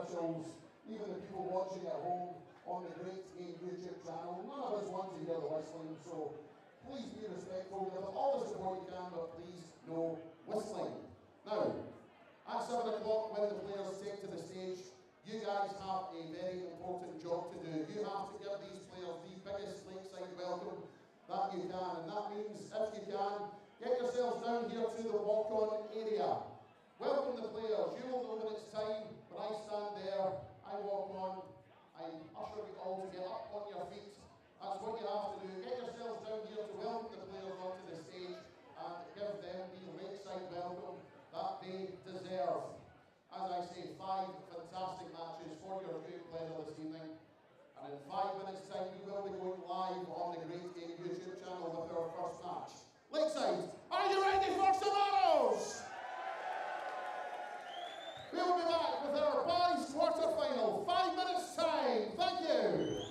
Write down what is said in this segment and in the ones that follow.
officials, even the people watching at home on the Great Game YouTube channel. None of us want to hear the whistling, so please be respectful. Give all the support you can, but please no whistling. Now, at 7 o'clock, when the players take to the stage, you guys have a very important job to do. You have to give these players the biggest Lakeside welcome that you can, and that means, if you can, get yourselves down here to the walk-on area. Welcome the players. You will know when it's time. When I stand there, I walk on, I usher you all to get up on your feet. That's what you have to do. Get yourselves down here to welcome the players onto the stage and give them the Lakeside welcome that they deserve. As I say, 5 fantastic matches for your great pleasure this evening. And in 5 minutes' time, we will be going live on the Great Game YouTube channel with our first match. Lakeside, are you ready for some arrows? We will be back with our boys' quarter-final. 5 minutes' time. Thank you.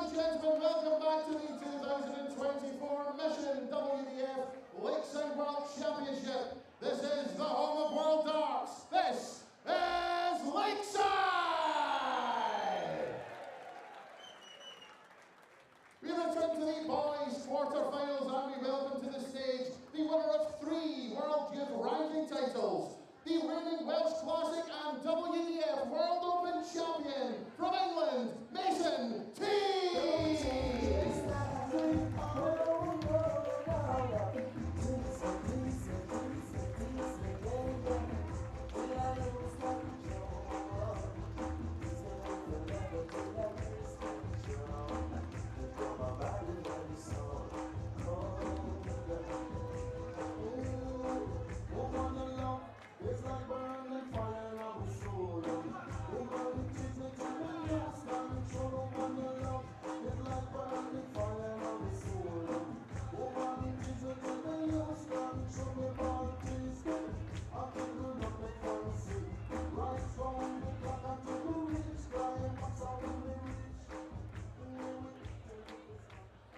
Gentlemen, welcome back to the 2024 Mission WDF Lakeside World Championship. This is the home of World Darts. This is Lakeside! We return welcome to the boys' quarterfinals, and we welcome to the stage the winner of 3 World Youth Ranking titles, the reigning Welsh Classic and WDF World Open champion from England, Mason T.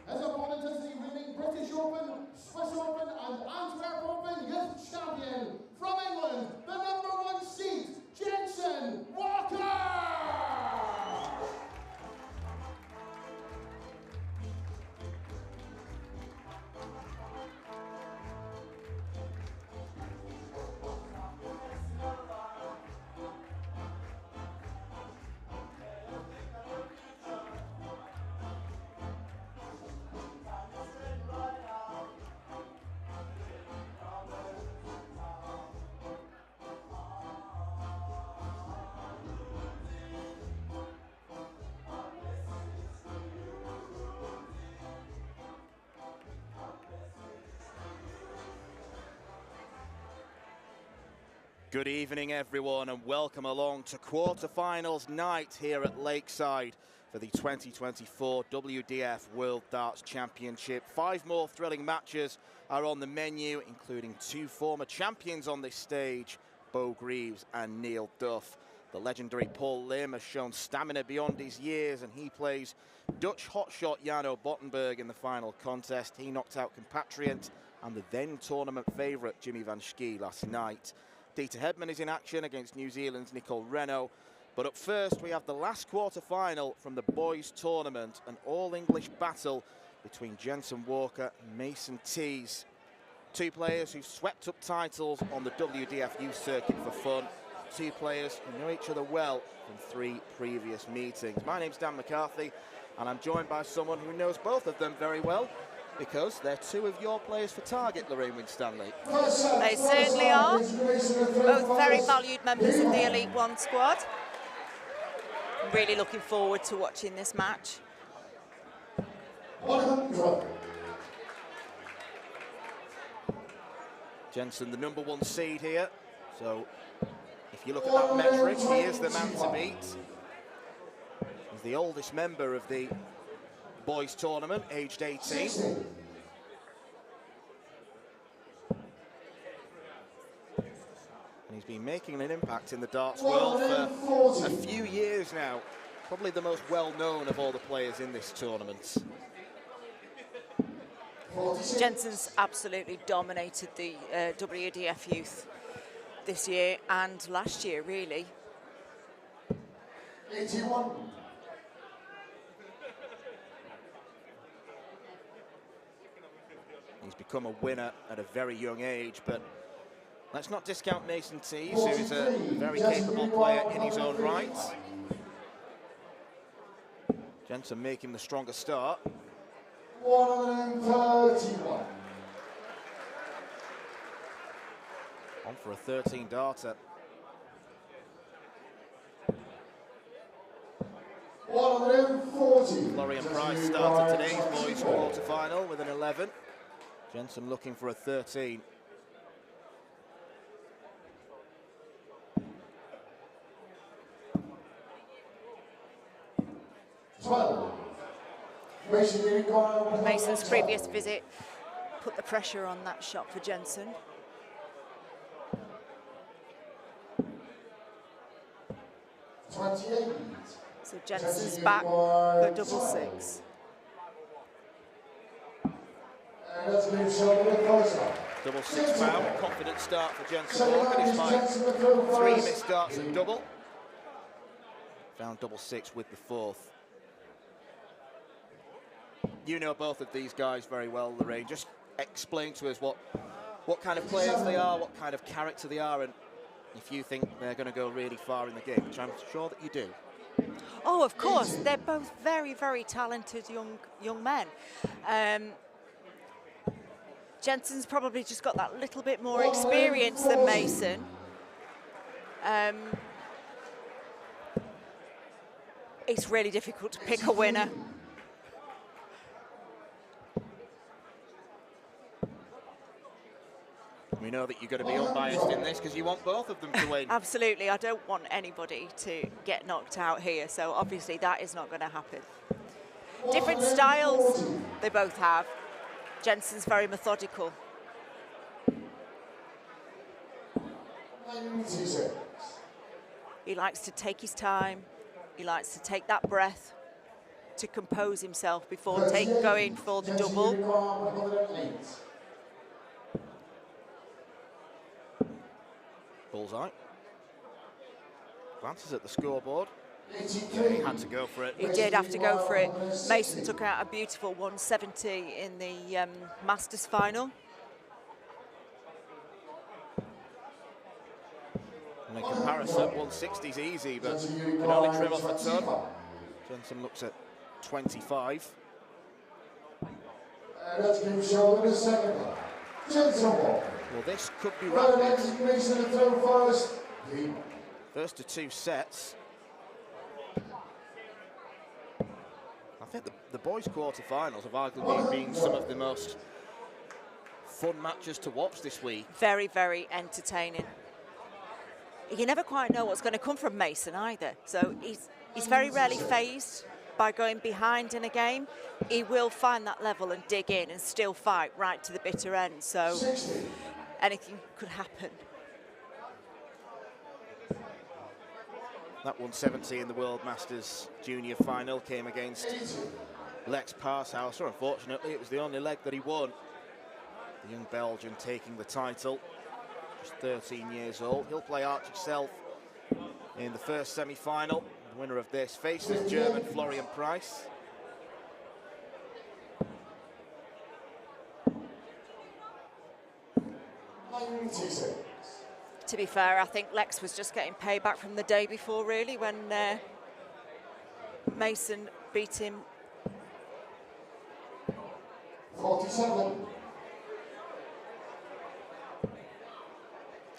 His opponent is the reigning British Open, Swiss Open and Antwerp Open Youth Champion from England, the #1 seed, Jenson Walker! Good evening, everyone, and welcome along to quarterfinals night here at Lakeside for the 2024 WDF World Darts Championship. 5 more thrilling matches are on the menu, including 2 former champions on this stage, Beau Greaves and Neil Duff. The legendary Paul Lim has shown stamina beyond his years, and he plays Dutch hotshot Jano Bottenberg in the final contest. He knocked out compatriot and the then tournament favourite Jimmy van Schie last night. Deta Hedman is in action against New Zealand's Nicole Renault. But up first, we have the last quarter-final from the boys' tournament, an all-English battle between Jenson Walker and Mason Tees. 2 players who swept up titles on the WDF youth circuit for fun. 2 players who know each other well from 3 previous meetings. My name's Dan McCarthy, and I'm joined by someone who knows both of them very well, because they're 2 of your players for target, Lorraine Winstanley. They certainly are. Both very valued members of the Elite One squad. I'm really looking forward to watching this match. Jenson, the #1 seed here. So if you look at that metric, he is the man to beat. He's the oldest member of the boys tournament, aged 18. And he's been making an impact in the darts world for a few years now. Probably the most well-known of all the players in this tournament. Jenson's absolutely dominated the WDF youth this year and last year, really. 81. He's become a winner at a very young age, but let's not discount Mason Tees, who is a very capable player in his own right. Jenson making the stronger start. 131. On for a 13 darter. 140. Florian Price started today's boys quarter-final with an 11. Jenson looking for a 13. Mason's previous visit put the pressure on that shot for Jenson. So Jenson's back for '66. '66 foul, confident start for Jenson Walker despite 3 missed darts at double. Found '66 with the 4th. You know both of these guys very well, Lorraine. Just explain to us what kind of players they are, what kind of character they are, and if you think they're going to go really far in the game, which I'm sure that you do. Oh, of course. They're both very, very talented young men. Jenson's probably just got that little bit more experience than Mason. It's really difficult to pick a winner. We know that you're going to be unbiased in this because you want both of them to win. Absolutely. I don't want anybody to get knocked out here, so obviously that is not going to happen. Different styles they both have. Jenson's very methodical. He likes to take his time. He likes to take that breath to compose himself before going for the double. Bullseye. Glances at the scoreboard. Yeah, he had to go for it. He did have to go for it. Mason took out a beautiful 170 in the Masters final. And in comparison, 160's easy, but can only trim off a ton. Jenson looks at 25. Let's give shoulder a second. Jenson. Well, this could be rapid. First to two sets. I think the boys' quarterfinals have arguably been some of the most fun matches to watch this week. Very, very entertaining. You never quite know what's going to come from Mason either. So he's very rarely phased by going behind in a game. He will find that level and dig in and still fight right to the bitter end. So anything could happen. That 170 in the World Masters Junior final came against Lex Parshauser. Unfortunately, it was the only leg that he won. The young Belgian taking the title, just 13 years old. He'll play Archie Self in the first semi-final. The winner of this faces German Florian Price. To be fair, I think Lex was just getting payback from the day before, really, when Mason beat him. 47.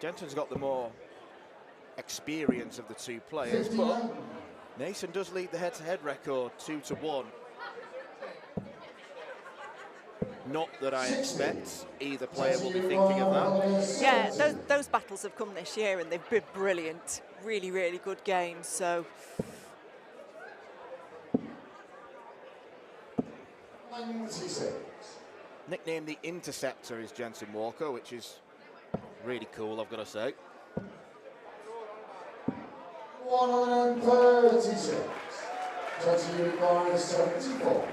Jenson's got the more experience of the two players, but Mason does lead the head-to-head record 2-1. Not that I expect either player will be thinking of that. Yeah, those battles have come this year and they've been brilliant. Really, really good games, so. Nicknamed the Interceptor is Jenson Walker, which is really cool, I've got to say. 136. 74.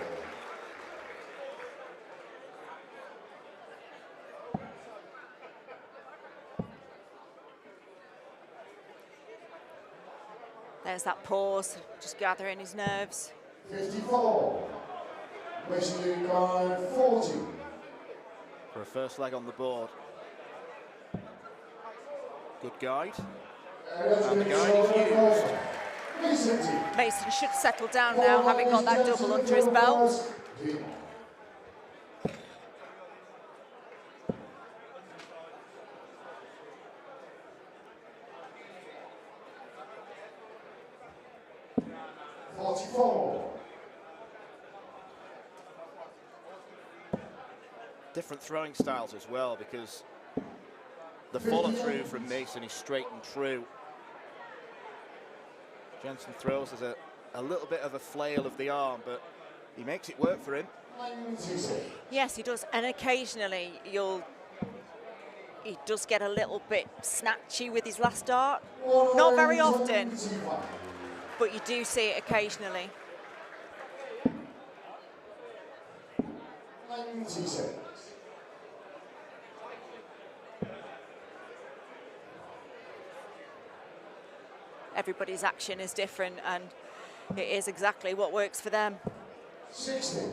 There's that pause, just gathering his nerves. 54. West Unicorn 40. For a first leg on the board. Good guide. And the guide is used. Mason should settle down now, having got that double under his belt. Different throwing styles as well, because the follow-through from Mason is straight and true. Jenson throws as a little bit of a flail of the arm, but he makes it work for him. Yes, he does, and occasionally he does get a little bit snatchy with his last dart. Not very often, but you do see it occasionally. Everybody's action is different, and it is exactly what works for them. 60.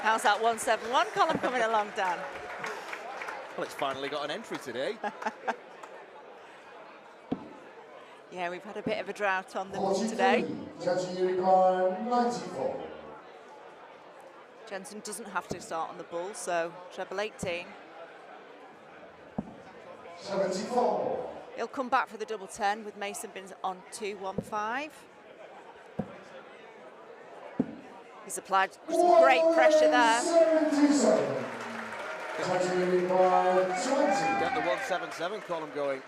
How's that 171 column coming along, Dan? Well, it's finally got an entry today. Yeah, we've had a bit of a drought on them today. Jenson doesn't have to start on the bull, so treble 18. 74. He'll come back for the double 10 with Mason being on 215. He's applied some great pressure there. 77. Get the 177 column going.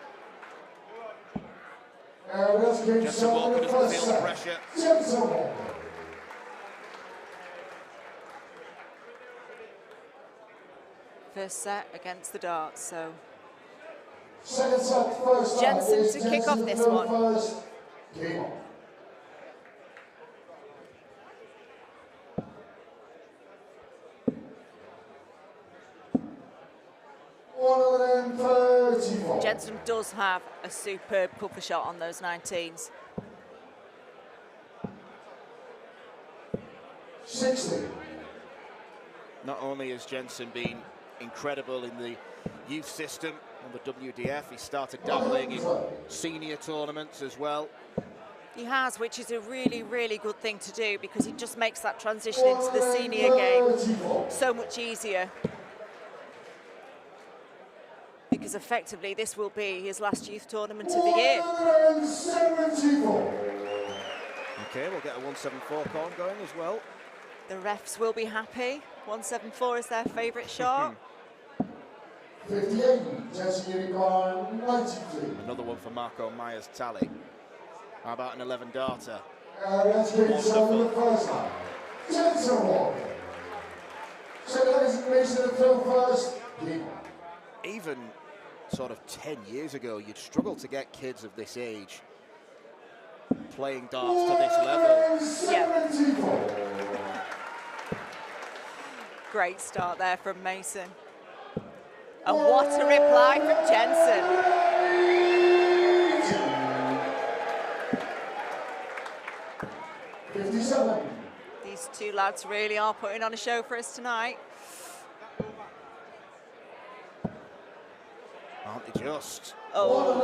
Jenson Jenson Walker doesn't feel the pressure. First set against the darts, so Second set, first Jenson to kick off this one. Game on. Jenson does have a superb cover shot on those 19s. 60. Not only has Jenson been incredible in the youth system on the WDF, he started dabbling in senior tournaments as well. He has, which is a really, really good thing to do because it just makes that transition into the senior game so much easier. Because effectively this will be his last youth tournament of the year. 174. Okay, we'll get a 174 column going as well. The refs will be happy. 174 is their favourite shot. 58, Jenson Unicorn, 93. Another one for Marco Meyer's tally. How about an 11 darter? Let's get some the first line. Jenson Walker. So that is Mason to throw first. Game on. Even sort of 10 years ago, you'd struggle to get kids of this age playing darts to this level. Yeah. Great start there from Mason. And what a reply from Jenson. 57. These two lads really are putting on a show for us tonight. Aren't they just? Oh,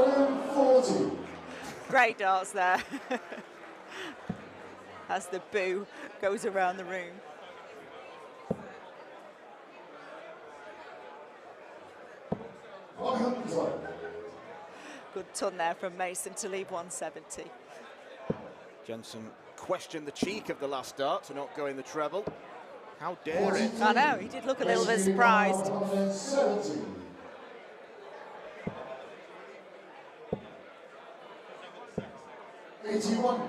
140. great darts there. As the boo goes around the room. Good ton there from Mason to leave 170. Jenson questioned the cheek of the last dart to not go in the treble. How dare it? I know, he did look a little bit surprised. 170. 81,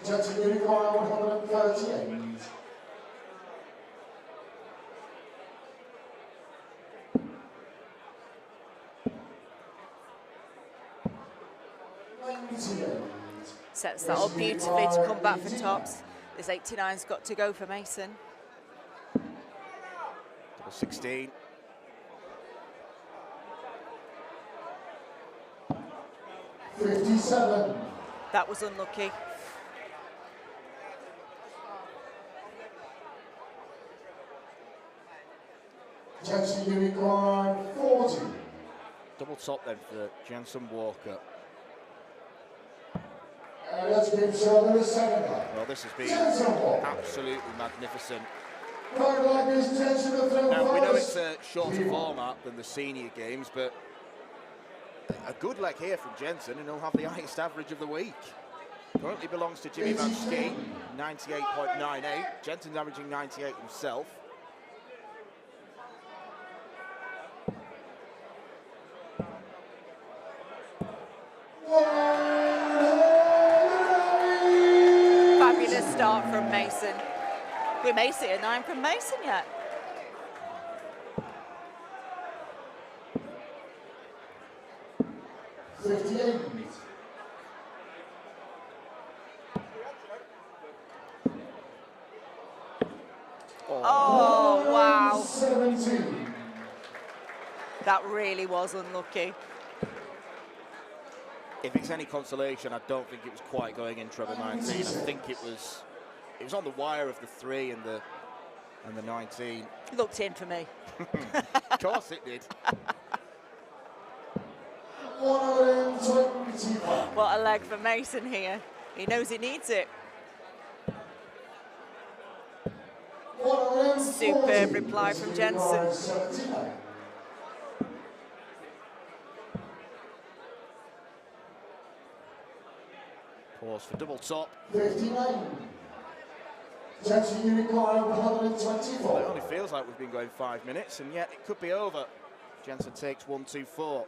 Jenson Unicorn, 138. 98. Sets that up beautifully to come back for tops. This 89's got to go for Mason. Double 16. 57. That was unlucky. Jenson Unicorn, 40. Double top then for Jenson Walker. Let's give Sheldon a second. Well, this has been Jenson Walker. absolutely magnificent. Right leg is Jenson to throw Now, we know first. it's a shorter format than the senior games, but a good leg here from Jenson, and he'll have the highest average of the week. Currently belongs to Jimmy Van Skeen, 98.98. Jenson's averaging 98 himself. Fabulous start from Mason. We may see a 9 from Mason yet. Oh, wow. 17. That really was unlucky. If it's any consolation, I don't think it was quite going in treble 19. I think it was on the wire of the 3 and the And the 19. Looked in for me. Of course it did. 125. What a leg for Mason here. He knows he needs it. Superb reply from Jenson. Pause for double top. 59. Jenson Unicorn 124. Well, it only feels like we've been going 5 minutes, and yet it could be over. Jenson takes 1, 2, 4.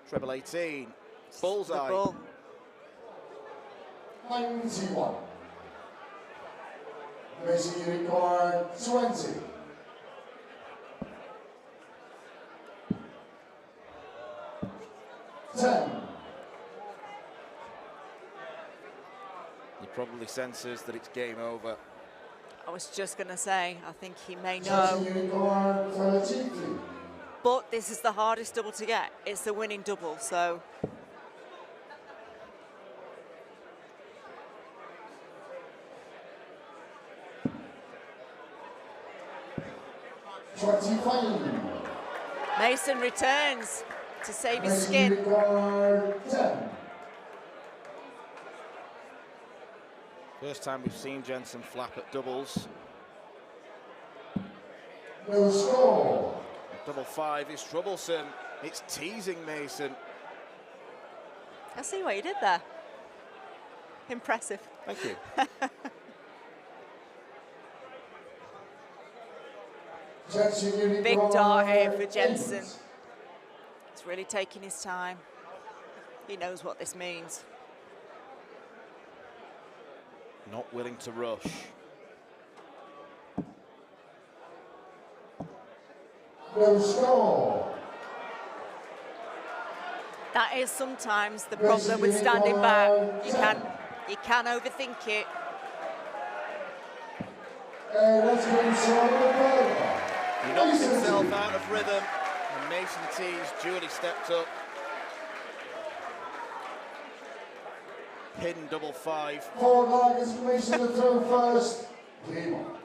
Treble 18. Bullseye. The bull. 91. Mason Unicorn 20. He probably senses that it's game over. I was just going to say, I think he may Jenson know. Unicorn 33. But this is the hardest double to get. It's the winning double, so. 25. Mason returns to save his Mason skin. Unicorn 10. First time we've seen Jenson flap at doubles. No score. Double 5 is troublesome. It's teasing Mason. I see what you did there. Impressive. Thank you. Jenson Unicorn Big dart here for 8. Jenson. He's really taking his time. He knows what this means. Not willing to rush. No score. That is sometimes the problem with standing back. You can overthink it. Let's go inside. He knocks himself out of rhythm, and Mason T's duly stepped up. Pin double 5. 4 lagers for Mason to throw first. Game on.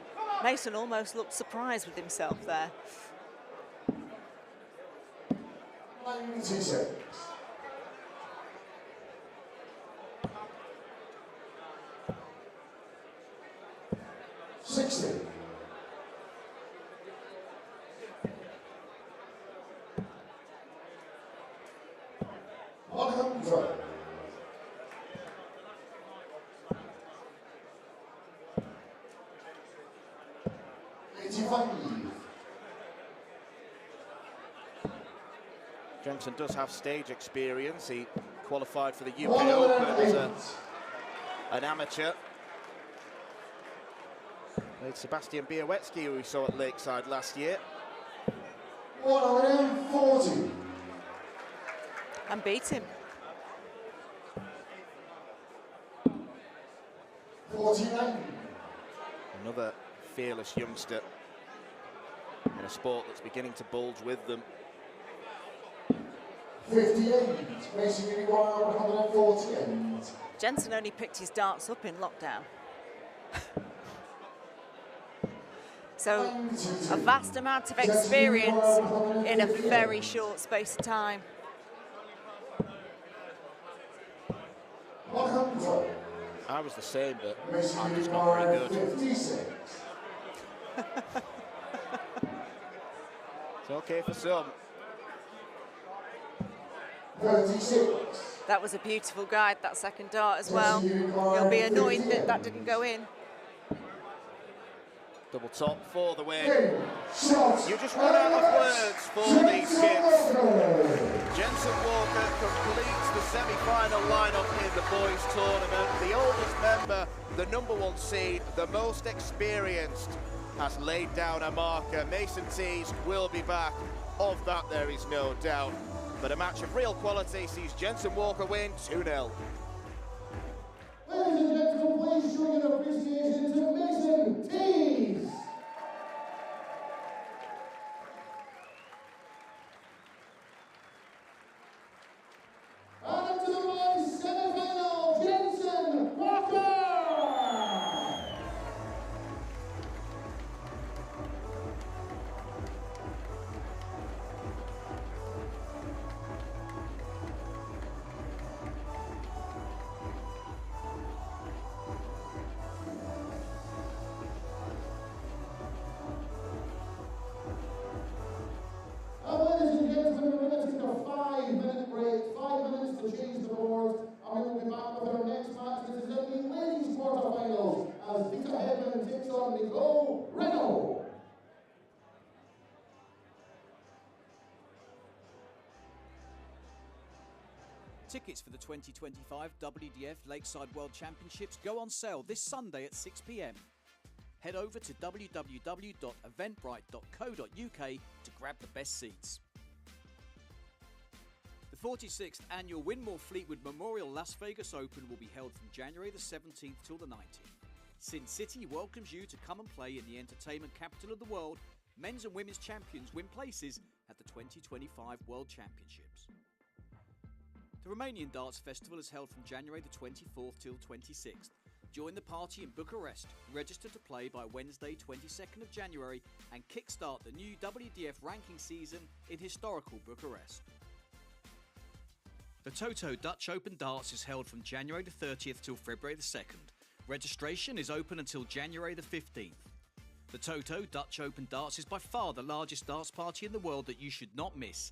Mason almost looked surprised with himself there. 96. Jenson does have stage experience. He qualified for the UK Open as an amateur. Played Sebastian Białecki, who we saw at Lakeside last year. 140. And beat him. 49. Another fearless youngster in a sport that's beginning to bulge with them. 58. Mason Unicorn 148. Jenson only picked his darts up in lockdown. So a vast amount of experience in a very short space of time. 100. I was the same, but Mason I'm just not very Unicorn good. 56. It's okay for some. 36. That was a beautiful guide, that second dart as well. You'll be annoyed that that didn't go in. Double top for the win. Shot. You just run out of words for these kids. Jenson Walker completes the semi-final lineup in the boys tournament. The oldest member, the #1 seed, the most experienced, has laid down a marker. Mason Tees will be back. Of that, there is no doubt. But a match of real quality sees Jenson Walker win 2-0. Ladies and gentlemen, please show your appreciation to Mason Tees. And to the boys semi-final, Jenson Walker. on Nicole Renault. Tickets for the 2025 WDF Lakeside World Championships go on sale this Sunday at 6 p.m. Head over to www.eventbrite.co.uk to grab the best seats. The 46th annual Winmore Fleetwood Memorial Las Vegas Open will be held from January the 17th till the 19th. Sin City welcomes you to come and play in the entertainment capital of the world. Men's and women's champions win places at the 2025 World Championships. The Romanian Darts Festival is held from January the 24th till 26th. Join the party in Bucharest, register to play by Wednesday 22nd of January and kickstart the new WDF ranking season in historical Bucharest. The Toto Dutch Open Darts is held from January the 30th till February the 2nd. Registration is open until January the 15th. The Toto Dutch Open Darts is by far the largest darts party in the world that you should not miss.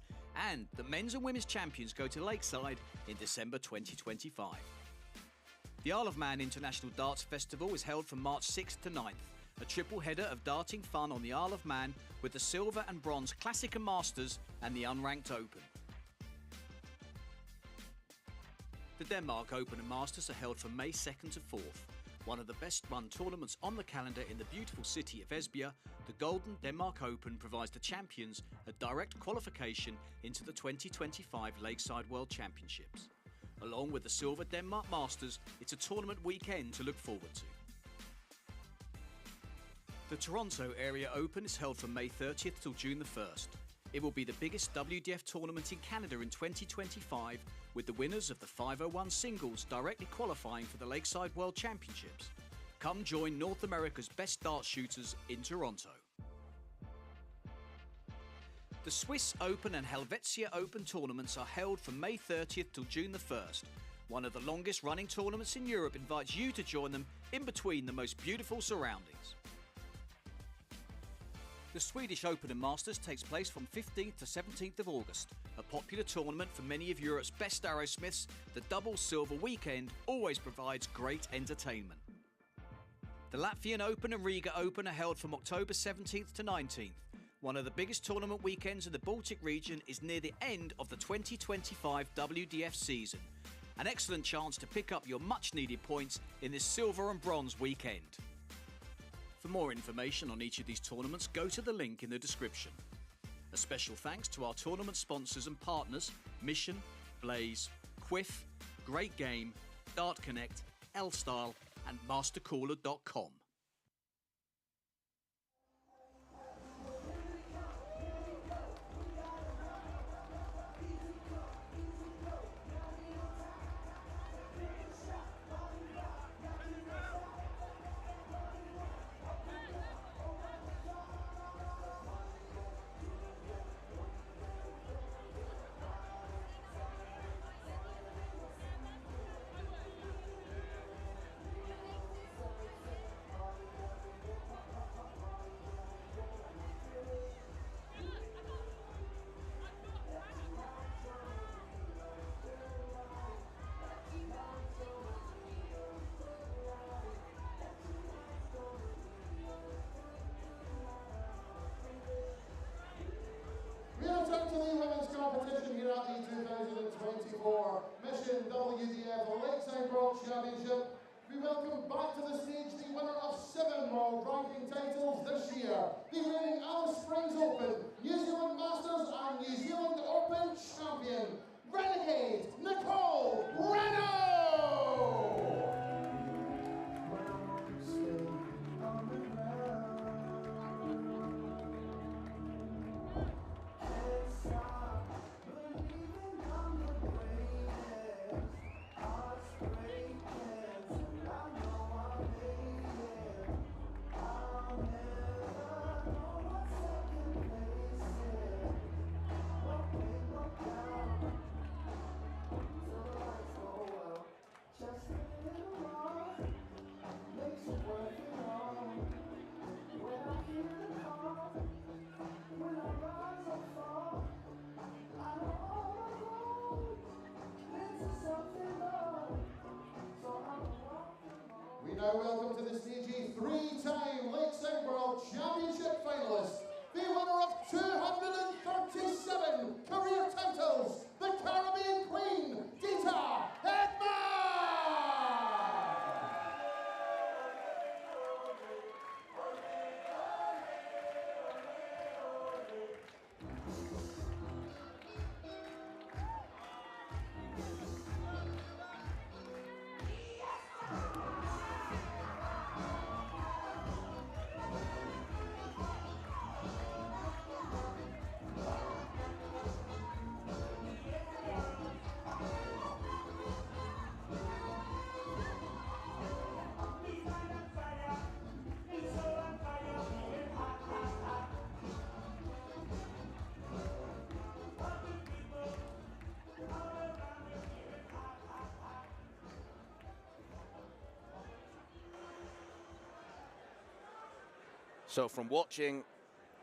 And the men's and women's champions go to Lakeside in December 2025. The Isle of Man International Darts Festival is held from March 6th to 9th. A triple header of darting fun on the Isle of Man with the Silver and Bronze Classic and Masters and the Unranked Open. The Denmark Open and Masters are held from May 2nd to 4th. One of the best run tournaments on the calendar in the beautiful city of Esbjerg, the Golden Denmark Open provides the champions a direct qualification into the 2025 Lakeside World Championships. Along with the Silver Denmark Masters, it's a tournament weekend to look forward to. The Toronto Area Open is held from May 30th till June the 1st. It will be the biggest WDF tournament in Canada in 2025, with the winners of the 501 singles directly qualifying for the Lakeside World Championships. Come join North America's best dart shooters in Toronto. The Swiss Open and Helvetia Open tournaments are held from May 30th till June the 1st. One of the longest running tournaments in Europe invites you to join them in between the most beautiful surroundings. The Swedish Open and Masters takes place from 15th to 17th of August. A popular tournament for many of Europe's best arrowsmiths, the double silver weekend always provides great entertainment. The Latvian Open and Riga Open are held from October 17th to 19th. One of the biggest tournament weekends in the Baltic region is near the end of the 2025 WDF season. An excellent chance to pick up your much needed points in this silver and bronze weekend. For more information on each of these tournaments, go to the link in the description. A special thanks to our tournament sponsors and partners, Mission, Blaze, Quiff, Great Game, Dart Connect, L-Style and MasterCooler.com. Women's competition here at the 2024 Mission WDF Lakeside World Championship. We welcome back to the stage the winner of 7 world ranking titles this year, the reigning Alice Springs Open, New Zealand Masters and New Zealand Open champion, Renegade Nicole Renault! So from watching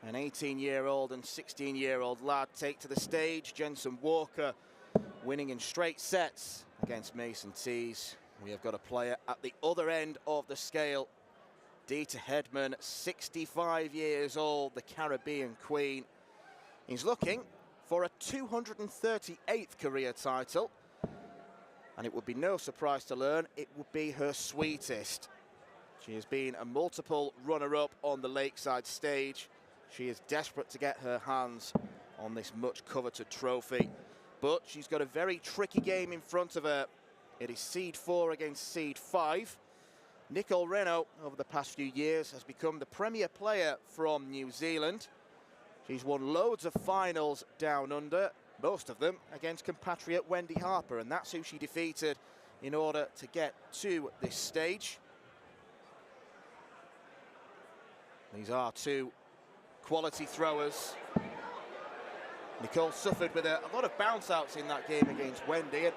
an 18-year-old and 16-year-old lad take to the stage, Jenson Walker winning in straight sets against Mason Tees, we have got a player at the other end of the scale. Deta Hedman, 65 years old, the Caribbean Queen. He's looking for a 238th career title, and it would be no surprise to learn it would be her sweetest. She has been a multiple runner-up on the Lakeside stage. She is desperate to get her hands on this much-coveted trophy, but she's got a very tricky game in front of her. It is seed 4 against seed 5. Nicole Renault, over the past few years, has become the premier player from New Zealand. She's won loads of finals down under, most of them against compatriot Wendy Harper, and that's who she defeated in order to get to this stage. These are two quality throwers. Nicole suffered with a lot of bounce-outs in that game against Wendy, and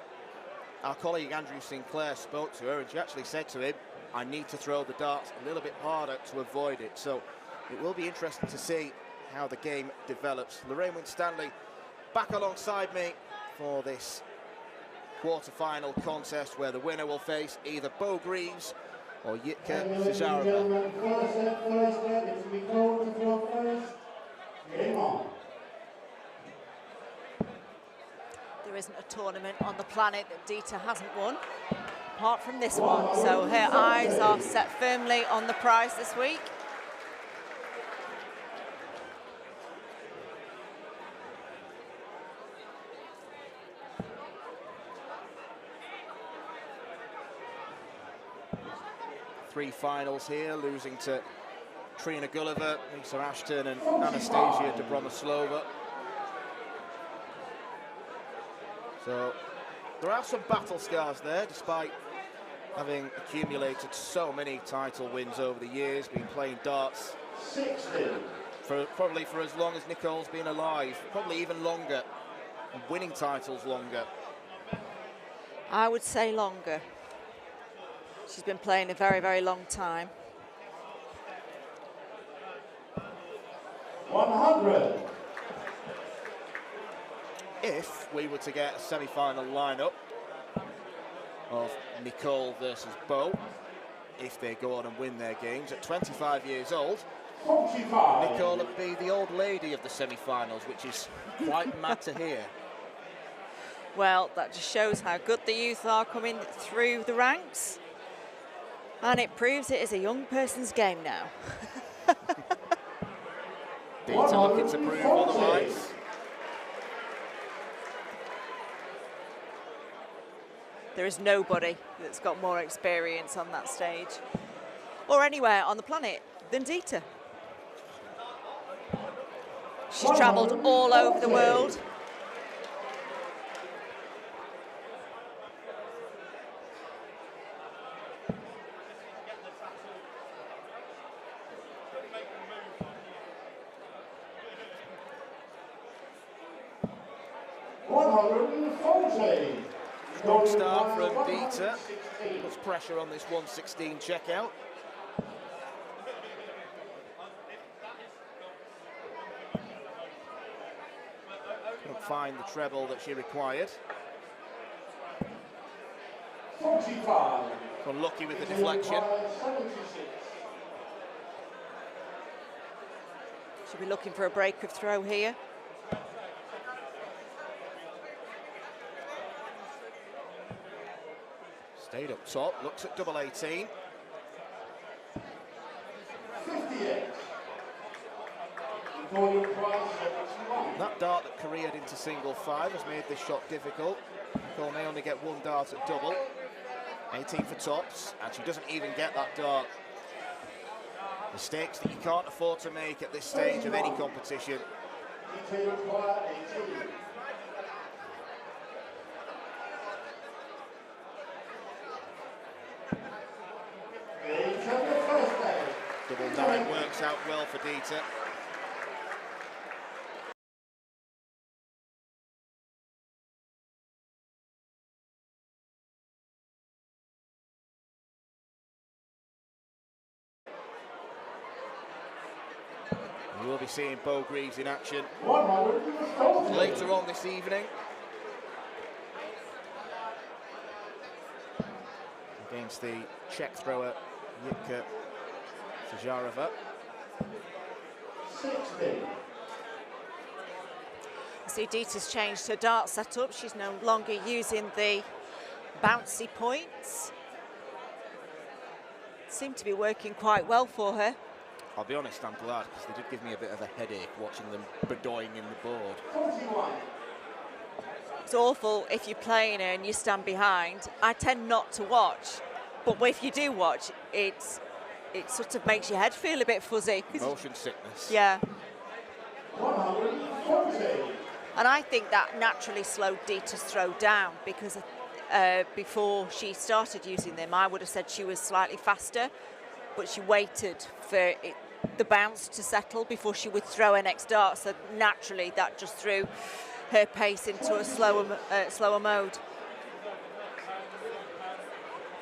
our colleague Andrew Sinclair spoke to her, and she actually said to him, I need to throw the darts a little bit harder to avoid it. So it will be interesting to see how the game develops. Lorraine Winstanley back alongside me for this quarter-final contest, where the winner will face either Beau Greaves or Jitka Zizarova. There isn't a tournament on the planet that Deta hasn't won, apart from this one. So her eyes are set firmly on the prize this week. Three finals here, losing to Trina Gulliver, Lisa Ashton and Anastasia Dobromoslova. So there are some battle scars there, despite having accumulated so many title wins over the years, been playing darts probably for as long as Nicole's been alive, probably even longer, and winning titles longer. I would say longer. She's been playing a very, very long time. 100. If we were to get a semi-final lineup of Nicole versus Beau, if they go on and win their games at 25 years old, 45. Nicole would be the old lady of the semi-finals, which is quite mad to hear. Well, that just shows how good the youth are coming through the ranks. And it proves it is a young person's game now. Deta looking to prove otherwise. There is nobody that's got more experience on that stage, or anywhere on the planet, than Deta. She's travelled all over the world. Strong start from Deta, puts pressure on this 116 checkout. Couldn't find the treble that she required. 45. Unlucky with the deflection. Should be looking for a break of throw here. Stayed up top, looks at double 18. 58. That dart that careered into single 5 has made this shot difficult. Nicole may only get one dart at double. 18 for tops, and she doesn't even get that dart. Mistakes that you can't afford to make at this stage of any competition. Double 9 works out well for Deta. We'll be seeing Beau Greaves in action later on this evening against the Czech thrower Jitka Zajarova. 60. See, Deta's changed her dart setup. She's no longer using the bouncy points. Seemed to be working quite well for her. I'll be honest, I'm glad, because they did give me a bit of a headache watching them bedoying in the board. 41. It's awful if you're playing her and you stand behind. I tend not to watch, but if you do watch, it sort of makes your head feel a bit fuzzy. Motion sickness. Yeah. 140. And I think that naturally slowed Deta's throw down, because before she started using them, I would have said she was slightly faster, but she waited for the bounce to settle before she would throw her next dart. So naturally, that just threw her pace into a slower mode.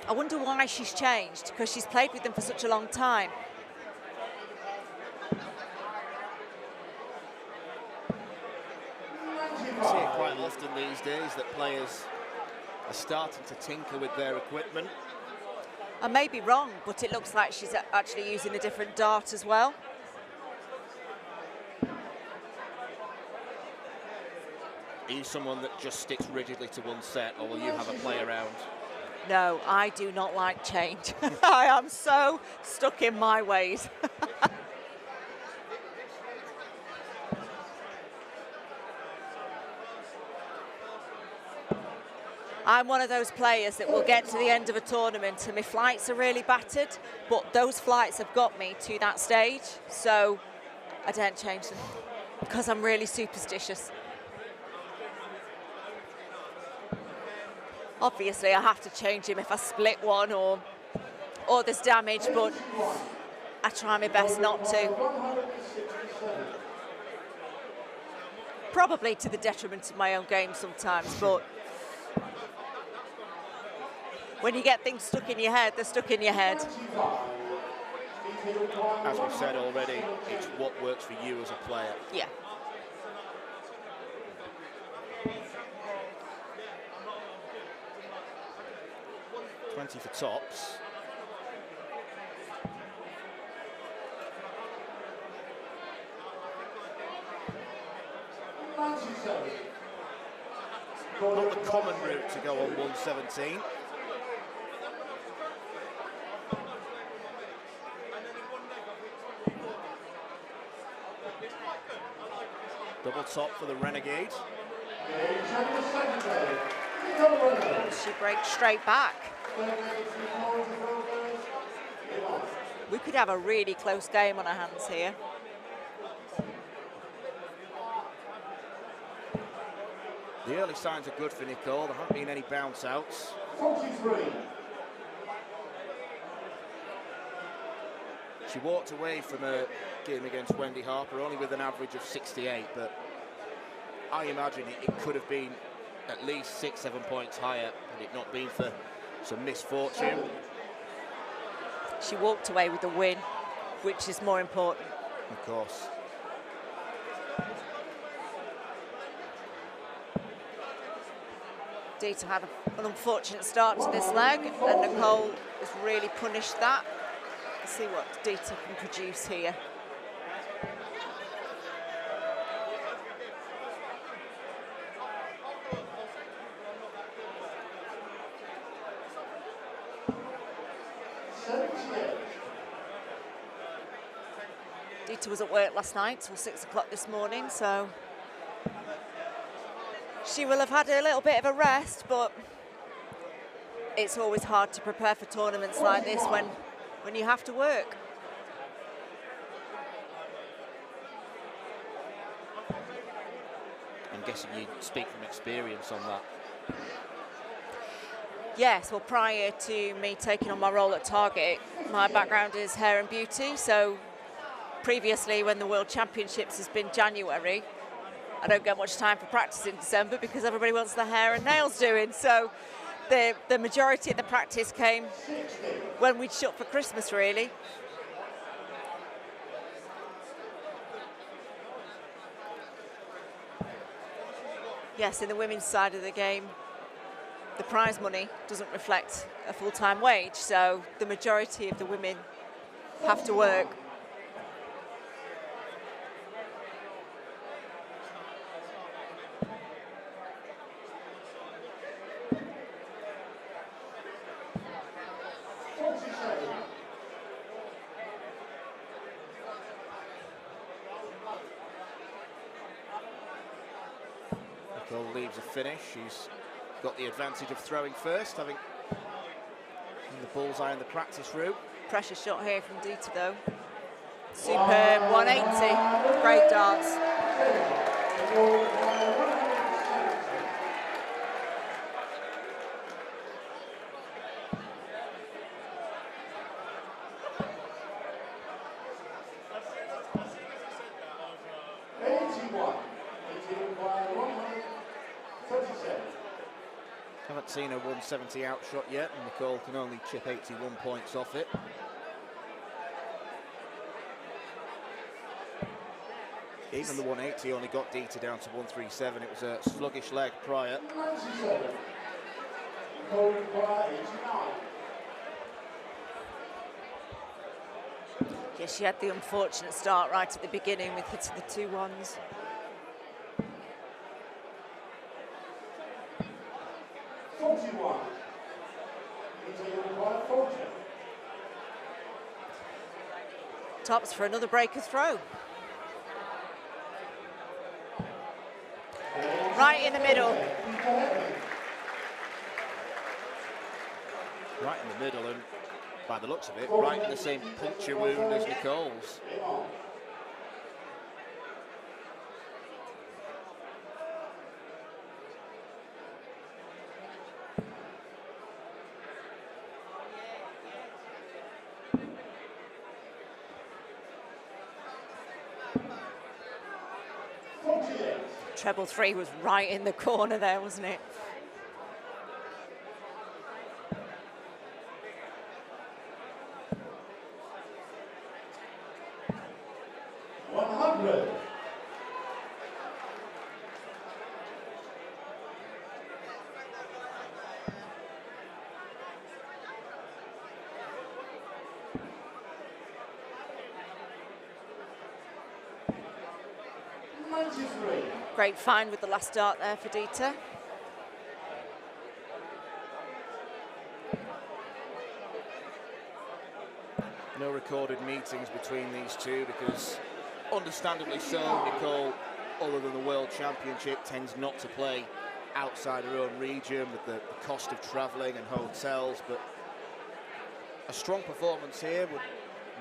I wonder why she's changed, because she's played with them for such a long time. I see it quite often these days that players are starting to tinker with their equipment. I may be wrong, but it looks like she's actually using a different dart as well. Are you someone that just sticks rigidly to one set, or will you have a play around? No, I do not like change. I am so stuck in my ways. I'm one of those players that will get to the end of a tournament and my flights are really battered, but those flights have got me to that stage, so I don't change them because I'm really superstitious. Obviously, I have to change him if I split one or there's damage, but I try my best not to. Probably to the detriment of my own game sometimes, but when you get things stuck in your head, they're stuck in your head. As we've said already, it's what works for you as a player. Yeah. $20 for tops. Not the common route to go on 117. Double top for the Renegade. She breaks straight back. We could have a really close game on our hands here. The early signs are good for Nicole. There haven't been any bounce outs. 43. She walked away from a game against Wendy Harper only with an average of 68, but I imagine it could have been at least 6-7 points higher had it not been for some misfortune. She walked away with a win, which is more important. Of course. Deta had an unfortunate start to this leg, and Nicole has really punished that. Let's see what Deta can produce here. Deta was at work last night till 6 o'clock this morning, so she will have had a little bit of a rest, but it's always hard to prepare for tournaments like this when you have to work. I'm guessing you speak from experience on that. Yes, well, prior to me taking on my role at Target, my background is hair and beauty, so previously when the World Championships has been January, I don't get much time for practice in December because everybody wants their hair and nails doing. So the majority of the practice came when we'd shut for Christmas, really. Yes, in the women's side of the game, the prize money doesn't reflect a full-time wage, so the majority of the women have to work. Nicole leaves a finish. She's got the advantage of throwing first, having in the bullseye in the practice room. Pressure shot here from Deta though. Superb 180, great dance. Haven't seen a 170 outshot yet, and Nicole can only chip 81 points off it. Even the 180 only got Deta down to 137. It was a sluggish leg prior. Yes, she had the unfortunate start right at the beginning with hitting the 2 1s. Tops for another breaker throw. Right in the middle. Right in the middle, and by the looks of it, right in the same puncture wound as Nicole's. Treble 3 was right in the corner there, wasn't it? Great find with the last dart there for Deta. No recorded meetings between these two because, understandably so, Nicole, other than the World Championship, tends not to play outside her own region with the cost of travelling and hotels, but a strong performance here would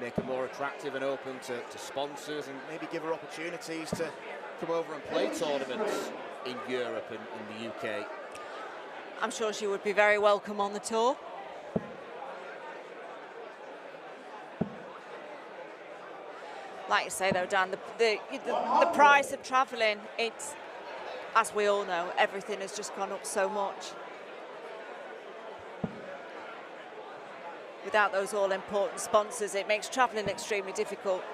make her more attractive and open to sponsors, and maybe give her opportunities to come over and play tournaments in Europe and in the UK. I'm sure she would be very welcome on the tour. Like you say though, Dan, the price of travelling, it's, as we all know, everything has just gone up so much. Without those all-important sponsors, it makes travelling extremely difficult.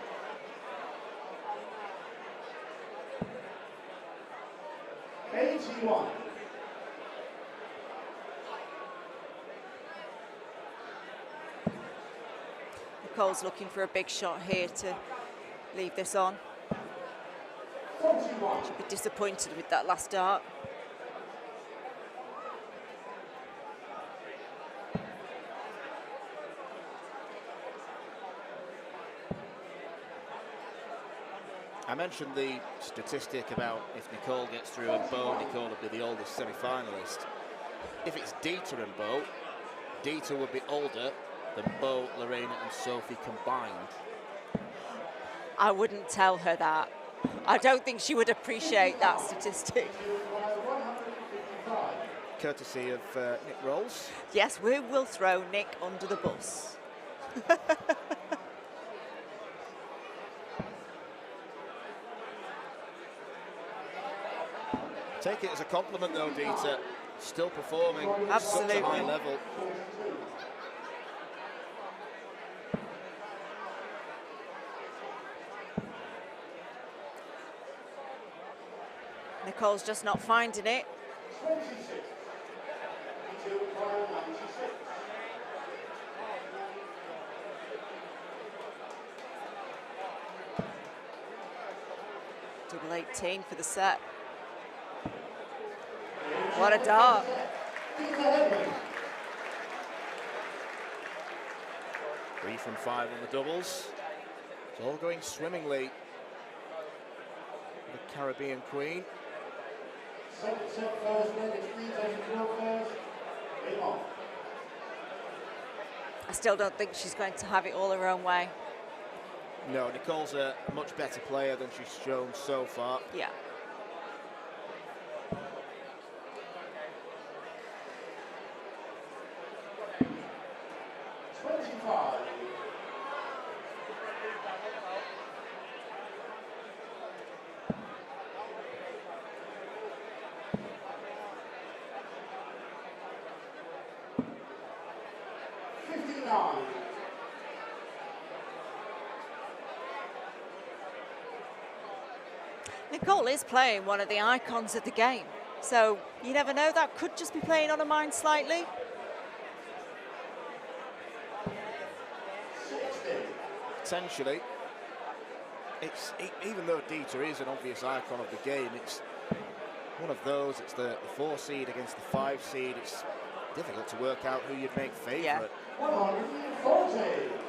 Nicole's looking for a big shot here to leave this on. She'll be disappointed with that last dart. I mentioned the statistic about if Nicole gets through and Beau, Nicole would be the oldest semi-finalist. If it's Deta and Beau, Deta would be older than Beau, Lorena and Sophie combined. I wouldn't tell her that. I don't think she would appreciate that statistic. Courtesy of Nick Rolls. Yes, we will throw Nick under the bus. Take it as a compliment though, Deta. Still performing Absolutely. Such a high level. Nicole's just not finding it. 26. Until trial 96. Double 18 for the set. What a dart. Deta Hedman. 3 from 5 on the doubles. It's all going swimmingly for the Caribbean Queen. Second set first leg, it's 3,000 first. Game on. I still don't think she's going to have it all her own way. No, Nicole's a much better player than she's shown so far. Yeah. Nicole is playing one of the icons of the game, so you never know, that could just be playing on her mind slightly. Potentially. It's even though Deta is an obvious icon of the game, it's one of those. It's the 4 seed against the 5 seed. It's difficult to work out who you'd make favourite. Yeah. 140.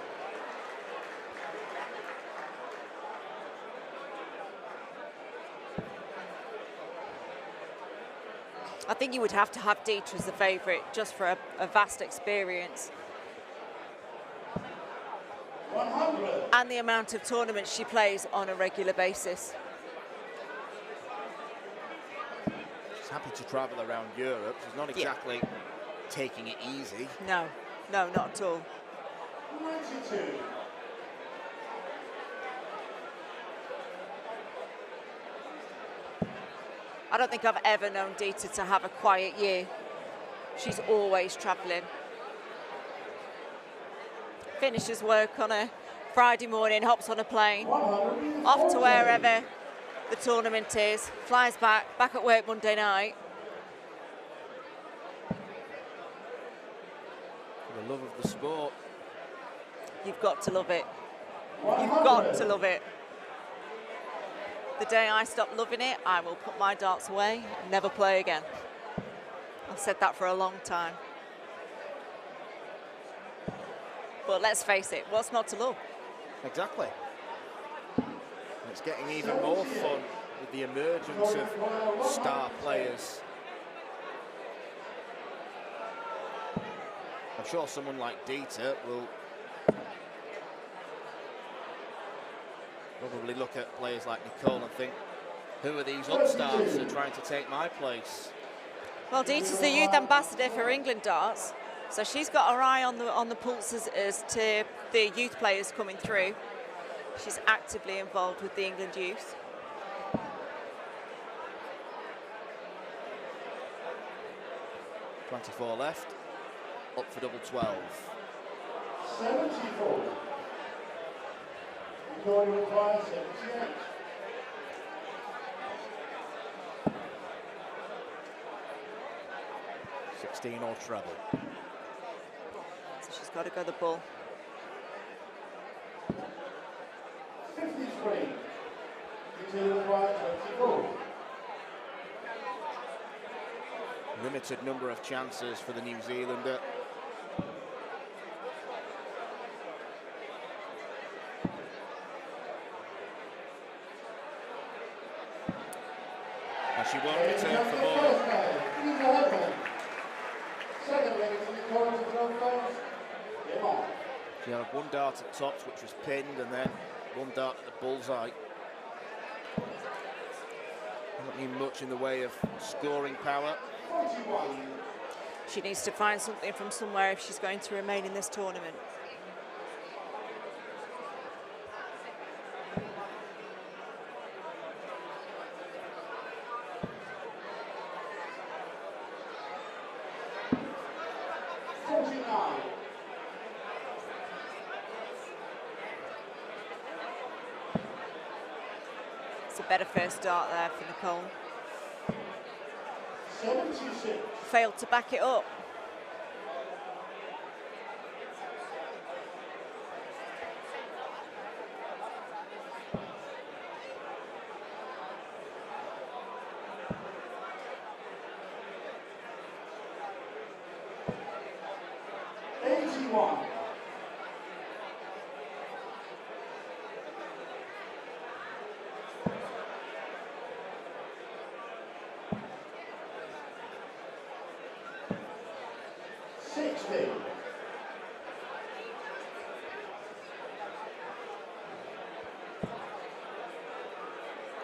I think you would have to have Deta as the favourite just for a vast experience. 100. And the amount of tournaments she plays on a regular basis. She's happy to travel around Europe. She's not exactly taking it easy. No, no, not at all. 92. I don't think I've ever known Deta to have a quiet year. She's always travelling. Finishes work on a Friday morning, hops on a plane, off to wherever the tournament is, flies back at work Monday night. For the love of the sport. You've got to love it. You've got to love it. The day I stop loving it, I will put my darts away and never play again. I've said that for a long time. But let's face it, what's not to love? Exactly. It's getting even more fun with the emergence of star players. I'm sure someone like Deta will probably look at players like Nicole and think, who are these upstarts that are trying to take my place? Well, Deta's the youth ambassador for England darts, so she's got her eye on the pulse as to the youth players coming through. She's actively involved with the England youth. .24 left, up for double 12. 74. Going to require 78. .16 or treble. So she's got to go the ball. 53. Until require 24. Limited number of chances for the New Zealander. And she won't return for more. She had one dart at tops, which was pinned, and then one dart at the bullseye. Doesn't mean much in the way of scoring power. She needs to find something from somewhere if she's going to remain in this tournament. It's a better first dart there for Nicole. failed to back it up.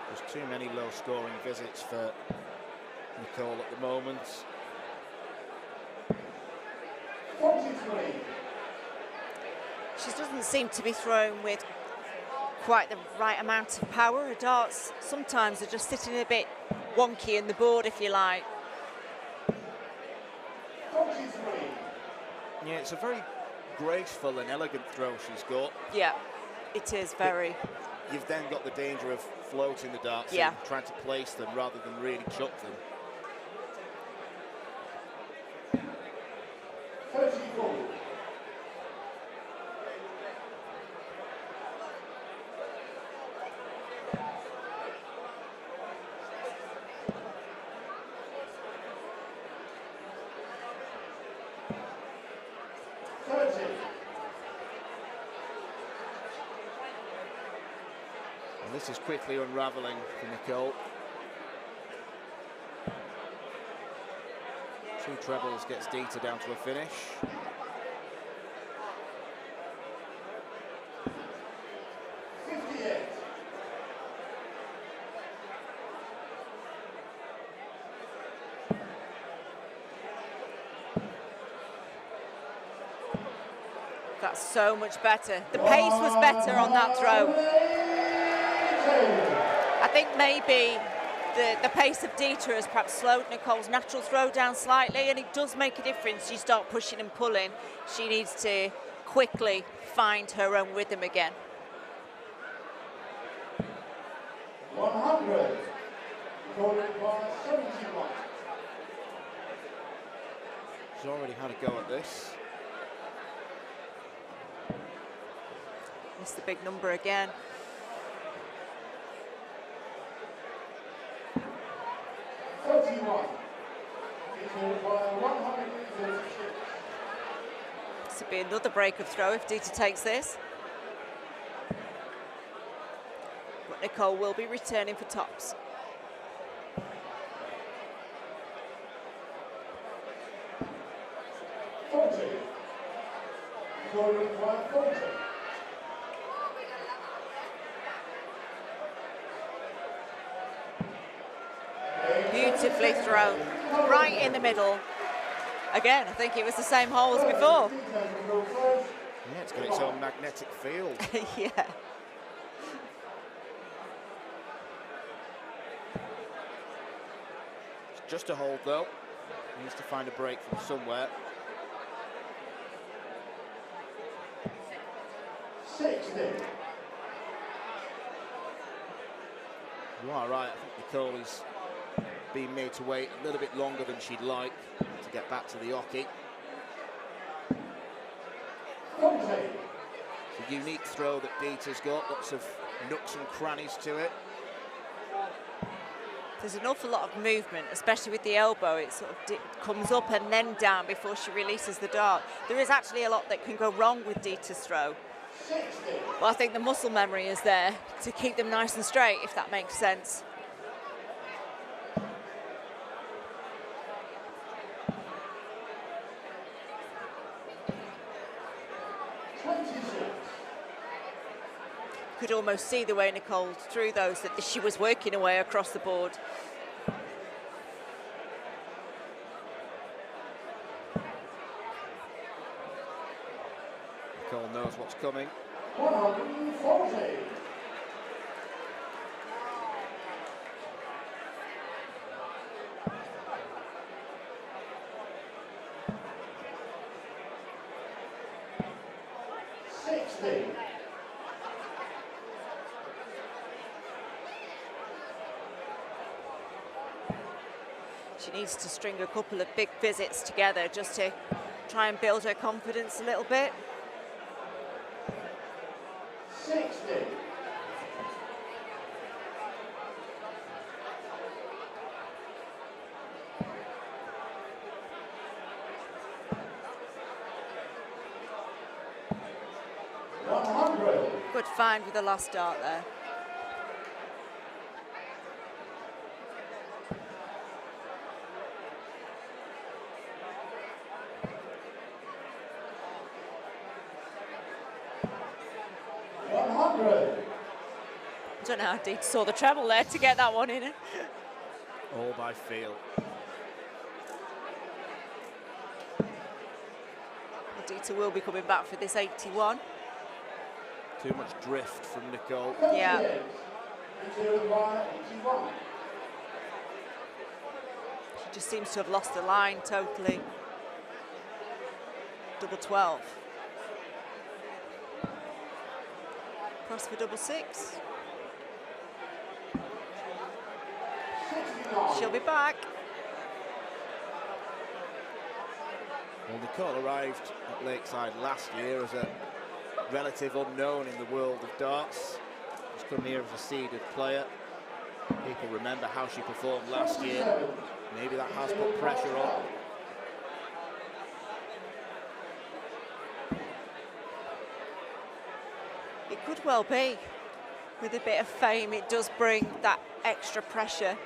There's too many low-scoring visits for Nicole at the moment. 43. She doesn't seem to be thrown with quite the right amount of power. Her darts sometimes are just sitting a bit wonky in the board, if you like. 43. Yeah, it's a very graceful and elegant throw she's got. Yeah, it is very. You've then got the danger of floating the darts Yeah. in, trying to place them rather than really chuck them. 34. And this is quickly unravelling for Nicole. Two trebles gets Deta down to a finish. That's so much better. The pace was better on that throw. I think maybe the pace of Deta has perhaps slowed Nicole's natural throw down slightly, and it does make a difference. You start pushing and pulling. She needs to quickly find her own rhythm again. 100. Recorded by 71. She's already had a go at this. Missed the big number again. 31. Recorded by 136. This would be another break of throw if Deta takes this. But Nicole will be returning for tops. 40. Recorded by 40. Beautifully thrown, right in the middle. Again, I think it was the same hole as before. Yeah, it's got its own magnetic field. Yeah. It's just a hold though. Needs to find a break from somewhere. 60. You are right, I think Nicole is being made to wait a little bit longer than she'd like to get back to the hockey. 40. It's a unique throw that Deta's got, lots of nooks and crannies to it. There's an awful lot of movement, especially with the elbow. It sort of comes up and then down before she releases the dart. There is actually a lot that can go wrong with Deta's throw. 60. But I think the muscle memory is there to keep them nice and straight, if that makes sense. Could almost see the way Nicole threw those, that she was working her way across the board. Nicole knows what's coming. 140. She needs to string a couple of big visits together just to try and build her confidence a little bit. 60. Good find with the last dart there. I don't know how Deta saw the treble there to get that one in. All by feel. Deta will be coming back for this 81. Too much drift from Nicole. Yeah. She just seems to have lost the line totally. Double 12. Cross for double 6. She'll be back. Well, Nicole arrived at Lakeside last year as a relative unknown in the world of darts. She's come here as a seeded player. People remember how she performed last year. Maybe that has put pressure on. It could well be. With a bit of fame, it does bring that extra pressure.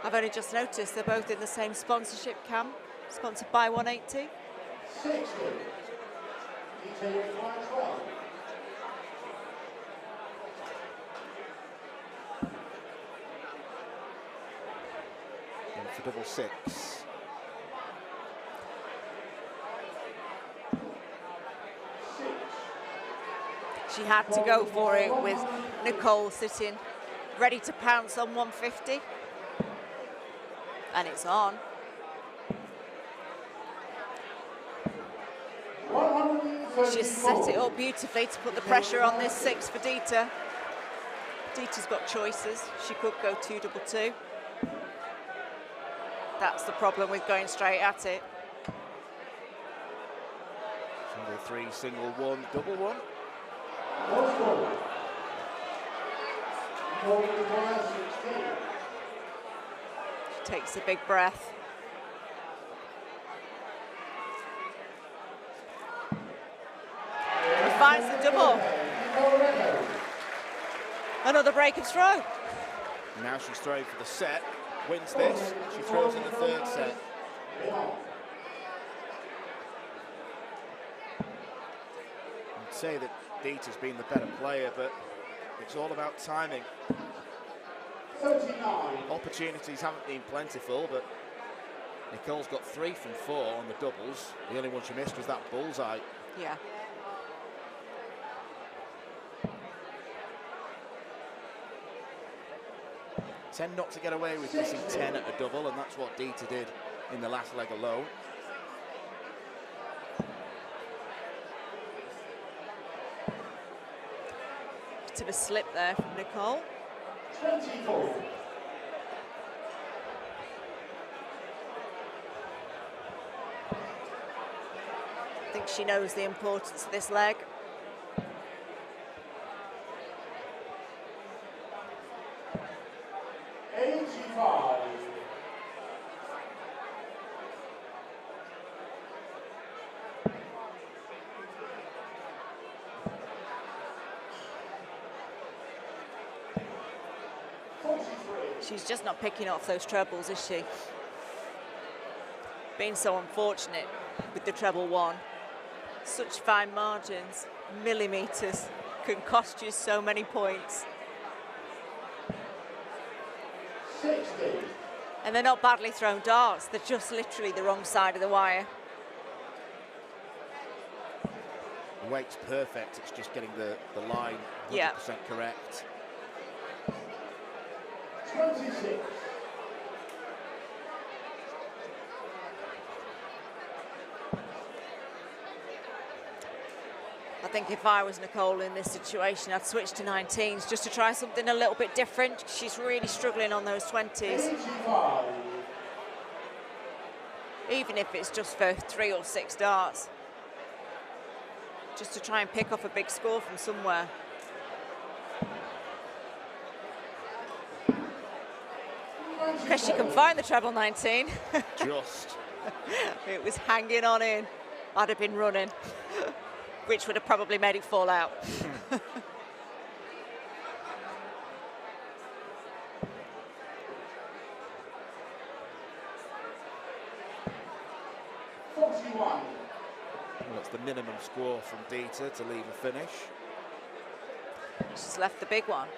I've only just noticed they're both in the same sponsorship camp, sponsored by 180. 60. And for double 6. She had to go for it with Nicole sitting ready to pounce on 150. And it's on. She's set it up beautifully to put the pressure on this 6 for Deta. Deta's got choices. She could go 2-2-2. That's the problem with going straight at it. Single 3, single 1, double 1. She takes a big breath. And finds the double. Another break of throw. Now she's throwing for the set. Wins this. She throws in the third set. I'd say that Deta's been the better player, but it's all about timing. 39. Opportunities haven't been plentiful, but Nicole's got 3 from 4 on the doubles. The only one she missed was that bullseye. Yeah. Tend not to get away with missing 10 at a double, and that's what Deta did in the last leg alone. Bit of a slip there from Nicole. 24. I think she knows the importance of this leg. She's just not picking off those trebles, is she? Being so unfortunate with the treble 1. Such fine margins, millimetres, can cost you so many points. 60. And they're not badly thrown darts, they're just literally the wrong side of the wire. The weight's perfect, it's just getting the line 100% correct. 26. think if I was Nicole in this situation, I'd switch to 19s just to try something a little bit different. She's really struggling on those 20s. Even if it's just for 3 or 6 darts. Just to try and pick off a big score from somewhere. Because she can find the treble 19. Just. It was hanging on in. I'd have been running, which would have probably made it fall out. Well, that's the minimum score from Deta to leave a finish. She's left the big one.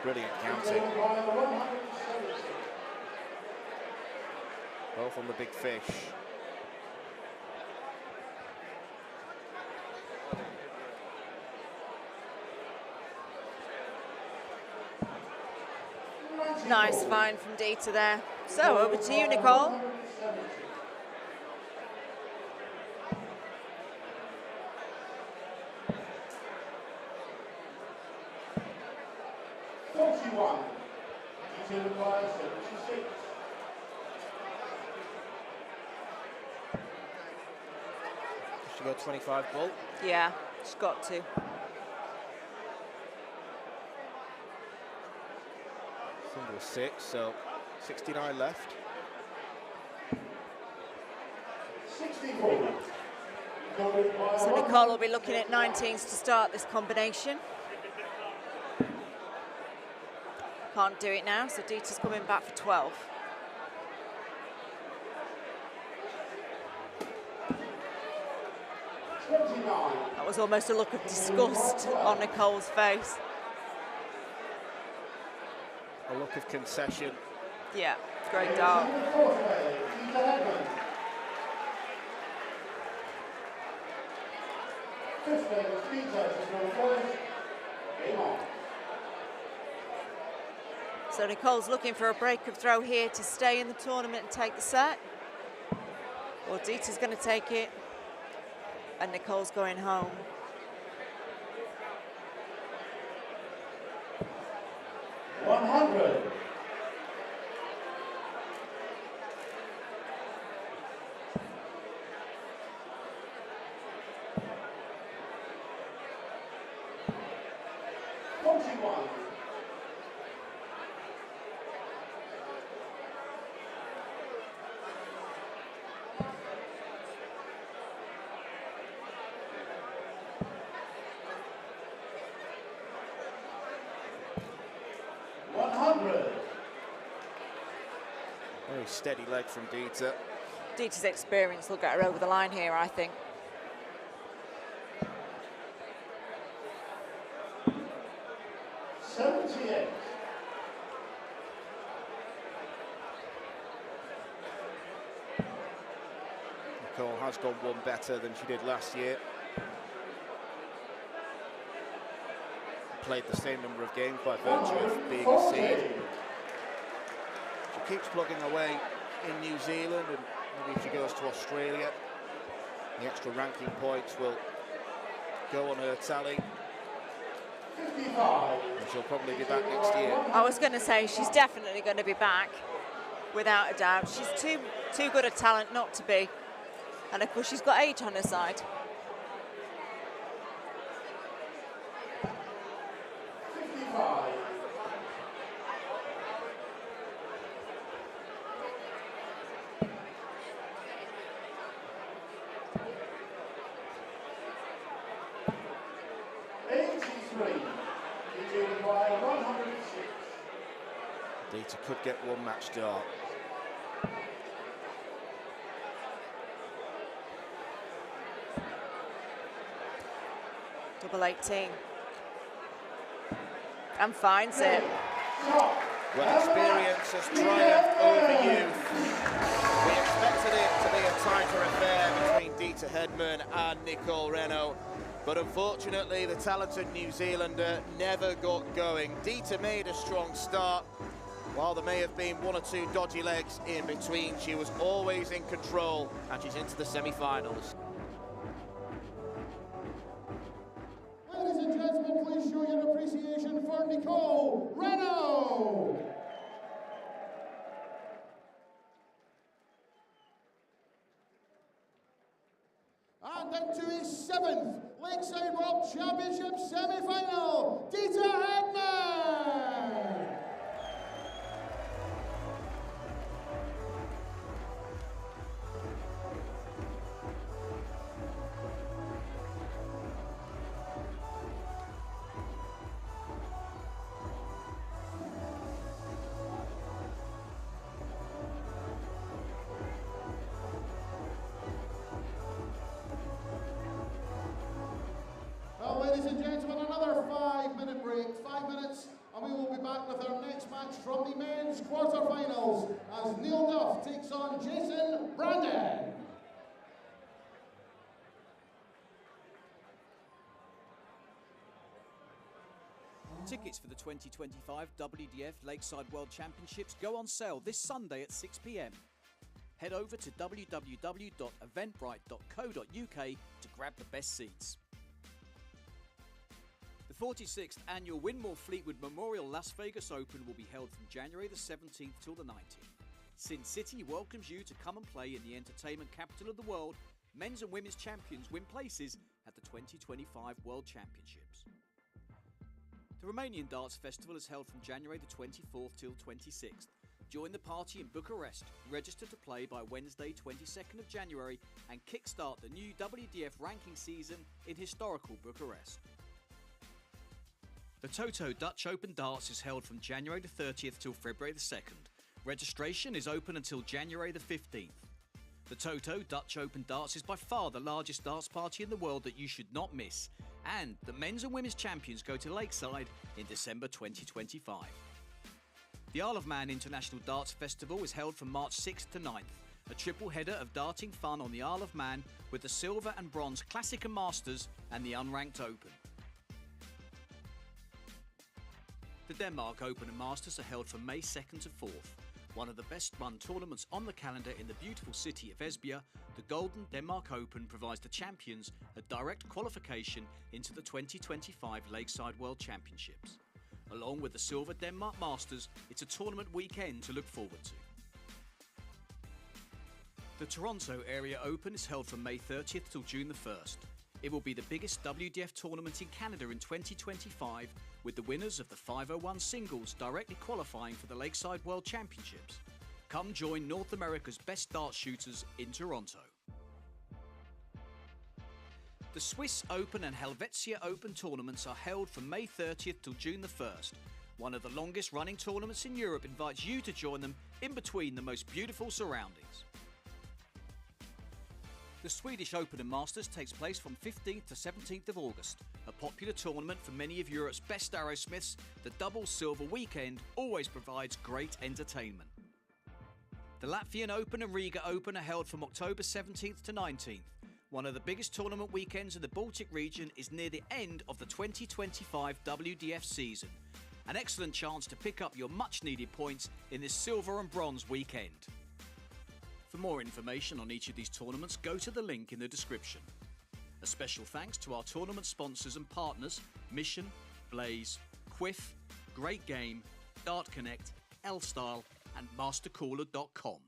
Brilliant counting. Both on the big fish. Nice find from Deta there. So over to you, Nicole. She got 25 ball. Yeah, she's got to. Single 6, so 69 left. 64. So Nicole will be looking at 19s to start this combination. Can't do it now, so Deta's coming back for 12. That was almost a look of disgust on Nicole's face. A look of concession. Yeah, great dart. So Nicole's looking for a break of throw here to stay in the tournament and take the set. Well, Deta's going to take it, and Nicole's going home. Very steady leg from Deta. Deta's experience will get her over the line here, I think. Nicole has gone one better than she did last year. Played the same number of games by virtue of being a seed. She keeps plugging away in New Zealand, and maybe if she goes to Australia, the extra ranking points will go on her tally. And she'll probably be back next year. I was going to say she's definitely going to be back, without a doubt. She's too good a talent not to be, and of course she's got age on her side. Deta could get one match dart. Double 18. And finds it. Well, experience has triumphed over youth. We expected it to be a tighter affair between Deta Hedman and Nicole Renault, but unfortunately the talented New Zealander never got going. Deta made a strong start, While there may have been one or two dodgy legs in between, she was always in control, and she's into the semi-finals. Ladies and gentlemen, please show your appreciation for Nicole Renault. And into his 7th Lakeside World Championship semi-final, Deta Hedman. Well, ladies and gentlemen, another 5-minute break, 5 minutes, and we will be back with our next match from the men's quarterfinals as Neil Duff takes on Jenson Brandon. Tickets for the 2025 WDF Lakeside World Championships go on sale this Sunday at 6 p.m. Head over to www.eventbrite.co.uk to grab the best seats. The 46th annual Winmore Fleetwood Memorial Las Vegas Open will be held from January the 17th till the 19th. Sin City welcomes you to come and play in the entertainment capital of the world. Men's and women's champions win places at the 2025 World Championships. The Romanian Darts Festival is held from January the 24th till 26th. Join the party in Bucharest, register to play by Wednesday 22nd of January and kickstart the new WDF ranking season in historical Bucharest. The Toto Dutch Open Darts is held from January the 30th till February the 2nd. Registration is open until January the 15th. The Toto Dutch Open Darts is by far the largest darts party in the world that you should not miss. And the men's and women's champions go to Lakeside in December 2025. The Isle of Man International Darts Festival is held from March 6th to 9th. A triple header of darting fun on the Isle of Man with the Silver and Bronze Classic and Masters and the Unranked Open. The Denmark Open and Masters are held from May 2nd to 4th. One of the best run tournaments on the calendar in the beautiful city of Esbjerg, the Golden Denmark Open provides the champions a direct qualification into the 2025 Lakeside World Championships. Along with the Silver Denmark Masters, it's a tournament weekend to look forward to. The Toronto Area Open is held from May 30th till June the 1st. It will be the biggest WDF tournament in Canada in 2025, with the winners of the 501 singles directly qualifying for the Lakeside World Championships. Come join North America's best dart shooters in Toronto. The Swiss Open and Helvetia Open tournaments are held from May 30th till June the 1st. One of the longest running tournaments in Europe invites you to join them in between the most beautiful surroundings. The Swedish Open and Masters takes place from 15th to 17th of August. A popular tournament for many of Europe's best arrowsmiths, the double silver weekend always provides great entertainment. The Latvian Open and Riga Open are held from October 17th to 19th. One of the biggest tournament weekends in the Baltic region is near the end of the 2025 WDF season. An excellent chance to pick up your much-needed points in this silver and bronze weekend. For more information on each of these tournaments, go to the link in the description. A special thanks to our tournament sponsors and partners, Mission, Blaze, Quiff, Great Game, Dart Connect, L-Style and MasterCooler.com.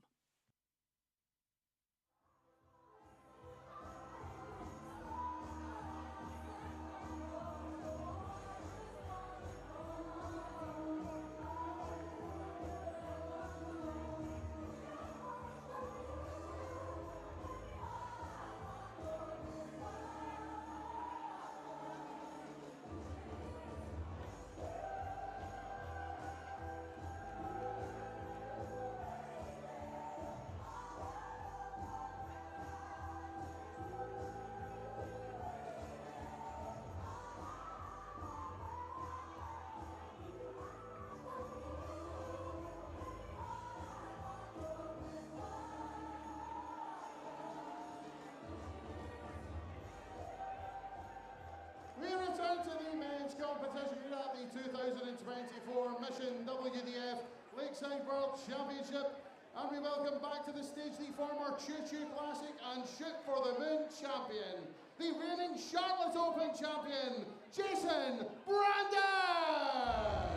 We return to the men's competition here at the 2024 Mission WDF Lakeside World Championship. And we welcome back to the stage the former Choo Choo Classic and Shoot for the Moon champion, the reigning Charlotte Open champion, Jenson Brandon!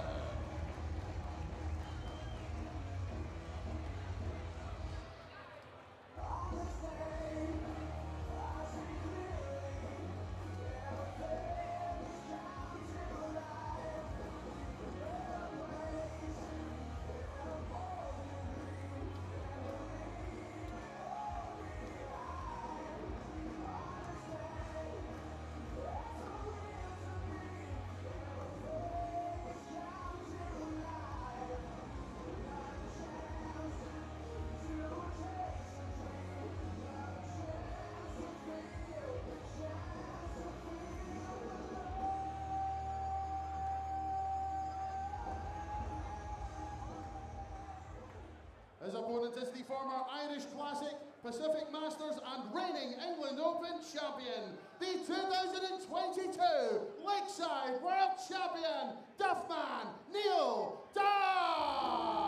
His opponent is the former Irish Classic, Pacific Masters and reigning England Open champion, the 2022 Lakeside World Champion, Duffman Neil Duff!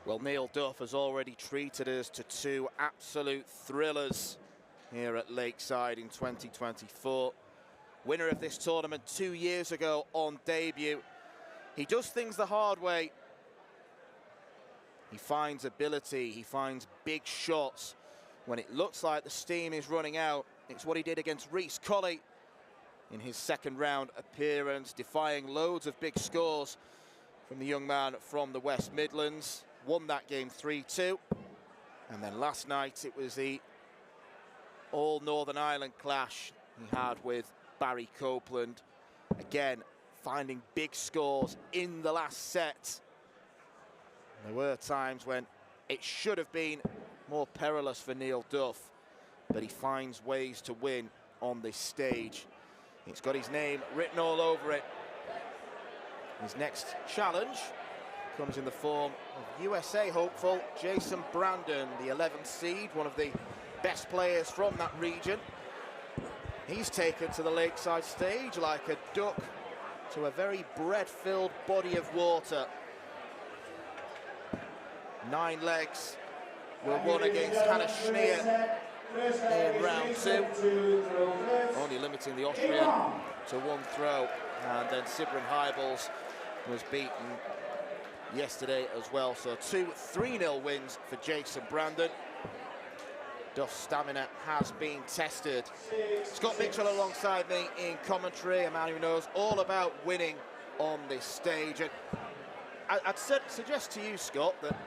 Well, Neil Duff has already treated us to two absolute thrillers here at Lakeside in 2024. Winner of this tournament 2 years ago on debut. He does things the hard way. He finds ability, he finds big shots. When it looks like the steam is running out, it's what he did against Rhys Colley in his second round appearance, defying loads of big scores from the young man from the West Midlands. Won that game 3-2. And then last night it was the all Northern Ireland clash he had with Barry Copeland. Again, finding big scores in the last set. There were times when it should have been more perilous for Neil Duff, but he finds ways to win on this stage. It's got his name written all over it. His next challenge comes in the form of USA hopeful Jason Brandon, the 11th seed, one of the best players from that region. He's taken to the Lakeside stage like a duck to a very bread-filled body of water. 9 legs were won against Hannah Schneer in round 2, only limiting the Austrian to 1 throw. And then Sibrin Heibels was beaten yesterday as well. So 2 3-0 wins for Jason Brandon. Duff's stamina has been tested. Scott Mitchell alongside me in commentary, a man who knows all about winning on this stage. And I'd suggest to you, Scott, that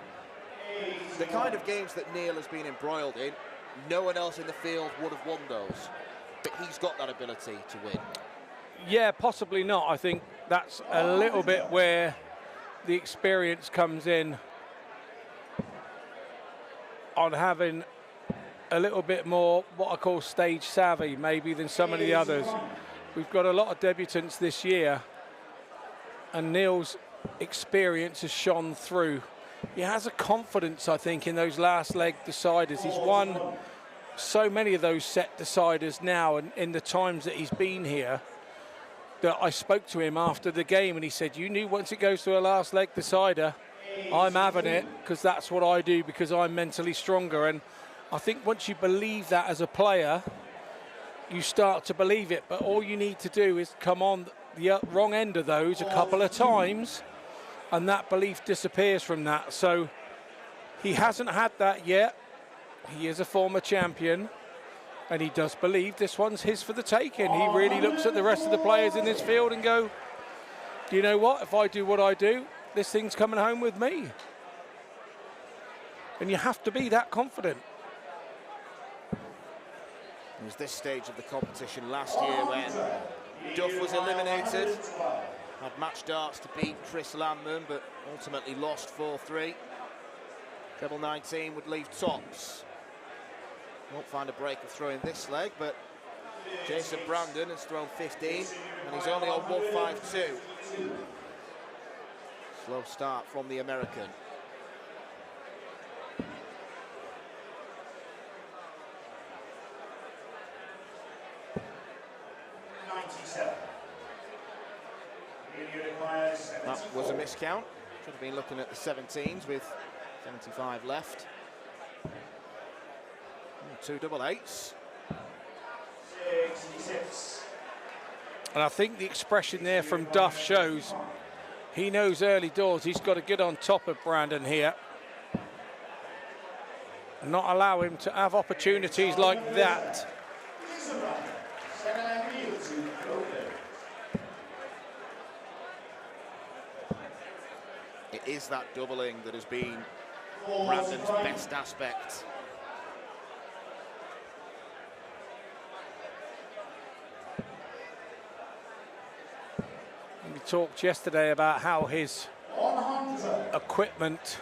the kind of games that Neil has been embroiled in, no one else in the field would have won those. But he's got that ability to win. Yeah, possibly not. I think that's a little bit where the experience comes in on having a little bit more what I call stage savvy maybe than some of the others. We've got a lot of debutants this year and Neil's experience has shone through. He has a confidence, I think, in those last leg deciders. He's won so many of those set deciders now, and in the times that he's been here, that I spoke to him after the game and he said, you knew once it goes to a last leg decider, I'm having it, because that's what I do, because I'm mentally stronger. And I think once you believe that as a player, you start to believe it. But all you need to do is come on the wrong end of those a couple of times, and that belief disappears from that. So He hasn't had that yet. He is a former champion, and he does believe this one's his for the taking. He really looks at the rest of the players in this field and go, you know what, if I do what I do, this thing's coming home with me. And you have to be that confident. It was this stage of the competition last year when Duff was eliminated. Had match darts to beat Chris Landman, but ultimately lost 4-3. Treble 19 would leave tops. Won't find a break of throwing this leg, but Jason Brandon has thrown 15, and he's only on 152. Slow start from the American. That was a miscount. Should have been looking at the 17s with 75 left. 2 double 8s. 66. And I think the expression there from Duff shows he knows early doors he's got to get on top of Brandon here. Not allow him to have opportunities like that. It is that doubling that has been Brandon's best aspect. We talked yesterday about how his equipment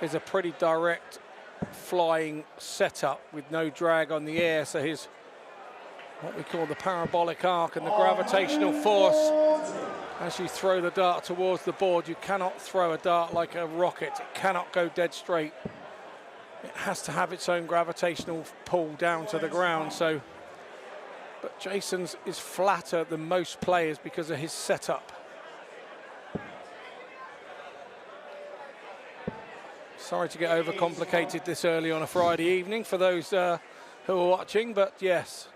is a pretty direct flying setup with no drag on the air, so his what we call the parabolic arc and the gravitational force as you throw the dart towards the board. You cannot throw a dart like a rocket. It cannot go dead straight. It has to have its own gravitational pull down to the ground. So, but Jason's is flatter than most players because of his setup. Sorry to get overcomplicated this early on a Friday evening for those who are watching, but yes.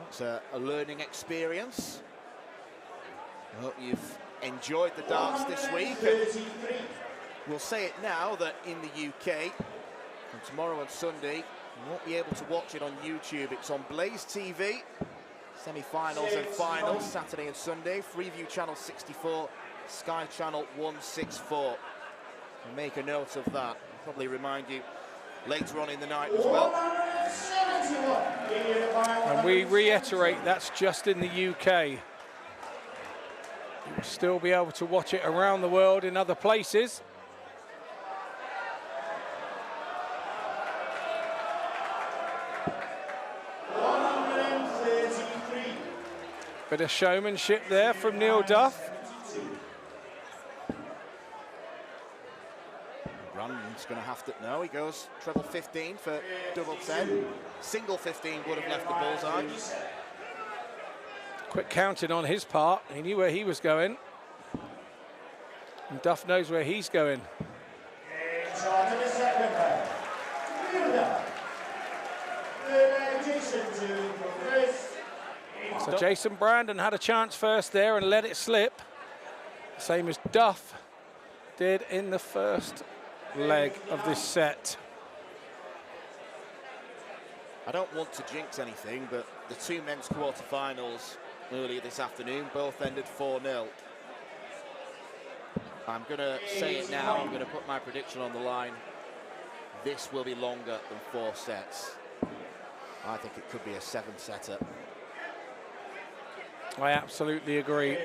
It's a learning experience. I hope you've enjoyed the darts this week. And we'll say it now that in the UK, from tomorrow and Sunday, you won't be able to watch it on YouTube. It's on Blaze TV, semi-finals and finals, Saturday and Sunday. Freeview Channel 64, Sky Channel 164. And make a note of that. I'll probably remind you later on in the night as well. And we reiterate, that's just in the UK. You'll still be able to watch it around the world in other places. Bit of showmanship there from Neil Duff. Brandon's going to have to, no, he goes treble 15 for double 10. Single 15 would have left the bullseye. Quick counting on his part. He knew where he was going. And Duff knows where he's going. So Jason Brandon had a chance first there and let it slip. Same as Duff did in the first leg of this set. I don't want to jinx anything, but the two men's quarterfinals earlier this afternoon both ended 4-0. I'm going to say it now, I'm going to put my prediction on the line. This will be longer than 4 sets. I think it could be a 7-setter. I absolutely agree.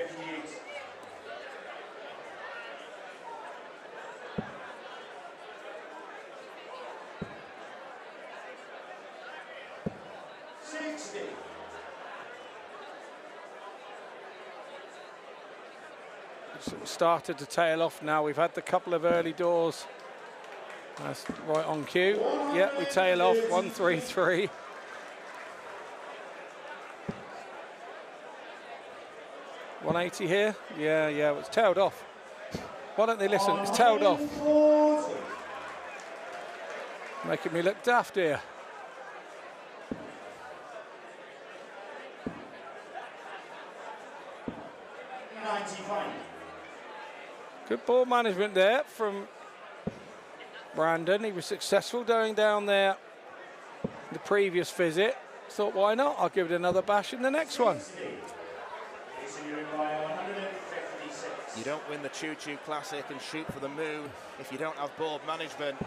Started to tail off now. We've had the couple of early doors. That's right on cue. Yep, we tail off 1-3-3. $180 here. Yeah, it's tailed off. Why don't they listen? It's tailed off. Making me look daft here. Good ball management there from Brandon. He was successful going down there the previous visit. Thought, why not? I'll give it another bash in the next one. You don't win the Choo Choo Classic and shoot for the moon if you don't have board management.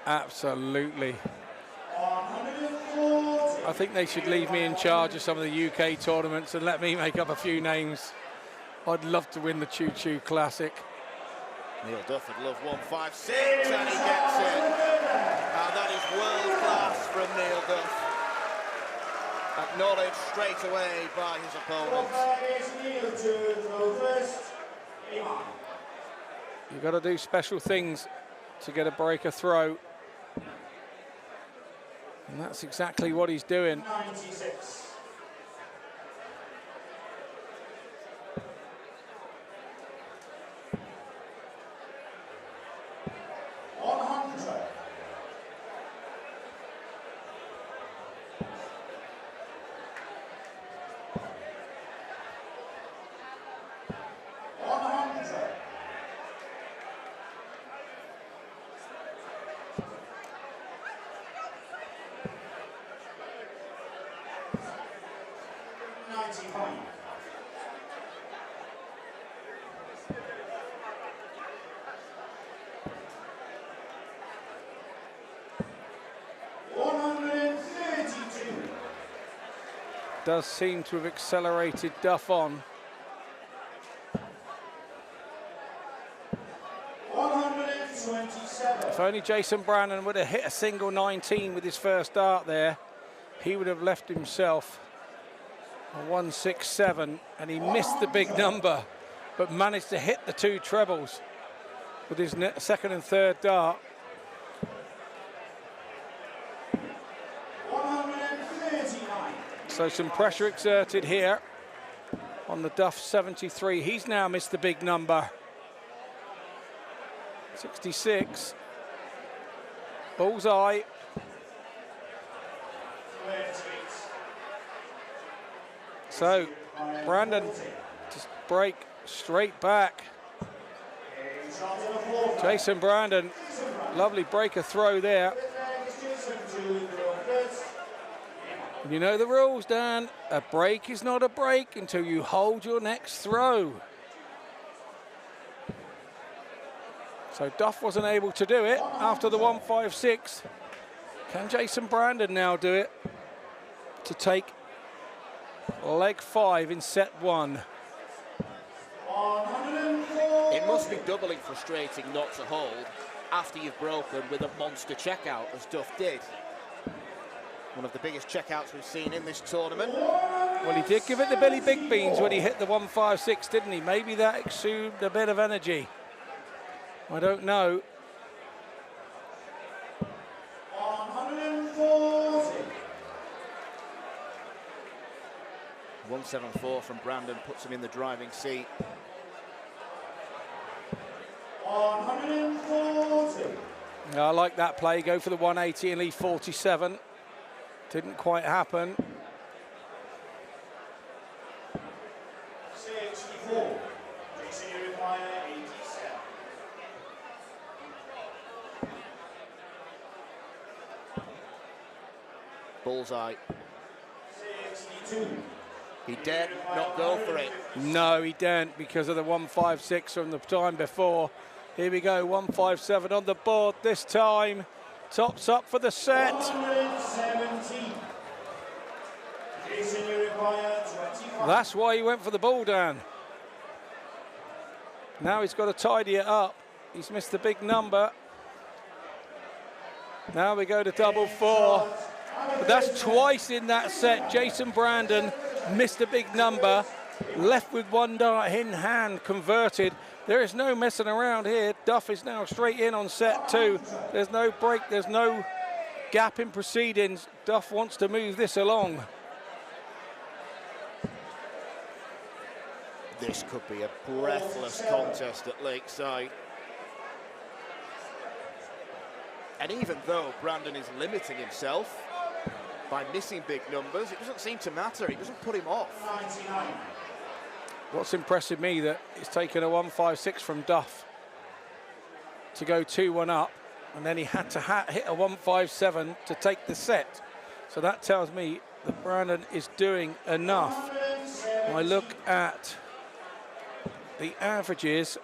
Absolutely. I think they should leave me in charge of some of the UK tournaments and let me make up a few names. I'd love to win the Choo Choo Classic. Neil Duff would love 156 and he gets it. And that is world class from Neil Duff. Acknowledged straight away by his opponent. You've got to do special things to get a breaker throw. And that's exactly what he's doing. 96. Does seem to have accelerated Duff on. 127. If only Jason Brandon would have hit a single 19 with his first dart there, he would have left himself a 167, and he missed the big number, but managed to hit the two trebles with his second and third dart. 139. So some pressure exerted here on the Duff 73. He's now missed the big number. 66. Bullseye. So Brandon just break straight back. Jason Brandon, lovely breaker throw there. You know the rules, Dan. A break is not a break until you hold your next throw. So Duff wasn't able to do it after the 156. Can Jason Brandon now do it to take leg 5 in set 1? It must be doubly frustrating not to hold after you've broken with a monster checkout, as Duff did. One of the biggest checkouts we've seen in this tournament. Well, he did give it the Billy Big Beans when he hit the 156, didn't he? Maybe that exuded a bit of energy. I don't know. 174 from Brandon puts him in the driving seat. 140. I like that play. Go for the 180 and leave 47. Didn't quite happen. 64. Jason, you require 87. Bullseye. 62. He dared not go for it. No, he didn't because of the 156 from the time before. Here we go, 157 on the board this time. Tops up for the set. 117. Jason, you require 25. That's why he went for the ball, Dan. Now he's got to tidy it up. He's missed the big number. Now we go to double 4. But that's twice in that set. Jason Brandon missed a big number, left with one dart in hand, converted. There is no messing around here. Duff is now straight in on set 2. There's no break, there's no gap in proceedings. Duff wants to move this along. This could be a breathless contest at Lakeside. And even though Brandon is limiting himself by missing big numbers, it doesn't seem to matter. It doesn't put him off. 99. What's impressed me that it's taken a 156 from Duff to go 2-1 up. And then he had to hit a 157 to take the set. So that tells me that Brandon is doing enough. When I look at the averages,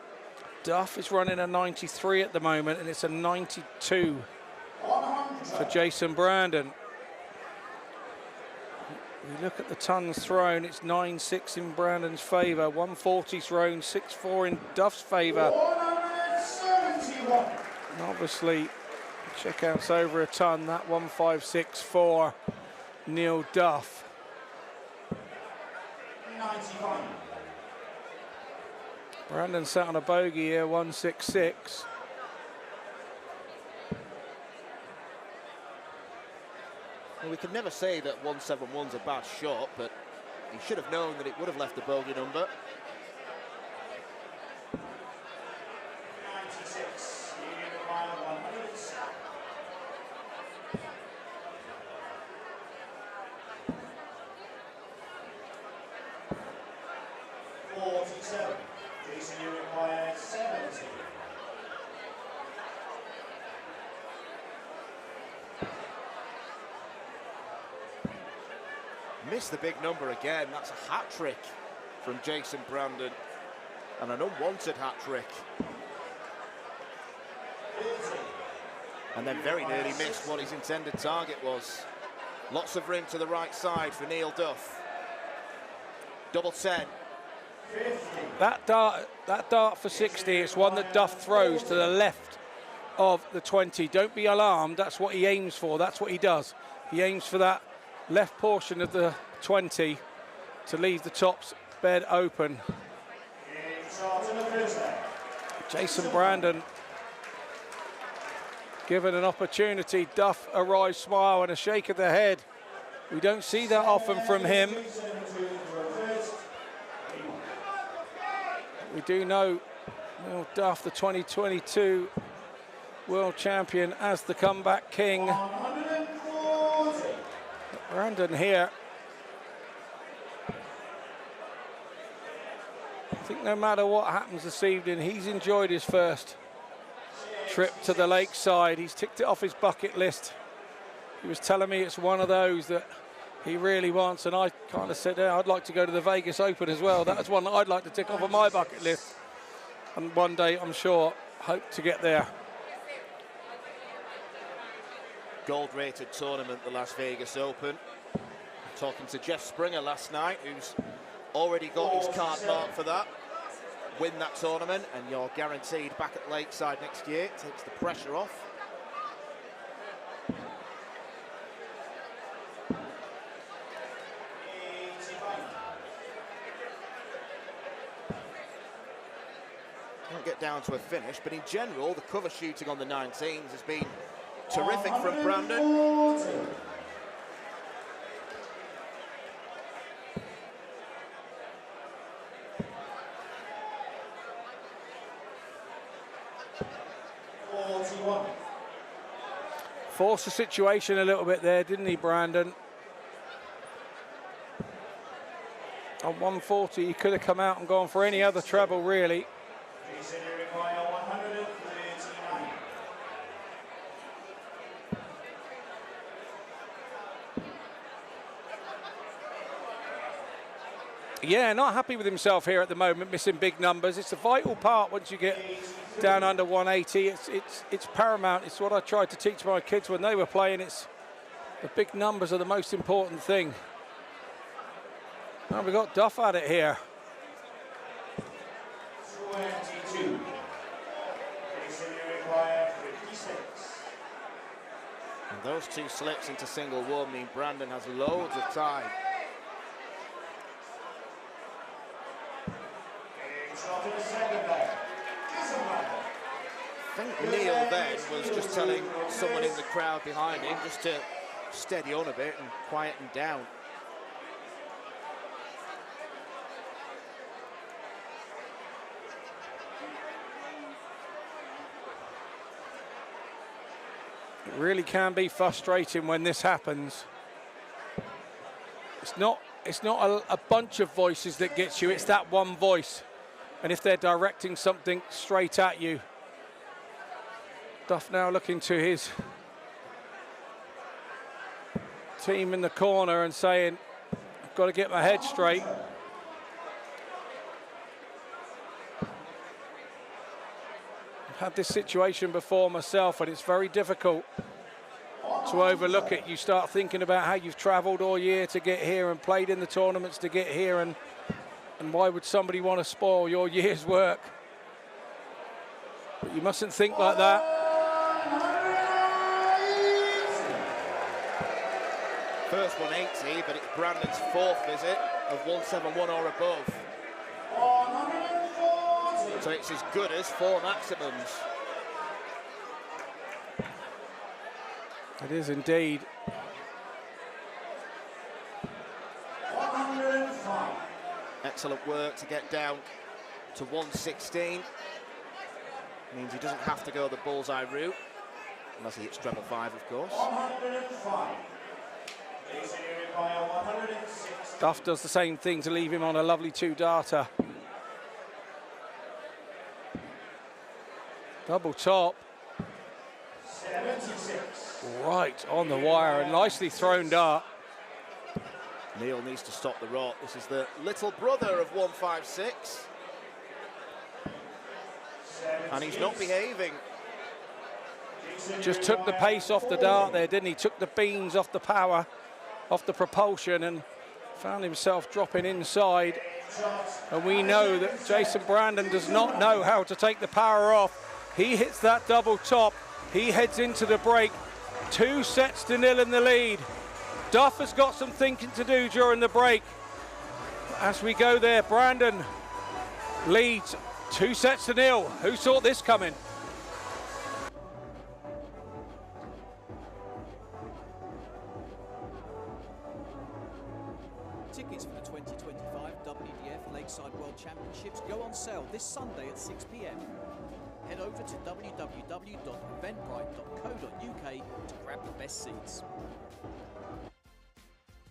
Duff is running a 93 at the moment, and it's a 92 for Jason Brandon. We look at the tons thrown, it's 9-6 in Brandon's favour, 140 thrown, 6-4 in Duff's favour. And obviously, checkouts over a ton, that 156 for Neil Duff. 95. Brandon sat on a bogey here, 166. Well, we can never say that 171's a bad shot, but he should have known that it would have left the bogey number. 96. Union require 107. Jason, you require 70. Missed the big number again. That's a hat trick from Jason Brandon, and an unwanted hat trick. And then very nearly missed what his intended target was. Lots of room to the right side for Neil Duff. Double 10. That dart for 60, it's one that Duff throws to the left of the 20. Don't be alarmed, that's what he aims for, that's what he does. He aims for that left portion of the 20 to leave the top's bed open. Jason Brandon given an opportunity. Duff a wry smile and a shake of the head. We don't see that often from him. We do know Neil Duff, the 2022 world champion, as the comeback king. Brandon here, I think no matter what happens this evening, he's enjoyed his first trip to the Lakeside. He's ticked it off his bucket list. He was telling me it's one of those that he really wants, and I kind of said, I'd like to go to the Vegas Open as well. That's one that I'd like to tick off of my bucket list. And one day, I'm sure, hope to get there. Gold-rated tournament, the Las Vegas Open. Talking to Jeff Springer last night, who's already got his card marked for that. Win that tournament, and you're guaranteed back at Lakeside next year. It takes the pressure off. Can't get down to a finish, but in general, the cover shooting on the 19s has been terrific from Brandon. Forced the situation a little bit there, didn't he, Brandon? On 140, he could have come out and gone for any other treble, really. Yeah, not happy with himself here at the moment, missing big numbers. It's a vital part once you get down under 180. It's paramount. It's what I tried to teach my kids when they were playing. It's the big numbers are the most important thing. Now we've got Duff at it here. 22. Require 56. And those two slips into single one mean Brandon has loads of time. I think Neil then was just telling someone in the crowd behind him just to steady on a bit and quieten down. It really can be frustrating when this happens. It's not a bunch of voices that gets you, it's that one voice. And if they're directing something straight at you, Duff now looking to his team in the corner and saying, I've got to get my head straight. I've had this situation before myself, and it's very difficult to overlook it. You start thinking about how you've travelled all year to get here and played in the tournaments to get here, and why would somebody want to spoil your year's work? But you mustn't think like that. First 180, but it's Brandon's fourth visit of 171 or above. So it's as good as 4 maximums. It is indeed. 105. Excellent work to get down to 116. Means he doesn't have to go the bullseye route, unless he hits treble 5, of course. 105. Require 106. Duff does the same thing to leave him on a lovely 2 darter. Double top. 76. Right on the wire, a nicely thrown dart. Neil needs to stop the rot. This is the little brother of 156. And he's not behaving. Just took the pace off the dart there, didn't he? Took the beans off the power, off the propulsion, and found himself dropping inside. And we know that Jason Brandon does not know how to take the power off. He hits that double top. He heads into the break. 2-0 in the lead. Duff has got some thinking to do during the break. As we go there, Brandon leads 2-0. Who saw this coming? Tickets for the 2025 WDF Lakeside World Championships go on sale this Sunday at 6 p.m. Head over to www.eventbrite.co.uk to grab the best seats.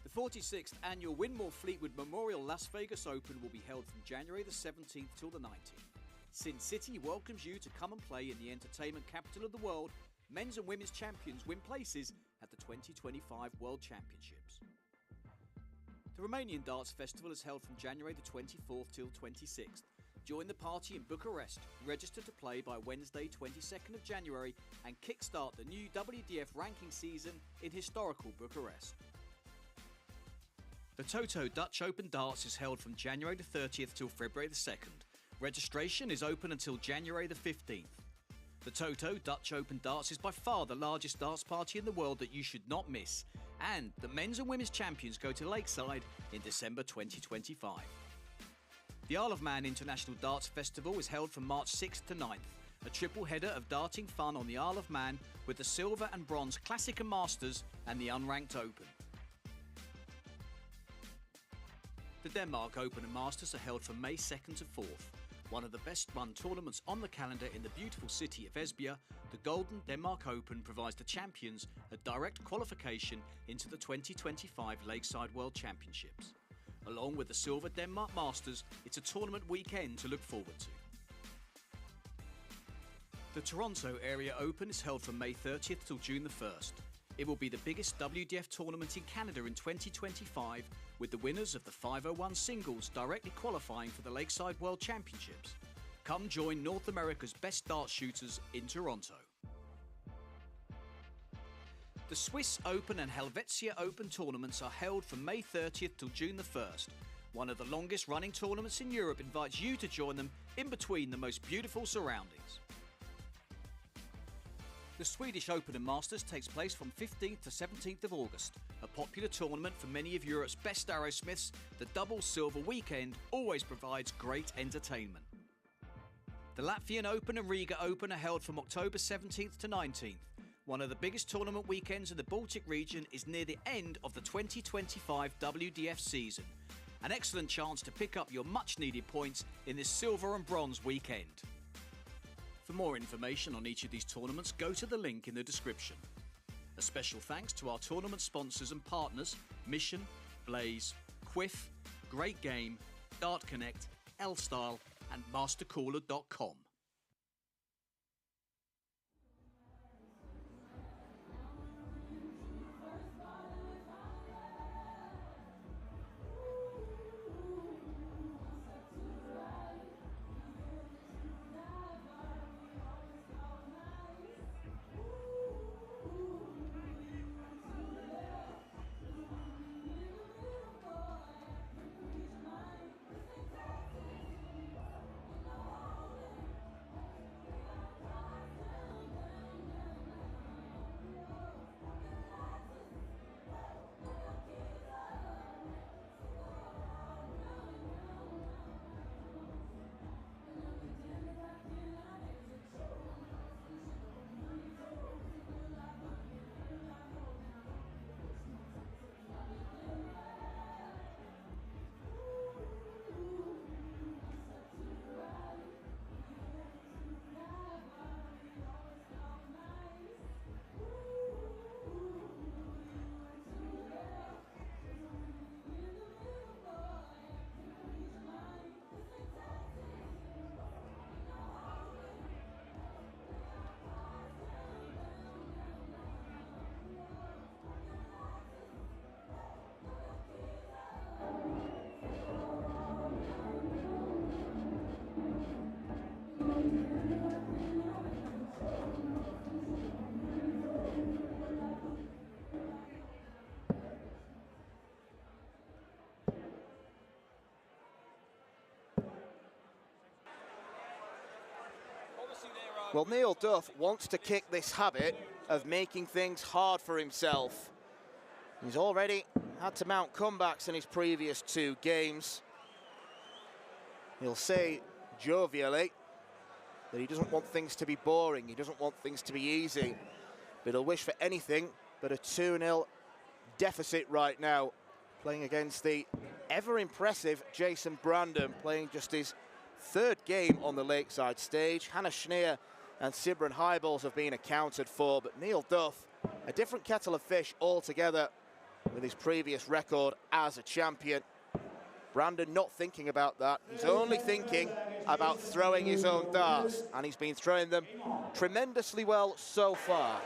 The 46th annual Winmore Fleetwood Memorial Las Vegas Open will be held from January the 17th till the 19th. Sin City welcomes you to come and play in the entertainment capital of the world. Men's and women's champions win places at the 2025 World Championships. The Romanian Darts Festival is held from January the 24th till 26th. Join the party in Bucharest. Register to play by Wednesday 22nd of January and kickstart the new WDF ranking season in historical Bucharest. The Toto Dutch Open Darts is held from January the 30th till February the 2nd. Registration is open until January the 15th. The Toto Dutch Open Darts is by far the largest darts party in the world that you should not miss. And the men's and women's champions go to Lakeside in December 2025. The Isle of Man International Darts Festival is held from March 6th to 9th. A triple header of darting fun on the Isle of Man with the Silver and Bronze Classic and Masters and the Unranked Open. The Denmark Open and Masters are held from May 2nd to 4th. One of the best run tournaments on the calendar in the beautiful city of Esbjerg, the Golden Denmark Open provides the champions a direct qualification into the 2025 Lakeside World Championships. Along with the Silver Denmark Masters, it's a tournament weekend to look forward to. The Toronto Area Open is held from May 30th till June the 1st. It will be the biggest WDF tournament in Canada in 2025, with the winners of the 501 singles directly qualifying for the Lakeside World Championships. Come join North America's best dart shooters in Toronto. The Swiss Open and Helvetia Open tournaments are held from May 30th till June the 1st. One of the longest running tournaments in Europe invites you to join them in between the most beautiful surroundings. The Swedish Open and Masters takes place from 15th to 17th of August. A popular tournament for many of Europe's best arrowsmiths, the double silver weekend always provides great entertainment. The Latvian Open and Riga Open are held from October 17th to 19th. One of the biggest tournament weekends in the Baltic region is near the end of the 2025 WDF season. An excellent chance to pick up your much-needed points in this silver and bronze weekend. For more information on each of these tournaments, go to the link in the description. A special thanks to our tournament sponsors and partners, Mission, Blaze, Quiff, Great Game, Dart Connect, L-Style and MasterCooler.com. Well, Neil Duff wants to kick this habit of making things hard for himself. He's already had to mount comebacks in his previous 2 games. He'll say jovially that he doesn't want things to be boring, he doesn't want things to be easy, but he'll wish for anything but a 2-0 deficit right now, playing against the ever-impressive Jason Brandon, playing just his 3rd game on the Lakeside stage. Hannah Schneer and Sibren Highballs have been accounted for, but Neil Duff, a different kettle of fish altogether with his previous record as a champion. Brandon not thinking about that. He's only thinking about throwing his own darts, and he's been throwing them tremendously well so far.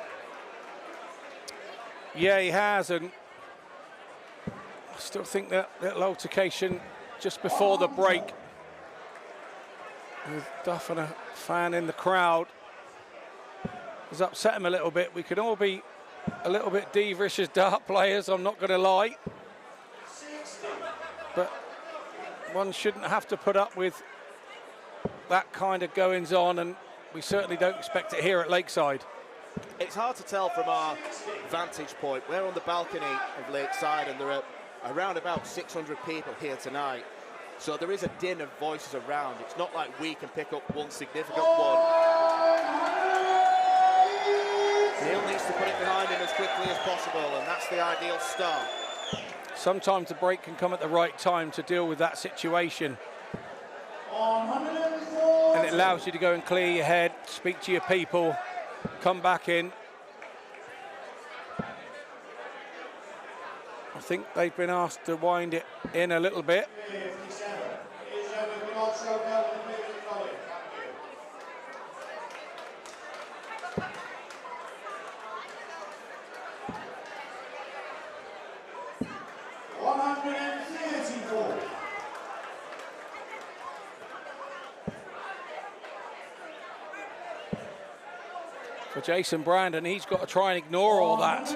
Yeah, he has, and I still think that little altercation just before the break with Duff and a fan in the crowd has upset him a little bit. We can all be a little bit divish as dart players, I'm not going to lie. But one shouldn't have to put up with that kind of goings on, and we certainly don't expect it here at Lakeside. It's hard to tell from our vantage point. We're on the balcony of Lakeside, and there are around about 600 people here tonight. So there is a din of voices around. It's not like we can pick up one significant one. Neil needs to put it behind him as quickly as possible, and that's the ideal start. Sometimes the break can come at the right time to deal with that situation. And it allows you to go and clear your head, speak to your people, come back in. I think they've been asked to wind it in a little bit. For Jason Brandon, he's got to try and ignore all that.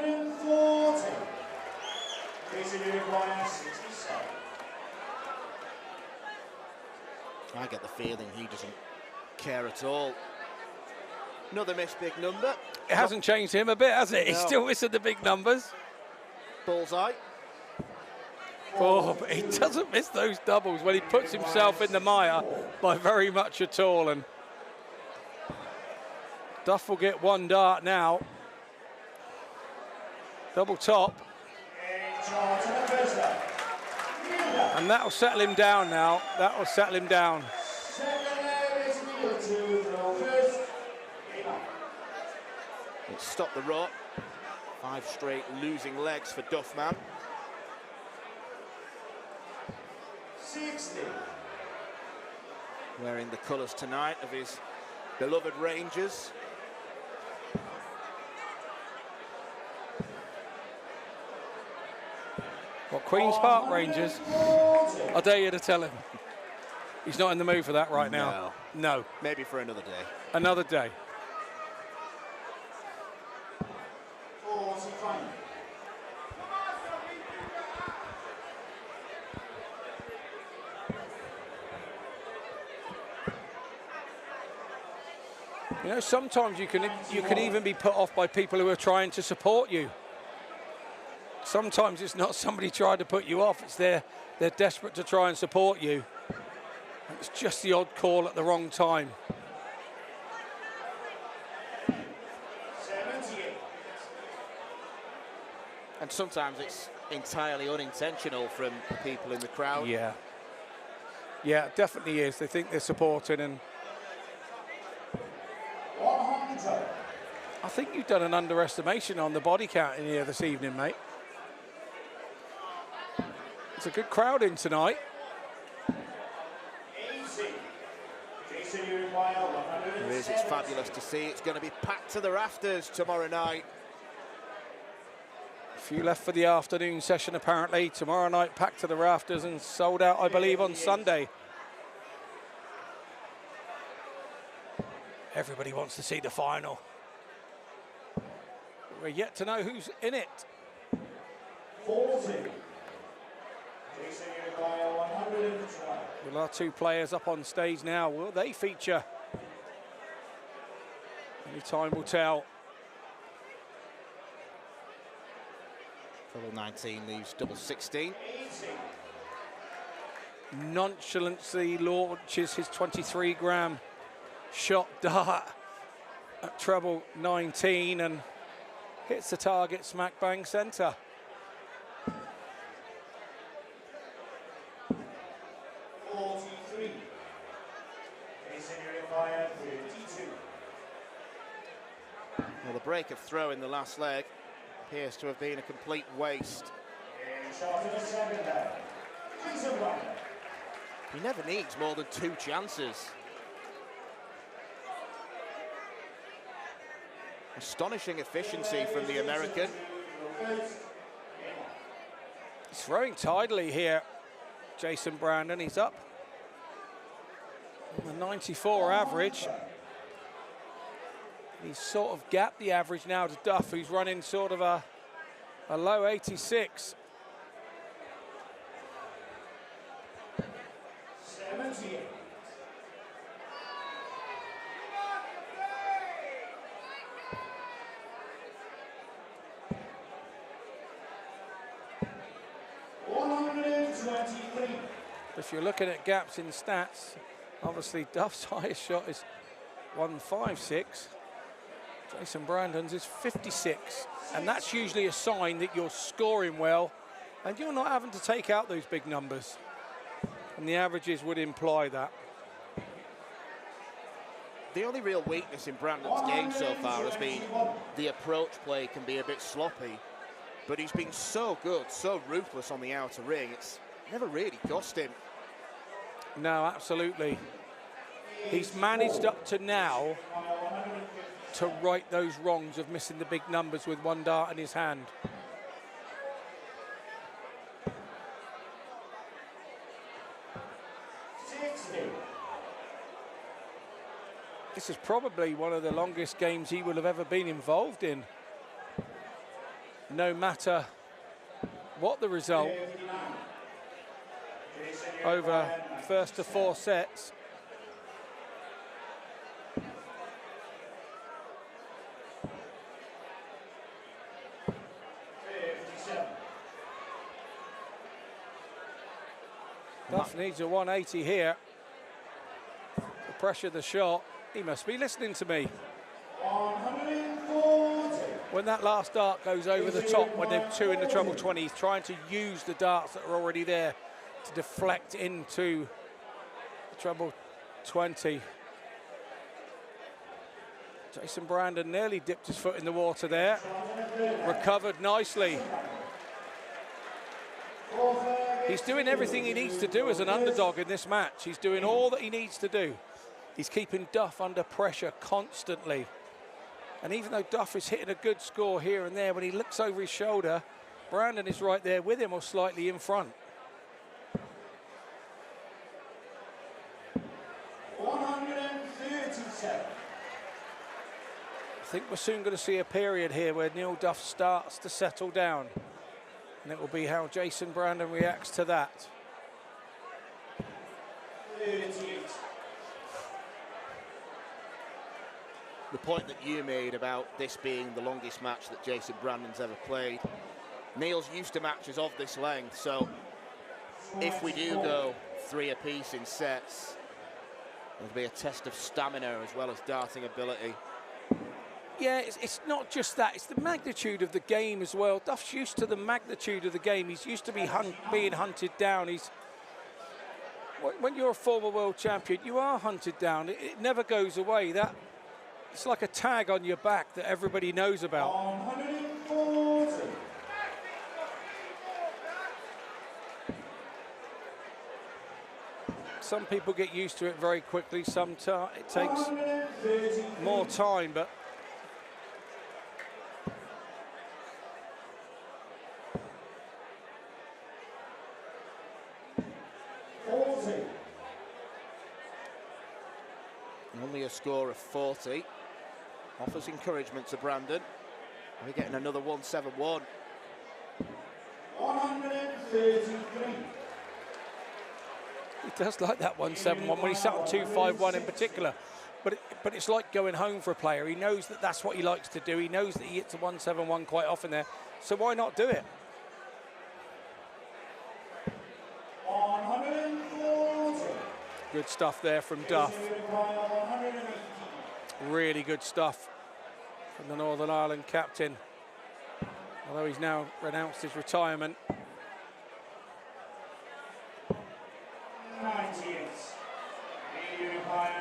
I get the feeling he doesn't care at all. Another missed big number. It hasn't changed him a bit, has it? No. He's still missing the big numbers. Bullseye. Oh, but he doesn't miss those doubles when he puts himself in the mire by very much at all. And Duff will get 1 dart now. Double top. And that'll settle him down now. That'll settle him down. It's stopped the rot. 5 straight losing legs for Duffman. 60. Wearing the colours tonight of his beloved Rangers. What, Queen's Park Rangers? I dare you to tell him. He's not in the mood for that right now. No. Maybe for another day. Another day. You know, sometimes you can even be put off by people who are trying to support you. Sometimes it's not somebody trying to put you off, it's they're desperate to try and support you. And it's just the odd call at the wrong time. 78. And sometimes it's entirely unintentional from people in the crowd. Yeah. Yeah, it definitely is. They think they're supporting, and 100. I think you've done an underestimation on the body count in here this evening, mate. It's a good crowd in tonight. 80. Jason, you require 170. It is, it's fabulous to see. It's going to be packed to the rafters tomorrow night. A few left for the afternoon session, apparently. Tomorrow night, packed to the rafters and sold out, I believe, on Sunday. Everybody wants to see the final. We're yet to know who's in it. 40. Jason, you require 112. Well, our 2 players up on stage now, will they feature? Only time will tell. Treble 19 leaves double 16. Nonchalantly launches his 23-gram shot dart at treble 19 and hits the target smack bang centre. Well, the break of throw in the last leg appears to have been a complete waste. He never needs more than 2 chances. Astonishing efficiency from the American. He's throwing tidily here, Jason Brandon. He's up on the 94 average. He's sort of gapped the average now to Duff, who's running sort of a low 86. 78. If you're looking at gaps in stats, obviously Duff's highest shot is 156. Jason Brandon's is 56. And that's usually a sign that you're scoring well and you're not having to take out those big numbers. And the averages would imply that. The only real weakness in Brandon's game so far has been the approach play can be a bit sloppy. But he's been so good, so ruthless on the outer ring, it's never really cost him. No, absolutely. He's managed up to now to right those wrongs of missing the big numbers with one dart in his hand. This is probably one of the longest games he will have ever been involved in. No matter what the result, over first to 4 sets. Duff needs a 180 here to pressure the shot. He must be listening to me. 140. When that last dart goes over the top, when they're 2 in the treble 20, he's trying to use the darts that are already there to deflect into the treble 20. Jason Brandon nearly dipped his foot in the water there. Recovered nicely. He's doing everything he needs to do as an underdog in this match. He's doing all that he needs to do. He's keeping Duff under pressure constantly. And even though Duff is hitting a good score here and there, when he looks over his shoulder, Brandon is right there with him or slightly in front. 137. I think we're soon going to see a period here where Neil Duff starts to settle down. And it will be how Jason Brandon reacts to that. 38. The point that you made about this being the longest match that Jason Brandon's ever played, Neil's used to matches of this length, so if we do go 3 apiece in sets, it'll be a test of stamina as well as darting ability. Yeah, it's not just that, it's the magnitude of the game as well. Duff's used to the magnitude of the game. He's used to being hunted down. When you're a former world champion, you are hunted down. It never goes away. It's like a tag on your back that everybody knows about. 140. Some people get used to it very quickly. Sometimes it takes more time, but only a score of 40 offers encouragement to Brandon. We're getting another 171. 133. he does like that 171 when he sat on 251 in particular. but it's like going home for a player. He knows that that's what he likes to do. He knows that he hits a 171 quite often there. So why not do it? 140. Good stuff there from Duff. Really good stuff from the Northern Ireland captain. Although he's now renounced his retirement. 98.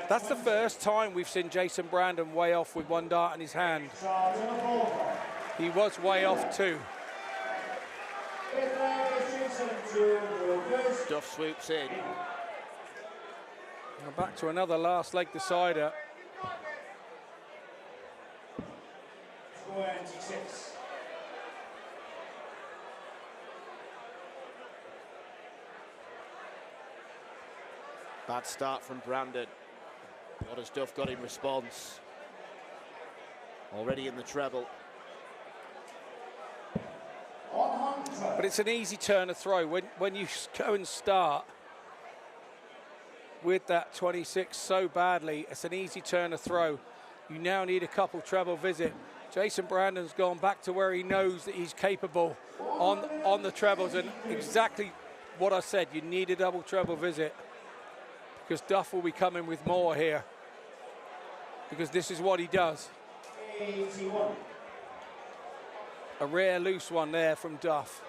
That's the first time we've seen Jason Brandon way off with one dart in his hand. He was way off too. Duff swoops in. Now back to another last leg decider. 26. Bad start from Brandon. What has Duff got in response? Already in the treble. But it's an easy turn of throw. When you go and start with that 26 so badly, it's an easy turn of throw. You now need a couple treble visit. Jason Brandon's gone back to where he knows that he's capable on the trebles, and exactly what I said, you need a double treble visit, because Duff will be coming with more here, because this is what he does. 81. A rare loose one there from Duff.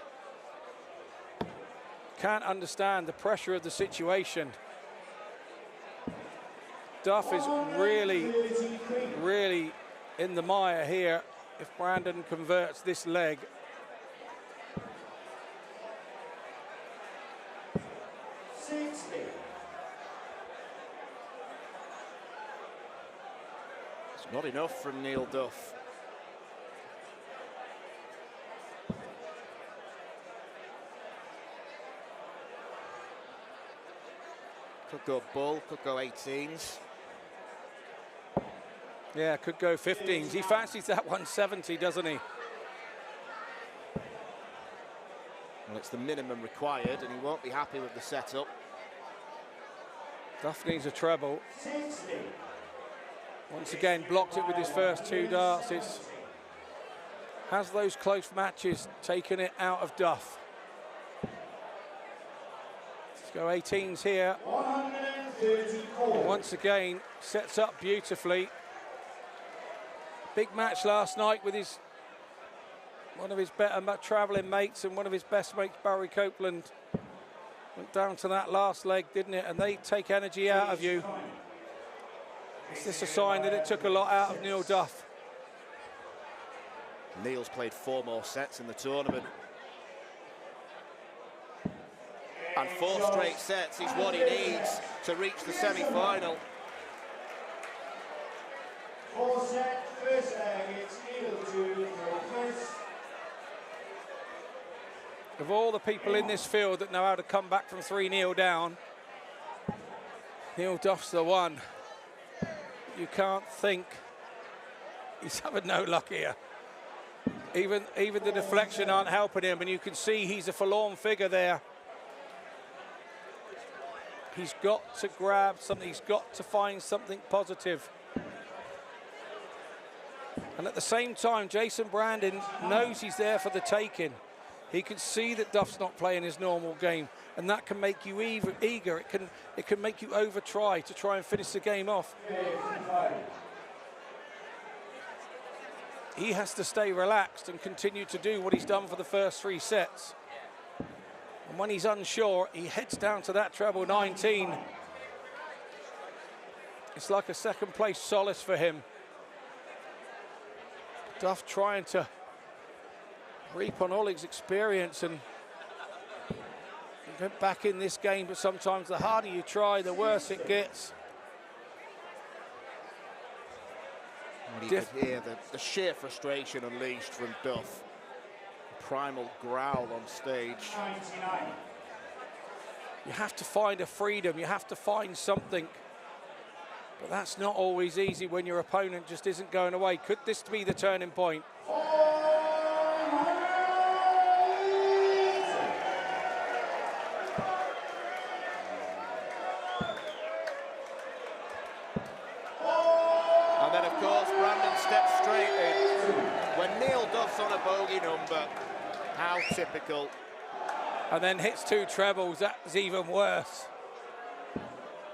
Can't understand the pressure of the situation. Duff is really, really in the mire here if Brandon converts this leg. It's not enough from Neil Duff. Could go bull, could go 18s. Yeah, could go 15s. He fancies that 170, doesn't he? Well, it's the minimum required, and he won't be happy with the setup. Duff needs a treble. Once again, blocked it with his first two darts. Has those close matches taken it out of Duff? Let's go 18s here. 134. Once again, sets up beautifully. Big match last night with one of his better travelling mates and one of his best mates, Barry Copeland. Went down to that last leg, didn't it? And they take energy out of you. Is this a sign that it took a lot out of Neil Duff? Neil's played 4 more sets in the tournament. And 4 straight sets is what he needs to reach the semi-final. 4 set, first leg, it's Neil to go first. Of all the people in this field that know how to come back from 3-0 down, Neil Duff's the one. You can't think he's having no luck here. Even the deflection aren't helping him, and you can see he's a forlorn figure there. He's got to grab something, he's got to find something positive. And at the same time, Jason Brandon knows he's there for the taking. He can see that Duff's not playing his normal game, and that can make you eager. It can make you over-try to try and finish the game off. He has to stay relaxed and continue to do what he's done for the first 3 sets. And when he's unsure, he heads down to that treble 19. It's like a second place solace for him. Duff trying to reap on all his experience and get back in this game, but sometimes the harder you try, the worse it gets. And you could hear the sheer frustration unleashed from Duff. Primal growl on stage. 99. You have to find a freedom, you have to find something. But that's not always easy when your opponent just isn't going away. Could this be the turning point? When Neil Duff's on a bogey number, how typical. And then hits 2 trebles, that's even worse.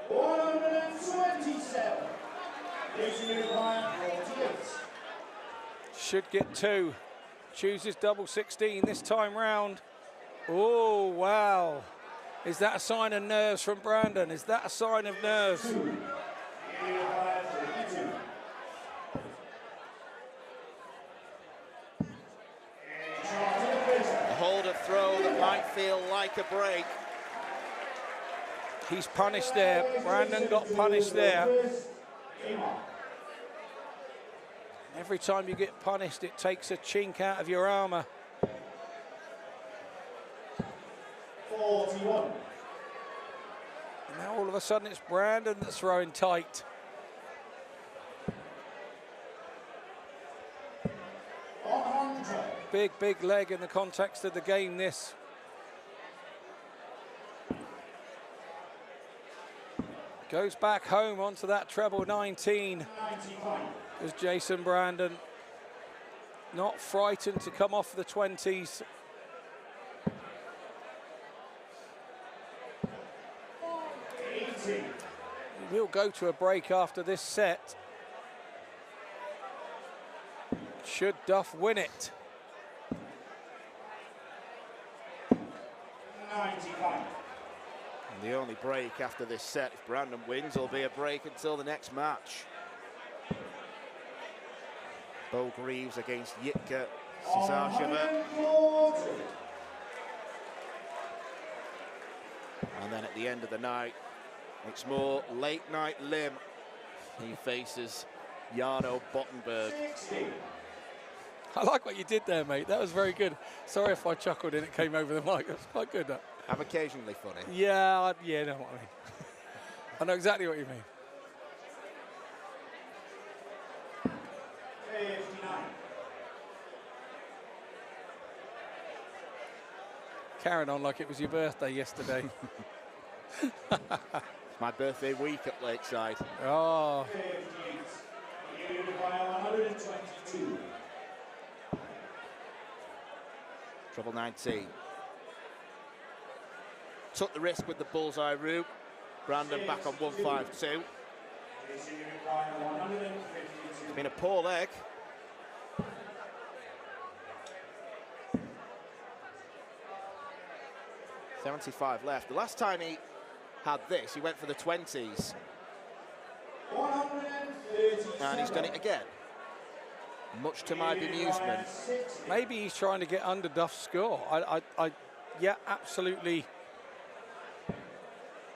127. Losing Brian 48. Should get 2. Chooses double 16 this time round. Oh, wow. Is that a sign of nerves from Brandon? Is that a sign of nerves? A hold of throw that might feel like a break. He's punished there. Brandon got punished there. Every time you get punished, it takes a chink out of your armour. 41. And now all of a sudden it's Brandon that's throwing tight. 100. Big leg in the context of the game, this. Goes back home onto that treble 19. 95. As Jason Brandon not frightened to come off the 20s. 80. We'll go to a break after this set. Should Duff win it? 95. And the only break after this set, if Brandon wins, will be a break until the next match. Beau Greaves against Yitka Sisasheva. And then at the end of the night, it's more late night Lim. He faces Jarno Bottenberg. 60. I like what you did there, mate. That was very good. Sorry if I chuckled and it came over the mic. That was quite good. That. I'm occasionally funny. Yeah, yeah, I know what I mean. I know exactly what you mean. 59. Carrying on like it was your birthday yesterday. My birthday week at Lakeside. Oh. 58. Leading by 122. Treble 19. Took the risk with the bullseye route. Brandon back on 152. It's been a poor leg. .75 left. The last time he had this, he went for the 20s. 137. And he's done it again. Much to my bemusement. Maybe he's trying to get under Duff's score. Yeah, absolutely.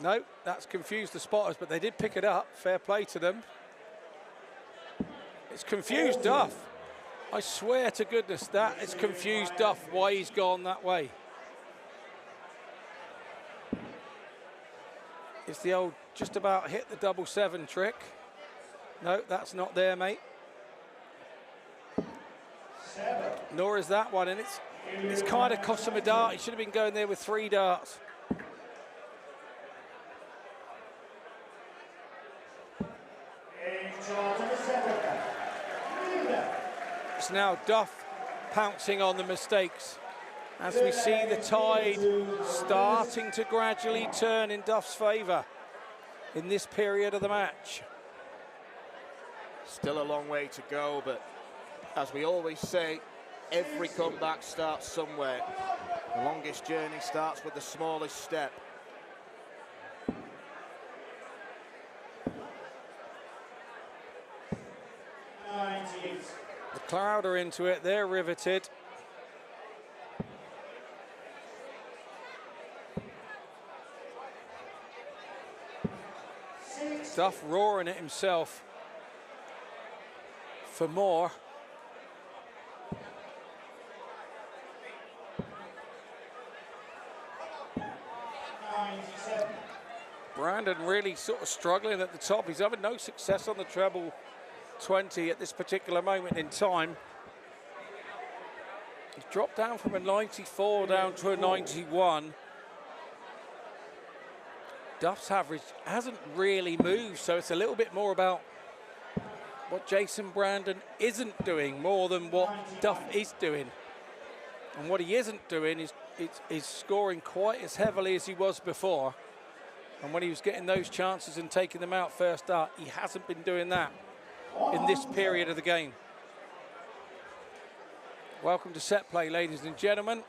No, that's confused the spotters, but they did pick it up. Fair play to them. It's confused Duff. I swear to goodness, that it's confused Duff why he's gone that way. It's the old just about hit the double 7 trick. No, that's not there, mate. 7. Nor is that one, and it's kind of cost him a dart. He should have been going there with 3 darts. It's now Duff pouncing on the mistakes as we see the tide starting to gradually turn in Duff's favour in this period of the match. Still a long way to go, but as we always say, every comeback starts somewhere. The longest journey starts with the smallest step. The crowd are into it, they're riveted. Duff roaring at himself for more. Brandon really sort of struggling at the top. He's having no success on the treble 20 at this particular moment in time. He's dropped down from a 94 down to a 91. Duff's average hasn't really moved, so it's a little bit more about what Jason Brandon isn't doing more than what Duff is doing. And what he isn't doing is scoring quite as heavily as he was before. And when he was getting those chances and taking them out first dart, he hasn't been doing that in this period of the game. Welcome to set play, ladies and gentlemen.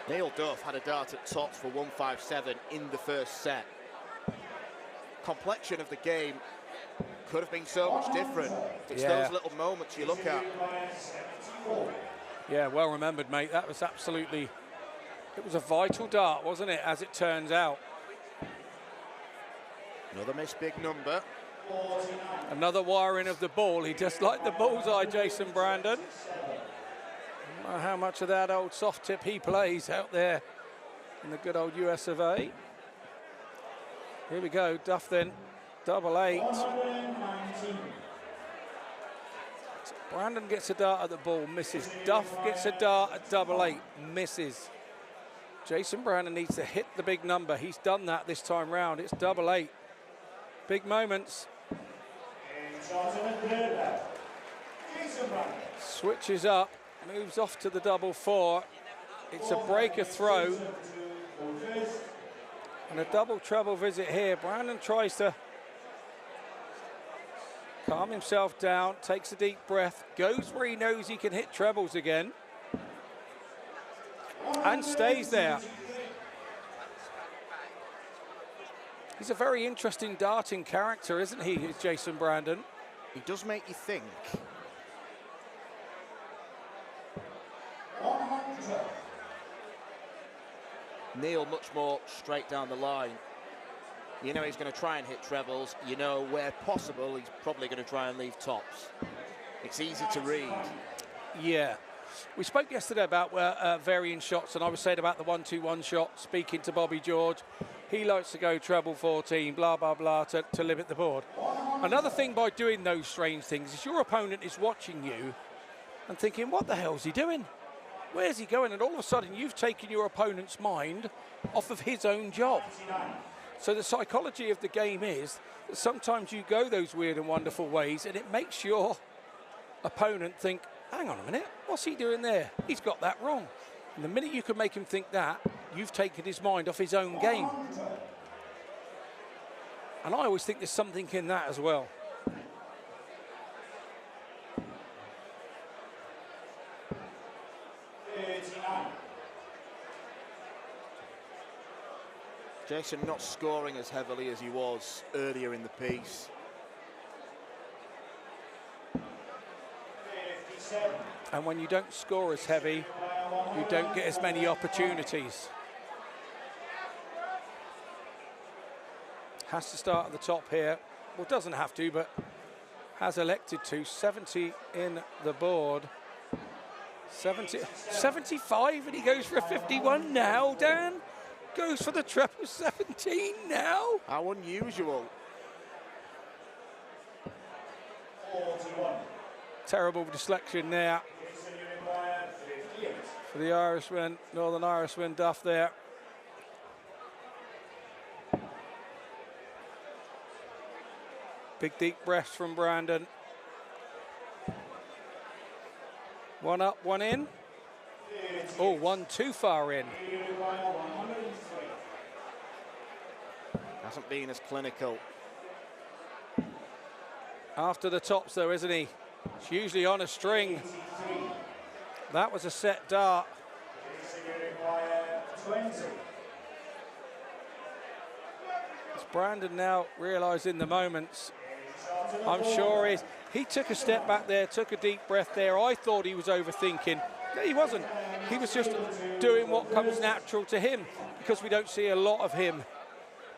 Neil Duff had a dart at tops for 157 in the first set. Complexion of the game could have been so much different. It's those little moments you look at. Yeah, well remembered, mate. That was absolutely, it was a vital dart, wasn't it, as it turns out. Another missed big number. Another wiring of the ball. He just liked the bullseye, Jason Brandon. I don't know how much of that old soft tip he plays out there in the good old US of A. Here we go, Duff then, 888. So Brandon gets a dart at the ball, misses. Duff gets a dart at 888, misses. Jason Brandon needs to hit the big number. He's done that this time round. It's 888. Big moments. Switches up, moves off to the 4-4. It's a breaker throw. And a double treble visit here. Brandon tries to calm himself down, takes a deep breath, goes where he knows he can hit trebles again, and stays there. He's a very interesting darting character, isn't he, Jason Brandon? He does make you think. Neil much more straight down the line. You know he's going to try and hit trebles. You know where possible he's probably going to try and leave tops. It's easy to read. Yeah. We spoke yesterday about varying shots, and I was saying about the 1-2-1 shot, speaking to Bobby George. He likes to go treble 14, blah, blah, blah, to limit the board. Another thing by doing those strange things is your opponent is watching you and thinking, what the hell's he doing? Where's he going? And all of a sudden, you've taken your opponent's mind off of his own job. So the psychology of the game is that sometimes you go those weird and wonderful ways, and it makes your opponent think, hang on a minute, what's he doing there? He's got that wrong. And the minute you can make him think that, you've taken his mind off his own game. And I always think there's something in that as well. Jason not scoring as heavily as he was earlier in the piece. And when you don't score as heavy, you don't get as many opportunities. Has to start at the top here. Well, doesn't have to, but has elected to. 70 in the board. 75, and he goes for a 51 now, Dan. Goes for the treble 17 now. How unusual. Terrible deflection there for the Irishman, Northern Irishman, Duff there. Big deep breaths from Brandon. One up, one in. Oh, one too far in. Hasn't been as clinical. After the tops though, isn't he? It's usually on a string. That was a set dart. It's Brandon now realising the moments. I'm sure he took a step back there, took a deep breath there. I thought he was overthinking. No, he wasn't. He was just doing what comes natural to him, because we don't see a lot of him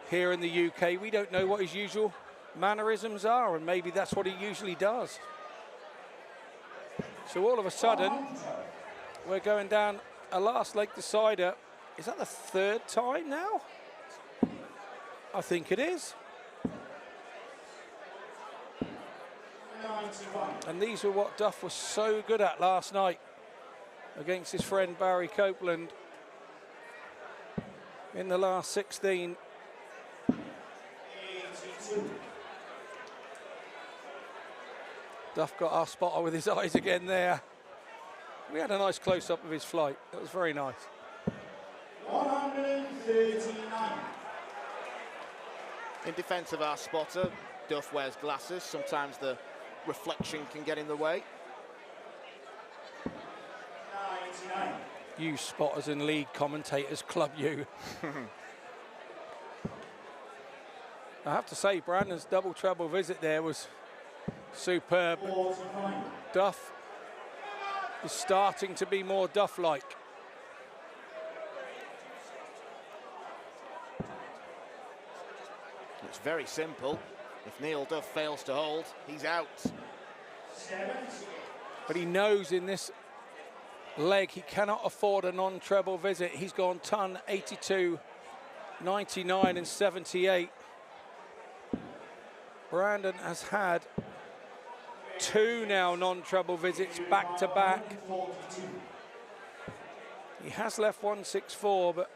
here in the UK. We don't know what his usual mannerisms are, and maybe that's what he usually does. So all of a sudden, we're going down a last leg decider. Is that the third time now? I think it is. And these were what Duff was so good at last night against his friend Barry Copeland. in the last 16. 82. Duff got our spotter with his eyes again there. We had a nice close-up of his flight. That was very nice. 139. In defence of our spotter, Duff wears glasses. Sometimes the reflection can get in the way. 99. You spotters and league commentators, club you. I have to say, Brandon's double treble visit there was superb. 49. Duff is starting to be more Duff-like. It's very simple. If Neil Duff fails to hold, he's out. 70. But he knows in this leg he cannot afford a non-treble visit. He's gone ton 82, 99 and 78. Brandon has had 2 now non-treble visits back to back. 42. He has left 164, but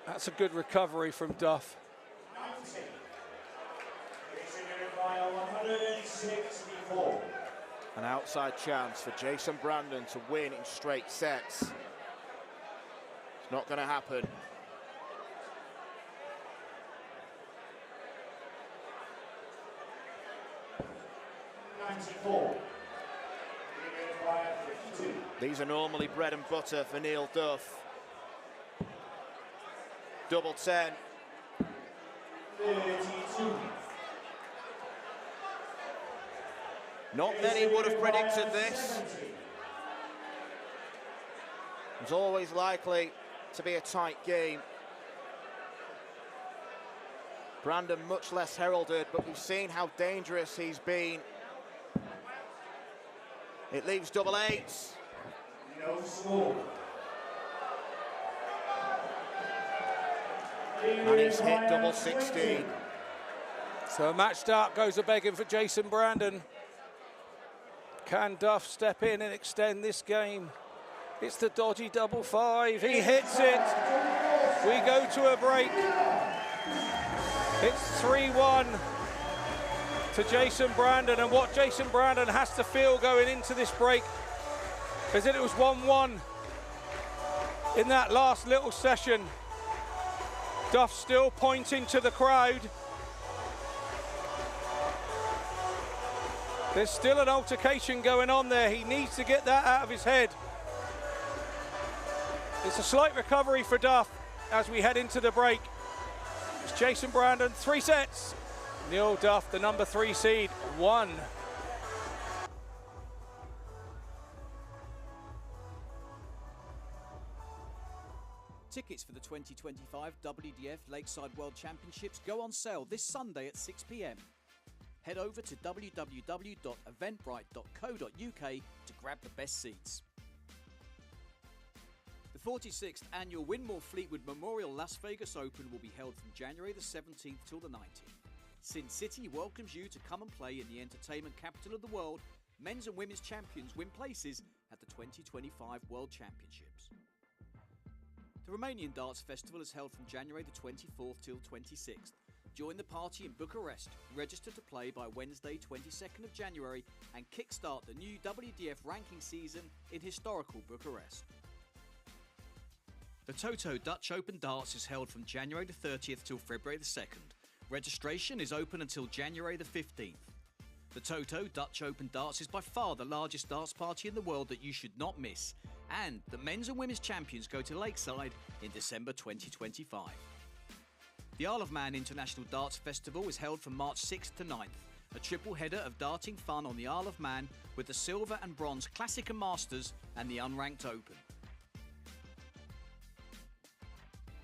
that's a good recovery from Duff. 90. It's by 164. An outside chance for Jason Brandon to win in straight sets. It's not going to happen. These are normally bread and butter for Neil Duff. Double 10. 32. Not many would have predicted this. It was always likely to be a tight game. Brandon much less heralded, but we've seen how dangerous he's been. It leaves double 8s. No score. And he's hit double 16. So a match start goes a-begging for Jason Brandon. Can Duff step in and extend this game? It's the dodgy double 5. He hits it. We go to a break. It's 3-1 to Jason Brandon. And what Jason Brandon has to feel going into this break is that it was 1-1 in that last little session. Duff still pointing to the crowd. There's still an altercation going on there. He needs to get that out of his head. It's a slight recovery for Duff as we head into the break. It's Jason Brandon, 3 sets. Neil Duff, the number 3 seed, 1. Tickets for the 2025 WDF Lakeside World Championships go on sale this Sunday at 6 p.m. Head over to www.eventbrite.co.uk to grab the best seats. The 46th annual Winmore Fleetwood Memorial Las Vegas Open will be held from January the 17th till the 19th. Sin City welcomes you to come and play in the entertainment capital of the world. Men's and women's champions win places at the 2025 World Championships. The Romanian Darts Festival is held from January the 24th till 26th. Join the party in Bucharest. Register to play by Wednesday 22nd of January and kickstart the new WDF ranking season in historical Bucharest. The Toto Dutch Open Darts is held from January the 30th till February the 2nd. Registration is open until January the 15th. The Toto Dutch Open Darts is by far the largest darts party in the world that you should not miss. And the men's and women's champions go to Lakeside in December 2025. The Isle of Man International Darts Festival is held from March 6th to 9th, a triple header of darting fun on the Isle of Man with the Silver and Bronze Classic and Masters and the Unranked Open.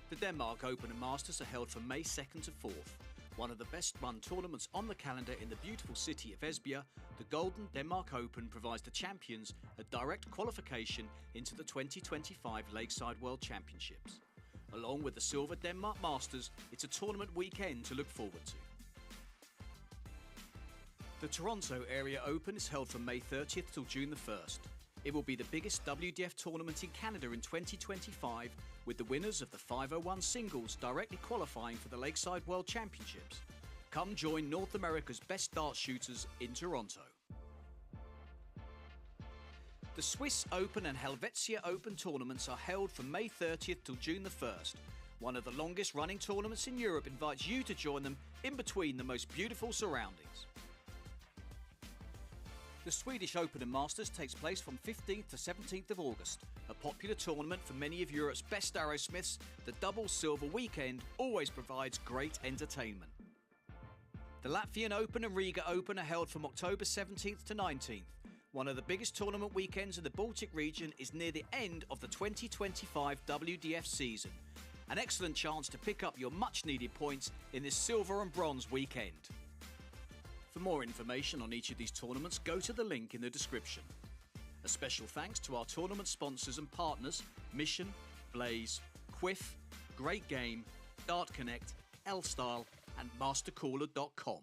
The Denmark Open and Masters are held from May 2nd to 4th. One of the best run tournaments on the calendar in the beautiful city of Esbjerg, the Golden Denmark Open provides the champions a direct qualification into the 2025 Lakeside World Championships. Along with the Silver Denmark Masters, it's a tournament weekend to look forward to. The Toronto Area Open is held from May 30th till June the 1st. It will be the biggest WDF tournament in Canada in 2025, with the winners of the 501 singles directly qualifying for the Lakeside World Championships. Come join North America's best dart shooters in Toronto. The Swiss Open and Helvetia Open tournaments are held from May 30th till June the 1st. One of the longest running tournaments in Europe invites you to join them in between the most beautiful surroundings. The Swedish Open and Masters takes place from 15th to 17th of August. A popular tournament for many of Europe's best arrowsmiths, the double silver weekend always provides great entertainment. The Latvian Open and Riga Open are held from October 17th to 19th. One of the biggest tournament weekends in the Baltic region is near the end of the 2025 WDF season. An excellent chance to pick up your much-needed points in this silver and bronze weekend. For more information on each of these tournaments, go to the link in the description. A special thanks to our tournament sponsors and partners, Mission, Blaze, Quiff, Great Game, Dart Connect, L-Style and MasterCooler.com.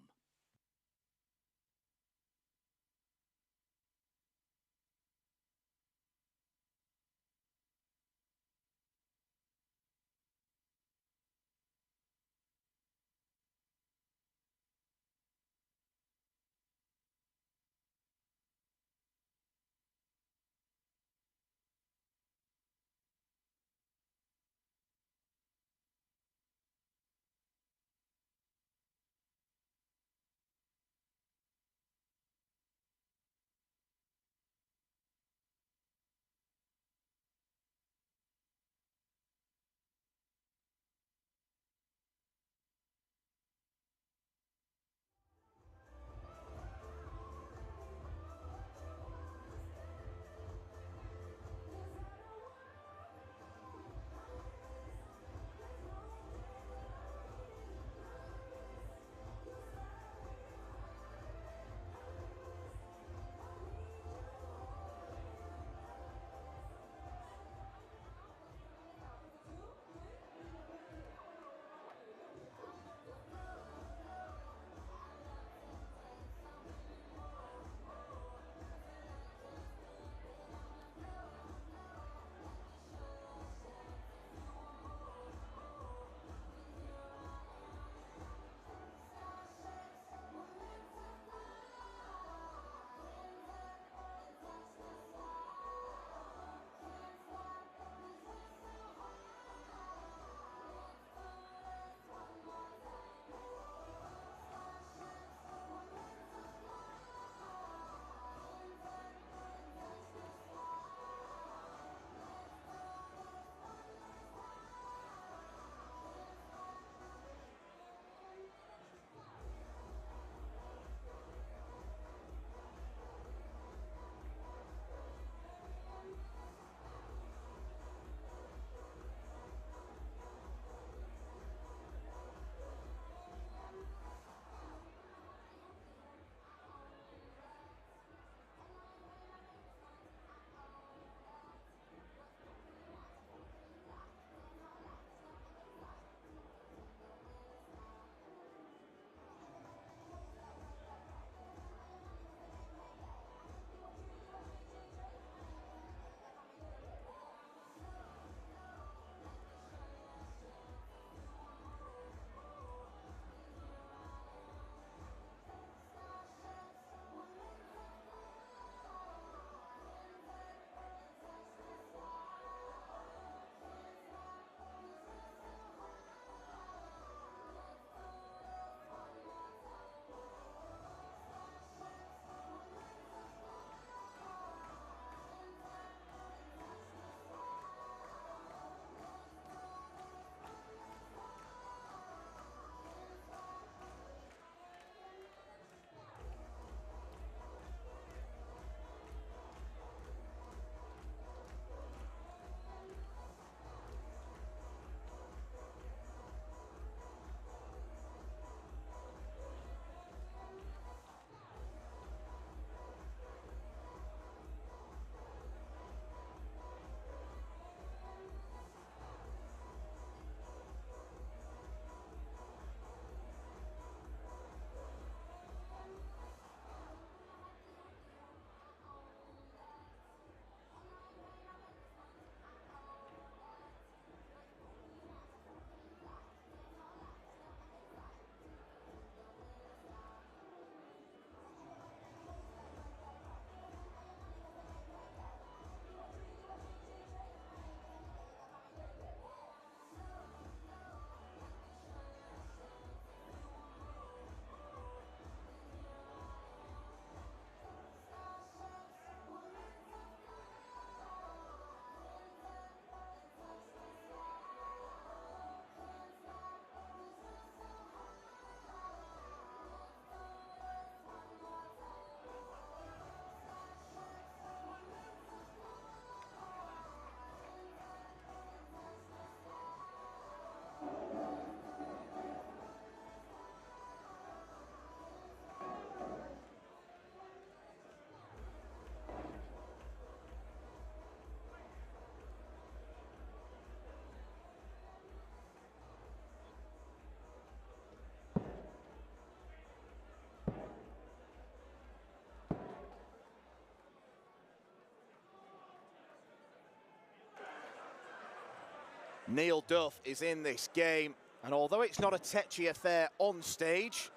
Neil Duff is in this game, and although it's not a tetchy affair on stage,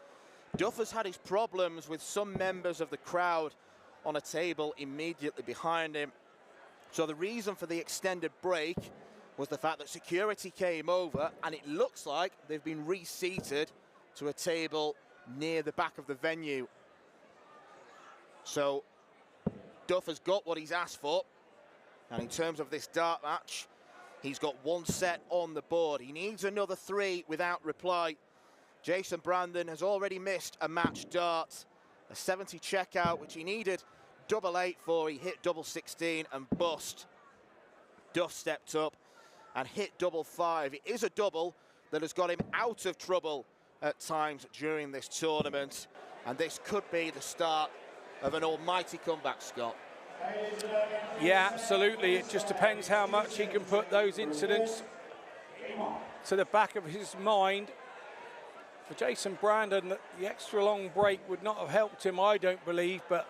Duff has had his problems with some members of the crowd on a table immediately behind him. So the reason for the extended break was the fact that security came over, and it looks like they've been reseated to a table near the back of the venue. So Duff has got what he's asked for, and in terms of this dart match, he's got one set on the board. He needs another 3 without reply. Jason Brandon has already missed a match dart, a 70 checkout, which he needed double 8 for. He hit double 16 and bust. Duff stepped up and hit double 5. It is a double that has got him out of trouble at times during this tournament, and this could be the start of an almighty comeback, Scott. Yeah, absolutely. It just depends how much he can put those incidents to the back of his mind. For Jason Brandon, the extra long break would not have helped him, I don't believe, but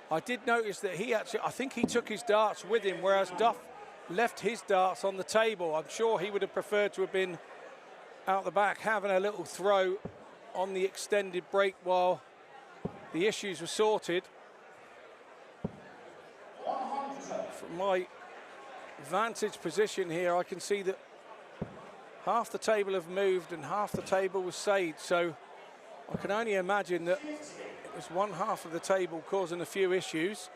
I did notice that I think he took his darts with him, whereas Duff left his darts on the table. I'm sure he would have preferred to have been out the back having a little throw on the extended break while the issues were sorted. From my vantage position here, I can see that half the table have moved and half the table was saved, so I can only imagine that it was one half of the table causing a few issues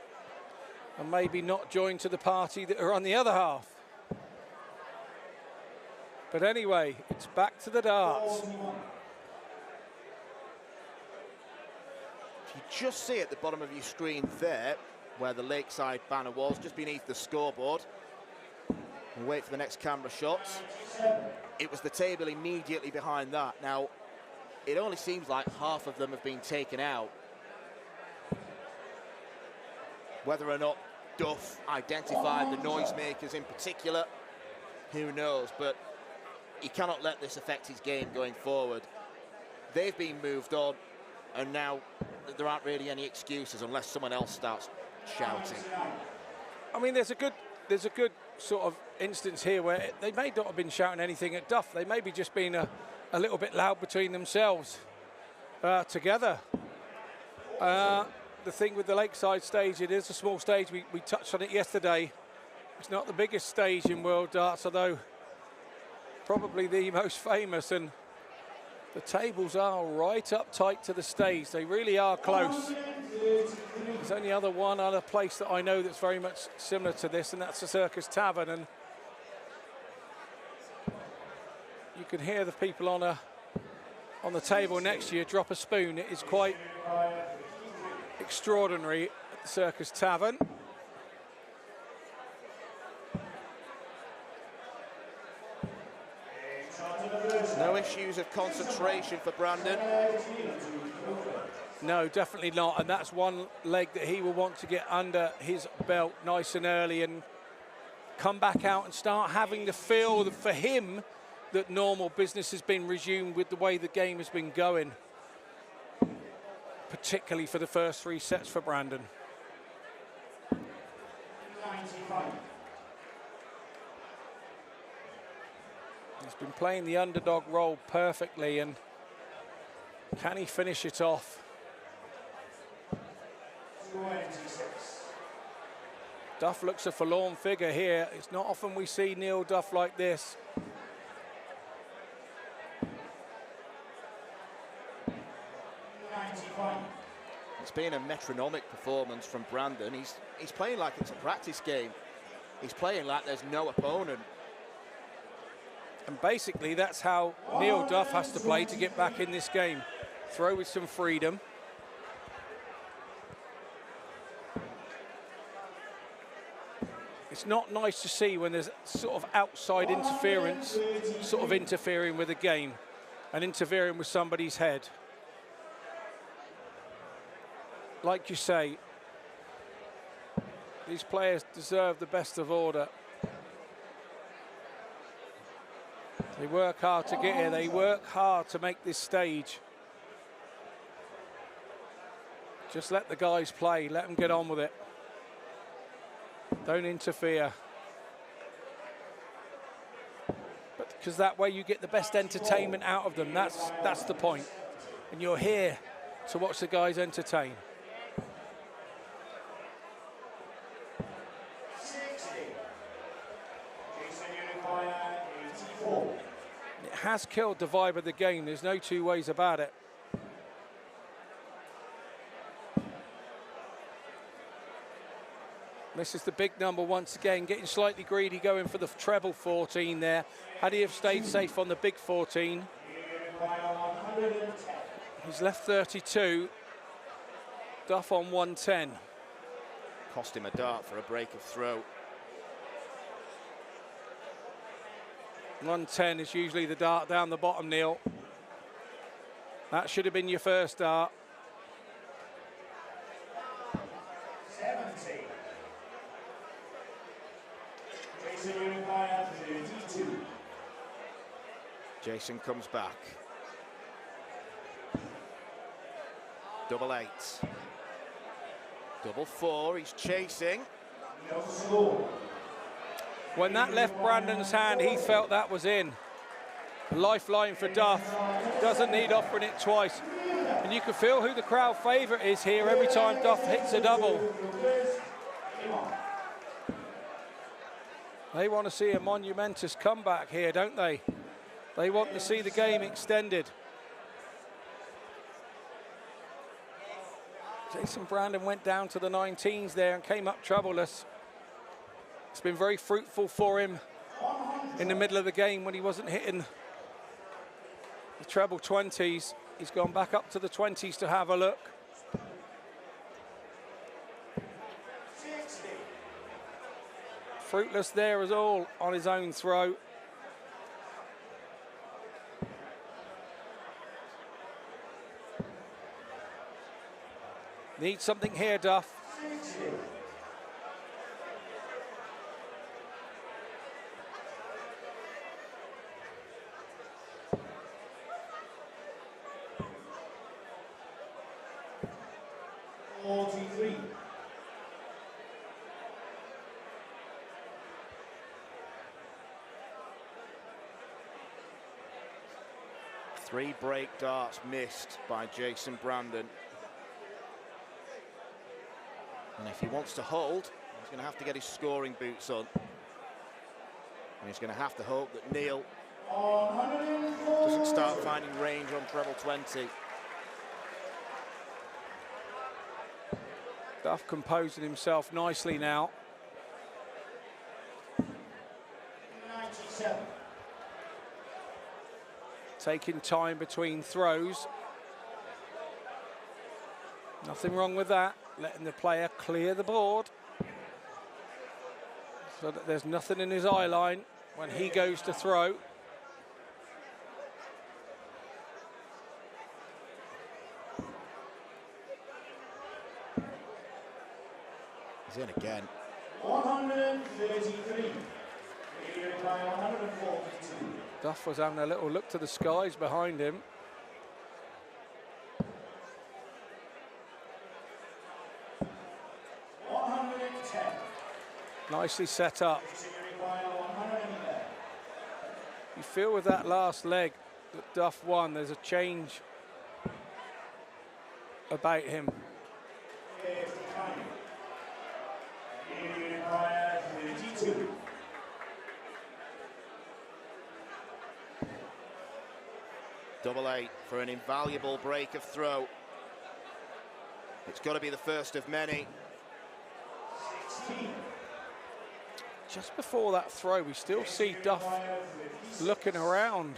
and maybe not joined to the party that are on the other half. But anyway, it's back to the darts. If you just see at the bottom of your screen there, where the Lakeside banner was, just beneath the scoreboard, we'll wait for the next camera shots. It was the table immediately behind that. Now, it only seems like half of them have been taken out. Whether or not Duff identified the noisemakers in particular, who knows, but he cannot let this affect his game going forward. They've been moved on, and now there aren't really any excuses unless someone else starts shouting. I mean, there's a good sort of instance here where they may not have been shouting anything at Duff. They may be just being a little bit loud between themselves together. The thing with the Lakeside stage, it is a small stage. We touched on it yesterday. It's not the biggest stage in World Darts, although probably the most famous, and the tables are right up tight to the stage. They really are close. There's only one other place that I know that's very much similar to this, and that's the Circus Tavern, and you can hear the people on the table next to you drop a spoon. It is quite extraordinary at the Circus Tavern. No issues of concentration for Brandon. No, definitely not, and that's one leg that he will want to get under his belt nice and early and come back out and start having the feel that for him that normal business has been resumed with the way the game has been going, particularly for the first 3 sets for Brandon. He's been playing the underdog role perfectly, and can he finish it off? 26. Duff looks a forlorn figure here. It's not often we see Neil Duff like this. It's been a metronomic performance from Brandon. He's playing like it's a practice game. He's playing like there's no opponent. And basically that's how Neil Duff has to play to get back in this game. Throw with some freedom. It's not nice to see when there's sort of outside interference sort of interfering with the game and interfering with somebody's head. Like you say, these players deserve the best of order. They work hard to get here. They work hard to make this stage. Just let the guys play. Let them get on with it. Don't interfere. because that way you get the best entertainment out of them. That's the point. And you're here to watch the guys entertain. 60. Jason Unifier, 84. It has killed the vibe of the game. There's no two ways about it. This is the big number once again, getting slightly greedy, going for the treble 14 there. Had he have stayed safe on the big 14, he's left 32. Duff on 110. Cost him a dart for a break of throw. 110 is usually the dart down the bottom, Neil. That should have been your first dart. 70. Jason Unifier, 32. Jason comes back. Double 8. Double 4, he's chasing. No score. When that left Brandon's hand, he felt that was in. Lifeline for Duff. Doesn't need offering it twice. And you can feel who the crowd favourite is here every time Duff hits a double. They want to see a monumentous comeback here, don't they? They want to see the game extended. Jason Brandon went down to the 19s there and came up troubleless. It's been very fruitful for him in the middle of the game when he wasn't hitting the treble 20s. He's gone back up to the 20s to have a look. 60. Fruitless there as all on his own throw. Needs something here, Duff. 60. Three break darts missed by Jason Brandon. And if he wants to hold, he's going to have to get his scoring boots on. And he's going to have to hope that Neil doesn't start finding range on treble 20. Duff composing himself nicely now. 97. Taking time between throws. Nothing wrong with that. Letting the player clear the board so that there's nothing in his eye line when he goes to throw. He's in again. 133. 142. Duff was having a little look to the skies behind him. Nicely set up. You feel with that last leg that Duff won, there's a change about him. Double 8 for an invaluable break of throw. It's got to be the first of many. 16. Just before that throw, we still see Duff looking around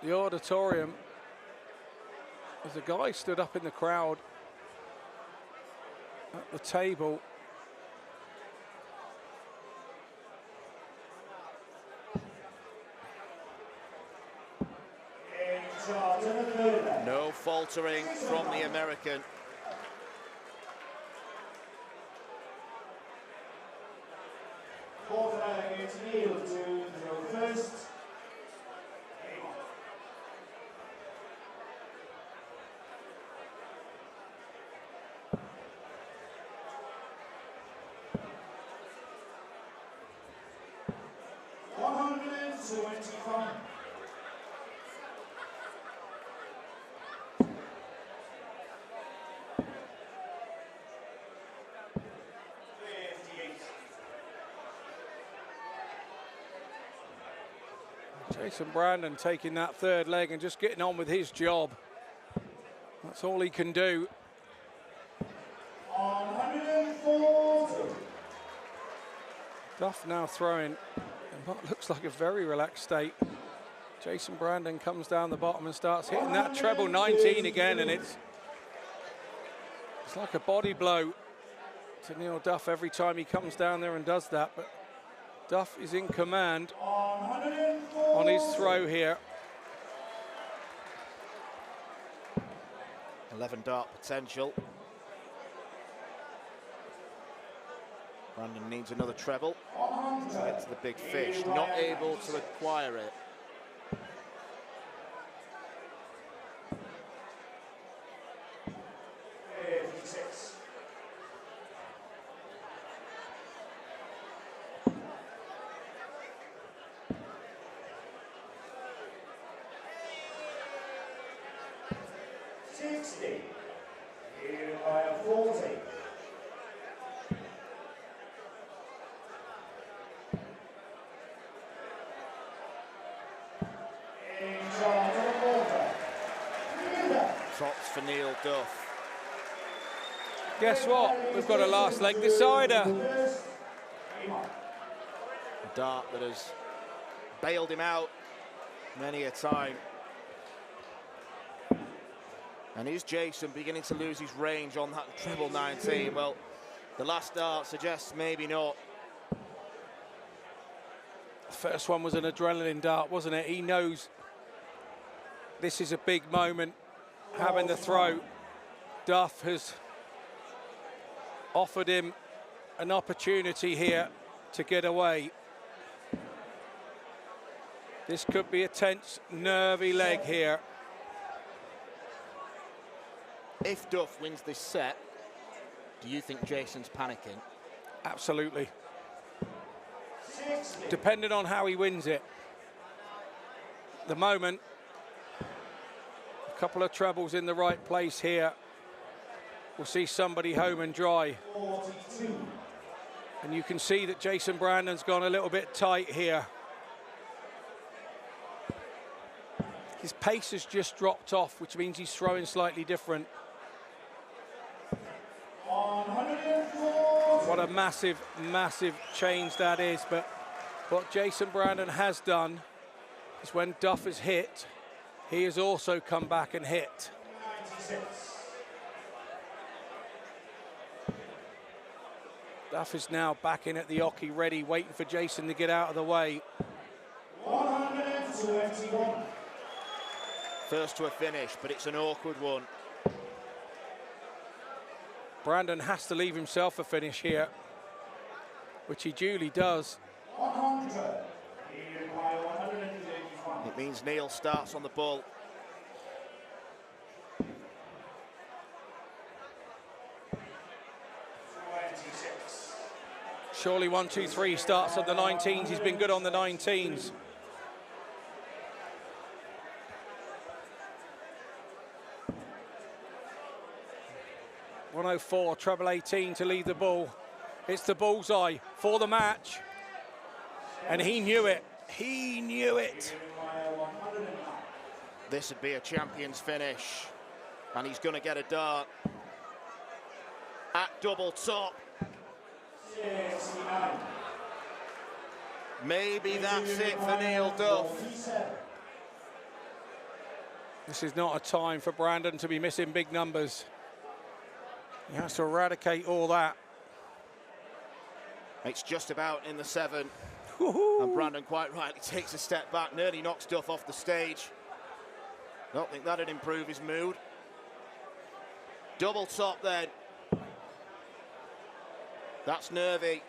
the auditorium. There's a guy stood up in the crowd at the table. No faltering from the American. Quarterfinal against Neil to throw first. 125. Jason Brandon taking that third leg and just getting on with his job. That's all he can do. 140. Duff now throwing in what looks like a very relaxed state. Jason Brandon comes down the bottom and starts hitting that treble 19 again, and it's like a body blow to Neil Duff every time he comes down there and does that. But Duff is in command on his throw here. 11 dart potential. Brandon needs another treble to get to the big fish. Not able to acquire it. Tops for Neil Duff. Guess what? We've got a last leg decider. A dart that has bailed him out many a time. And is Jason beginning to lose his range on that treble 19? Well, the last dart suggests maybe not. The first one was an adrenaline dart, wasn't it? He knows this is a big moment, having the throw. Duff has offered him an opportunity here to get away. This could be a tense, nervy leg here. If Duff wins this set, do you think Jason's panicking? Absolutely. Depending on how he wins it. At the moment, a couple of trebles in the right place here. We'll see somebody home and dry. 42. And you can see that Jason Brandon's gone a little bit tight here. His pace has just dropped off, which means he's throwing slightly different. 140. What a massive, massive change that is. But what Jason Brandon has done is when Duff is hit, he has also come back and hit. 96. Duff is now back in at the oche, ready, waiting for Jason to get out of the way. 121. First to a finish, but it's an awkward one. Brandon has to leave himself a finish here, which he duly does. 100. Needed by 135. It means Neil starts on the ball. Surely 1, 2, 3 starts at the 19s. He's been good on the 19s. .104, treble 18 to lead the ball. It's the bullseye for the match. And he knew it. He knew it. This would be a champion's finish. And he's going to get a dart. At double top. 69. Maybe that's it for Neil Duff. This is not a time for Brandon to be missing big numbers. He has to eradicate all that. It's just about in the 7. Woohoo. And Brandon quite rightly takes a step back, nearly knocks Duff off the stage. Don't think that'd improve his mood. Double top then. That's nervy.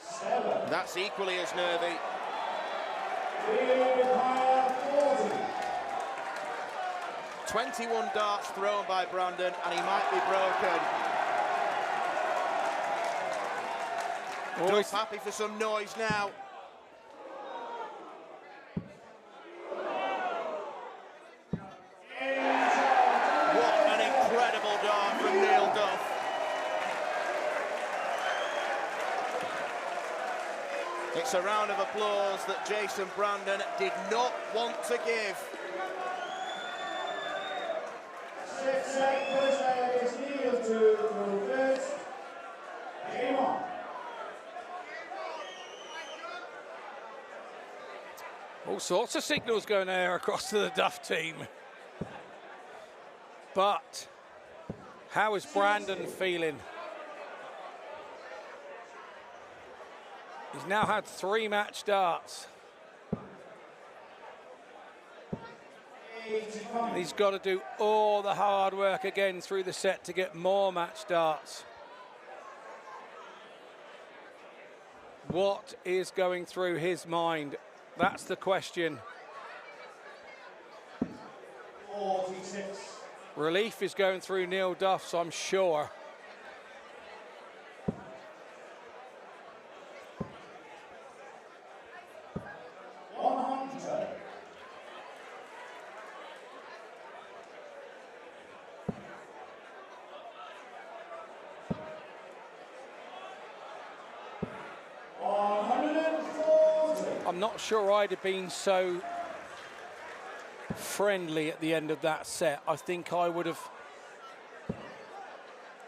7. That's equally as nervy. 40. 21 darts thrown by Brandon, and he might be broken. Duff happy for some noise now. It's a round of applause that Jason Brandon did not want to give. First leg is Neil to throw first. Game on. All sorts of signals going there across to the Duff team. But how is Brandon feeling? He's now had 3 match starts. He's got to do all the hard work again through the set to get more match starts. What is going through his mind? That's the question. 46. Relief is going through Neil Duff's, I'm sure. I'm not sure I'd have been so friendly at the end of that set. I think I would have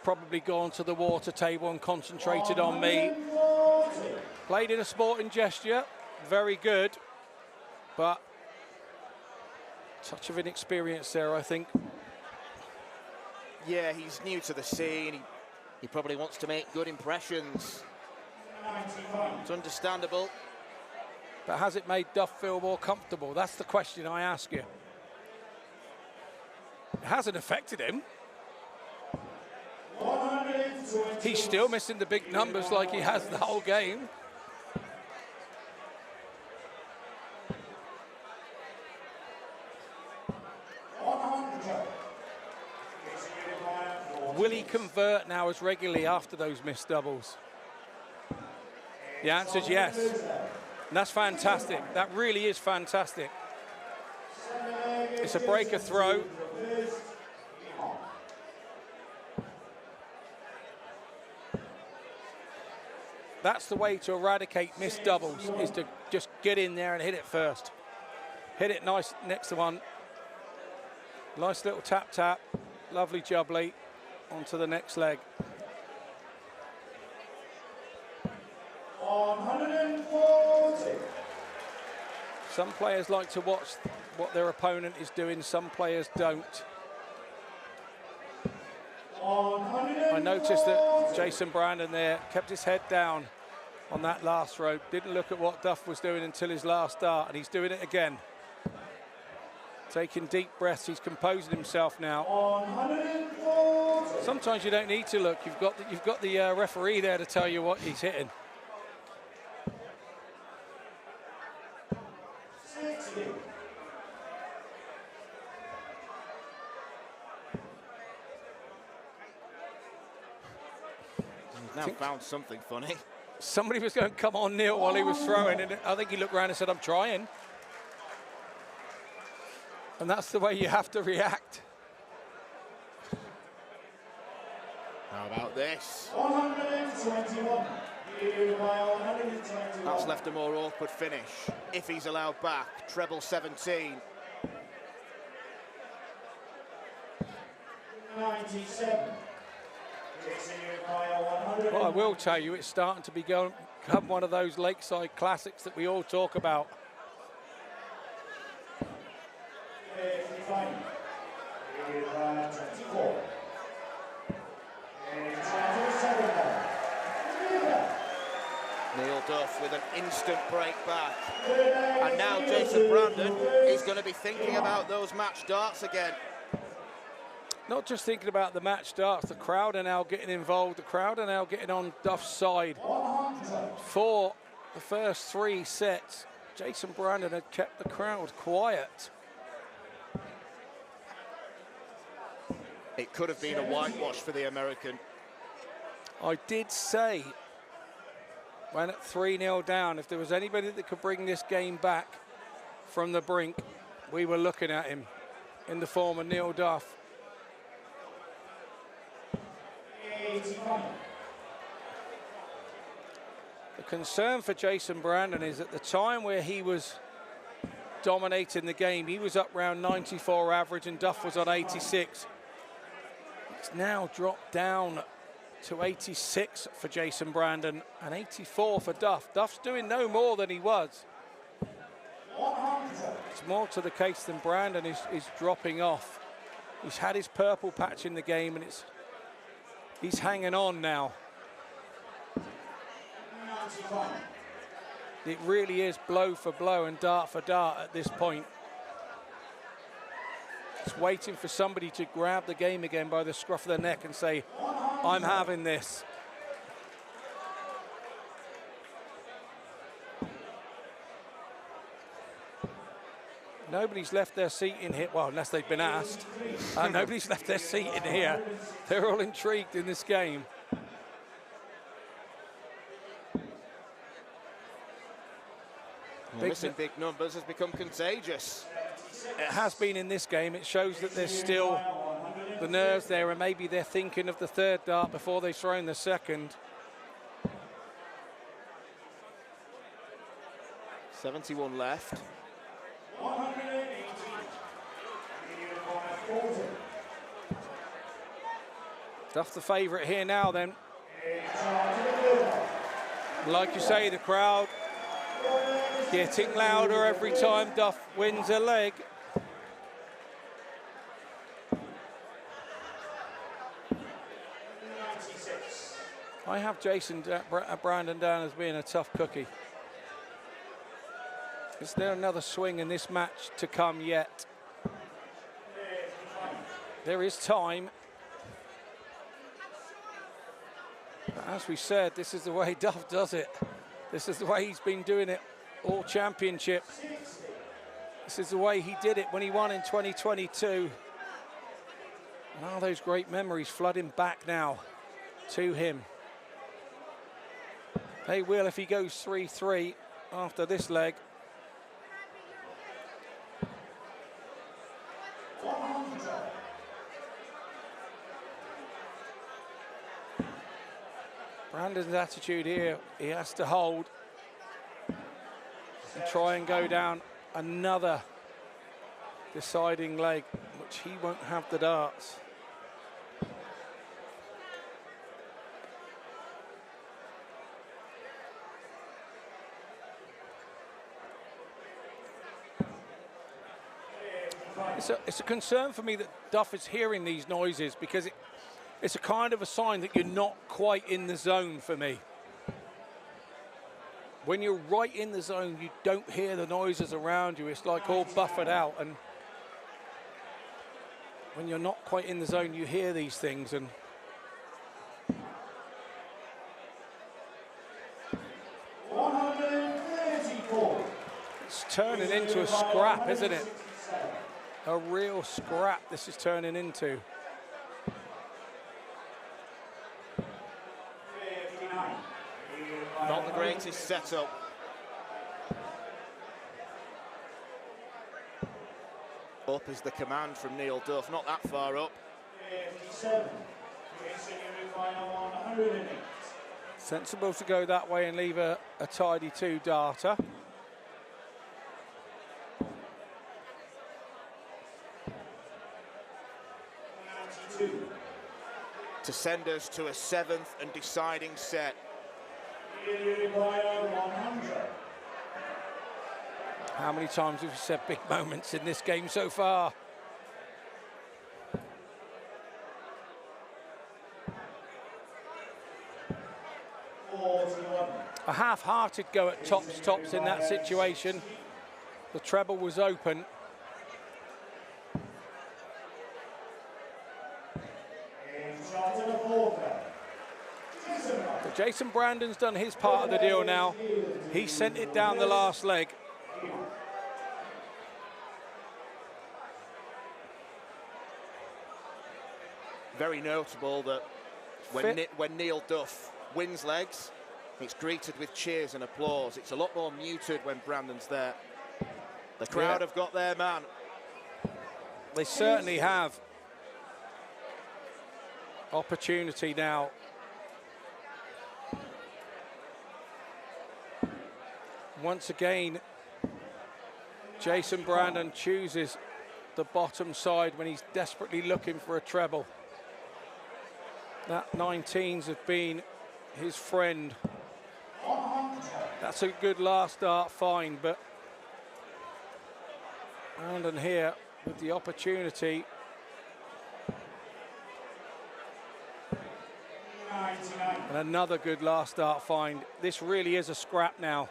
probably gone to the water table and concentrated on me. Played in a sporting gesture, very good, but touch of inexperience there, I think. Yeah, he's new to the scene. He probably wants to make good impressions. It's understandable. But has it made Duff feel more comfortable? That's the question I ask you. It hasn't affected him. He's still missing the big numbers like he has the whole game. Will he convert now as regularly after those missed doubles? The answer is yes. And that's fantastic. That really is fantastic. It's a breaker throw. That's the way to eradicate missed doubles, is to just get in there and hit it first. Hit it nice next to one. Nice little tap tap. Lovely jubbly. Onto the next leg. 140. Some players like to watch what their opponent is doing, some players don't. I noticed that Jason Brandon there kept his head down on that last rope, didn't look at what Duff was doing until his last start, and he's doing it again. Taking deep breaths, he's composing himself now. Sometimes you don't need to look, you've got the referee there to tell you what he's hitting. 60. He's now found something funny. Somebody was going, come on, Neil, while he was throwing, and I think he looked around and said, I'm trying. And that's the way you have to react. How about this? 121. That's left a more awkward finish. If he's allowed back, treble 17. 97. Well, I will tell you, it's starting to become one of those Lakeside classics that we all talk about. 55. 24. Neil Duff with an instant break back. And now Jason Brandon is going to be thinking about those match darts again. Not just thinking about the match starts, the crowd are now getting involved, the crowd are now getting on Duff's side. For the first 3 sets, Jason Brandon had kept the crowd quiet. It could have been a whitewash for the American. I did say, when at 3-0 down, if there was anybody that could bring this game back from the brink, we were looking at him in the form of Neil Duff. 85. The concern for Jason Brandon is at the time where he was dominating the game, he was up round 94 average and Duff was on 86. It's now dropped down to 86 for Jason Brandon and 84 for Duff. Duff's doing no more than he was. It's more to the case than Brandon is dropping off. He's had his purple patch in the game and he's hanging on now. It really is blow for blow and dart for dart at this point. It's waiting for somebody to grab the game again by the scruff of the neck and say, I'm having this. Nobody's left their seat in here, well, unless they've been asked. Nobody's left their seat in here. They're all intrigued in this game. Missing big numbers has become contagious. It has been in this game. It shows that there's still the nerves there, and maybe they're thinking of the third dart before they've thrown the second. 71 left. 180. Duff the favourite here now then. Like you say, the crowd getting louder every time Duff wins a leg. I have Jason Brandon down as being a tough cookie. Is there another swing in this match to come yet? There is time. But as we said, this is the way Duff does it. This is the way he's been doing it all championship. This is the way he did it when he won in 2022. And all those great memories flooding back now to him. They will if he goes 3-3 after this leg. Brandon's attitude here, he has to hold and try and go down another deciding leg, which he won't have the darts. It's a concern for me that Duff is hearing these noises, because it's a kind of a sign that you're not quite in the zone for me. When you're right in the zone, you don't hear the noises around you. It's like all buffered out. And when you're not quite in the zone, you hear these things. And it's turning into a scrap, isn't it? A real scrap this is turning into. Not the greatest setup. Up is the command from Neil Duff, not that far up. 57. Final 108. Sensible to go that way and leave a tidy two-darter. To send us to a 7th and deciding set. How many times have we said big moments in this game so far? A half-hearted go at tops in that situation. The treble was open. But Jason Brandon's done his part of the deal now. He sent it down the last leg. Very notable that when Neil Duff wins legs, it's greeted with cheers and applause. It's a lot more muted when Brandon's there. The crowd have got their man. They certainly have. Opportunity now. Once again, Jason Brandon chooses the bottom side when he's desperately looking for a treble. That 19s have been his friend. That's a good last start find, but Brandon here with the opportunity. 99. And another good last start find. This really is a scrap now.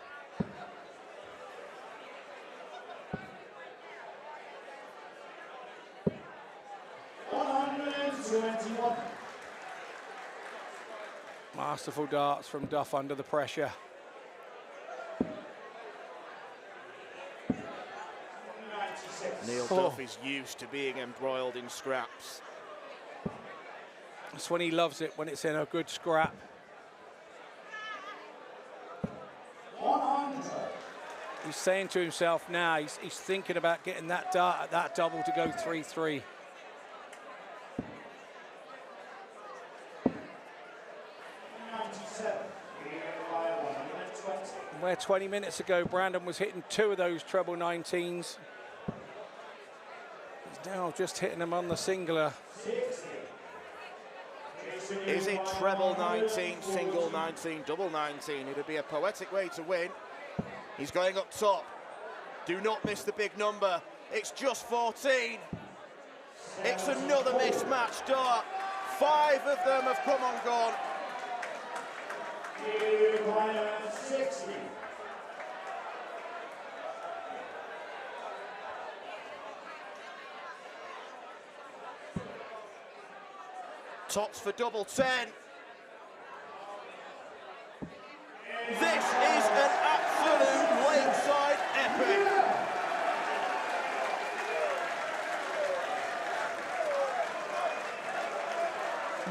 Masterful darts from Duff under the pressure. Neil Duff is used to being embroiled in scraps. That's when he loves it, when it's in a good scrap. 100. He's saying to himself now, he's thinking about getting that dart at that double to go 3-3. Where 20 minutes ago, Brandon was hitting 2 of those treble 19s. He's now just hitting them on the singular. 60. Is it treble 19, single 19, double 19? It would be a poetic way to win. He's going up top. Do not miss the big number. It's just 14. It's another mismatched dart. 5 of them have come and gone. 60. Tops for double 10. This is an absolute Lakeside epic.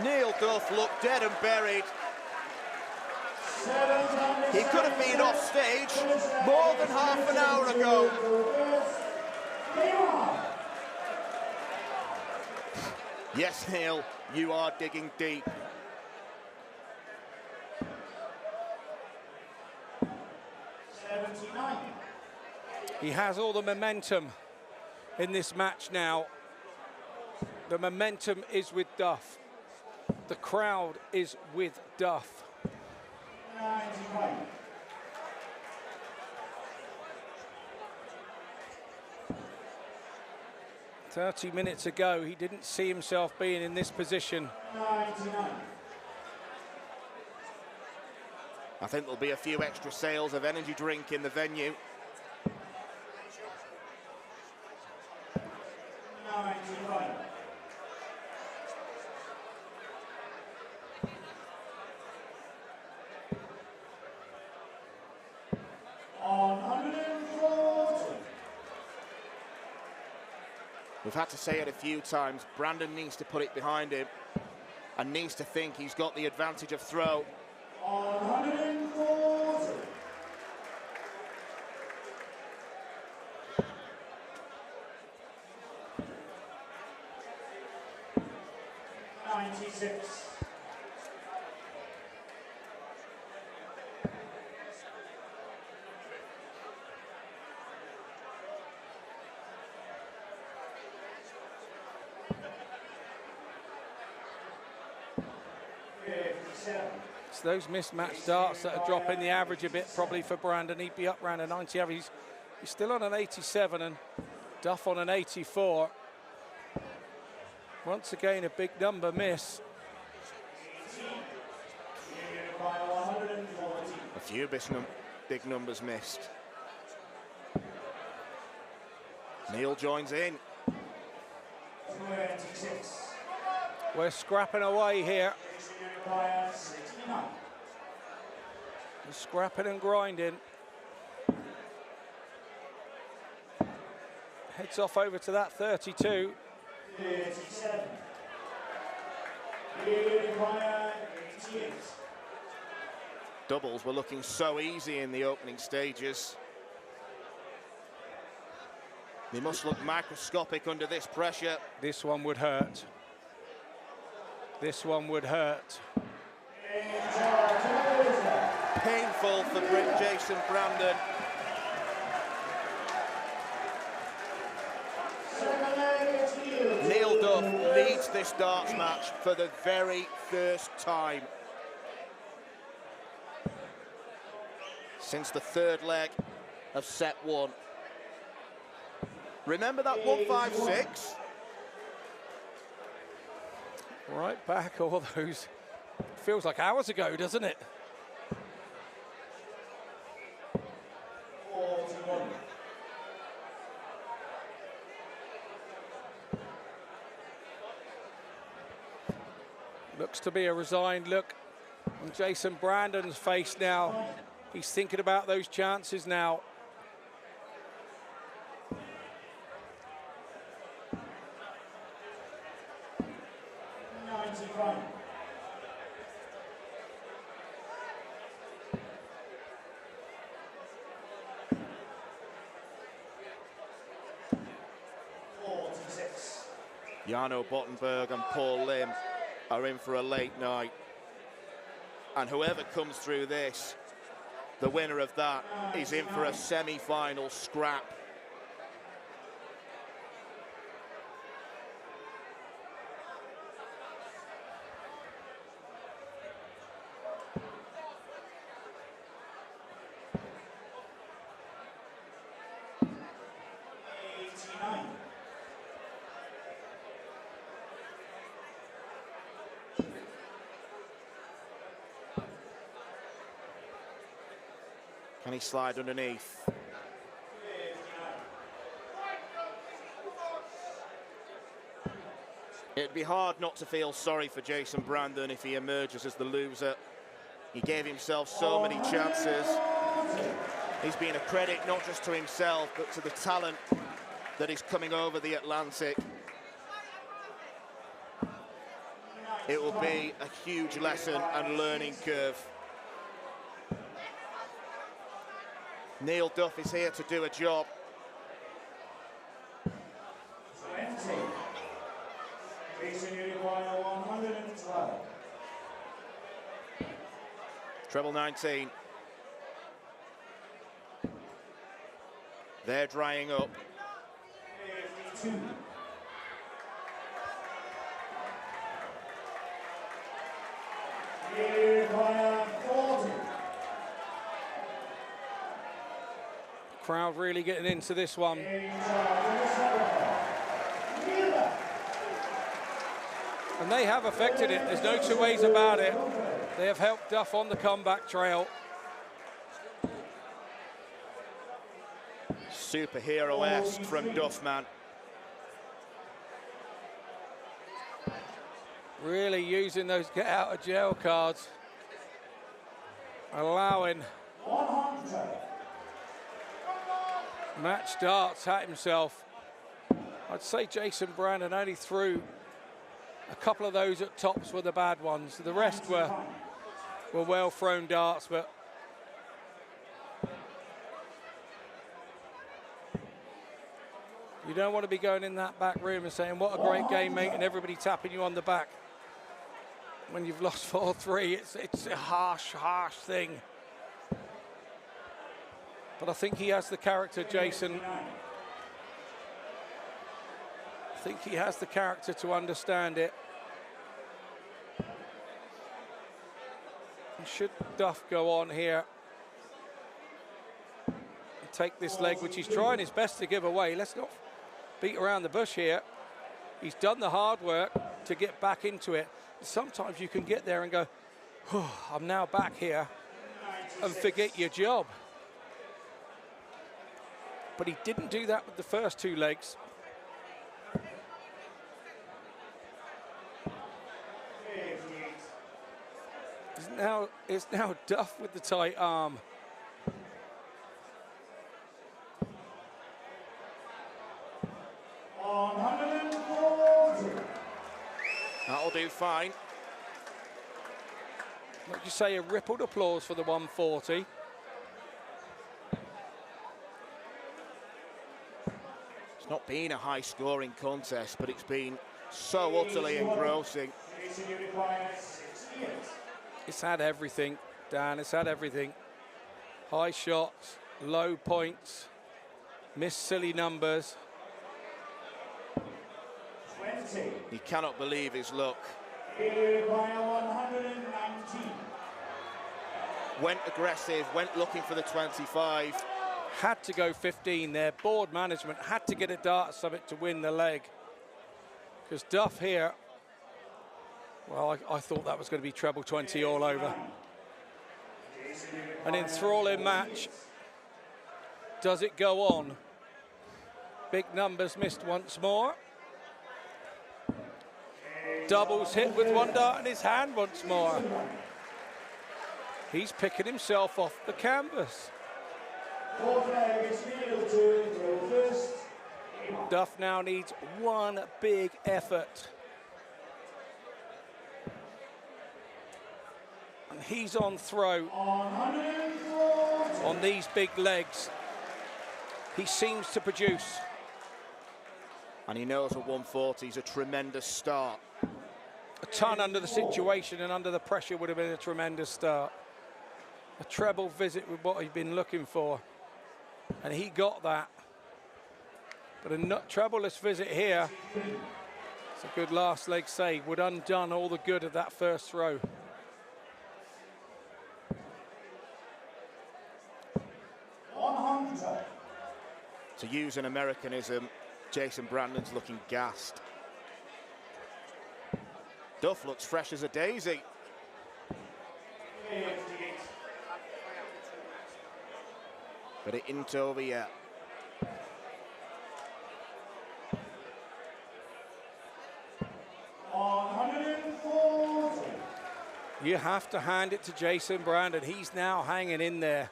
Neil Duff looked dead and buried. He could have been off stage more than half an hour ago. Yes, Neil, you are digging deep. He has all the momentum in this match now. The momentum is with Duff. The crowd is with Duff. 91. "30 minutes ago, he didn't see himself being in this position." 99. I think there'll be a few extra sales of energy drink in the venue. 95. On 140. We've had to say it a few times. Brandon needs to put it behind him and needs to think he's got the advantage of throw. On 140. 96. It's those mismatched darts that are dropping the average a bit probably for Brandon. He'd be up around a 90 average. He's still on an 87 and Duff on an 84. Once again, a big number miss. A few big numbers missed. Neil joins in. 26. We're scrapping away here. 69. We're scrapping and grinding. Heads off over to that 32. 37. 88. Doubles were looking so easy in the opening stages. They must look microscopic under this pressure. This one would hurt. This one would hurt. Painful for Jason Brandon. leads this darts match for the very first time since the third leg of set 1. Remember that 156? Right back, all those. Feels like hours ago, doesn't it? Looks to be a resigned look on Jason Brandon's face now. He's thinking about those chances now. Jarno Bottenberg and Paul Lim are in for a late night. And whoever comes through this, the winner of that is in for a semi-final scrap. Can he slide underneath? It'd be hard not to feel sorry for Jason Brandon if he emerges as the loser. He gave himself so many chances. He's been a credit not just to himself, but to the talent that is coming over the Atlantic. It will be a huge lesson and learning curve. Neil Duff is here to do a job. Treble 19. They're drying up. 52. Crowd really getting into this one. And they have affected it. There's no two ways about it. They have helped Duff on the comeback trail. Superhero-esque from Duffman. Really using those get out of jail cards. Allowing 100. match darts at himself. I'd say Jason Brandon only threw a couple of those at tops were the bad ones. The rest were well thrown darts, but you don't want to be going in that back room and saying, what a great game, mate, and everybody tapping you on the back. When you've lost 4-3, it's a harsh thing. But I think he has the character, Jason. I think he has the character to understand it. And should Duff go on here and take this leg, which he's trying his best to give away. Let's not beat around the bush here. He's done the hard work to get back into it. Sometimes you can get there and go, oh, I'm now back here, and forget your job. But he didn't do that with the first two legs. It's now Duff with the tight arm. That'll do fine. Like you say, a rippled applause for the 140. It's not been a high-scoring contest, but it's been so utterly engrossing. It's had everything, Dan. It's had everything. High shots, low points, missed silly numbers. He cannot believe his luck. By 119. Went aggressive, went looking for the 25. Had to go 15 there. Board management had to get a dart summit to win the leg. Because Duff here, well, I thought that was going to be treble 20 all over. An enthralling match. Does it go on? Big numbers missed once more. Doubles hit with one dart in his hand once more. He's picking himself off the canvas. Duff now needs one big effort. And he's on throw. On these big legs, he seems to produce. And he knows a 140 is a tremendous start. A ton under the situation and under the pressure would have been a tremendous start. A treble visit with what he'd been looking for. And he got that. But a treble-less visit here. It's a good last leg save. Would undone all the good of that first throw. To use an Americanism, Jason Brandon's looking gassed. Duff looks fresh as a daisy. But it isn't over yet. You have to hand it to Jason Brandon. He's now hanging in there.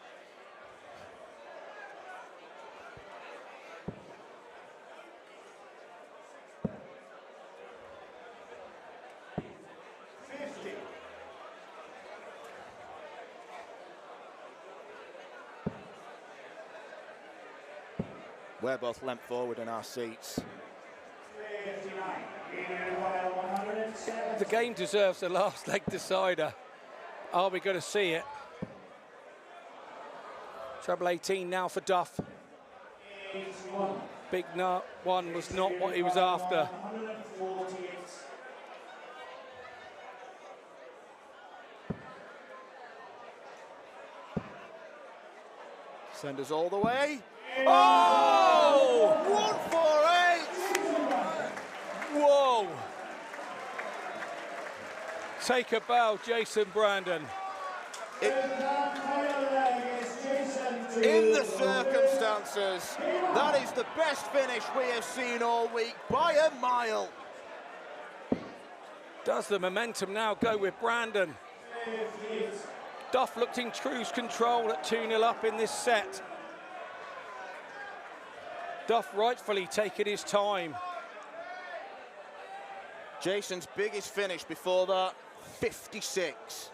We're both leant forward in our seats. The game deserves a last leg decider. Are we going to see it? Treble 18 now for Duff. Big one was not what he was after. Send us all the way. Oh! 148! Whoa! Take a bow, Jason Brandon. In the circumstances, that is the best finish we have seen all week by a mile. Does the momentum now go with Brandon? Duff looked in cruise control at 2-0 up in this set. Duff rightfully taking his time. Jason's biggest finish before that, 56.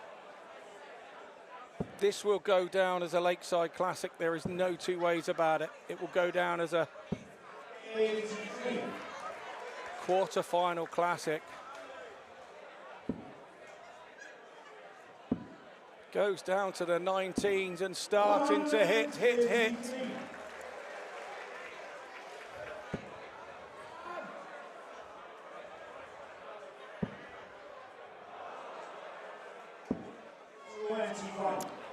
This will go down as a Lakeside Classic. There is no two ways about it. It will go down as a quarter-final classic. Goes down to the 19s and starting to hit.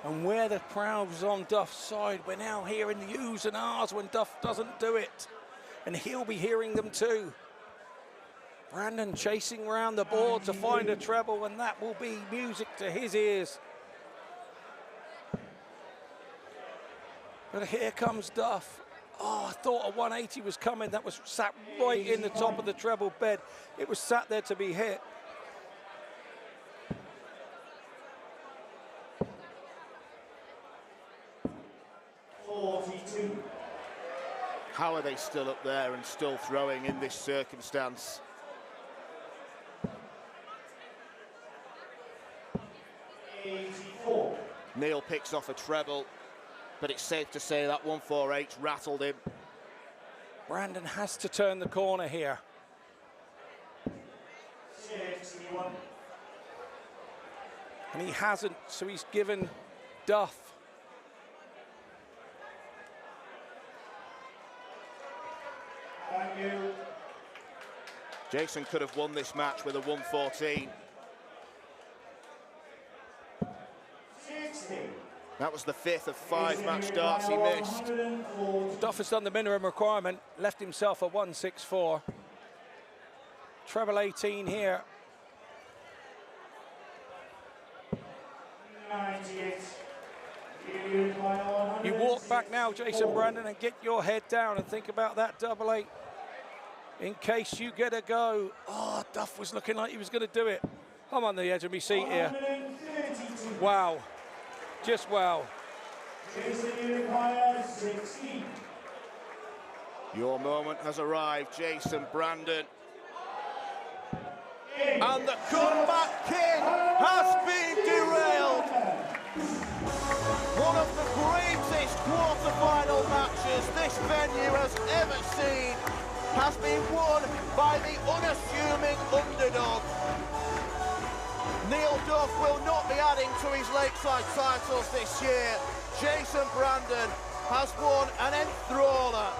And where the crowd was on Duff's side, we're now hearing the oohs and ahs when Duff doesn't do it. And he'll be hearing them too. Brandon chasing around the board to find a treble, and that will be music to his ears. But here comes Duff. Oh, I thought a 180 was coming. That was sat right in the top of the treble bed. It was sat there to be hit. How are they still up there and still throwing in this circumstance? Neil picks off a treble, but it's safe to say that 148 rattled him. Brandon has to turn the corner here. 61. And he hasn't, so he's given Duff. Thank you. Jenson could have won this match with a 114. 60. That was the 5th of 5 match darts he missed. Duff has done the minimum requirement, left himself a 164. Treble 18 here. 98. You walk back now, Jason Brandon, and get your head down and think about that double 8 in case you get a go. Oh, Duff was looking like he was going to do it. I'm on the edge of my seat here. Wow. Just wow. Your moment has arrived, Jason Brandon. And the comeback king has been derailed. One of the greatest quarter-final matches this venue has ever seen has been won by the unassuming underdog. Neil Duff will not be adding to his Lakeside titles this year. Jason Brandon has won an enthraller.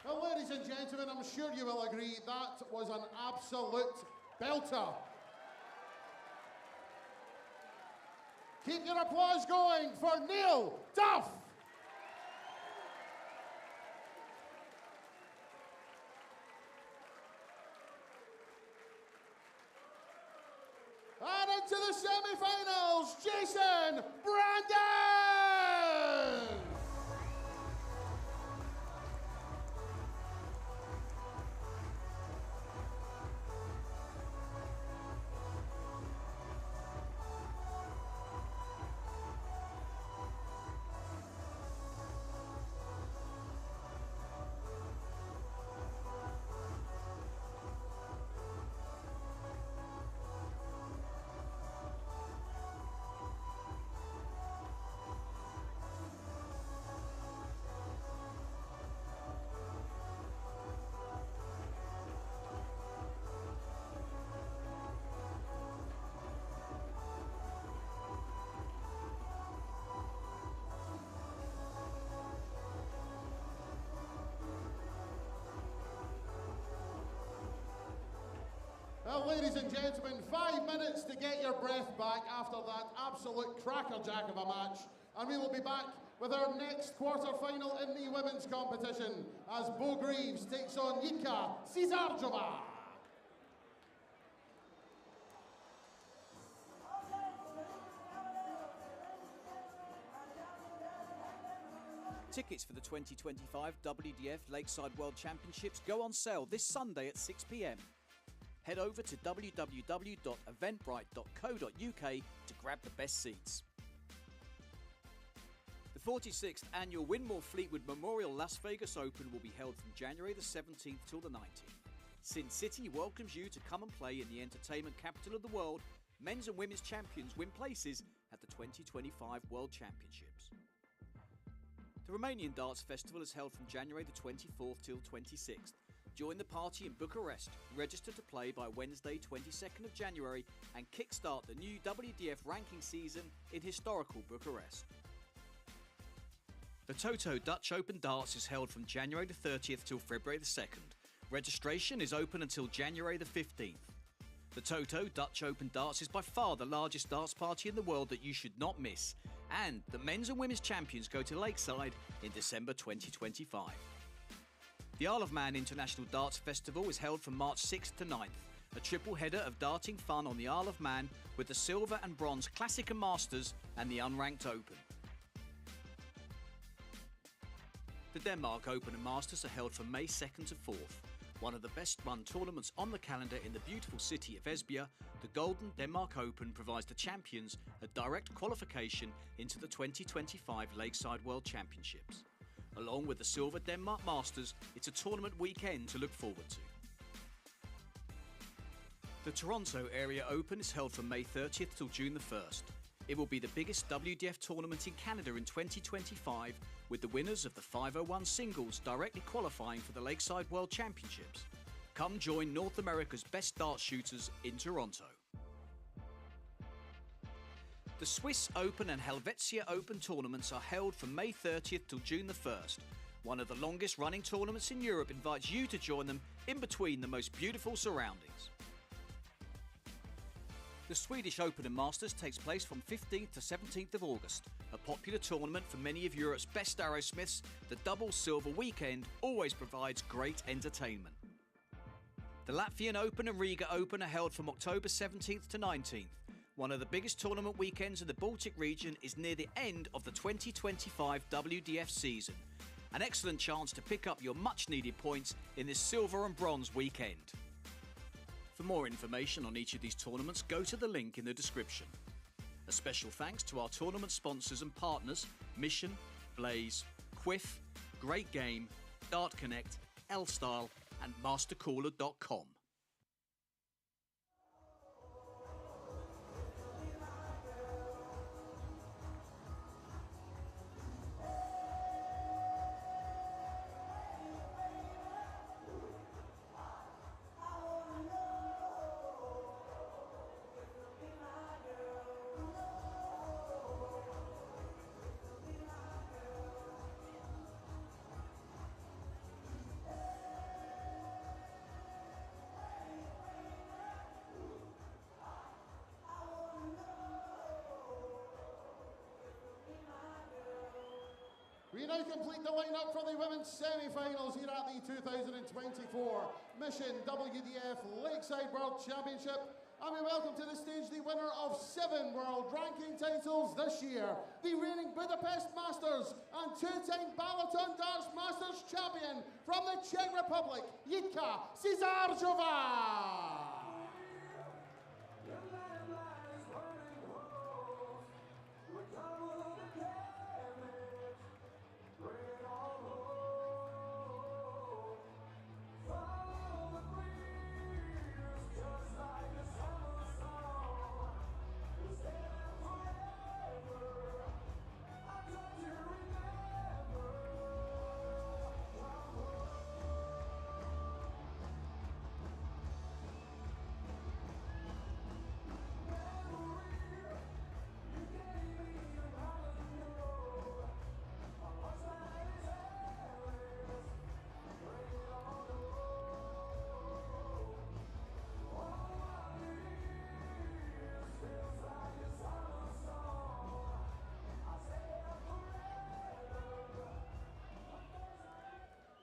Well, ladies and gentlemen, I'm sure you will agree that was an absolute belter. Keep your applause going for Neil Duff. And into the semi-finals, Jason Brandon! Well, ladies and gentlemen, 5 minutes to get your breath back after that absolute crackerjack of a match. And we will be back with our next quarter-final in the women's competition as Beau Greaves takes on Yika Cizarjova. Tickets for the 2025 WDF Lakeside World Championships go on sale this Sunday at 6 p.m. Head over to www.eventbrite.co.uk to grab the best seats. The 46th annual Winmore Fleetwood Memorial Las Vegas Open will be held from January the 17th till the 19th. Sin City welcomes you to come and play in the entertainment capital of the world. Men's and women's champions win places at the 2025 World Championships. The Romanian Darts Festival is held from January the 24th till 26th. Join the party in Bucharest, register to play by Wednesday 22nd of January and kickstart the new WDF ranking season in historical Bucharest. The Toto Dutch Open Darts is held from January the 30th till February the 2nd. Registration is open until January the 15th. The Toto Dutch Open Darts is by far the largest darts party in the world that you should not miss. And the men's and women's champions go to Lakeside in December 2025. The Isle of Man International Darts Festival is held from March 6th to 9th, a triple header of darting fun on the Isle of Man with the Silver and Bronze Classic and Masters and the Unranked Open. The Denmark Open and Masters are held from May 2nd to 4th. One of the best run tournaments on the calendar in the beautiful city of Esbjerg, the Golden Denmark Open provides the champions a direct qualification into the 2025 Lakeside World Championships. Along with the Silver Denmark Masters, it's a tournament weekend to look forward to. The Toronto Area Open is held from May 30th till June the 1st. It will be the biggest WDF tournament in Canada in 2025, with the winners of the 501 singles directly qualifying for the Lakeside World Championships. Come join North America's best dart shooters in Toronto. The Swiss Open and Helvetia Open tournaments are held from May 30th till June the 1st. One of the longest running tournaments in Europe invites you to join them in between the most beautiful surroundings. The Swedish Open and Masters takes place from 15th to 17th of August. A popular tournament for many of Europe's best arrowsmiths, the double silver weekend always provides great entertainment. The Latvian Open and Riga Open are held from October 17th to 19th. One of the biggest tournament weekends in the Baltic region is near the end of the 2025 WDF season. An excellent chance to pick up your much-needed points in this silver and bronze weekend. For more information on each of these tournaments, go to the link in the description. A special thanks to our tournament sponsors and partners, Mission, Blaze, Quiff, Great Game, Dart Connect, L-Style and MasterCooler.com. We now complete the lineup for the women's semi-finals here at the 2024 Mission WDF Lakeside World Championship. And we welcome to the stage the winner of 7 world ranking titles this year, the reigning Budapest Masters and 2-time Balaton Darts Masters champion from the Czech Republic, Jitka Cizarjová.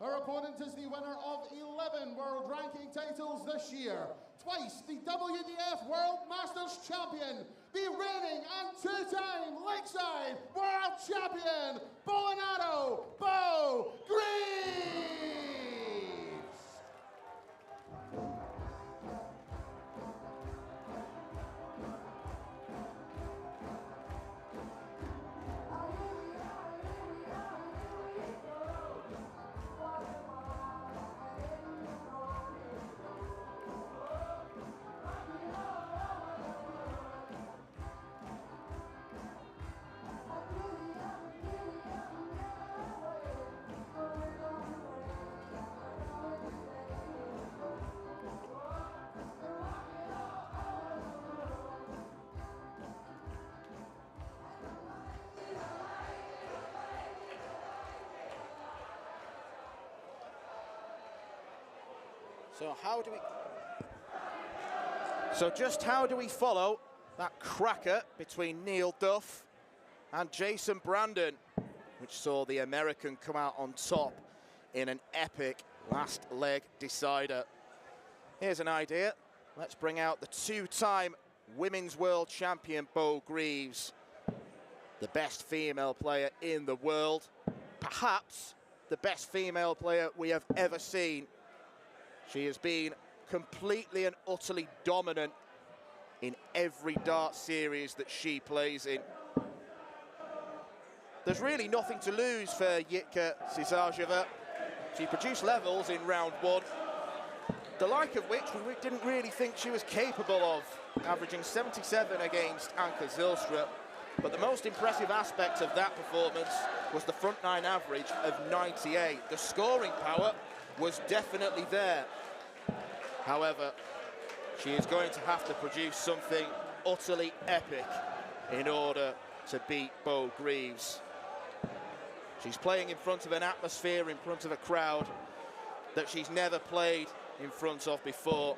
Her opponent is the winner of 11 world ranking titles this year, twice the WDF World Masters champion, the reigning and 2-time Lakeside World Champion, Beau Greaves. So just how do we follow that cracker between Neil Duff and Jason Brandon, which saw the American come out on top in an epic last leg decider? Here's an idea. Let's bring out the 2-time Women's World Champion Beau Greaves, the best female player in the world, perhaps the best female player we have ever seen. She has been completely and utterly dominant in every dart series that she plays in. There's really nothing to lose for Jitka Cizarjová. She produced levels in round 1, the like of which we didn't really think she was capable of, averaging 77 against Anka Zylstra. But the most impressive aspect of that performance was the front 9 average of 98. The scoring power was definitely there. However, she is going to have to produce something utterly epic in order to beat Beau Greaves. She's playing in front of an atmosphere, in front of a crowd that she's never played in front of before.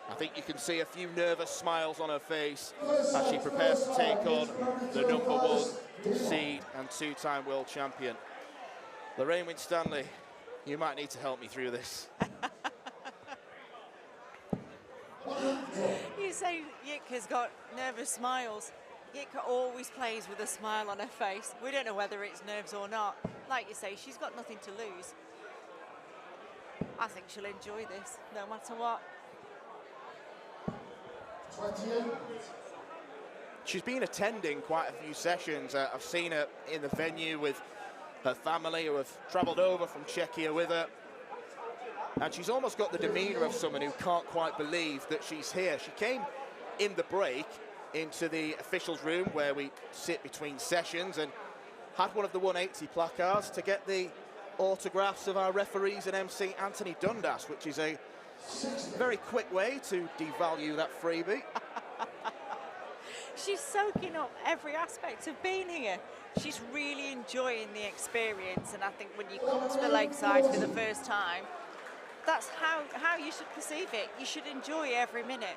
I think you can see a few nervous smiles on her face as she prepares to take on the #1 seed and 2-time world champion. Lorraine Winstanley, you might need to help me through this. You say Jitka's got nervous smiles. Jitka always plays with a smile on her face. We don't know whether it's nerves or not. Like you say, she's got nothing to lose. I think she'll enjoy this, no matter what. She's been attending quite a few sessions. I've seen her in the venue with her family who have travelled over from Czechia with her. And she's almost got the demeanour of someone who can't quite believe that she's here. She came in the break into the officials' room where we sit between sessions and had one of the 180 placards to get the autographs of our referees and MC Anthony Dundas, which is a very quick way to devalue that freebie. She's soaking up every aspect of being here. She's really enjoying the experience, and I think when you come to the Lakeside for the first time, that's how you should perceive it. You should enjoy every minute.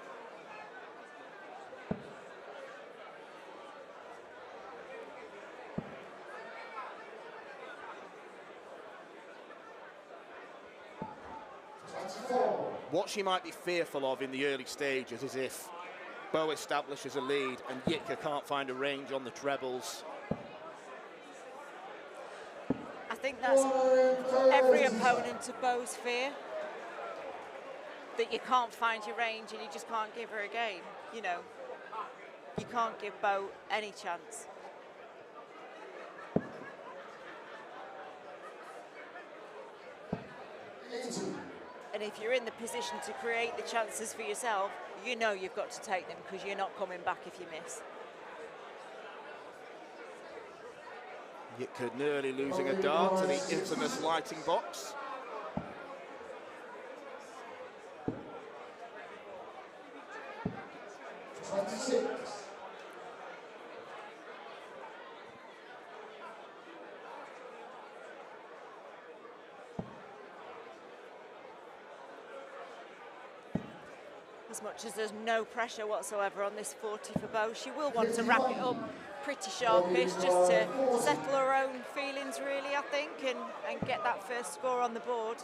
What she might be fearful of in the early stages is if Beau establishes a lead and Jitka can't find a range on the trebles. I think that's every opponent to Beau's fear, that you can't find your range and you just can't give her a game. You know, you can't give Beau any chance. And if you're in the position to create the chances for yourself, you know you've got to take them because you're not coming back if you miss. Jitka nearly losing a dart to the infamous lighting box. As much as there's no pressure whatsoever on this 40 for Beau, she will want to wrap it up pretty sharpish just to settle her own feelings really, I think, and get that first score on the board.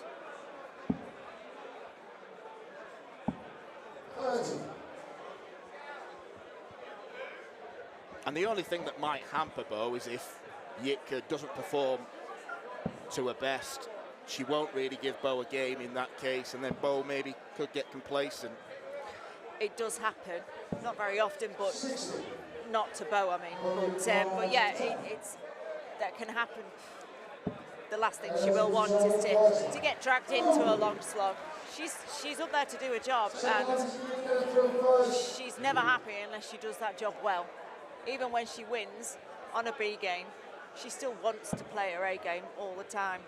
And the only thing that might hamper Beau is if Jitka doesn't perform to her best. She won't really give Beau a game in that case, and then Beau maybe could get complacent. It does happen, not very often, but not to Beau, I mean. But yeah, it's that can happen. The last thing she will want is to get dragged into a long slog. She's up there to do a job, and she's never happy unless she does that job well. Even when she wins on a B game, she still wants to play her A game all the time.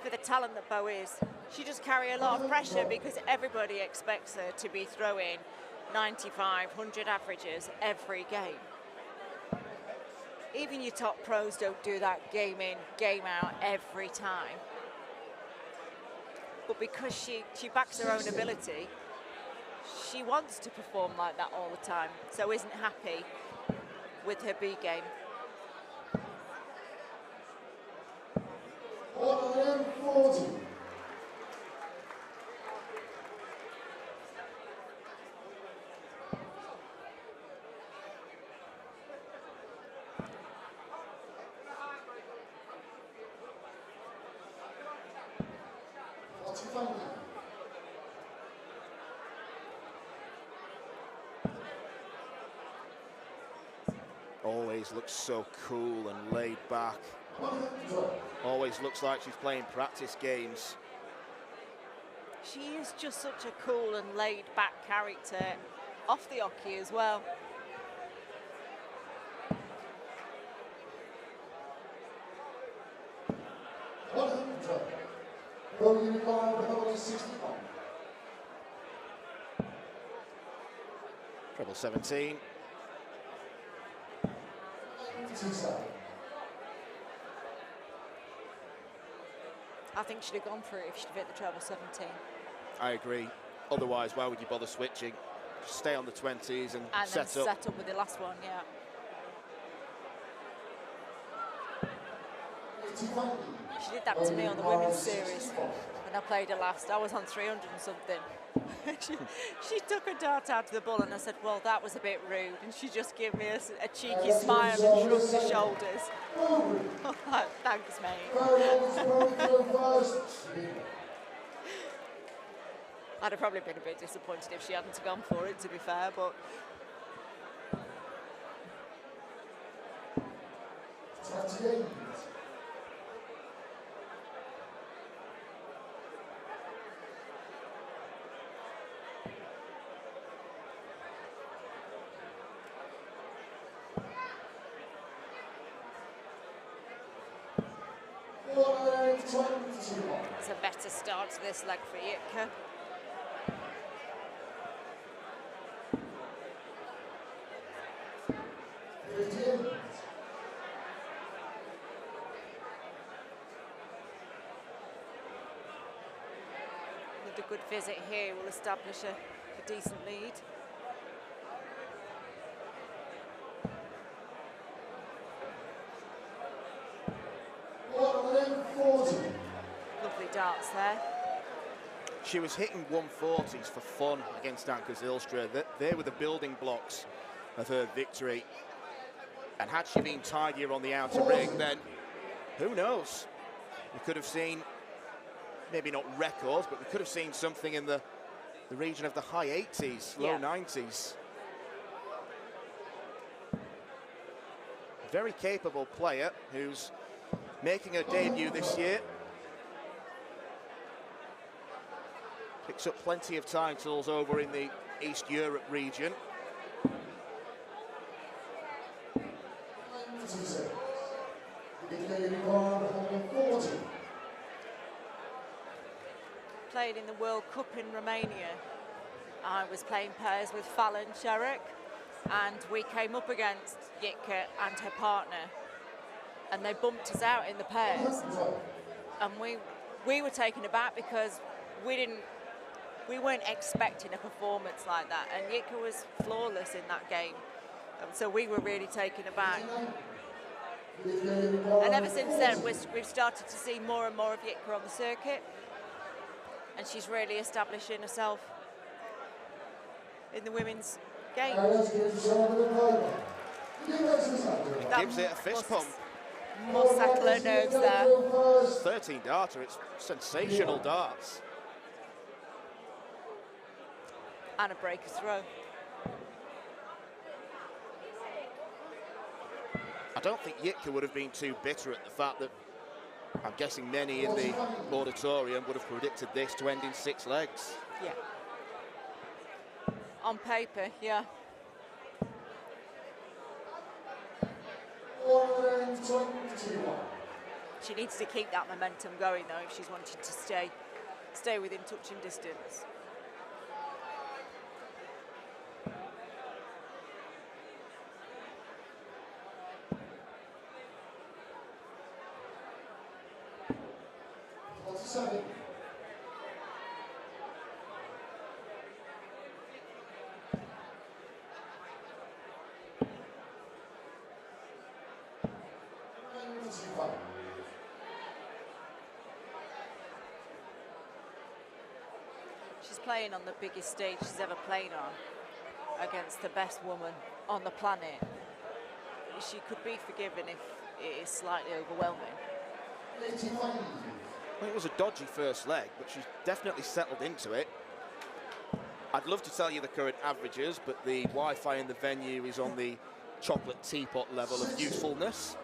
For the talent that Beau is, she does carry a lot of pressure because everybody expects her to be throwing 95, 100 averages every game. Even your top pros don't do that game in, game out every time. But because she backs her own ability, she wants to perform like that all the time, so isn't happy with her B game. Always looks so cool and laid back. Always looks like she's playing practice games. She is just such a cool and laid back character off the hockey as well. Treble 17. I think she'd have gone for it if she'd have hit the treble 17. I agree. Otherwise, why would you bother switching? Just stay on the 20s and set then up. set up with the last one, yeah. She did that to me on the women's series when I played her last. I was on 300 and something. she took a dart out of the ball and I said, well, that was a bit rude. And she just gave me a cheeky smile and shrugged her shoulders. Thanks, mate. I'd have probably been a bit disappointed if she hadn't gone for it, to be fair, but... It's a better start to this leg for Yitka. With a good visit here will establish a decent lead. Lovely darts there. She was hitting 140s for fun against Anka Zylstra. They were the building blocks of her victory. And had she been tidier on the outer ring, then who knows? We could have seen, maybe not records, but we could have seen something in the region of the high 80s, low 90s. Very capable player who's making her debut this year. Picks up plenty of titles over in the East Europe region. Played in the World Cup in Romania. I was playing pairs with Fallon Sherrick, and we came up against Yitka and her partner, and they bumped us out in the pairs. And we were taken aback because we weren't expecting a performance like that, and Yitka was flawless in that game. So we were really taken aback. And ever since then, we've started to see more and more of Yitka on the circuit, and she's really establishing herself in the women's game. Gives it a fist pump. Must settle her nerves there. 13 darter, it's sensational darts. And a breaker throw. I don't think Yitka would have been too bitter at the fact that I'm guessing many in the auditorium would have predicted this to end in 6 legs. Yeah. On paper, yeah. She needs to keep that momentum going though if she's wanting to stay within touching distance. She's playing on the biggest stage she's ever played on against the best woman on the planet. She could be forgiven if it is slightly overwhelming. Well, it was a dodgy first leg, but she's definitely settled into it. I'd love to tell you the current averages, but the Wi-Fi in the venue is on the chocolate teapot level of usefulness.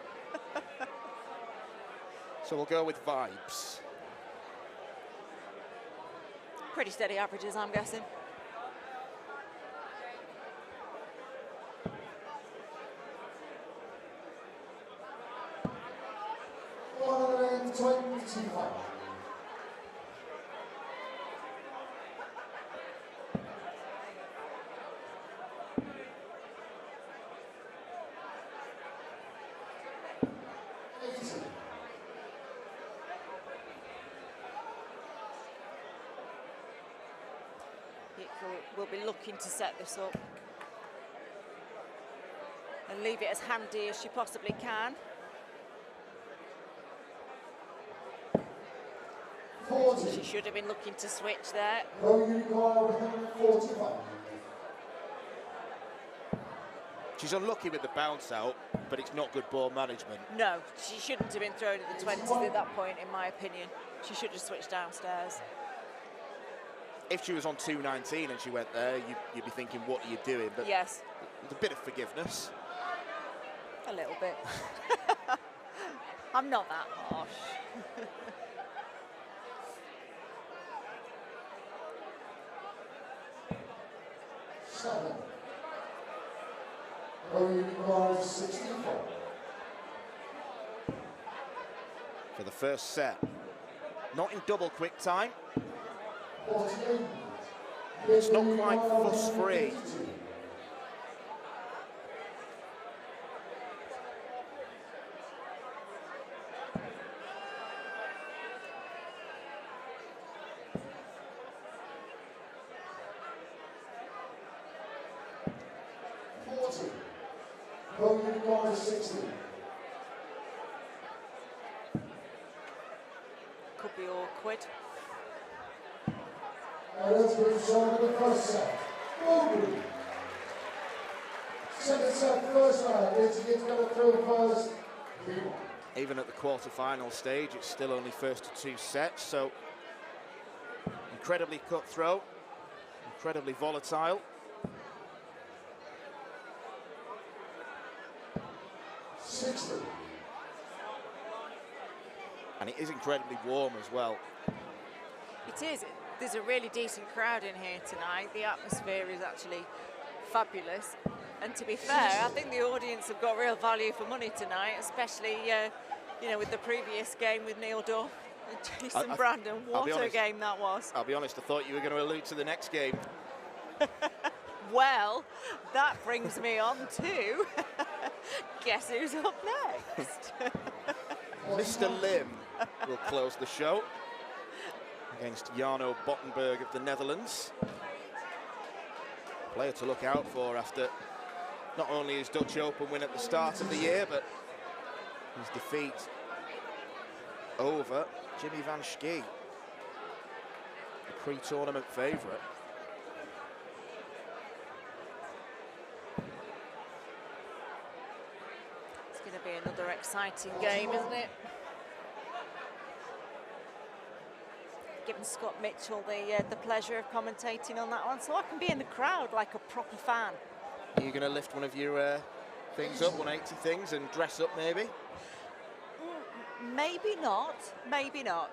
So we'll go with vibes. Pretty steady averages, I'm guessing. will be looking to set this up and leave it as handy as she possibly can. 40. She should have been looking to switch there. Beau Greaves, 45. She's unlucky with the bounce out, but it's not good ball management. No, she shouldn't have been thrown at the 20s at that point, in my opinion. She should have switched downstairs. If she was on 219 and she went there, you'd be thinking, what are you doing? But yes, there's a bit of forgiveness. A little bit. I'm not that harsh. 7. Beau Greaves, 64. For the first set. Not in double quick time. 48. It's not quite fuss-free. 40. Beau Greaves, 60. Could be awkward. Let's move on to the first set. Beau Greaves. Second set, first round. It's going to throw first. Even at the quarter-final stage, it's still only first to 2 sets, so incredibly cutthroat, incredibly volatile. 60. And it is incredibly warm as well. It is. There's a really decent crowd in here tonight. The atmosphere is actually fabulous. And to be fair, I think the audience have got real value for money tonight, especially, you know, with the previous game with Neil Duff and Jason Brandon. What a game that was. I'll be honest, I thought you were going to allude to the next game. Well, that brings me on to guess who's up next? Mr. Lim will close the show against Jarno Bottenberg of the Netherlands. Player to look out for after not only his Dutch Open win at the start of the year, but his defeat over Jimmy van Schie, the pre-tournament favourite. It's going to be another exciting game, isn't it? Given Scott Mitchell the pleasure of commentating on that one, so I can be in the crowd like a proper fan. Are you going to lift one of your things up, 180 things, and dress up maybe? Maybe not, maybe not.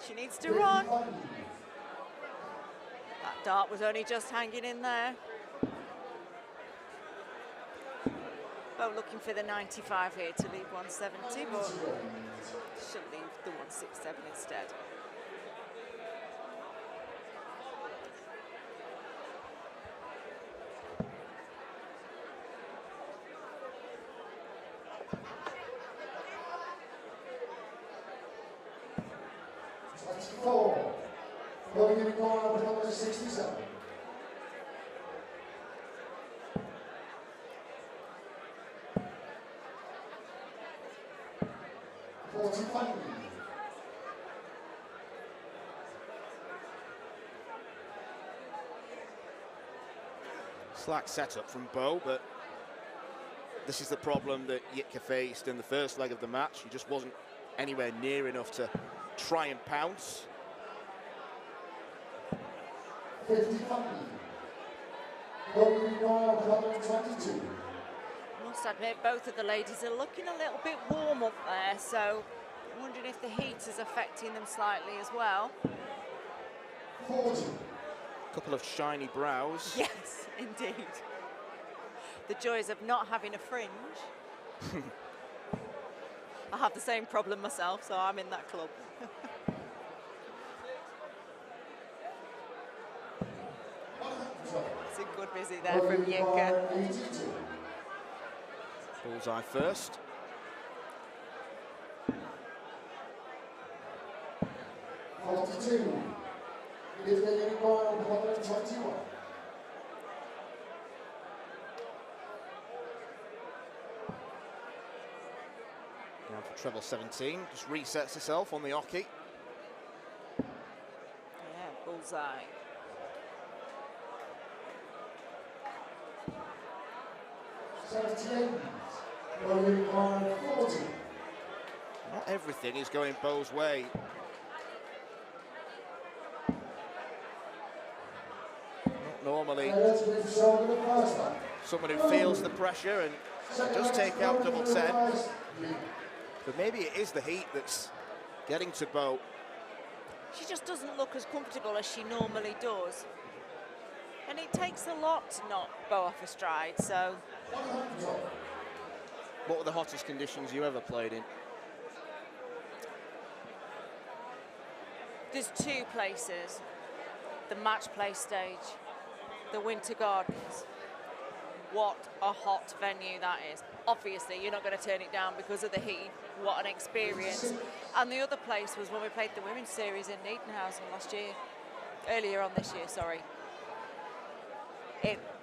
She needs to run. That dart was only just hanging in there. Beau looking for the 95 here to leave 170, but she'll leave the 167 instead. Beau Greaves, number 67. 45. Slack setup from Beau, but this is the problem that Jitka faced in the first leg of the match. He just wasn't anywhere near enough to try and pounce. 55. Beau Greaves, 122. I must admit, both of the ladies are looking a little bit warm up there, so I'm wondering if the heat is affecting them slightly as well. 40. A couple of shiny brows. Yes, indeed. The joys of not having a fringe. I have the same problem myself, so I'm in that club. nicely there from Yinka. Bullseye first. Now for treble 17, just resets herself on the oki. Yeah, bullseye. Not everything is going Beau's way. Not normally. Someone who feels the pressure and does take out double 10. But maybe it is the heat that's getting to Beau. She just doesn't look as comfortable as she normally does. And it takes a lot to knock Beau off her stride, so... What were the hottest conditions you ever played in? There's two places. The match play stage, the Winter Gardens. What a hot venue that is. Obviously, you're not going to turn it down because of the heat. What an experience. And the other place was when we played the Women's Series in Neatenhausen earlier on this year, sorry.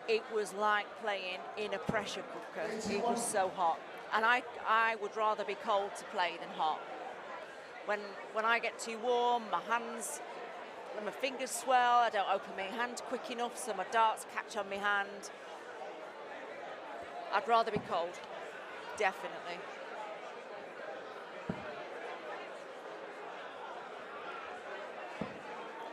It was like playing in a pressure cooker. It was so hot. And I would rather be cold to play than hot. When I get too warm, my fingers swell, I don't open my hand quick enough so my darts catch on my hand. I'd rather be cold, definitely.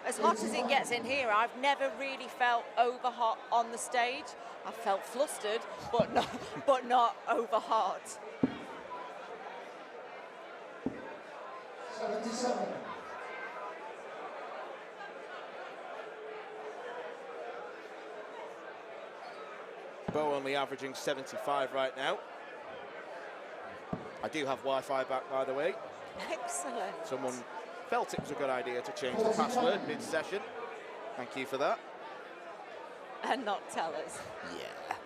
As hot as it gets in here, I've never really felt over hot on the stage. I've felt flustered, but not over hot. 77. Beau only averaging 75 right now. I do have Wi-Fi back, by the way. Excellent. Someone felt it was a good idea to change the password mid-session. Thank you for that. And not tell us. Yeah.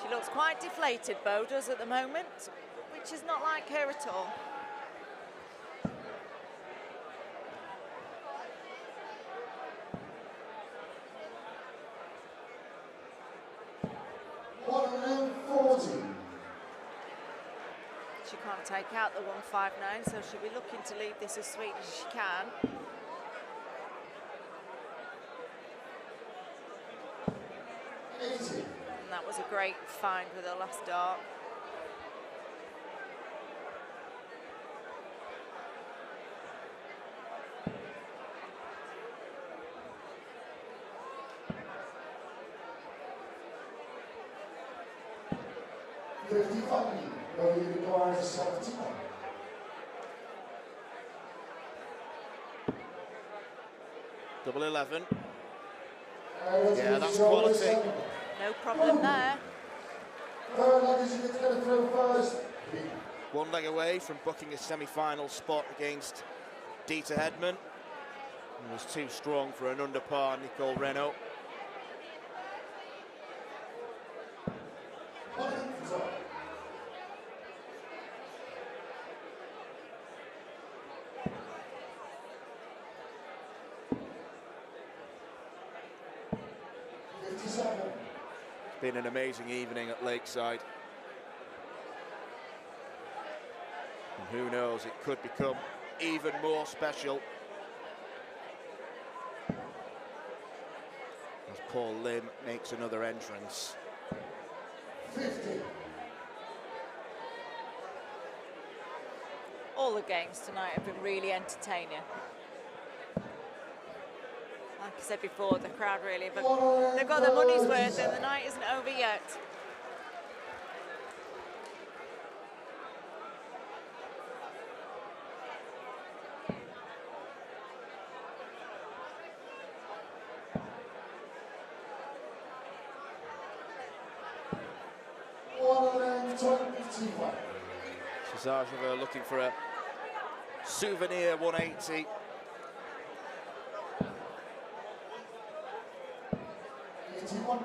She looks quite deflated, Beau does at the moment, which is not like her at all. She can't take out the 159, so she'll be looking to leave this as sweet as she can. And that was a great find with her last dart. Double 11. Yeah, that's quality. No problem there. One leg away from booking a semi-final spot against Deta Hedman. He was too strong for an under-par Nicole Renault. Been an amazing evening at Lakeside. And who knows, it could become even more special. As Paul Lim makes another entrance. 50. All the games tonight have been really entertaining. Like I said before, the crowd really, but they've got their money's worth and the night isn't over yet. 125. Zajeva looking for a souvenir 180. 81.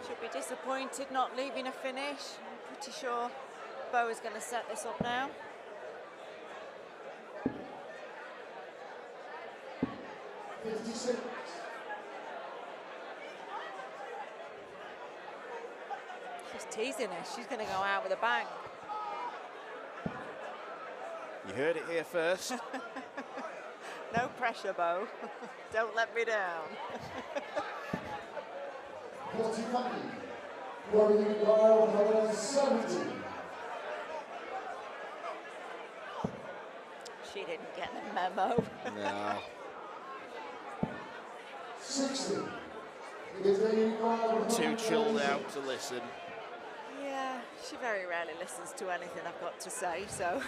Should be disappointed not leaving a finish. I'm pretty sure Beau is going to set this up now. She's teasing her. She's going to go out with a bang. You heard it here first. No pressure, Beau. Don't let me down. 170. She didn't get the memo. No. 60. Too chilled out to listen. Yeah, she very rarely listens to anything I've got to say, so.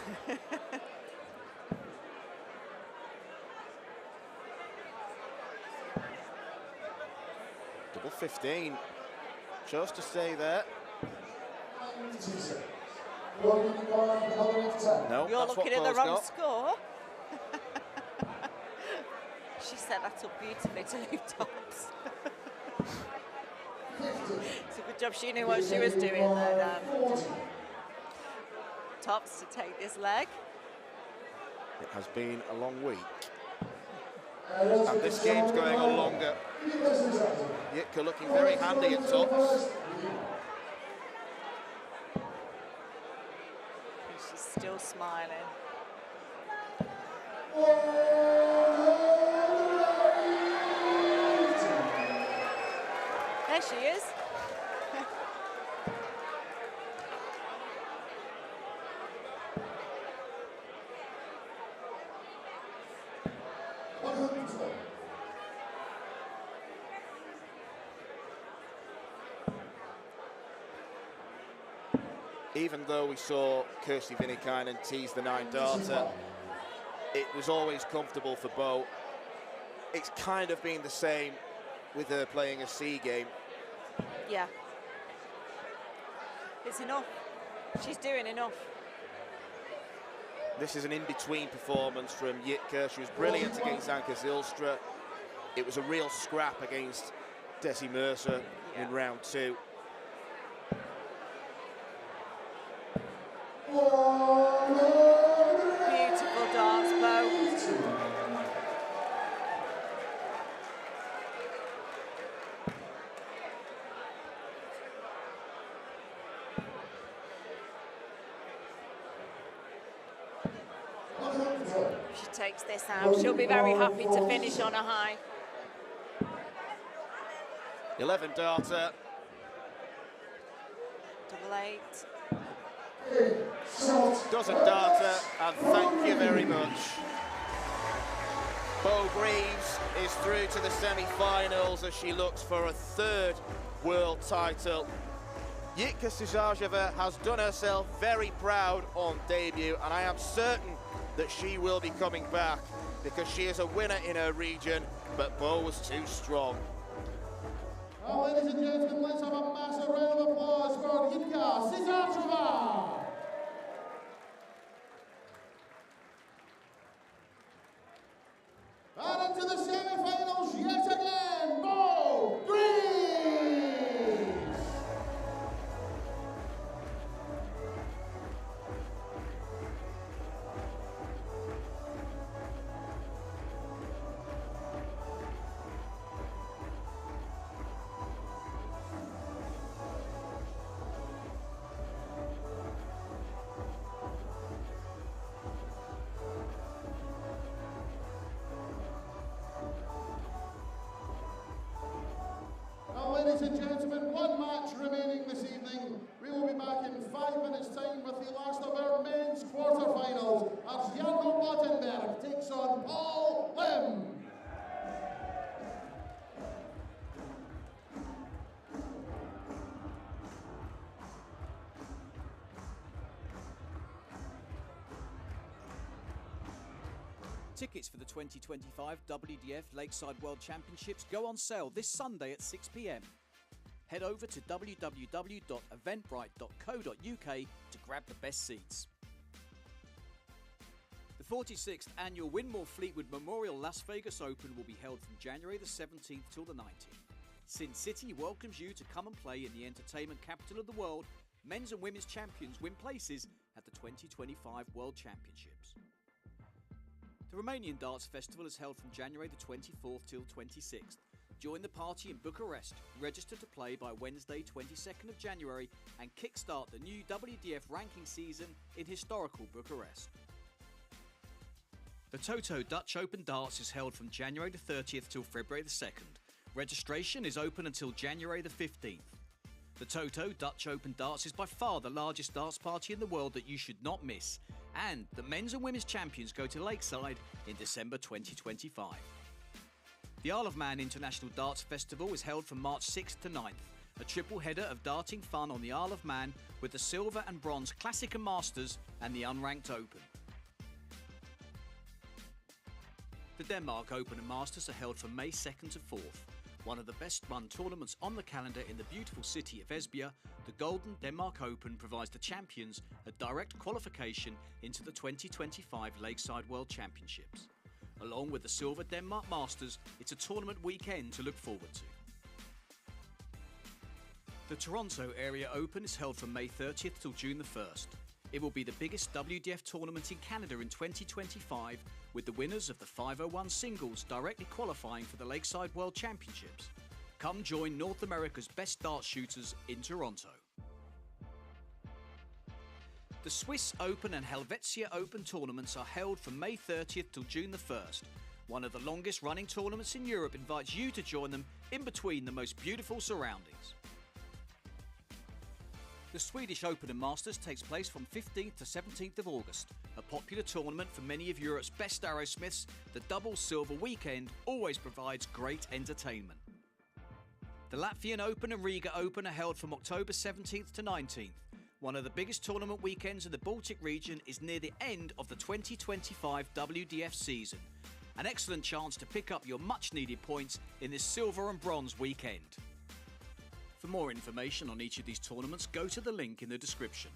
Double 15. Chose to stay there. No, You're that's looking what at the Beau's wrong got. score. She set that up beautifully to leave tops. It's a good job she knew what she was doing there, Dan. Tops to take this leg. It has been a long week. And this game's going on longer. Yitka looking very handy at tops. She's still smiling. There she is. Even though we saw Kirsty Vinnikainen tease the 9 darter, it was always comfortable for Beau. It's kind of been the same with her playing a C game. Yeah. It's enough. She's doing enough. This is an in-between performance from Yitka. She was brilliant against Anka Zylstra. It was a real scrap against Desi Mercer in round 2. Beautiful dance, Beau. If she takes this out, she'll be very happy to finish on a high. 11 darter. Double 8. Doesn't darter, and thank you very much. Beau Greaves is through to the semi-finals as she looks for a 3rd world title. Yitka Zajeva has done herself very proud on debut, and I am certain that she will be coming back because she is a winner in her region, but Beau was too strong. Well, ladies and gentlemen, let's have a massive round of applause for Yitka Zajeva. And into the semi-finals yet again, Beau Greaves. Ladies and gentlemen, one match remaining this evening. We will be back in 5 minutes' time with the last of our men's quarterfinals as Jarno Bottenberg takes on Paul Lim. Tickets for the 2025 WDF Lakeside World Championships go on sale this Sunday at 6 p.m. Head over to www.eventbrite.co.uk to grab the best seats. The 46th annual Winmore Fleetwood Memorial Las Vegas Open will be held from January the 17th till the 19th. Sin City welcomes you to come and play in the entertainment capital of the world. Men's and women's champions win places at the 2025 World Championships. The Romanian Darts Festival is held from January the 24th till 26th. Join the party in Bucharest, register to play by Wednesday 22nd of January and kickstart the new WDF ranking season in historical Bucharest. The Toto Dutch Open Darts is held from January the 30th till February the 2nd. Registration is open until January the 15th. The Toto Dutch Open Darts is by far the largest darts party in the world that you should not miss. And the men's and women's champions go to Lakeside in December 2025. The Isle of Man International Darts Festival is held from March 6th to 9th. A triple header of darting fun on the Isle of Man with the Silver and Bronze Classic and Masters and the Unranked Open. The Denmark Open and Masters are held from May 2nd to 4th. One of the best run tournaments on the calendar in the beautiful city of Esbjerg, the Golden Denmark Open provides the champions a direct qualification into the 2025 Lakeside World Championships. Along with the Silver Denmark Masters, it's a tournament weekend to look forward to. The Toronto Area Open is held from May 30th till June the 1st. It will be the biggest WDF tournament in Canada in 2025, with the winners of the 501 singles directly qualifying for the Lakeside World Championships. Come join North America's best dart shooters in Toronto. The Swiss Open and Helvetia Open tournaments are held from May 30th till June the 1st. One of the longest running tournaments in Europe invites you to join them in between the most beautiful surroundings. The Swedish Open and Masters takes place from 15th to 17th of August. A popular tournament for many of Europe's best arrowsmiths, the double silver weekend always provides great entertainment. The Latvian Open and Riga Open are held from October 17th to 19th. One of the biggest tournament weekends in the Baltic region is near the end of the 2025 WDF season. An excellent chance to pick up your much-needed points in this silver and bronze weekend. For more information on each of these tournaments, go to the link in the description.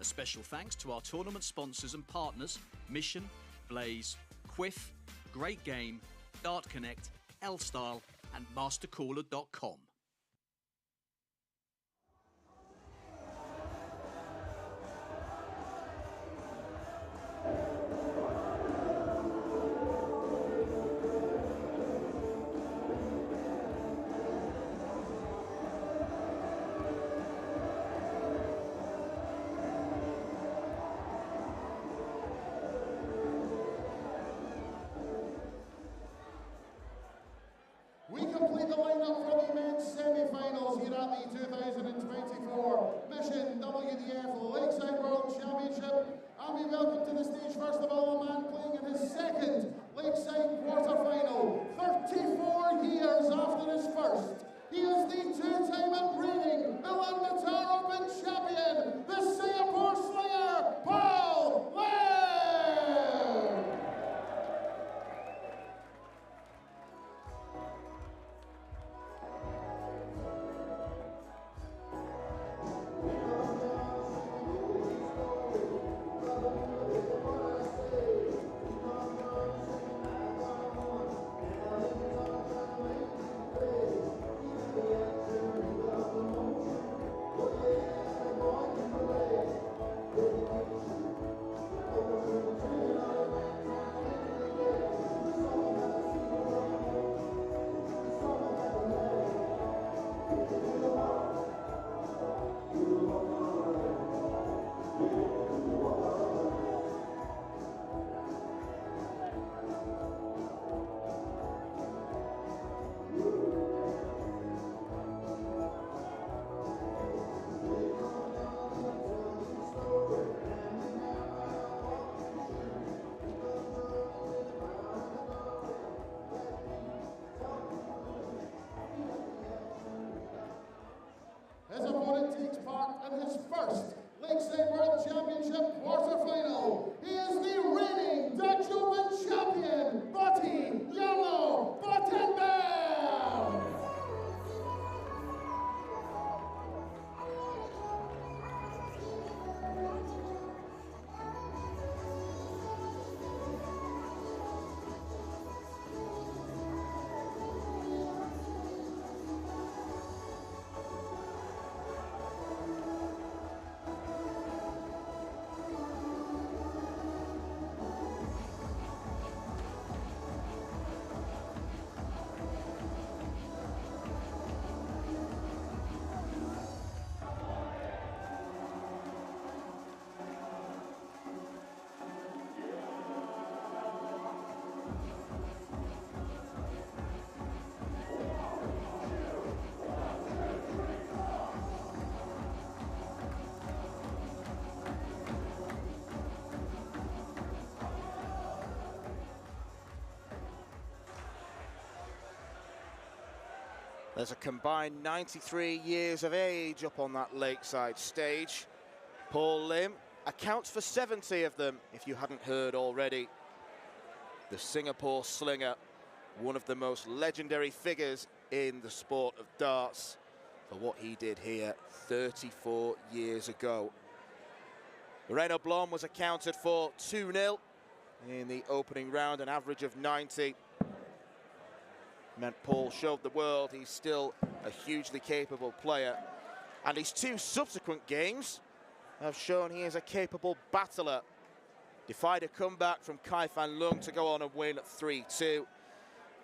A special thanks to our tournament sponsors and partners, Mission, Blaze, Quiff, Great Game, Dart Connect, L-Style and MasterCooler.com. We complete the lineup for the men's There's a combined 93 years of age up on that Lakeside stage. Paul Lim accounts for 70 of them, if you hadn't heard already. The Singapore slinger, one of the most legendary figures in the sport of darts for what he did here 34 years ago. Moreno Blom was accounted for 2-0 in the opening round, an average of 90. Meant Paul showed the world he's still a hugely capable player. And his two subsequent games have shown he is a capable battler. Defied a comeback from Kai Fan Lung to go on and win at 3-2.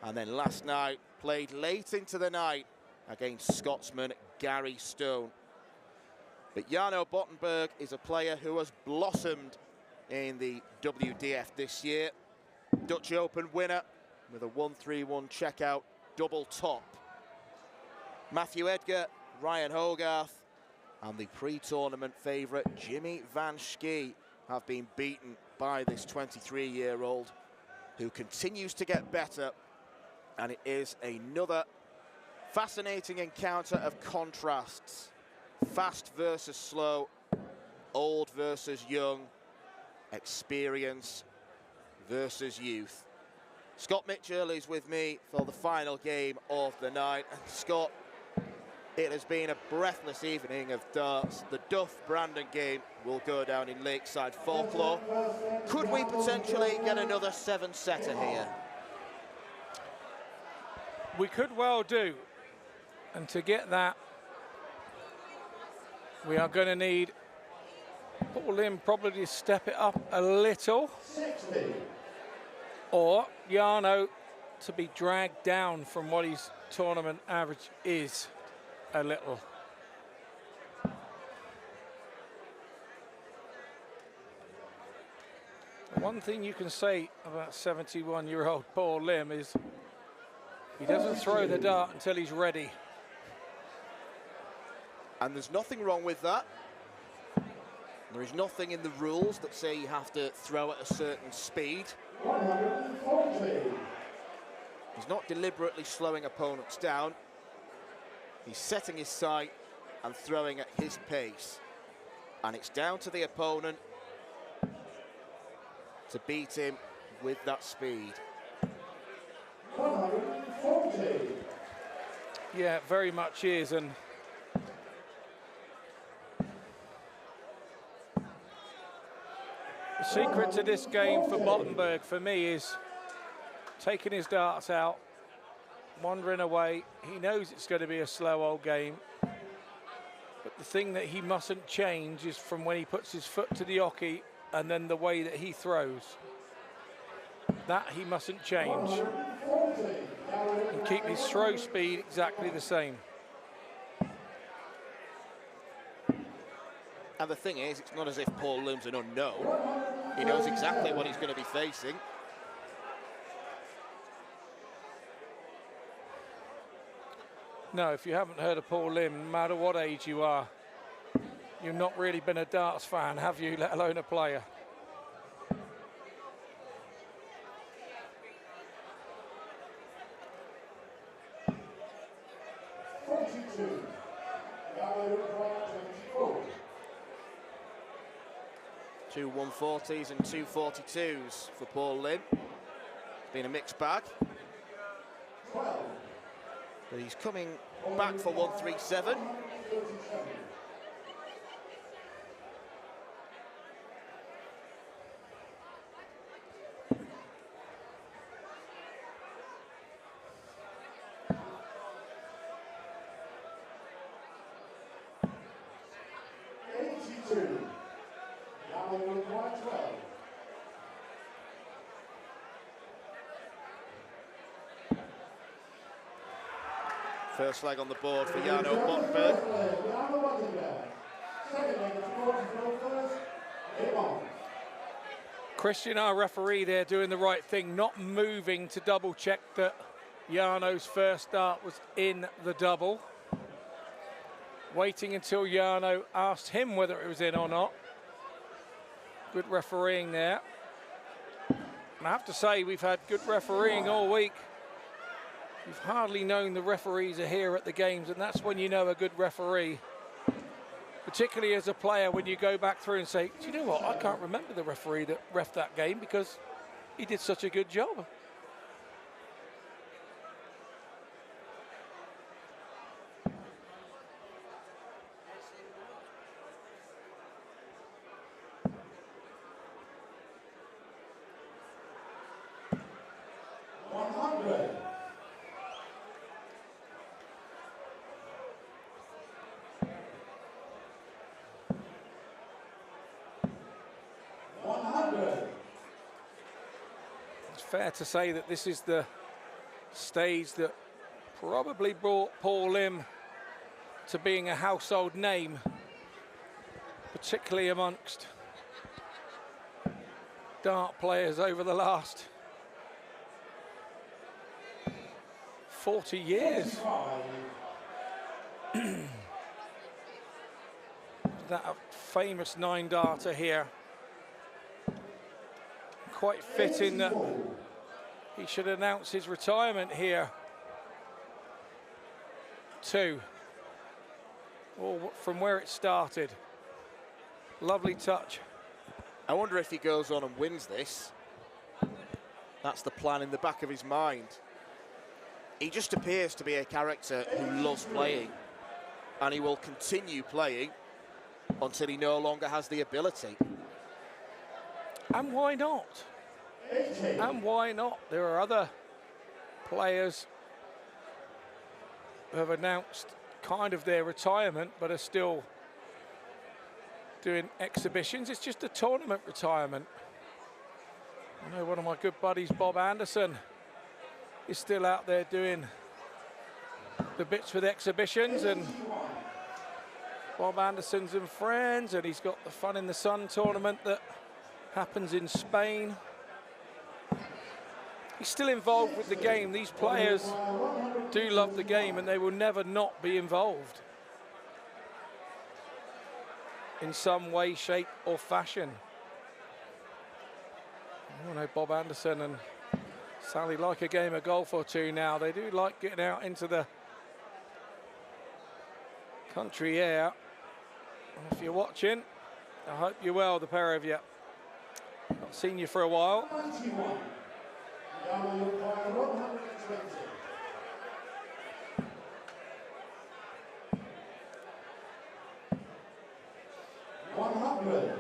And then last night, played late into the night against Scotsman Gary Stone. But Jarno Bottenberg is a player who has blossomed in the WDF this year. Dutch Open winner with a 1-3-1 checkout double top. Matthew Edgar, Ryan Hogarth, and the pre-tournament favourite Jimmy Van Schie have been beaten by this 23-year-old who continues to get better, and it is another fascinating encounter of contrasts. Fast versus slow, old versus young, experience versus youth. Scott Mitchell is with me for the final game of the night. And Scott, it has been a breathless evening of darts. The Duff Brandon game will go down in Lakeside folklore. Could we potentially get another 7-setter here? We could well do. And to get that, we are going to need Paul Lim probably to step it up a little. 60. Or Jarno to be dragged down from what his tournament average is a little. One thing you can say about 71-year-old Paul Lim is he doesn't throw the dart until he's ready. And there's nothing wrong with that. There is nothing in the rules that say you have to throw at a certain speed. 140. He's not deliberately slowing opponents down. He's setting his sight and throwing at his pace. And it's down to the opponent to beat him with that speed. 140. Yeah, it very much is. And the secret to this game for Bottenberg, for me, is taking his darts out, wandering away. He knows it's going to be a slow old game. But the thing that he mustn't change is from when he puts his foot to the oche and then the way that he throws. That he mustn't change. And keep his throw speed exactly the same. And the thing is, it's not as if Paul Lim's an unknown. He knows exactly what he's going to be facing. No, if you haven't heard of Paul Lim, no matter what age you are, you've not really been a darts fan, have you, let alone a player? Two 140s and two 42s for Paul Lim. It's been a mixed bag. But he's coming back for 137. First leg on the board for Jarno Bottenberg. Christian, our referee there, doing the right thing, not moving to double check that Jarno's first dart was in the double. Waiting until Jarno asked him whether it was in or not. Good refereeing there. And I have to say, we've had good refereeing all week. You've hardly known the referees are here at the games, and that's when you know a good referee. Particularly as a player, when you go back through and say, do you know what, I can't remember the referee that reffed that game because he did such a good job. Fair to say that this is the stage that probably brought Paul Lim to being a household name, particularly amongst dart players over the last 40 years. That famous 9-darter here. Quite fitting that he should announce his retirement here too, or from where it started. Lovely touch. I wonder if he goes on and wins this. That's the plan in the back of his mind. He just appears to be a character who loves playing, and he will continue playing until he no longer has the ability. And why not? And why not? There are other players who have announced kind of their retirement but are still doing exhibitions. It's just a tournament retirement. I know one of my good buddies, Bob Anderson, is still out there doing the bits with exhibitions, and Bob Anderson's and friends, and he's got the Fun in the Sun tournament that happens in Spain. He's still involved with the game. These players do love the game, and they will never not be involved in some way, shape or fashion. I know Bob Anderson and Sally like a game of golf or two now. They do like getting out into the country air. And if you're watching, I hope you're well, the pair of you. Not seen you for a while. 100.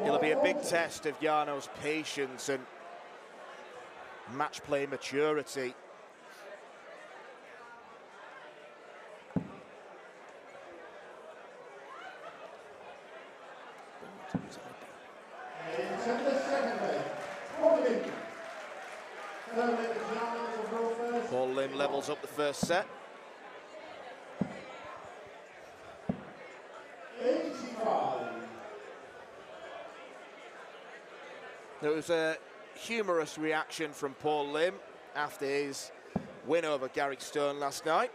It'll be a big test of Jarno's patience and match play maturity. Paul Lim levels up the first set. 85. There was a humorous reaction from Paul Lim after his win over Garrick Stone last night.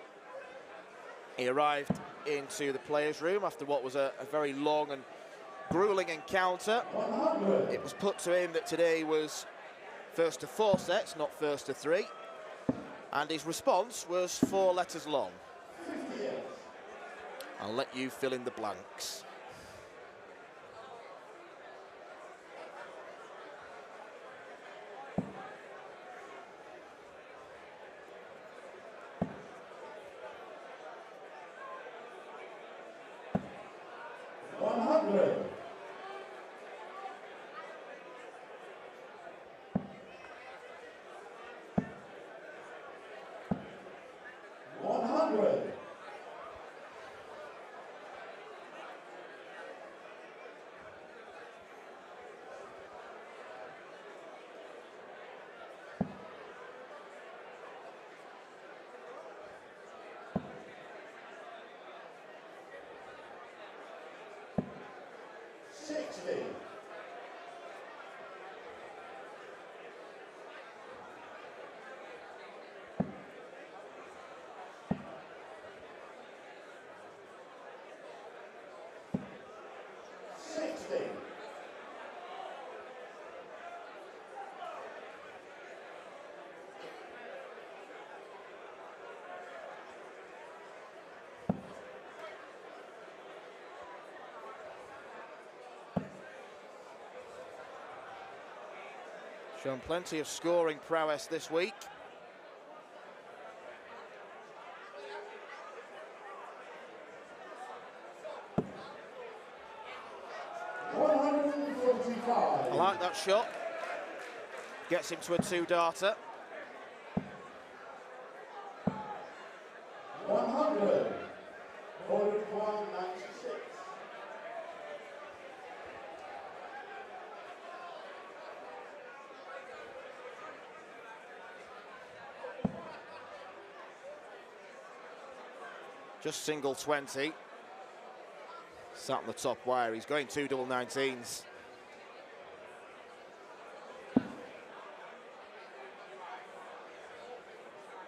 He arrived into the players' room after what was a very long and grueling encounter. 100. It was put to him that today was first to 4 sets, not first to 3. And his response was 4 letters long. 58. I'll let you fill in the blanks. Shown plenty of scoring prowess this week. I like that shot. Gets him to a 2-darter. 100. Ordered 196. Just single 20. Sat on the top wire. He's going 2 double 19s.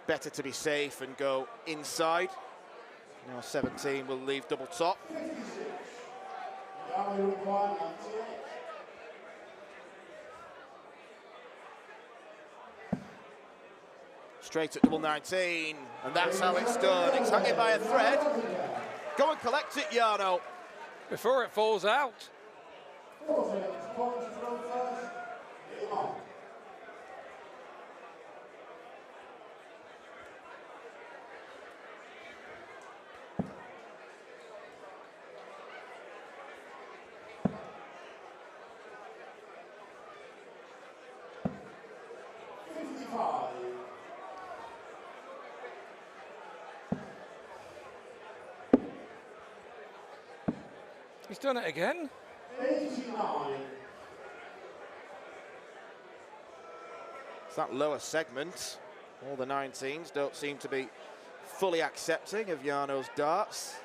Better to be safe and go inside. Now 17 will leave double top. 56. Yellow 198. Straight at double 19, and that's how it's done. It's hanging by a thread. Go and collect it, Jarno. Before it falls out. 40. Points from first. Get him on. He's done it again. 89. It's that lower segment. All the 19s don't seem to be fully accepting of Jarno's darts.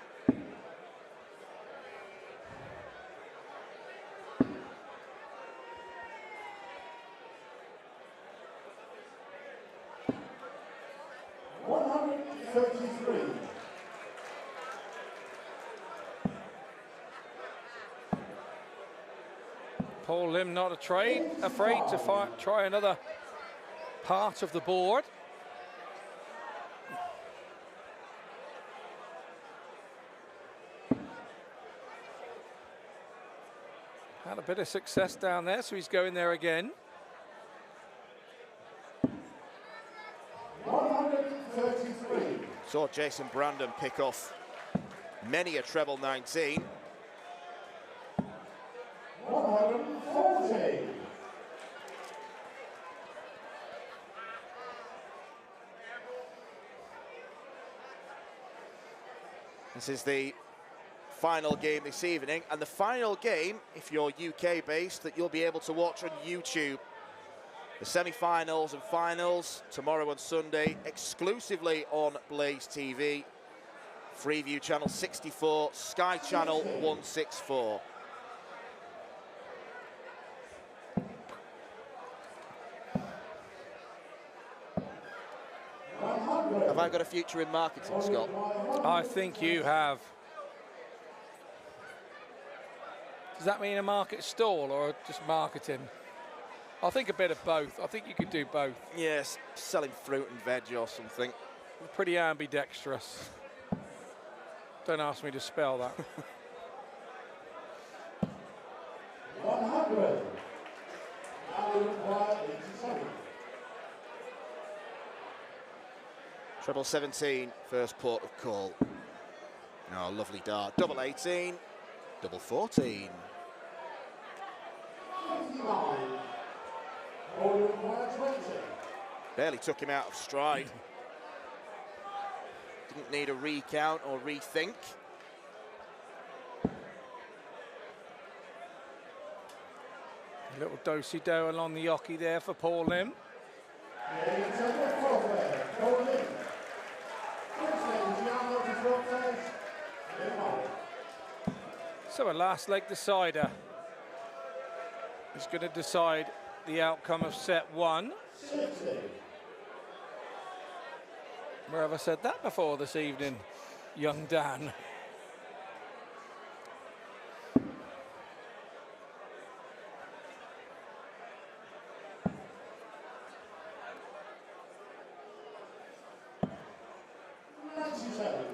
Paul Lim not afraid to try another part of the board. Had a bit of success down there, so he's going there again. 133. Saw Jason Brandon pick off many a treble 19. 140. This is the final game this evening, and the final game, if you're UK based, that you'll be able to watch on YouTube. The semi-finals and finals tomorrow and Sunday exclusively on Blaze TV, Freeview channel 64, Sky channel 164. Have I got a future in marketing, Scott? I think you have. Does that mean a market stall or just marketing? I think a bit of both. I think you could do both. Yes, selling fruit and veg or something. Pretty ambidextrous. Don't ask me to spell that. 100. Now 87. Treble 17, first port of call. Oh, lovely dart. Double 18, double 14. 59. Order 120. Barely took him out of stride. Didn't need a recount or rethink. A little do-si-do along the yockey there for Paul Lim. So a last leg decider is going to decide the outcome of set one. 60. Where have I said that before this evening, young Dan?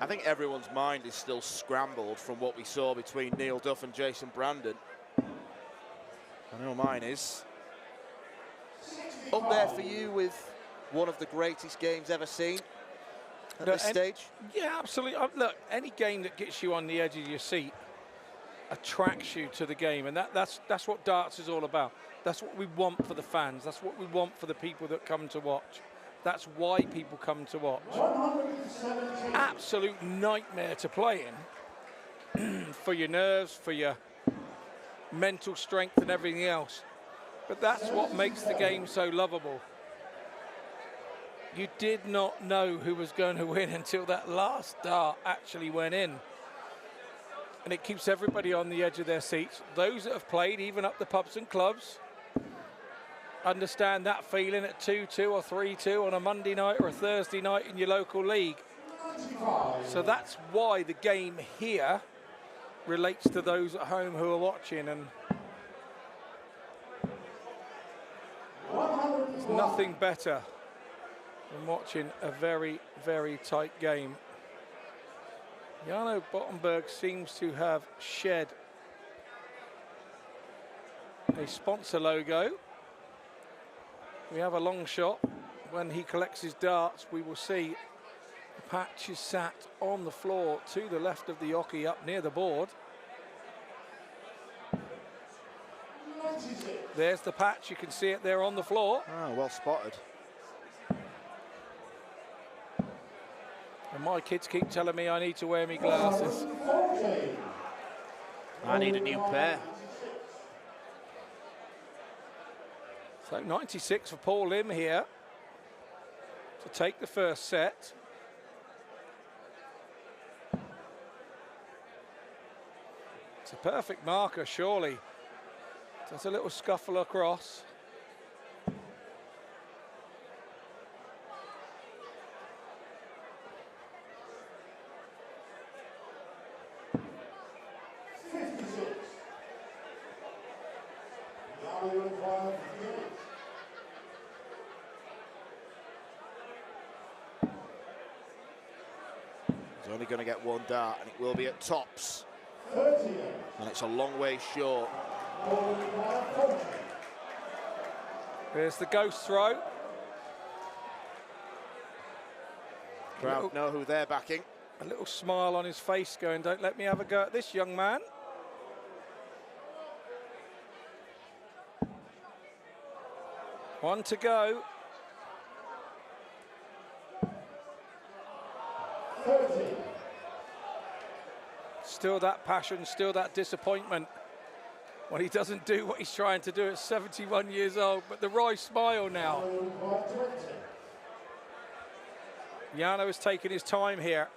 I think everyone's mind is still scrambled from what we saw between Neil Duff and Jason Brandon. I know mine is. 60. Up there for you with one of the greatest games ever seen at this stage? Yeah, absolutely. Look, any game that gets you on the edge of your seat attracts you to the game, and that's what darts is all about. That's what we want for the fans. That's what we want for the people that come to watch. That's why people come to watch. Absolute nightmare to play in for your nerves, for your mental strength and everything else. But that's what makes the game so lovable. You did not know who was going to win until that last dart actually went in. And it keeps everybody on the edge of their seats. Those that have played, even up the pubs and clubs, understand that feeling at 2-2 or 3-2 on a Monday night or a Thursday night in your local league. So that's why the game here relates to those at home who are watching. And there's nothing better than watching a very, very tight game. Jarno Bottenberg seems to have shed a sponsor logo. We have a long shot. When he collects his darts, we will see the patch is sat on the floor to the left of the jockey up near the board. There's the patch, you can see it there on the floor. Oh, well spotted. And my kids keep telling me I need to wear my glasses. I need a new pair. So 96 for Paul Lim here to take the first set. It's a perfect marker, surely. There's a little scuffle across. He's only going to get one dart, and it will be at tops. And it's a long way short. There's the ghost throw. Crowd know who they're backing. A little smile on his face going, don't let me have a go at this young man. One to go. 30. Still that passion, still that disappointment when he doesn't do what he's trying to do at 71 years old, but the wry smile now. Jarno has taken his time here.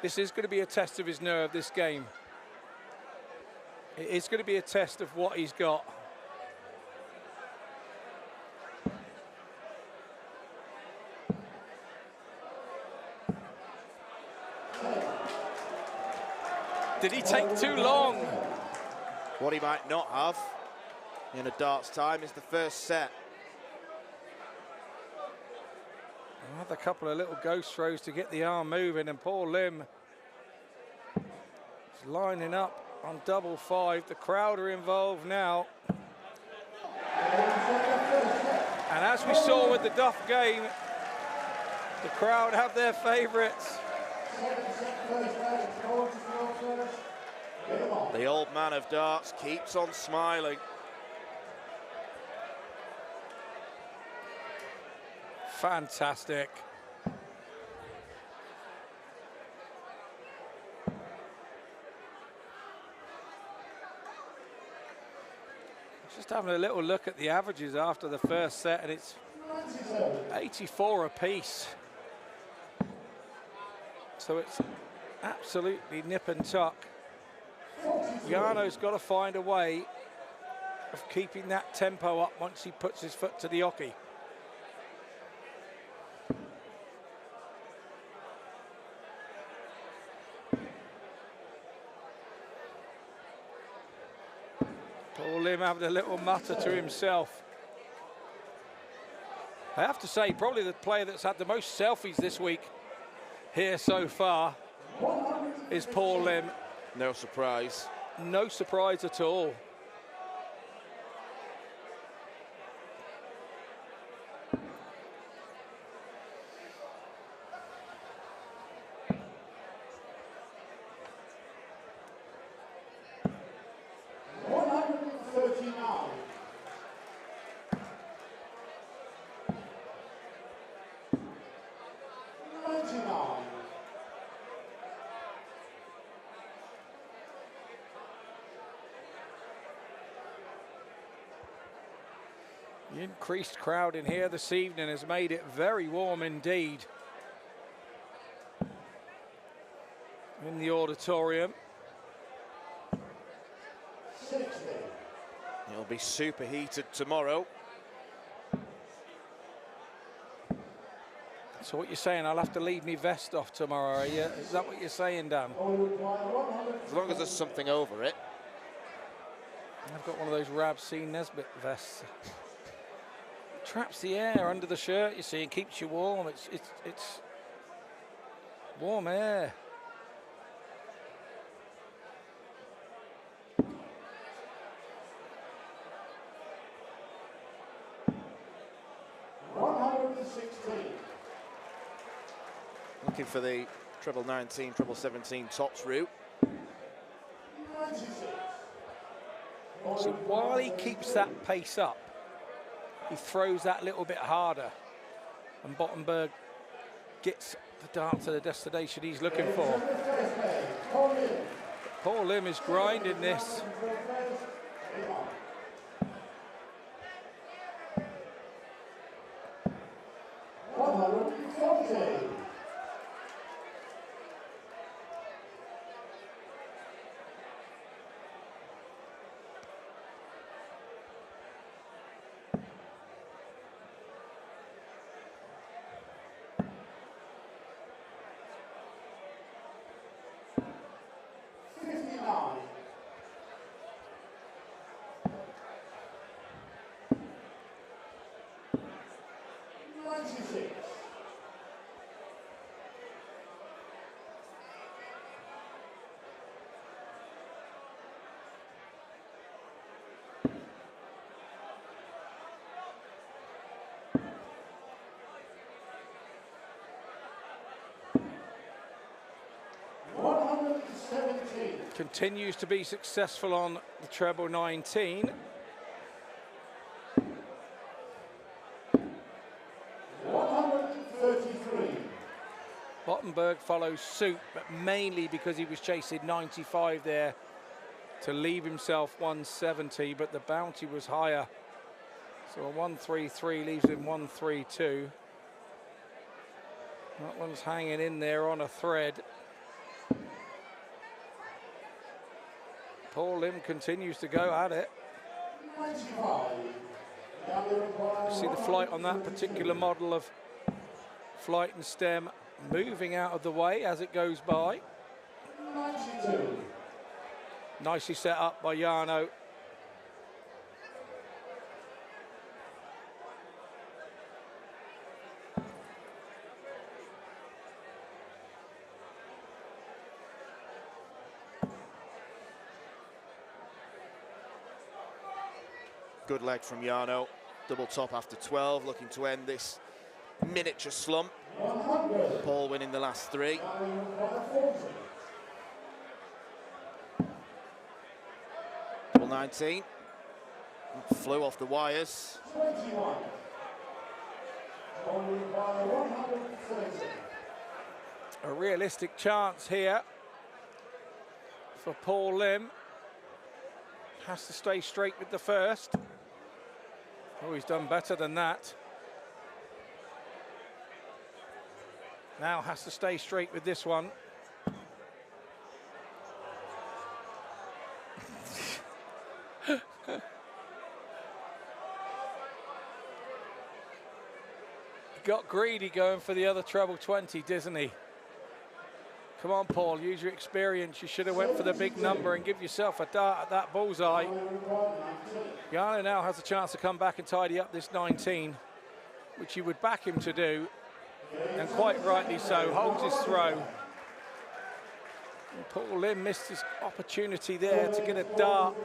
This is going to be a test of his nerve, this game. It is going to be a test of what he's got. Did he take too long? What he might not have in a darts time is the first set. Another couple of little ghost throws to get the arm moving, and Paul Lim is lining up on double five. The crowd are involved now. And as we saw with the Duff game, the crowd have their favourites. The old man of darts keeps on smiling. Fantastic. Just having a little look at the averages after the first set, and it's 84 apiece. So it's absolutely nip and tuck. Jarno's got to find a way of keeping that tempo up once he puts his foot to the hockey. Paul Lim having a little mutter to himself. I have to say, probably the player that's had the most selfies this week here so far is Paul Lim. No surprise. No surprise at all. The increased crowd in here this evening has made it very warm indeed in the auditorium. 60. It'll be superheated tomorrow. So what you're saying, I'll have to leave me vest off tomorrow, are you? Is that what you're saying, Dan? As long as there's something over it. I've got one of those Rab C. Nesbitt vests. Traps the air under the shirt, you see, and keeps you warm. It's warm air. Looking for the treble 19, treble 17 tops route. So while he keeps that pace up, he throws that little bit harder, and Bottenberg gets the dart to the destination he's looking for. Paul Lim is grinding this. Continues to be successful on the treble 19. Bottenberg follows suit, but mainly because he was chasing 95 there to leave himself 170, but the bounty was higher. So a 133 leaves him 132. That one's hanging in there on a thread. Paul Lim continues to go at it. See the flight on that particular model of flight and stem moving out of the way as it goes by. Nicely set up by Jarno. Good leg from Jarno. Double top after 12, looking to end this miniature slump. Paul winning the last three. Double 19. Flew off the wires. A realistic chance here for Paul Lim. Has to stay straight with the first. Oh, he's done better than that. Now has to stay straight with this one. Got greedy going for the other treble 20, didn't he? Come on, Paul, use your experience. You should have went for the big number and give yourself a dart at that bullseye. Jarno now has a chance to come back and tidy up this 19, which you would back him to do, and quite rightly so. Holds his throw. And Paul Lim missed his opportunity there to get a dart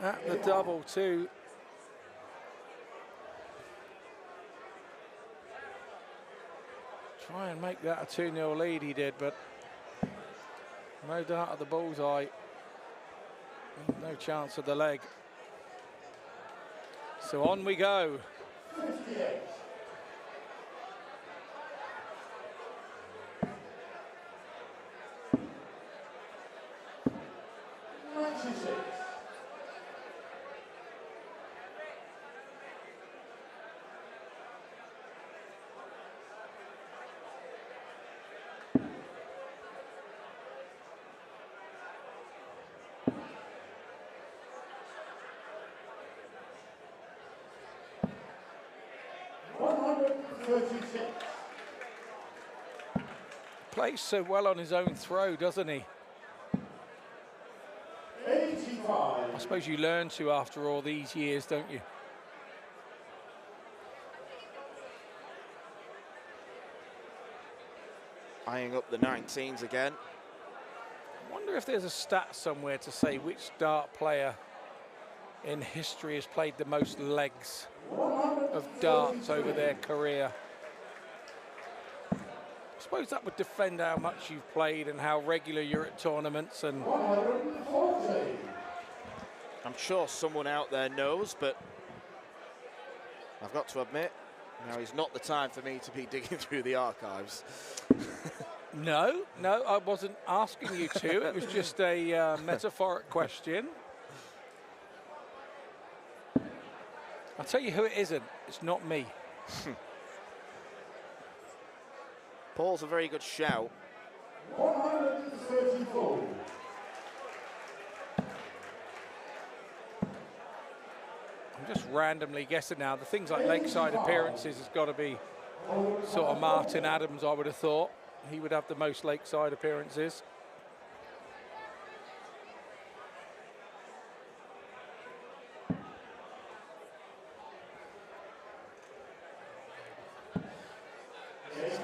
at the double too. Try and make that a 2-0 lead, he did, but no dart at the bullseye. No chance of the leg. So on we go. 58. 136. Plays so well on his own throw, doesn't he? 85. I suppose you learn to after all these years, don't you? Eyeing up the 19s again. I wonder if there's a stat somewhere to say which dart player in history has played the most legs of darts over their career. I suppose that would defend how much you've played and how regular you're at tournaments. And 140. I'm sure someone out there knows, but I've got to admit, now is not the time for me to be digging through the archives. no, I wasn't asking you to. It was just a metaphoric question. I'll tell you who it isn't. It's not me. Paul's a very good shout. 134. I'm just randomly guessing now. The things like Lakeside appearances has got to be sort of Martin Adams, I would have thought. He would have the most Lakeside appearances.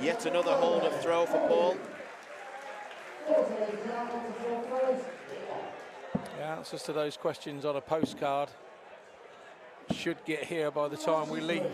Yet another hold of throw for Paul. The answers to those questions on a postcard should get here by the time we leave.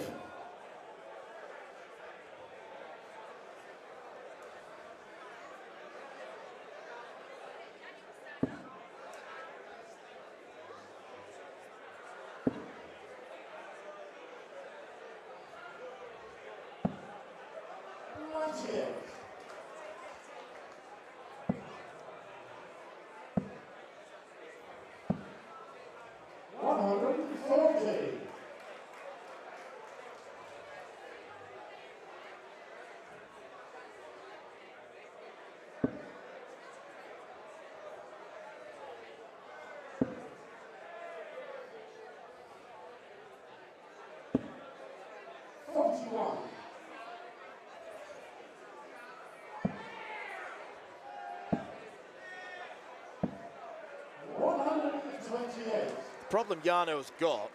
The problem Jarno's got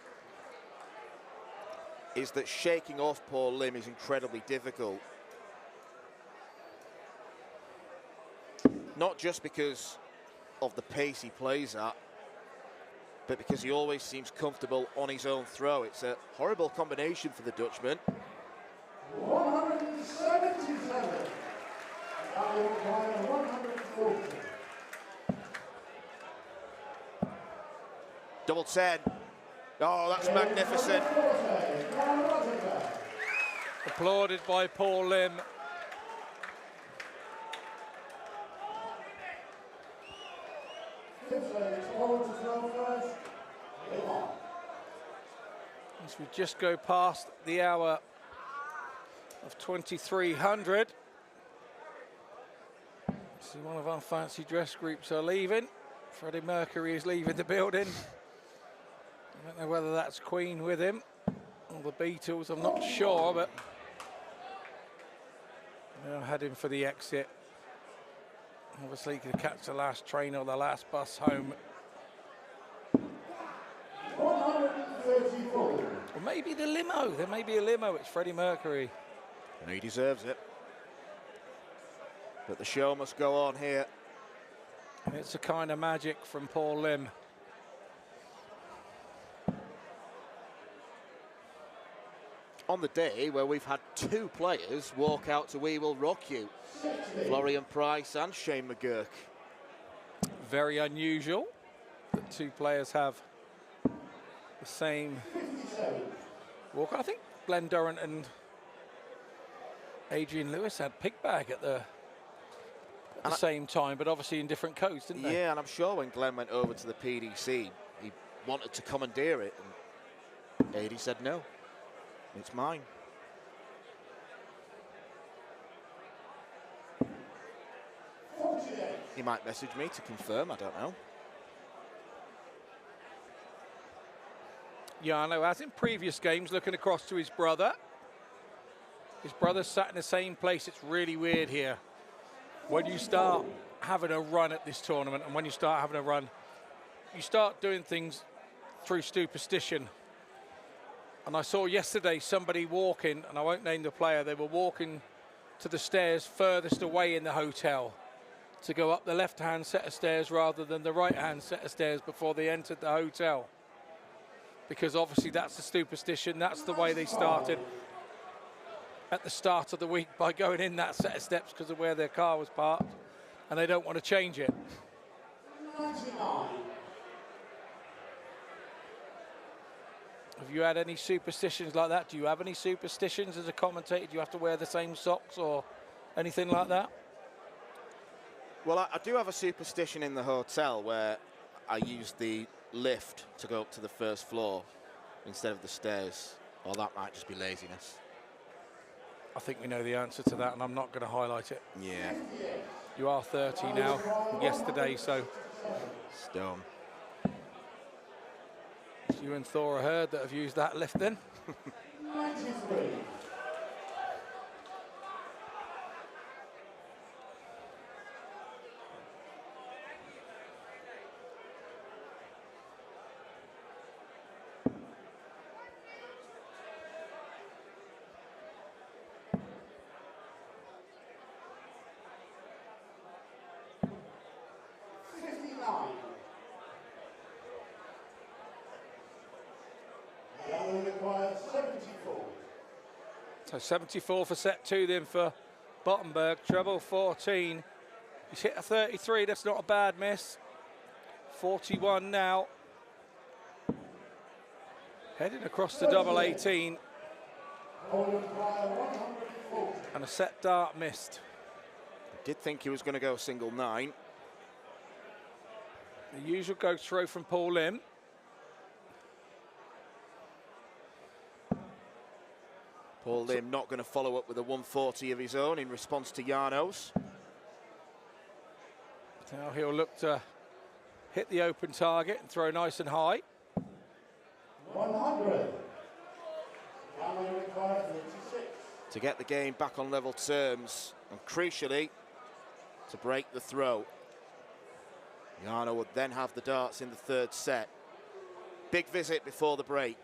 is that shaking off Paul Lim is incredibly difficult. Not just because of the pace he plays at, but because he always seems comfortable on his own throw. It's a horrible combination for the Dutchman. 177. 140. Double 10. Oh, that's magnificent. Applauded by Paul Lim. As we just go past the hour of 2300. See, one of our fancy dress groups are leaving. Freddie Mercury is leaving the building. I don't know whether that's Queen with him or the Beatles, I'm not sure, but they're heading for the exit. Obviously, could catch the last train or the last bus home. 134. Or maybe the limo. There may be a limo. It's Freddie Mercury. And he deserves it. But the show must go on here. And it's a kind of magic from Paul Lim. On the day where we've had two players walk out to We Will Rock You, Florian Price and Shane McGurk. Very unusual that two players have the same walk. I think Glenn Durrant and Adrian Lewis had pick bag at the same time, but obviously in different codes, didn't they? Yeah, and I'm sure when Glenn went over to the PDC, he wanted to commandeer it, and Adi said no. It's mine. He might message me to confirm, I don't know. Yeah, I know, as in previous games, looking across to his brother. His brother's sat in the same place. It's really weird here. When you start having a run at this tournament, and when you start having a run, you start doing things through superstition. And I saw yesterday somebody walking, and I won't name the player, they were walking to the stairs furthest away in the hotel to go up the left-hand set of stairs rather than the right-hand set of stairs before they entered the hotel. Because obviously that's the superstition, that's the way they started at the start of the week, by going in that set of steps because of where their car was parked, and they don't want to change it. 99. Have you had any superstitions like that? Do you have any superstitions as a commentator? Do you have to wear the same socks or anything like that? Well, I do have a superstition in the hotel where I use the lift to go up to the first floor instead of the stairs. Or that might just be laziness. I think we know the answer to that, and I'm not going to highlight it. Yeah. You are 30 now, yesterday, so. Stone. It's you and Thora Hurd that have used that lift then. 93. So 74 for set 2 then for Bottenberg, treble 14. He's hit a 33, that's not a bad miss. 41 now. Heading across the double 18. And a set dart missed. I did think he was going to go single 9. The usual go throw from Paul Lim. Paul Lim not going to follow up with a 140 of his own in response to Jarno's. Now he'll look to hit the open target and throw nice and high. 100. Jarno requires 36. To get the game back on level terms, and crucially, to break the throw. Jarno would then have the darts in the third set. Big visit before the break.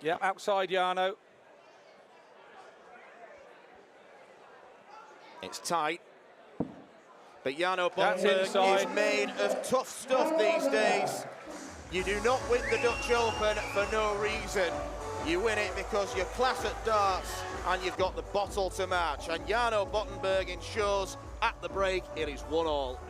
Yeah, outside Jarno. It's tight. But Jarno That's Bottenberg inside. is made of tough stuff these days. You do not win the Dutch Open for no reason. You win it because you're class at darts and you've got the bottle to match. And Jarno Bottenberg ensures at the break it is 1-all.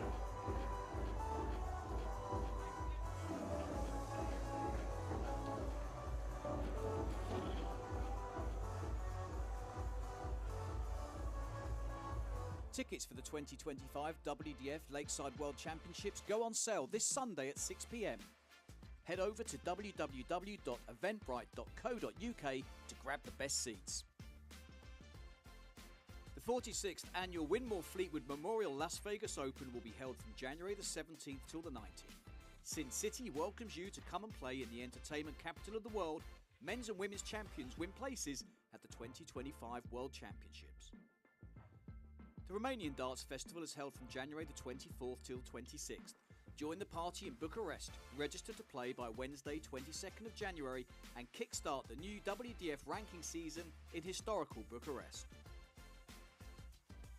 Tickets for the 2025 WDF Lakeside World Championships go on sale this Sunday at 6 p.m. Head over to www.eventbrite.co.uk to grab the best seats. The 46th annual Winmore Fleetwood Memorial Las Vegas Open will be held from January the 17th till the 19th. Sin City welcomes you to come and play in the entertainment capital of the world. Men's and women's champions win places at the 2025 World Championships. The Romanian Darts Festival is held from January the 24th till 26th. Join the party in Bucharest, register to play by Wednesday 22nd of January and kickstart the new WDF ranking season in historical Bucharest.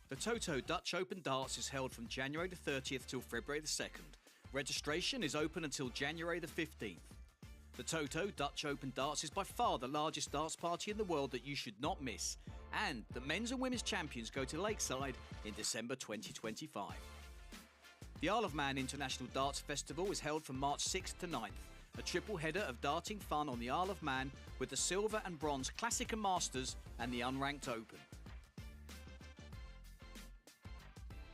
The Toto Dutch Open Darts is held from January the 30th till February the 2nd. Registration is open until January the 15th. The Toto Dutch Open Darts is by far the largest darts party in the world that you should not miss. And the men's and women's champions go to Lakeside in December 2025. The Isle of Man International Darts Festival is held from March 6th to 9th, a triple header of darting fun on the Isle of Man with the Silver and Bronze Classic and Masters and the Unranked Open.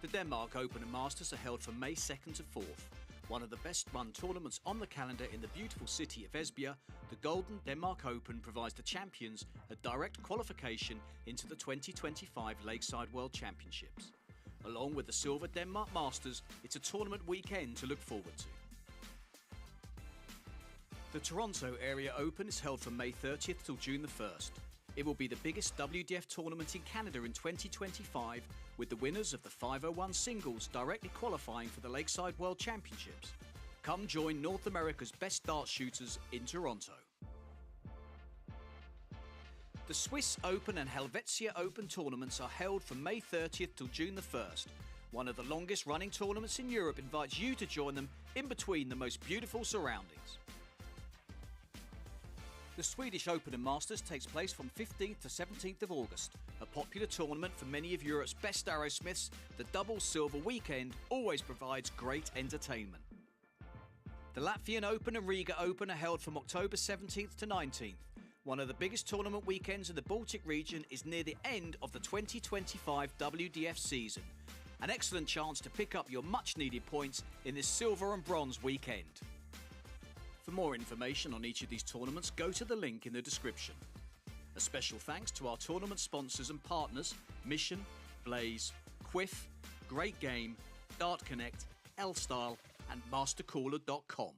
The Denmark Open and Masters are held from May 2nd to 4th. One of the best run tournaments on the calendar in the beautiful city of Esbjerg, the Golden Denmark Open provides the champions a direct qualification into the 2025 Lakeside World Championships. Along with the Silver Denmark Masters, it's a tournament weekend to look forward to. The Toronto Area Open is held from May 30th till June the 1st. It will be the biggest WDF tournament in Canada in 2025, with the winners of the 501 singles directly qualifying for the Lakeside World Championships. Come join North America's best dart shooters in Toronto. The Swiss Open and Helvetia Open tournaments are held from May 30th till June the 1st. One of the longest running tournaments in Europe invites you to join them in between the most beautiful surroundings. The Swedish Open and Masters takes place from 15th to 17th of August. A popular tournament for many of Europe's best arrowsmiths, the double silver weekend always provides great entertainment. The Latvian Open and Riga Open are held from October 17th to 19th. One of the biggest tournament weekends in the Baltic region is near the end of the 2025 WDF season. An excellent chance to pick up your much needed points in this silver and bronze weekend. For more information on each of these tournaments, go to the link in the description. A special thanks to our tournament sponsors and partners, Mission, Blaze, Quiff, Great Game, Dart Connect, L-Style and MasterCooler.com.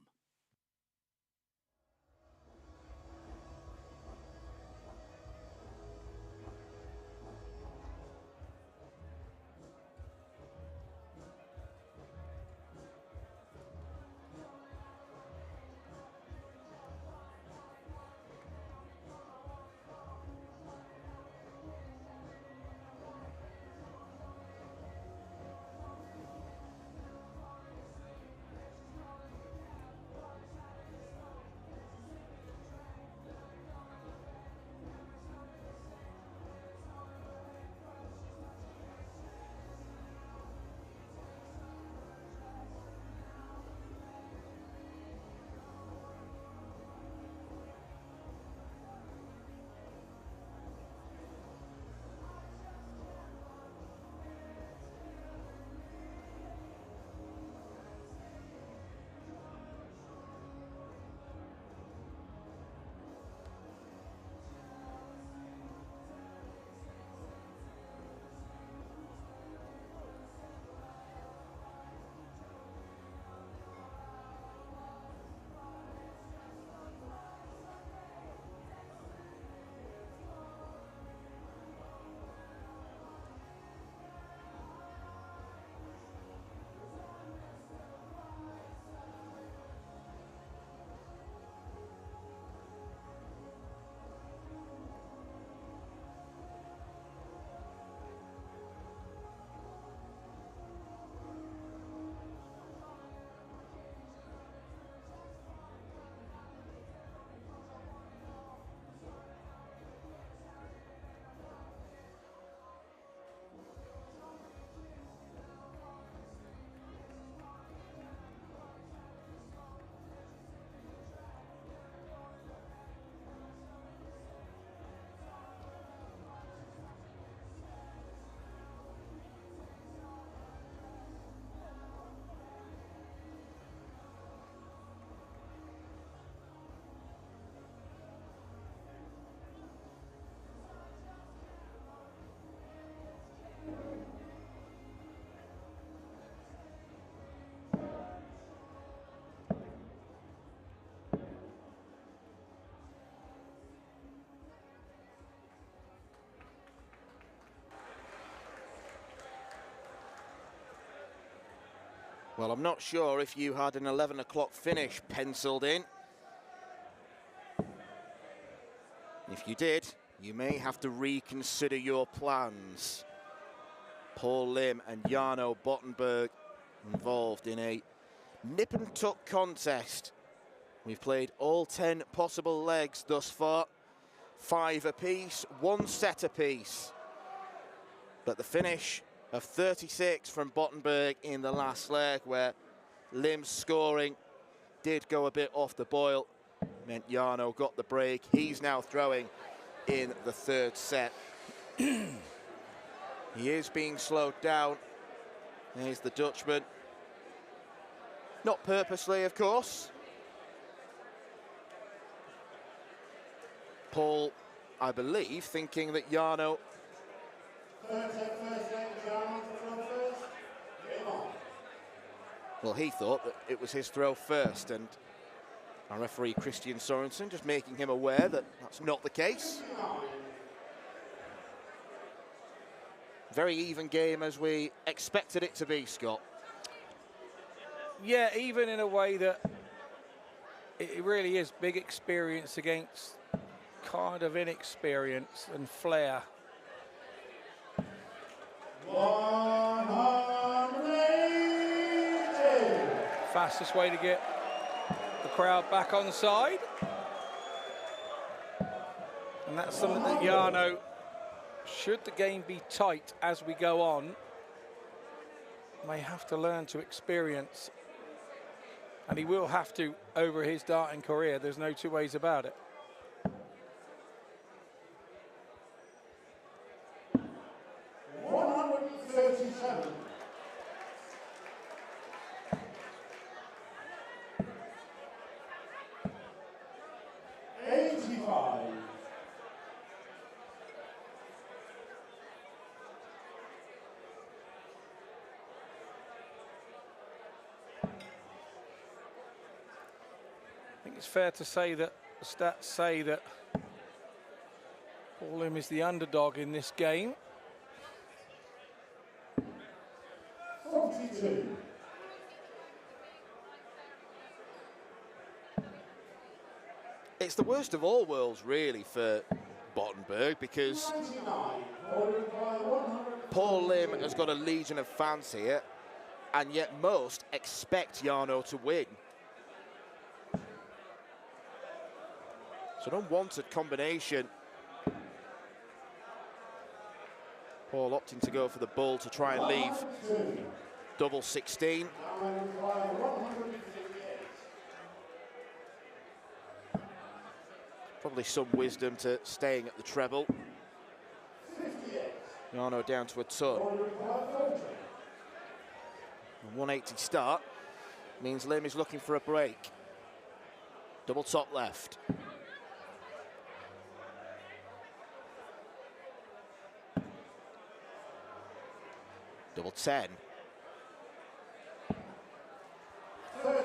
Well, I'm not sure if you had an 11 o'clock finish penciled in. If you did, you may have to reconsider your plans. Paul Lim and Jarno Bottenberg involved in a nip and tuck contest. We've played all 10 possible legs thus far. 5 apiece, 1 set apiece. But the finish of 36 from Bottenberg in the last leg, where Lim's scoring did go a bit off the boil, meant Jarno got the break. He's now throwing in the 3rd set. He is being slowed down. There's the Dutchman. Not purposely, of course. Paul, I believe, thinking that Jarno well, he thought that it was his throw first, and Our referee, Christian Sorensen, just making him aware that that's not the case. Very even game as we expected it to be, Scott. Yeah, even in a way that it really is big experience against kind of inexperience and flair. 180. Fastest way to get the crowd back on side. And that's something that Jarno, should the game be tight as we go on, may have to learn to experience. And he will have to over his darting career. There's no two ways about it. It's fair to say that the stats say that Paul Lim is the underdog in this game. 42. It's the worst of all worlds, really, for Bottenberg, because 99. Paul Lim has got a legion of fans here, and yet most expect Jarno to win. So an unwanted combination. Paul opting to go for the bull to try and leave double 16. Probably some wisdom to staying at the treble. Jarno down to a ton. A 180 start means Lim is looking for a break. Double top left. Double 10. 30.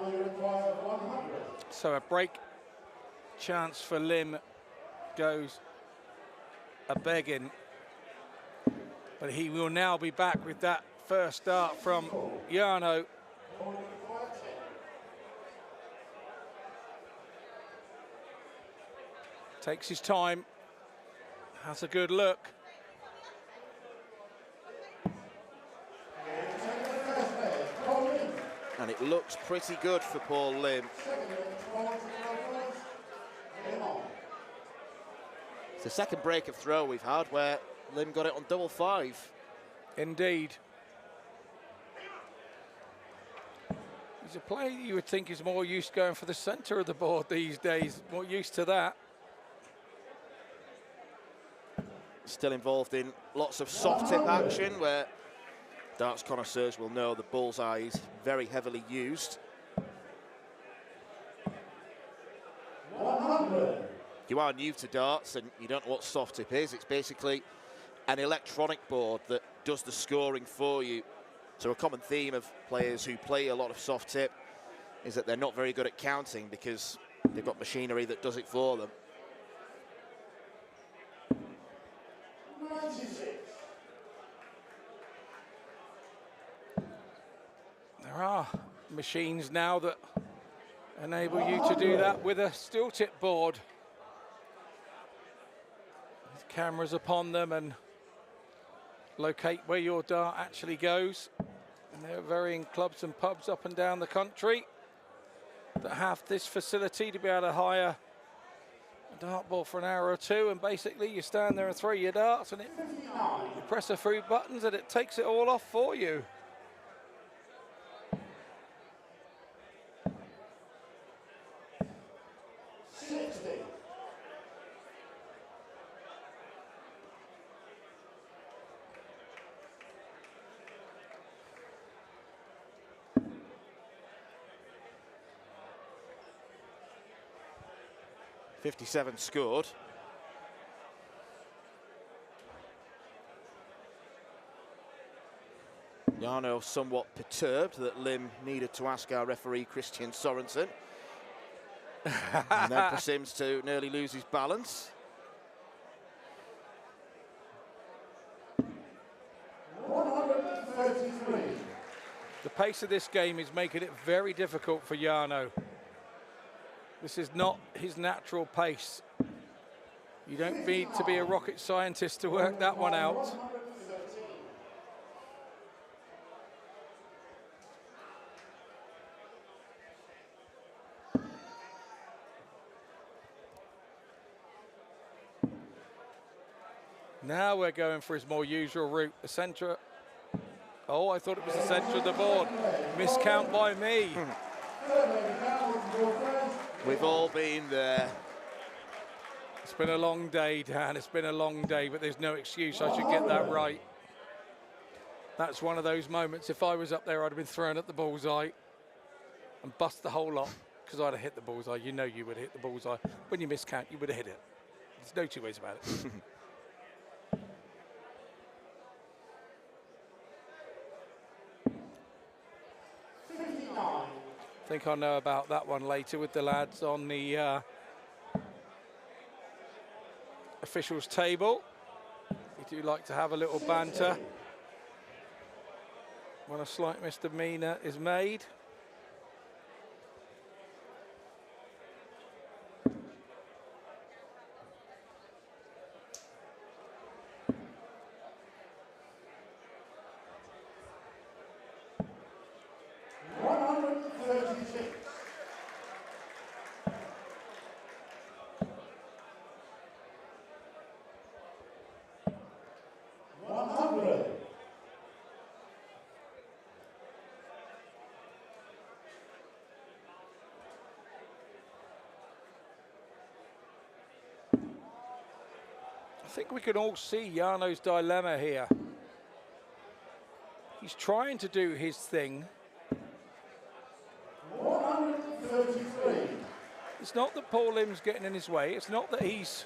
Require 100. So a break chance for Lim goes a begging. But he will now be back with that first start from Jarno. Takes his time, has a good look. And it looks pretty good for Paul Lim. It's the second break of throw we've had where Lim got it on double 5. Indeed. He's a player you would think is more used to going for the centre of the board these days, more used to that. Still involved in lots of soft tip action where darts connoisseurs will know the bullseye is very heavily used. 100. You are new to darts and you don't know what soft tip is. It's basically an electronic board that does the scoring for you. So a common theme of players who play a lot of soft tip is that they're not very good at counting because they've got machinery that does it for them. 96. There are machines now that enable you to do that with a steel tip board. With cameras upon them and locate where your dart actually goes. And there are varying clubs and pubs up and down the country that have this facility to be able to hire a dart ball for an hour or two, and basically you stand there and throw your darts and you press a few buttons and it takes it all off for you. .57 scored. Jarno somewhat perturbed that Lim needed to ask our referee Christian Sorensen. And then proceeds to nearly lose his balance. The pace of this game is making it very difficult for Jarno. This is not his natural pace. You don't need to be a rocket scientist to work that one out. Now we're going for his more usual route, the centre. Oh, I thought it was the centre of the board. Miscount by me. We've all been there. It's been a long day, Dan. It's been a long day, but there's no excuse. I should get that right. That's one of those moments. If I was up there, I'd have been thrown at the bullseye and bust the whole lot because I'd have hit the bullseye. You know you would hit the bullseye. When you miscount, you would have hit it. There's no two ways about it. I think I'll know about that one later with the lads on the officials table. We do like to have a little banter when a slight misdemeanor is made. I think we can all see Jarno's dilemma here. He's trying to do his thing. 133. It's not that Paul Lim's getting in his way. It's not that he's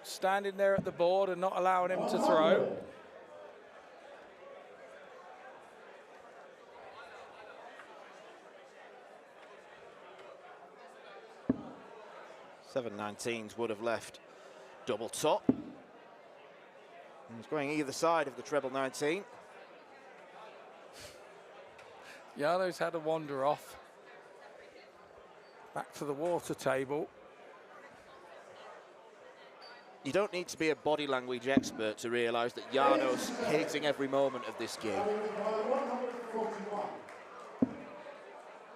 standing there at the board and not allowing him to throw. .719s would have left double top. He's going either side of the treble 19. Jarno's had a wander off. Back to the water table. You don't need to be a body language expert to realise that Jarno's hating every moment of this game.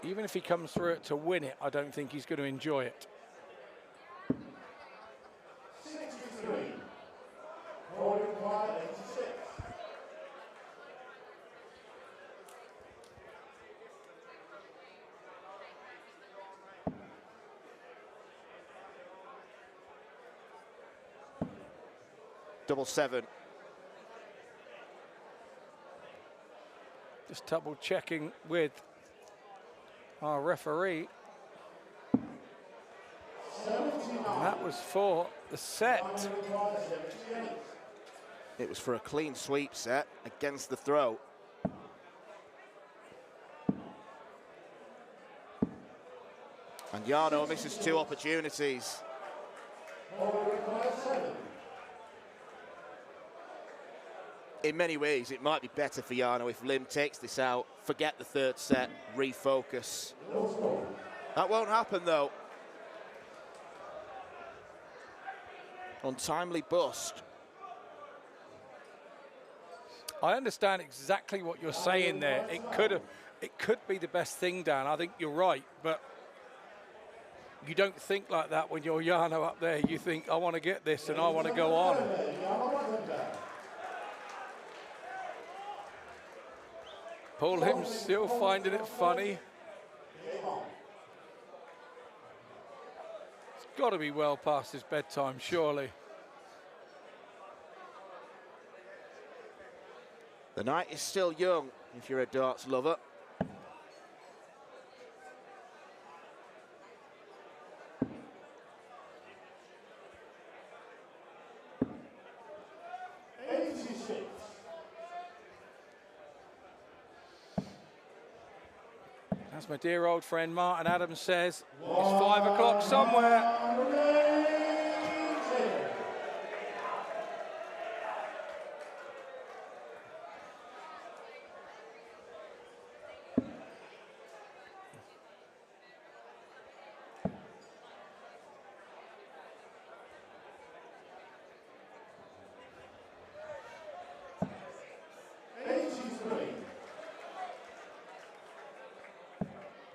Even if he comes through it to win it, I don't think he's going to enjoy it. 63. Quarterfinal 86. Double 7. Just double checking with our referee. And that was for the set. It was for a clean sweep set against the throw. And Jarno misses two opportunities. In many ways, it might be better for Jarno if Lim takes this out, forget the third set, refocus. That won't happen, though. Untimely bust. I understand exactly what you're saying there. It could be the best thing, Dan. I think you're right, but you don't think like that when you're Jarno up there. You think, I want to get this and I want to go on. Paul Lim's still finding it funny. It's got to be well past his bedtime, surely. The night is still young if you're a darts lover. As my dear old friend Martin Adams says, it's 5 o'clock somewhere.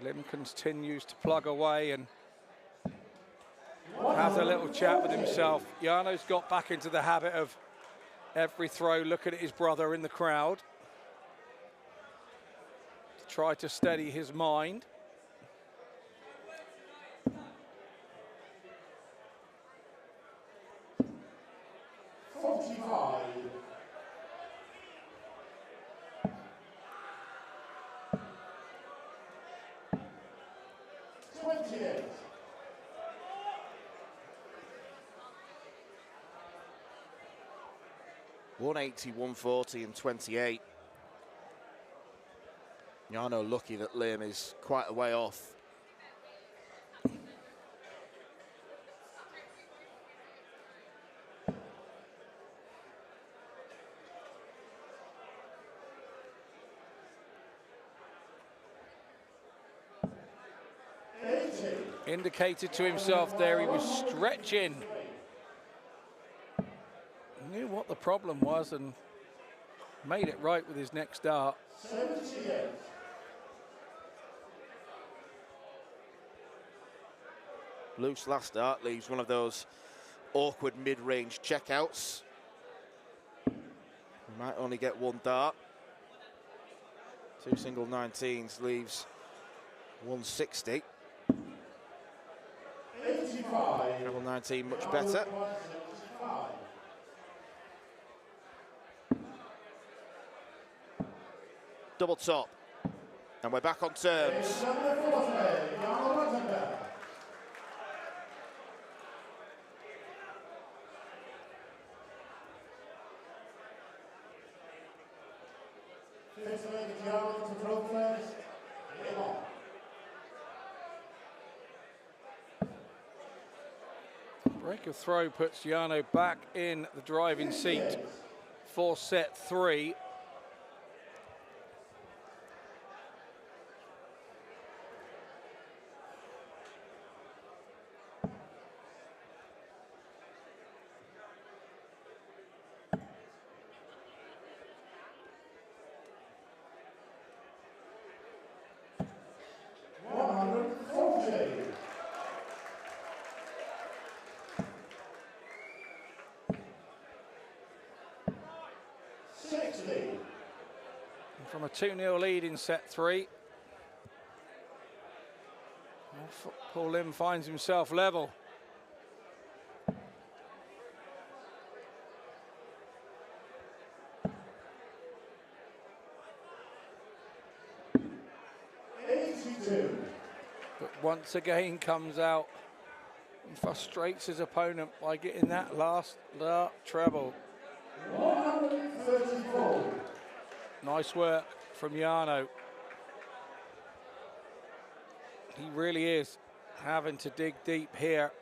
Lim continues to plug away and has a little chat with himself. Jarno's got back into the habit of every throw looking at his brother in the crowd to try to steady his mind. .180, 140 and 28. Jarno lucky that Lim is quite a way off. Indicated to himself there he was stretching. Knew what the problem was and made it right with his next dart. 78. Loose last dart leaves one of those awkward mid-range checkouts. He might only get one dart. Two single 19s leaves 160. 85. Double 19 much better. Double top. And we're back on terms. Break of throw puts Jarno back in the driving seat for set 3. From a 2-0 lead in set 3. Paul Lim finds himself level. But once again comes out and frustrates his opponent by getting that last dart treble. 134. Nice work from Jarno. He really is having to dig deep here.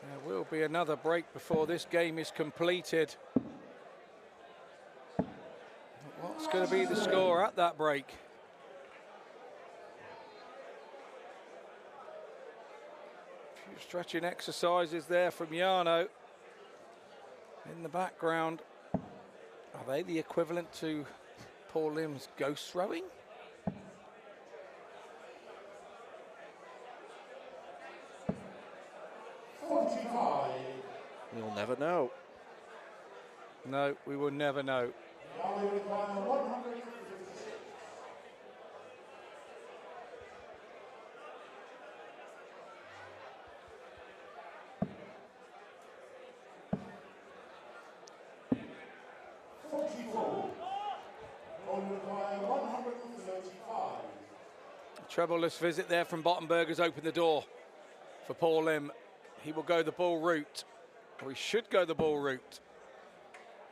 There will be another break before this game is completed. What's going to be the score at that break? A few stretching exercises there from Jarno. In the background, are they the equivalent to Paul Lim's ghost throwing? We'll never know. No, we will never know. Trebleless visit there from Bottenberg has opened the door for Paul Lim. He will go the ball route, or he should go the ball route.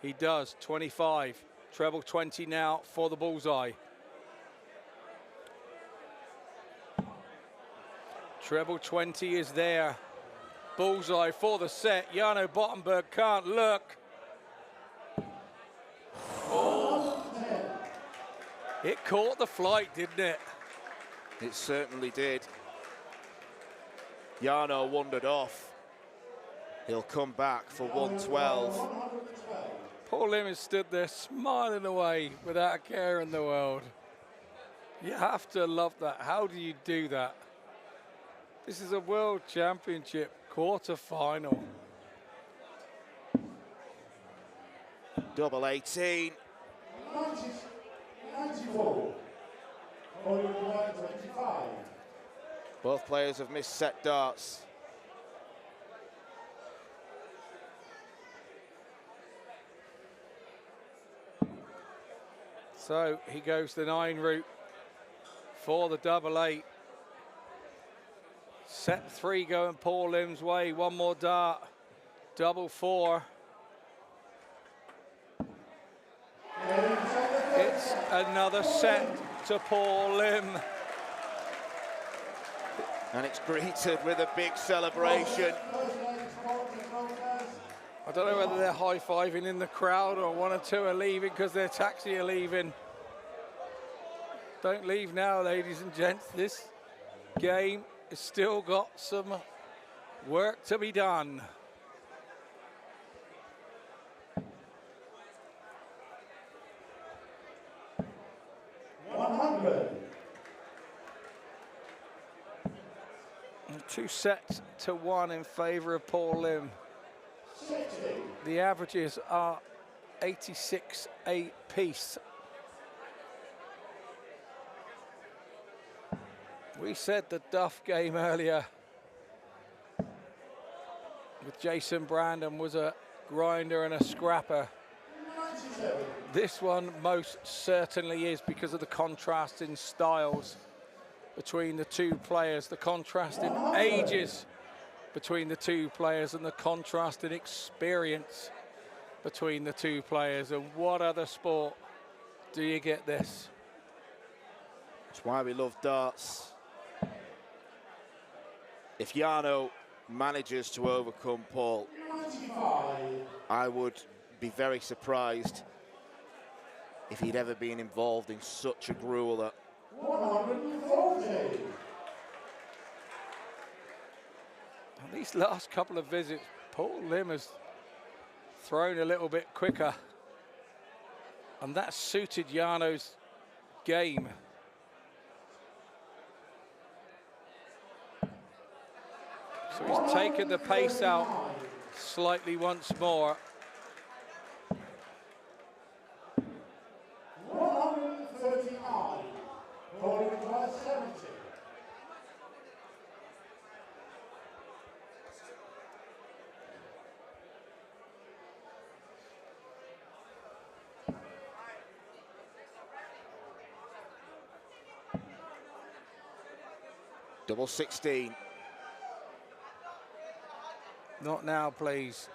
He does, 25. Treble 20 now for the bullseye. Treble 20 is there. Bullseye for the set. Jarno Bottenberg can't look. Oh. It caught the flight, didn't it? It certainly did. Jarno wandered off. He'll come back for 112. Paul Lim has stood there smiling away without a care in the world. You have to love that. How do you do that? This is a World Championship quarter-final. Double 18. 94. 25. Both players have missed set darts. So he goes the 9 route for the double 8. Set 3 going Paul Lim's way. One more dart. Double 4. It's another set to Paul Lim. And it's greeted with a big celebration. I don't know whether they're high-fiving in the crowd or 1 or 2 are leaving because their taxi are leaving. Don't leave now, ladies and gents. This game has still got some work to be done. And 2 sets to 1 in favour of Paul Lim. The averages are 86 a piece. We said the Duff game earlier with Jason Brandon was a grinder and a scrapper. This one most certainly is because of the contrast in styles between the 2 players, the contrast in ages between the 2 players and the contrast in experience between the 2 players. And what other sport do you get this? That's why we love darts. If Jarno manages to overcome Paul, I would be very surprised if he'd ever been involved in such a grueler. 140. And these last couple of visits, Paul Lim has thrown a little bit quicker. And that suited Jarno's game. So he's taken the pace out slightly once more. 139. Bowling by 70. Double 16. Not now, please.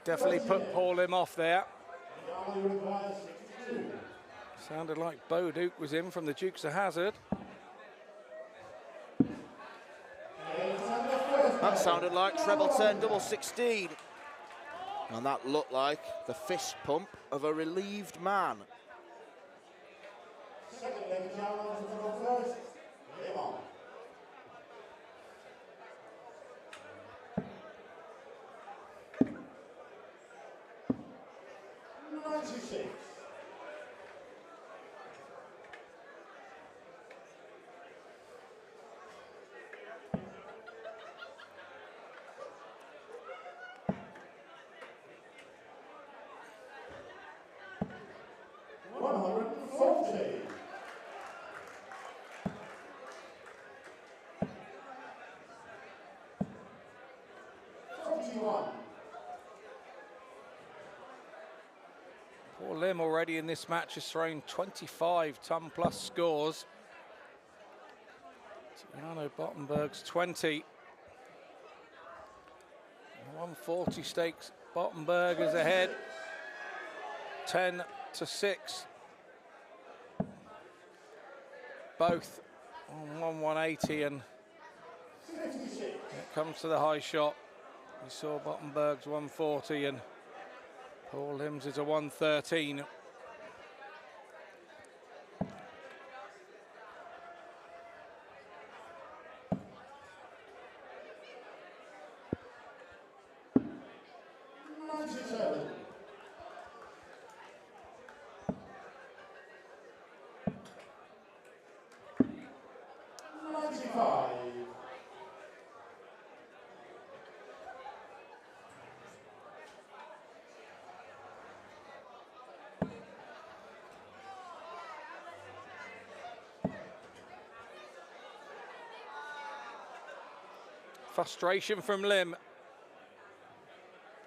Definitely put Paul Lim off there. Sounded like Beau Duke was in from the Dukes of Hazzard. That sounded like treble 10, double 16. And that looked like the fist pump of a relieved man. Second leg challenge for first. Game on. 96. 21. Poor Lim already in this match has thrown 25 ton-plus scores. Tiano Bottenberg's 20. 140 stakes. Bottenberg is ahead. 10-6. Both on 180, and it comes to the high shot. We saw Bottenberg's 140 and Paul Lim's is a 113. Frustration from Lim.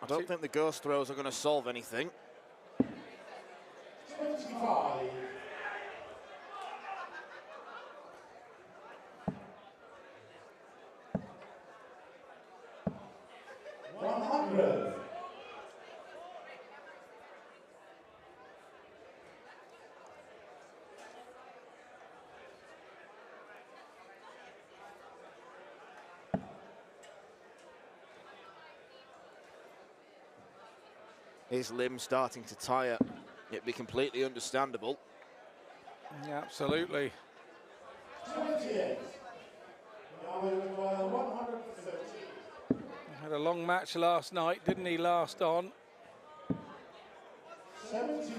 I don't think the ghost throws are going to solve anything. 25. 100. His limb starting to tire. It'd be completely understandable. Yeah, absolutely. 28. 130. Had a long match last night, didn't he, last on? 73.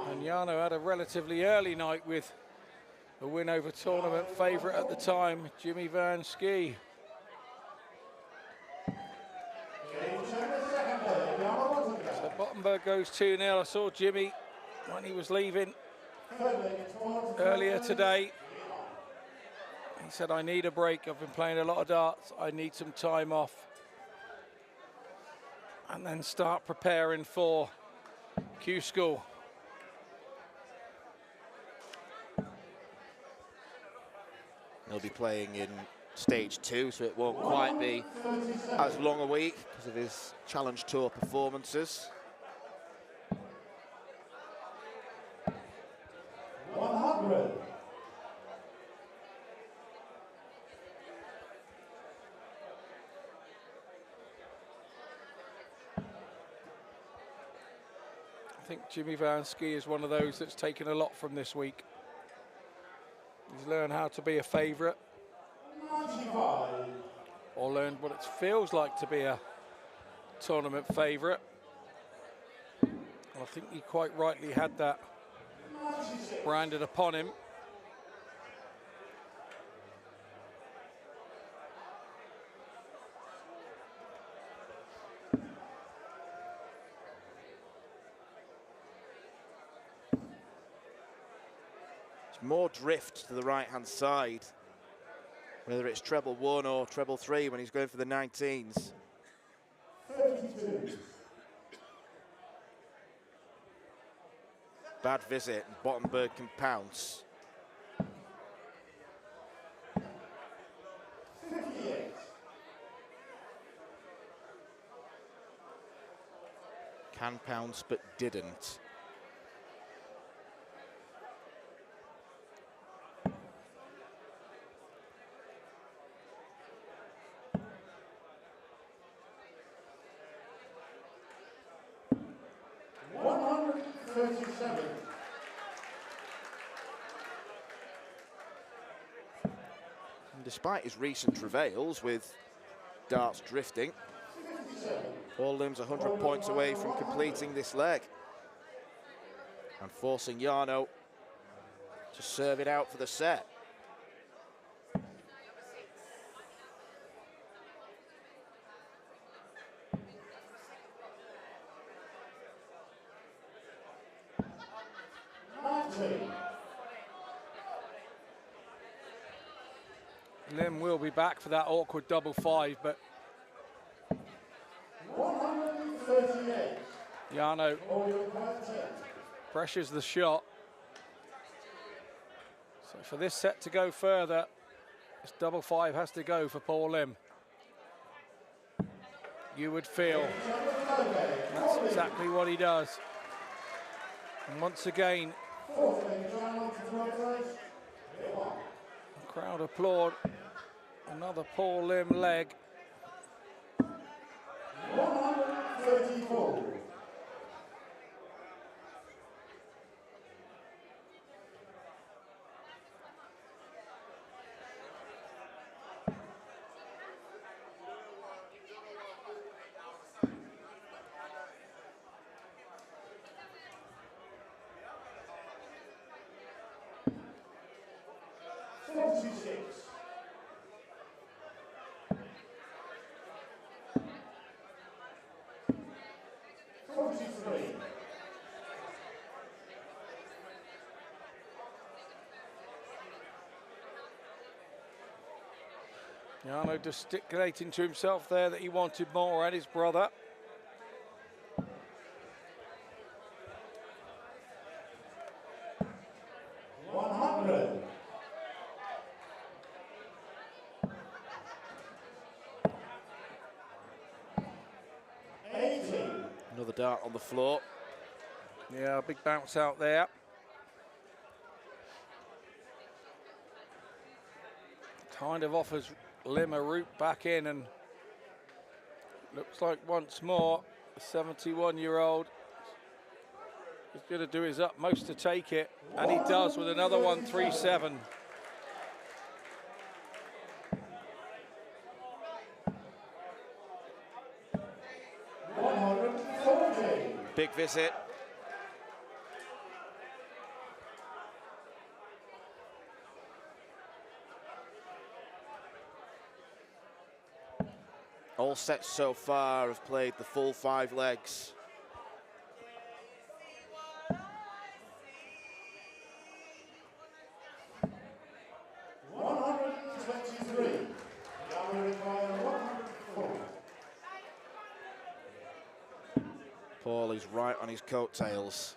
And Yano had a relatively early night with a win over tournament favourite at the time, Jimmy Van Ski. So Bottenberg goes 2-0. I saw Jimmy when he was leaving earlier today. He said, I need a break. I've been playing a lot of darts. I need some time off. And then start preparing for Q School. He'll be playing in stage 2, so it won't quite be as long a week because of his Challenge Tour performances. 100. I think Jimmy Van Ski is one of those that's taken a lot from this week. He's learned how to be a favourite, 95. or learned what it feels like to be a tournament favourite. I think he quite rightly had that branded upon him. More drift to the right-hand side, whether it's treble 1 or treble 3 when he's going for the 19s. 32. Bad visit, and Bottenberg can pounce. 58. Can pounce, but didn't. Despite his recent travails with darts drifting, Paul Lim's 100 points away from completing this leg and forcing Yano to serve it out for the set. Lim will be back for that awkward double 5, but 138. Jarno pressures the shot. So for this set to go further, this double 5 has to go for Paul Lim. You would feel that's exactly what he does. And once again, the crowd applaud. Another Paul Lim leg. 134. Jarno gesticulating to himself there that he wanted more, and his brother. Another dart on the floor. Yeah, a big bounce out there. Kind of offers Lim a route back in, and looks like once more the 71-year-old is going to do his utmost to take it, and he does with another 137. Big visit. All sets so far have played the full 5 legs. Paul is right on his coattails.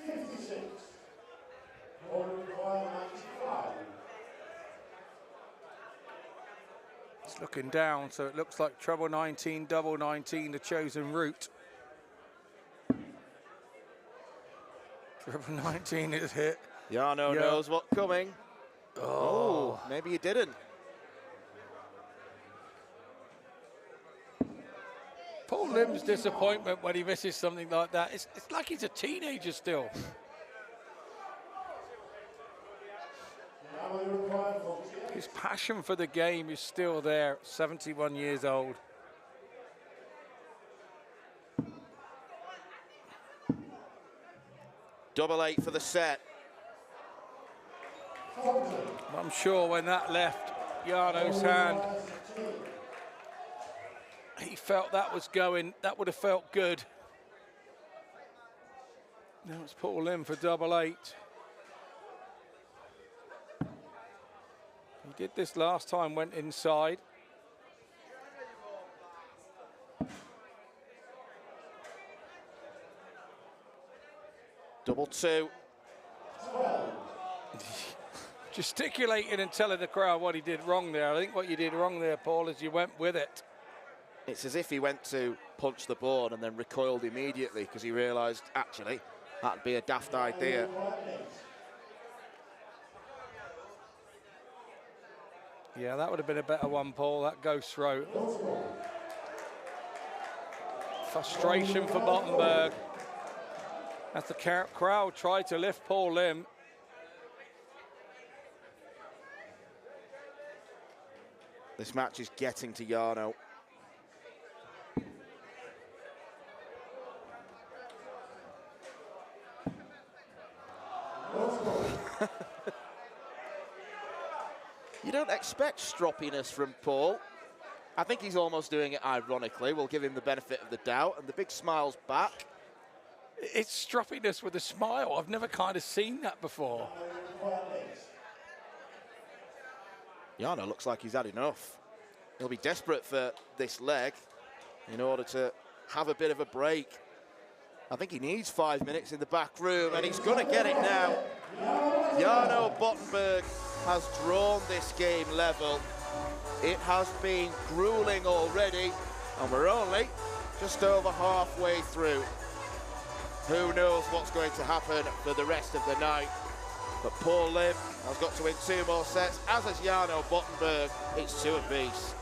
56. It's looking down, so it looks like treble 19, double 19, the chosen route. Treble 19 is hit. Jarno knows what's coming. Oh, maybe he didn't. Paul Lim's disappointment when he misses something like that, it's like he's a teenager still. His passion for the game is still there, 71 years old. Double 8 for the set. I'm sure when that left Jarno's hand, he felt that was going, that would have felt good. Now it's Paul Lim for double 8. He did this last time, went inside. Double 2. Gesticulating and telling the crowd what he did wrong there. I think what you did wrong there, Paul, is you went with it. It's as if he went to punch the board and then recoiled immediately because he realised, actually, that'd be a daft idea. Yeah, that would have been a better one, Paul, that ghost throw. Frustration for Bottenberg as the crowd tried to lift Paul Lim. This match is getting to Jarno. You don't expect stroppiness from Paul. I think he's almost doing it ironically. We'll give him the benefit of the doubt, and the big smile's back. It's stroppiness with a smile. I've never kind of seen that before. Jarno looks like he's had enough. He'll be desperate for this leg in order to have a bit of a break. I think he needs 5 minutes in the back room, and he's going to get it now. Jarno Bottenberg has drawn this game level. It has been grueling already, and we're only just over halfway through. Who knows what's going to happen for the rest of the night. But Paul Lim has got to win 2 more sets, as has Jarno Bottenberg. It's 2 apiece.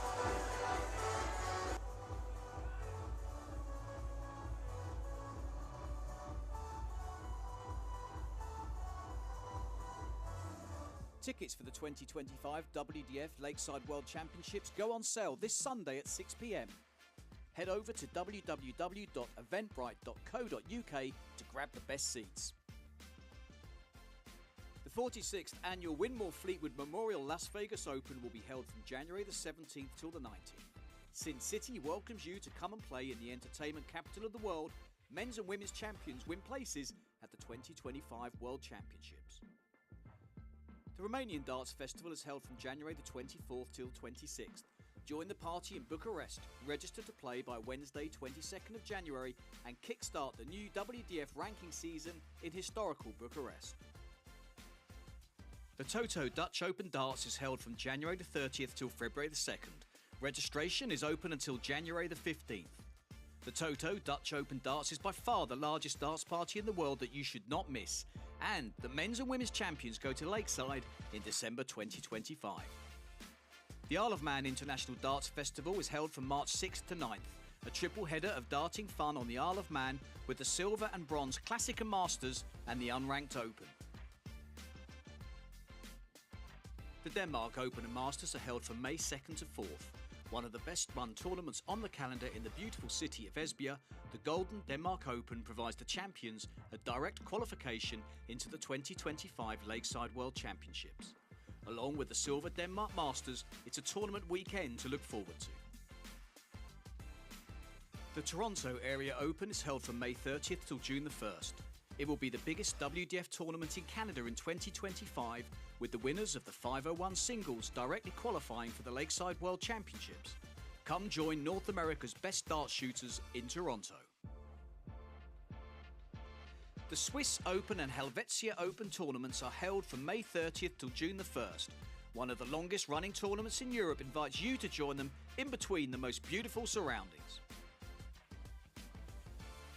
Tickets for the 2025 WDF Lakeside World Championships go on sale this Sunday at 6 p.m. Head over to www.eventbrite.co.uk to grab the best seats. The 46th annual Winmore Fleetwood Memorial Las Vegas Open will be held from January the 17th till the 19th. Sin City welcomes you to come and play in the entertainment capital of the world. Men's and women's champions win places at the 2025 World Championships. The Romanian Darts Festival is held from January the 24th till 26th. Join the party in Bucharest, register to play by Wednesday 22nd of January and kickstart the new WDF ranking season in historical Bucharest. The Toto Dutch Open Darts is held from January the 30th till February the 2nd. Registration is open until January the 15th. The Toto Dutch Open Darts is by far the largest darts party in the world that you should not miss. And the men's and women's champions go to Lakeside in December 2025. The Isle of Man International Darts Festival is held from March 6th to 9th, a triple header of darting fun on the Isle of Man with the Silver and Bronze Classic and Masters and the Unranked Open. The Denmark Open and Masters are held from May 2nd to 4th. One of the best run tournaments on the calendar in the beautiful city of Esbjerg, the Golden Denmark Open provides the champions a direct qualification into the 2025 Lakeside World Championships. Along with the Silver Denmark Masters, it's a tournament weekend to look forward to. The Toronto Area Open is held from May 30th till June the 1st. It will be the biggest WDF tournament in Canada in 2025, with the winners of the 501 singles directly qualifying for the Lakeside World Championships. Come join North America's best dart shooters in Toronto. The Swiss Open and Helvetia Open tournaments are held from May 30th till June the 1st. One of the longest running tournaments in Europe invites you to join them in between the most beautiful surroundings.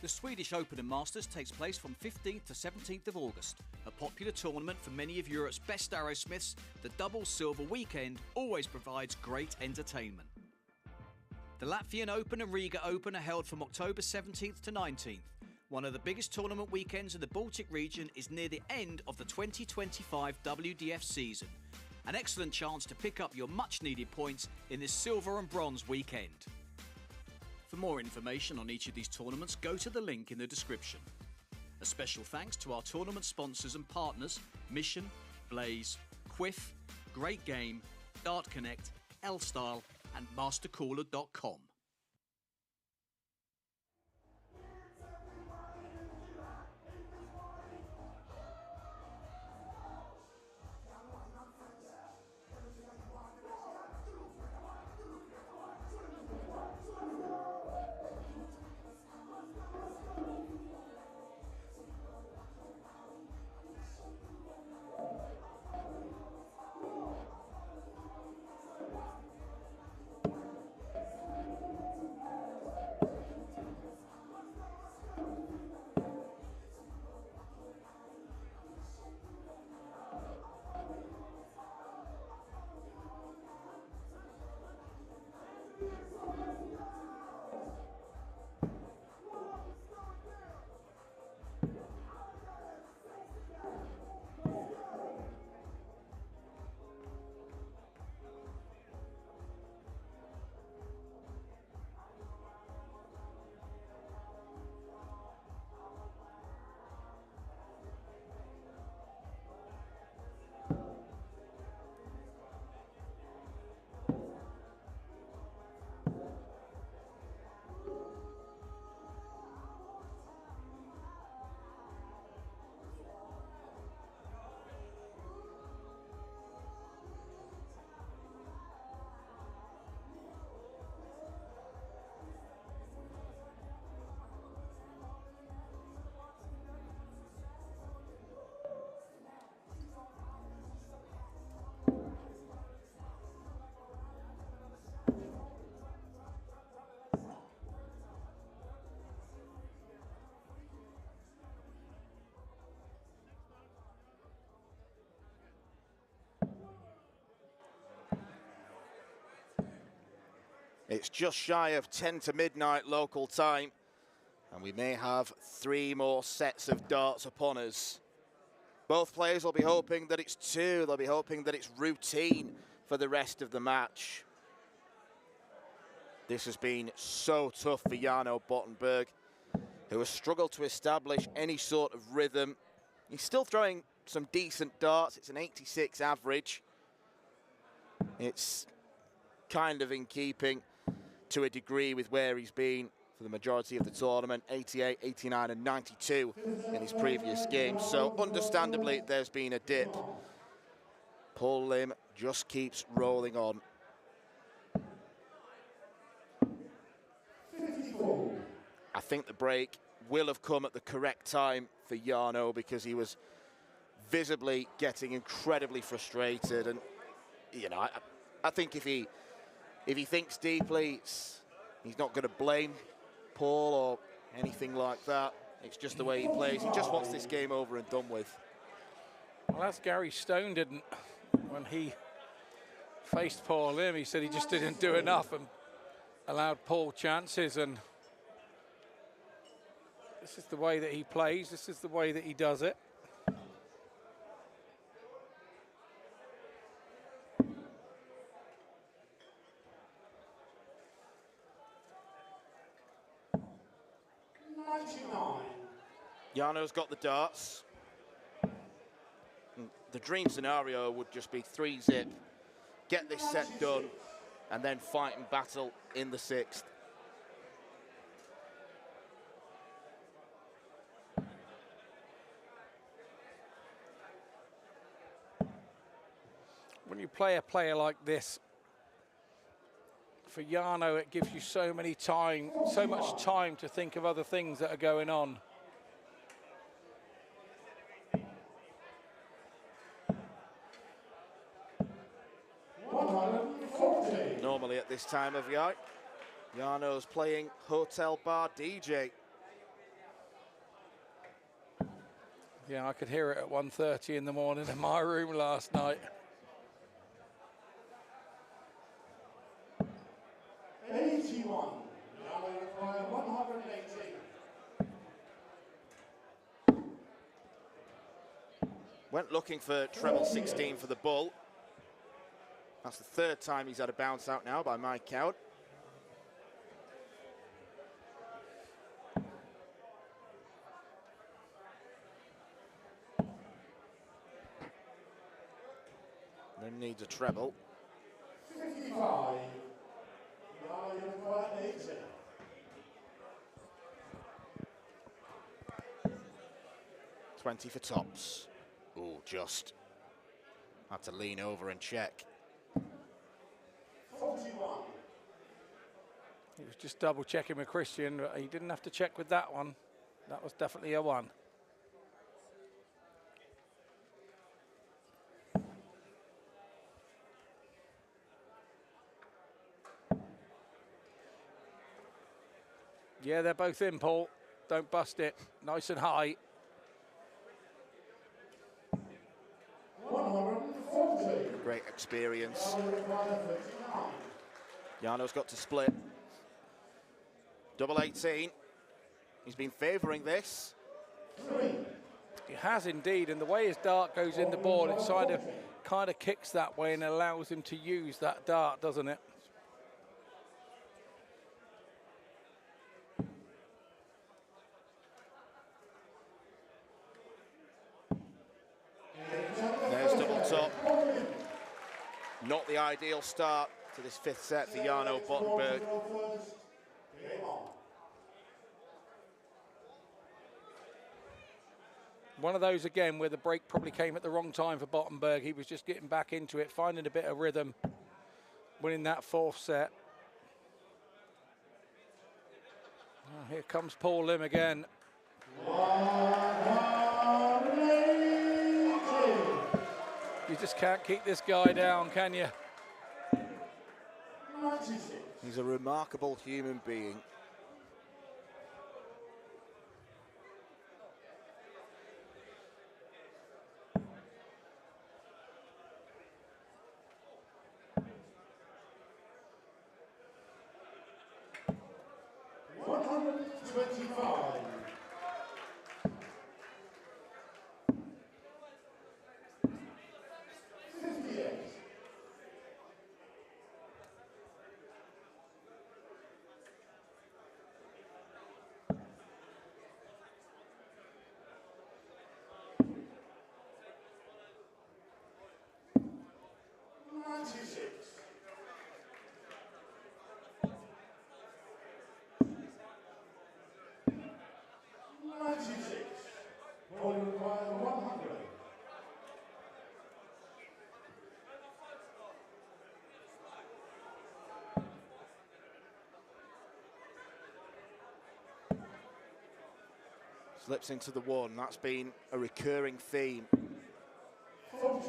The Swedish Open and Masters takes place from 15th to 17th of August. A popular tournament for many of Europe's best arrowsmiths, the double silver weekend always provides great entertainment. The Latvian Open and Riga Open are held from October 17th to 19th. One of the biggest tournament weekends in the Baltic region is near the end of the 2025 WDF season. An excellent chance to pick up your much needed points in this silver and bronze weekend. For more information on each of these tournaments, go to the link in the description. A special thanks to our tournament sponsors and partners, Mission, Blaze, Quiff, Great Game, Dart Connect, L-Style and MasterCooler.com. It's just shy of 10 to midnight local time, and we may have 3 more sets of darts upon us. Both players will be hoping that it's 2. They'll be hoping that it's routine for the rest of the match. This has been so tough for Jarno Bottenberg, who has struggled to establish any sort of rhythm. He's still throwing some decent darts. It's an 86 average. It's kind of in keeping to a degree with where he's been for the majority of the tournament, 88, 89 and 92 in his previous games. So understandably, there's been a dip. Paul Lim just keeps rolling on. 54. I think the break will have come at the correct time for Jarno, because he was visibly getting incredibly frustrated. And, you know, I think if he thinks deeply, he's not going to blame Paul or anything like that. It's just the way he plays. He just wants this game over and done with. Well, that's Gary Stone didn't. When he faced Paul Lim, he said he just didn't do enough and allowed Paul chances. And this is the way that he plays. This is the way that he does it. Jarno's got the darts. The dream scenario would just be 3-zip, get this set done, and then fight and battle in the 6th. When you play a player like this, for Jarno, it gives you so much time to think of other things that are going on. Normally at this time of year, Jarno's playing hotel bar DJ. Yeah, I could hear it at 1:30 in the morning in my room last night. 81. Now we require 180. Went looking for treble 16 for the bull. That's the 3rd time he's had a bounce out now by my count. Lim needs a treble. 55. Now you require 80. $20 for tops. Oh, just had to lean over and check. 41. He was just double checking with Christian, but he didn't have to check with that one. That was definitely a 1. Yeah, they're both in, Paul. Don't bust it. Nice and high. 140. Great experience. Now we require 39. Jarno's got to split. Double 18. He's been favouring this. 3. He has indeed, and the way his dart goes in the board, it kind of kicks that way and allows him to use that dart, doesn't it? There's double top. Not the ideal start to this 5th set for Jarno Bottenberg. One of those again where the break probably came at the wrong time for Bottenberg. He was just getting back into it, finding a bit of rhythm, winning that 4th set. Oh, here comes Paul Lim again. 180. You just can't keep this guy down, can you? 96. He's a remarkable human being. 125. Slips into the one. That's been a recurring theme. 40.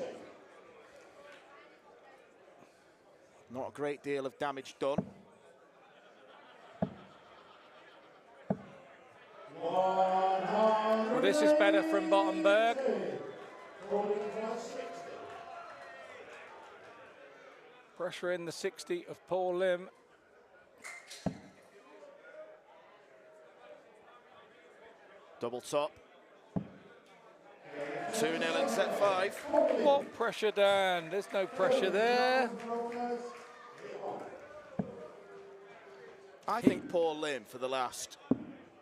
Not a great deal of damage done. Well, this is better from Bottenberg. Pressure in the 60 of Paul Lim. Double top. 2-0 in set 5. What pressure, Dan? There's no pressure there. I think Paul Lim, for the last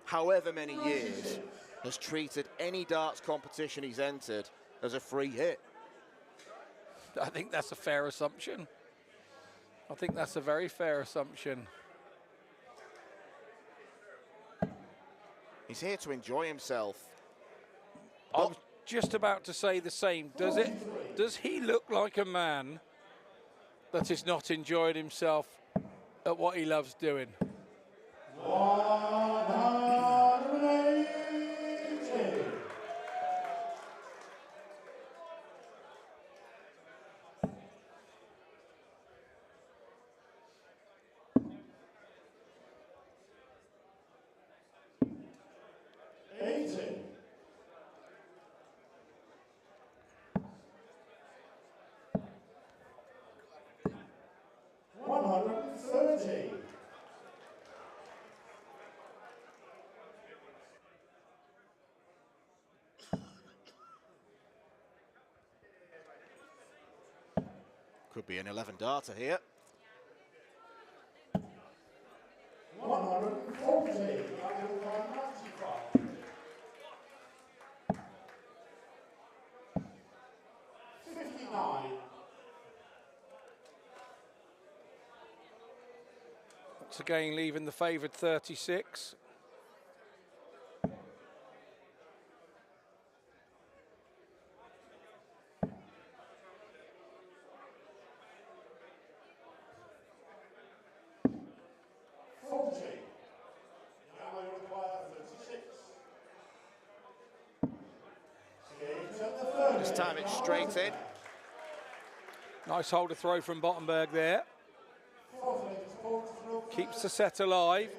however many years, has treated any darts competition he's entered as a free hit. I think that's a fair assumption. I think that's a very fair assumption. He's here to enjoy himself. I was just about to say the same. Does he look like a man that is not enjoying himself at what he loves doing? 180. Could be an 11-darter here. 140. 59. Once again, leaving the favoured 36. This time it's straight in. Nice hold of throw from Bottenberg there. Keeps the set alive.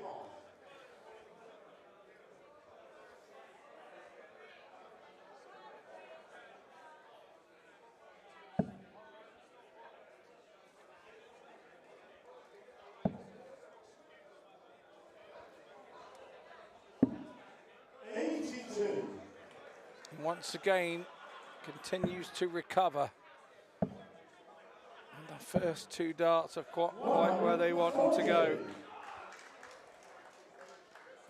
Once again, continues to recover. And the first two darts are quite where they want them to go.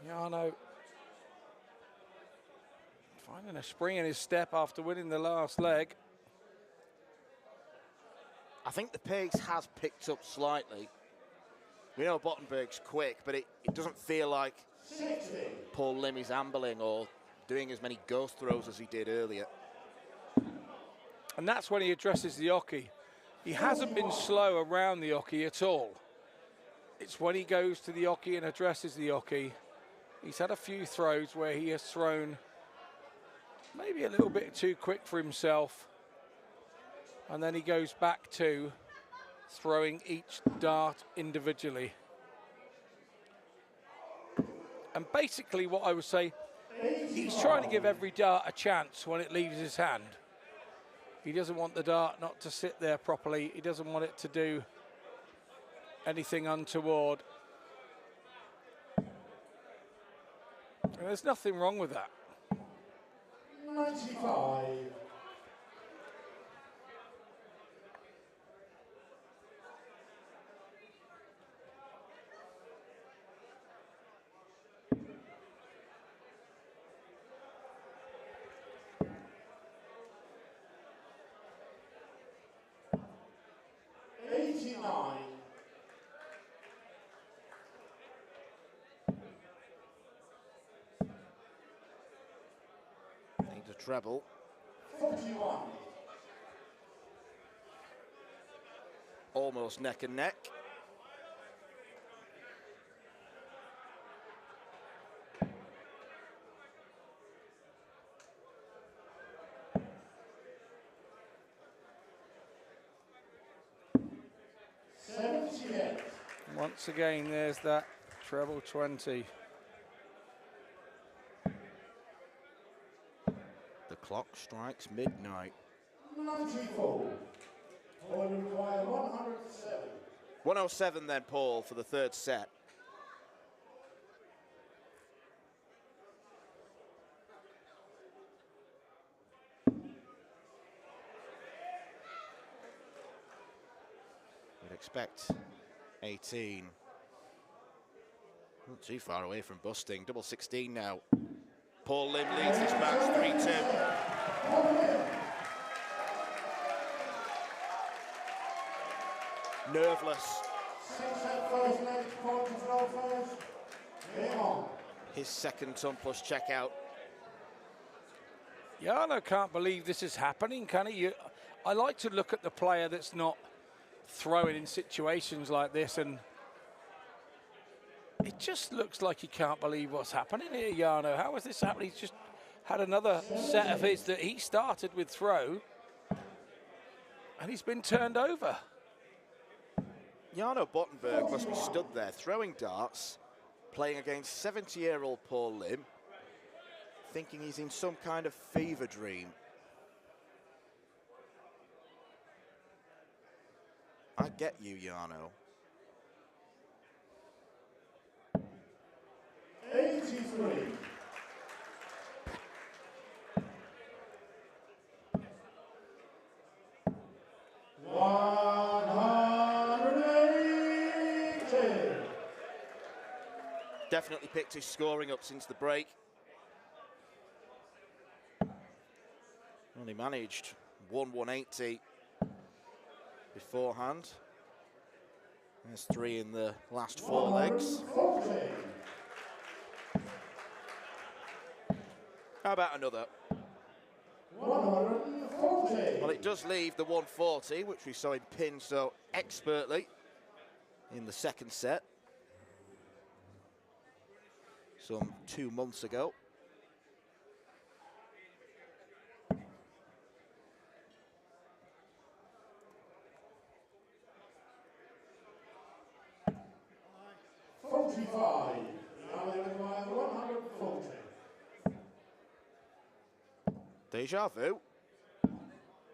Yano finding a spring in his step after winning the last leg. I think the pace has picked up slightly. We know Bottenberg's quick, but it doesn't feel like Paul Lim is ambling or doing as many ghost throws as he did earlier. And that's when he addresses the oche. He hasn't been slow around the oche at all. It's when he goes to the oche and addresses the oche. He's had a few throws where he has thrown maybe a little bit too quick for himself. And then he goes back to throwing each dart individually. And basically what I would say, he's trying to give every dart a chance when it leaves his hand. He doesn't want the dart not to sit there properly. He doesn't want it to do anything untoward. And there's nothing wrong with that. 95. Needs a treble. 41. Almost neck and neck. Once again, there's that treble 20. The clock strikes midnight. 94. Will require 107. 107 then, Paul, for the third set. We'd expect 18. Not too far away from busting. Double 16 now. Paul Lim leads this match 3-2. Nerveless. His second ton plus checkout. Jarno can't believe this is happening, can he? I like to look at the player that's not throwing in situations like this, and it just looks like he can't believe what's happening here, Jarno. How is this happening? He's just had another set of his that he started with throw, and he's been turned over. Jarno Bottenberg must be stood there throwing darts, playing against 70-year-old Paul Lim, thinking he's in some kind of fever dream. I get you, Jarno. 83. Definitely picked his scoring up since the break. Only managed 180 beforehand. There's 3 in the last 4 legs. How about another? 140. Well, it does leave the 140, which we saw him pin so expertly in the second set some 2 months ago. Deja vu.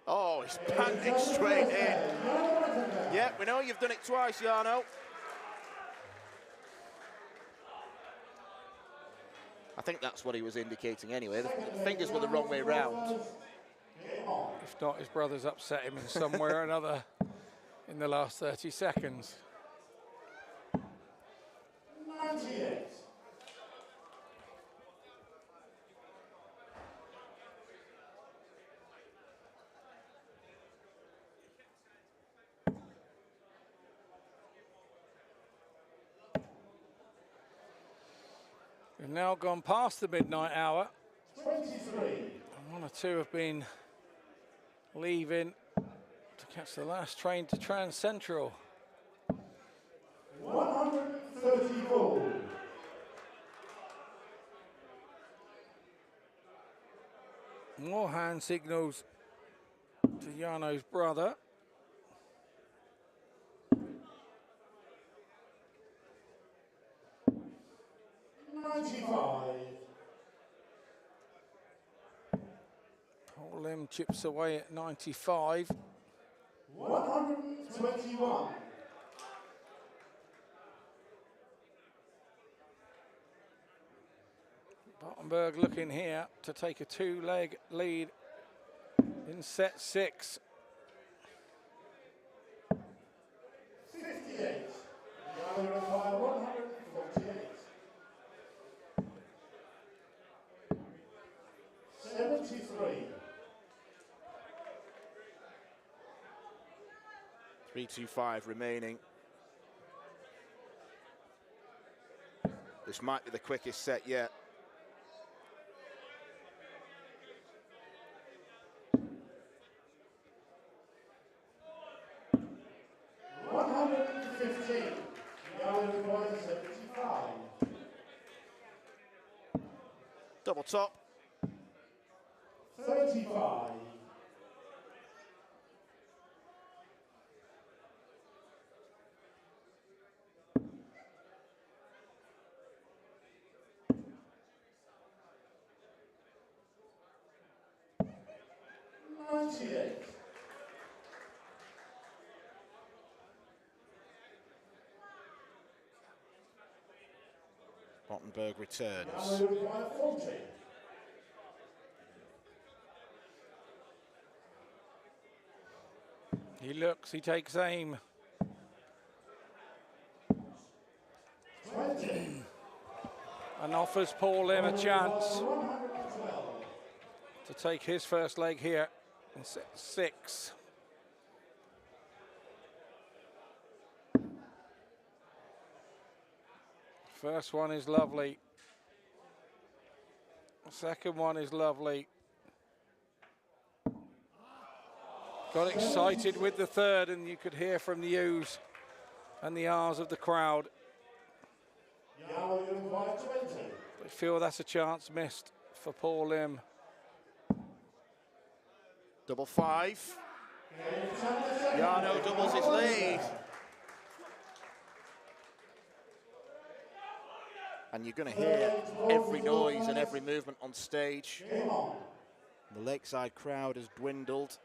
Oh, he's banged it straight in. Yeah, we know you've done it twice, Jarno. I think that's what he was indicating anyway. The fingers were the wrong way round. If not, his brother's upset him in some way or another in the last 30 seconds. 98. We've now gone past the midnight hour. 23. And 1 or 2 have been leaving to catch the last train to Trans Central. 134. More hand signals to Jarno's brother. Paul Lim chips away at 95. 121. Bottenberg looking here to take a two-leg lead in set 6. 58. Yellow require 148. 73. 3:25 remaining. This might be the quickest set yet. Double top. 35. 98. Bottenberg returns. Yellow require 40. He looks, he takes aim. 20. And offers Paul Lim a chance 112. to take his first leg here in set 6. First one is lovely. The second one is lovely. Got excited with the third, and you could hear from the oohs and the ahs of the crowd. Yellow require 20. I feel that's a chance missed for Paul Lim. Double 5. Jarno doubles his lead. And you're going to hear every noise and every movement on stage. The Lakeside crowd has dwindled.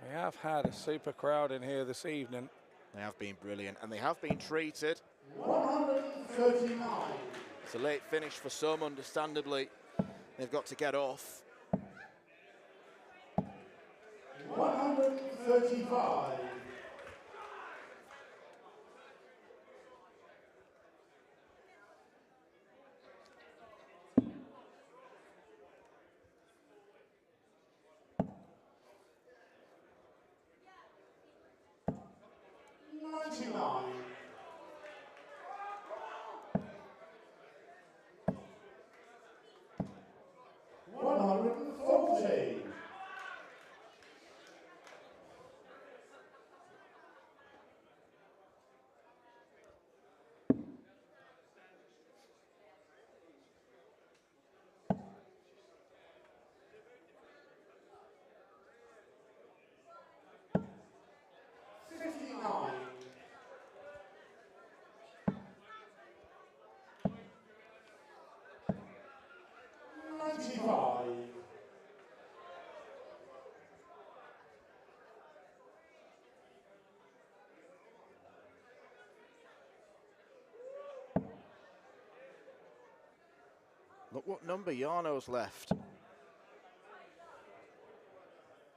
We have had a super crowd in here this evening. They have been brilliant, and they have been treated. 139. It's a late finish for some, understandably. They've got to get off. 135. 99. 140. 59. 95. Look what number Jarno's left.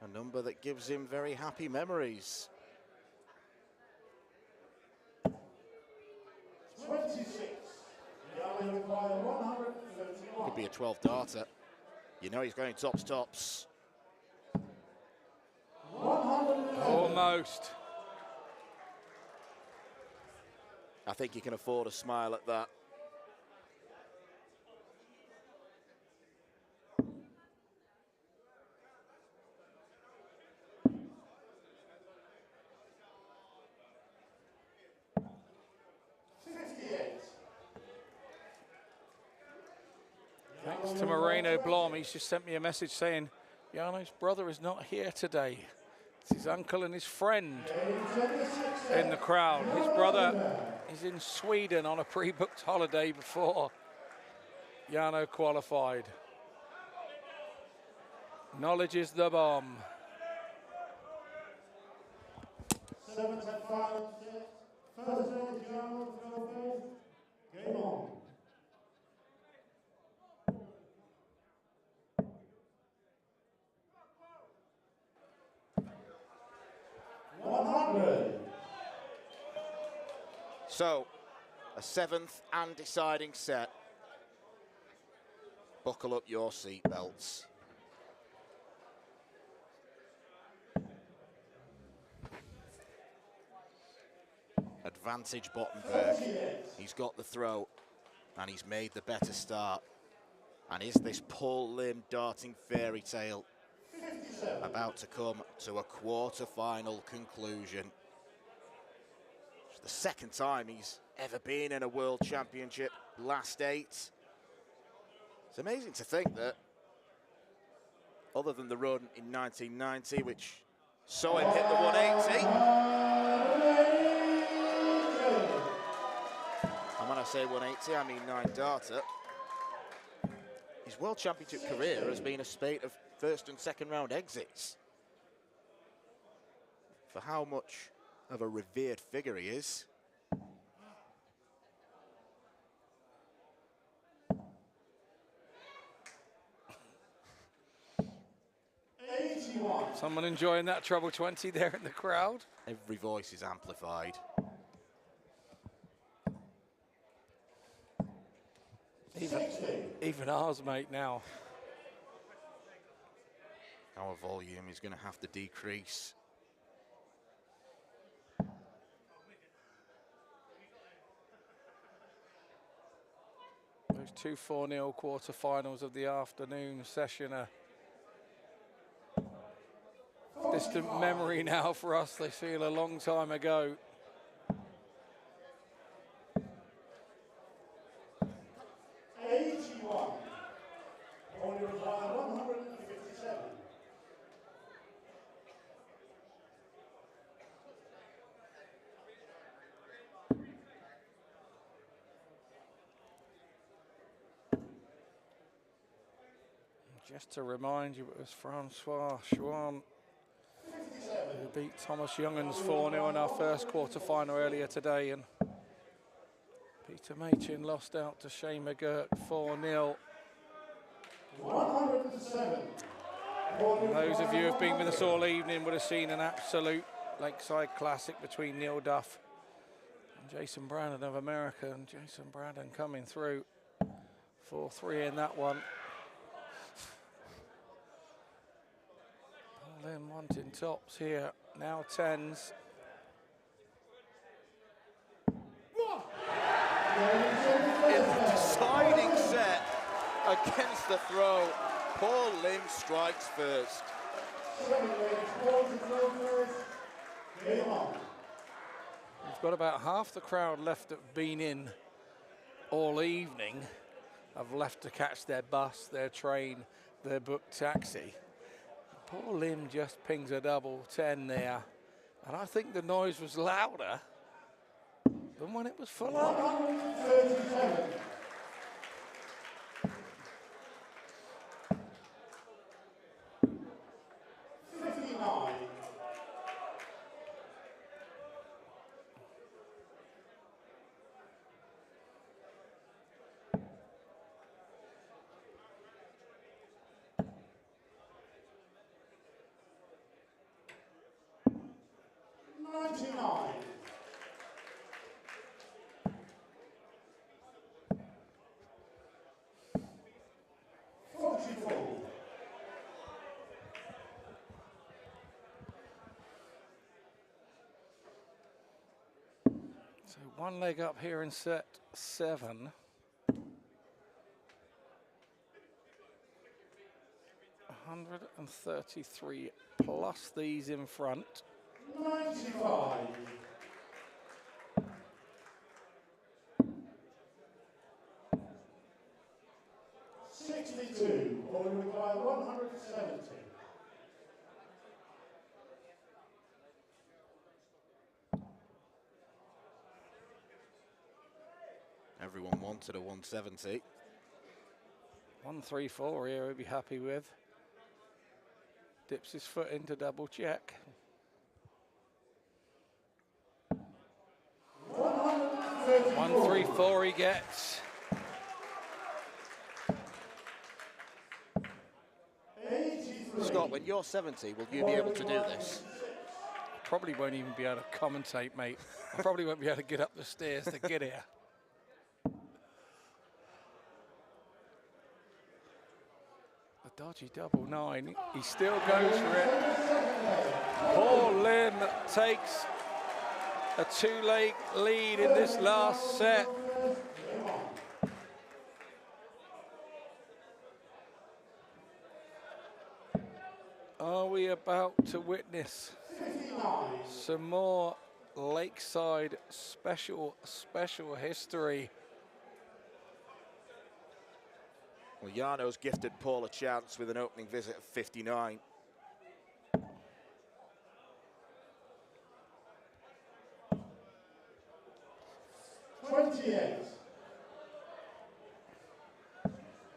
A number that gives him very happy memories. 26. Yellow require 131. Could be a 12 darter. You know he's going tops tops. 111. Almost. I think you can afford a smile at that. Thanks to Moreno Blom, he's just sent me a message saying Jarno's brother is not here today. It's his uncle and his friend in the crowd. His brother is in Sweden on a pre-booked holiday before Jarno qualified. Knowledge is the bomb. 7 set final set. First stage, German, Phil, game on. 100. So, a 7th and deciding set. Buckle up your seatbelts. Advantage Bottenberg. He's got the throw, and he's made the better start. And is this Paul Lim darting fairy tale about to come to a quarter-final conclusion? It's the second time he's ever been in a World Championship, last 8. It's amazing to think that, other than the run in 1990, which saw him hit the 180, and when I say 180, I mean 9-darter, his World Championship career has been a spate of first and second round exits. For how much of a revered figure he is. Someone enjoying that treble 20 there in the crowd. Every voice is amplified. Even ours, mate, now. Our volume is going to have to decrease. Those 2 4-0 quarterfinals of the afternoon session are distant memory now for us. They feel a long time ago. Only require 157. Just to remind you, it was Francois Chouin who beat Thomas Youngens 4-0 in our first quarter-final earlier today, and Peter Machin lost out to Shane McGurk 4-0. 107. And those of you who have been with us all evening would have seen an absolute Lakeside classic between Neil Duff and Jason Brandon of America, and Jason Brandon coming through 4-3 in that one. Then wanting tops here, now 10s. In the deciding set against the throw, Paul Lim strikes first. We've got about half the crowd left that have been in all evening, have left to catch their bus, their train, their booked taxi. Paul Lim just pings a double 10 there, and I think the noise was louder than when it was full up. 137. So one leg up here in set 7. 133 plus these in front. 95. 62. Or we require 170. Everyone wanted a 170. 134 here he'd be happy with. Dips his foot into double check. 1-3-4 he gets. Scott, when you're 70, will you be able to do this? Probably won't even be able to commentate, mate. I probably won't be able to get up the stairs to get here. A dodgy double 9. He still goes for it. Paul Lim takes a 2-leg lead in this last set. Are we about to witness some more Lakeside special history? Well, Jarno's gifted Paul a chance with an opening visit of 59.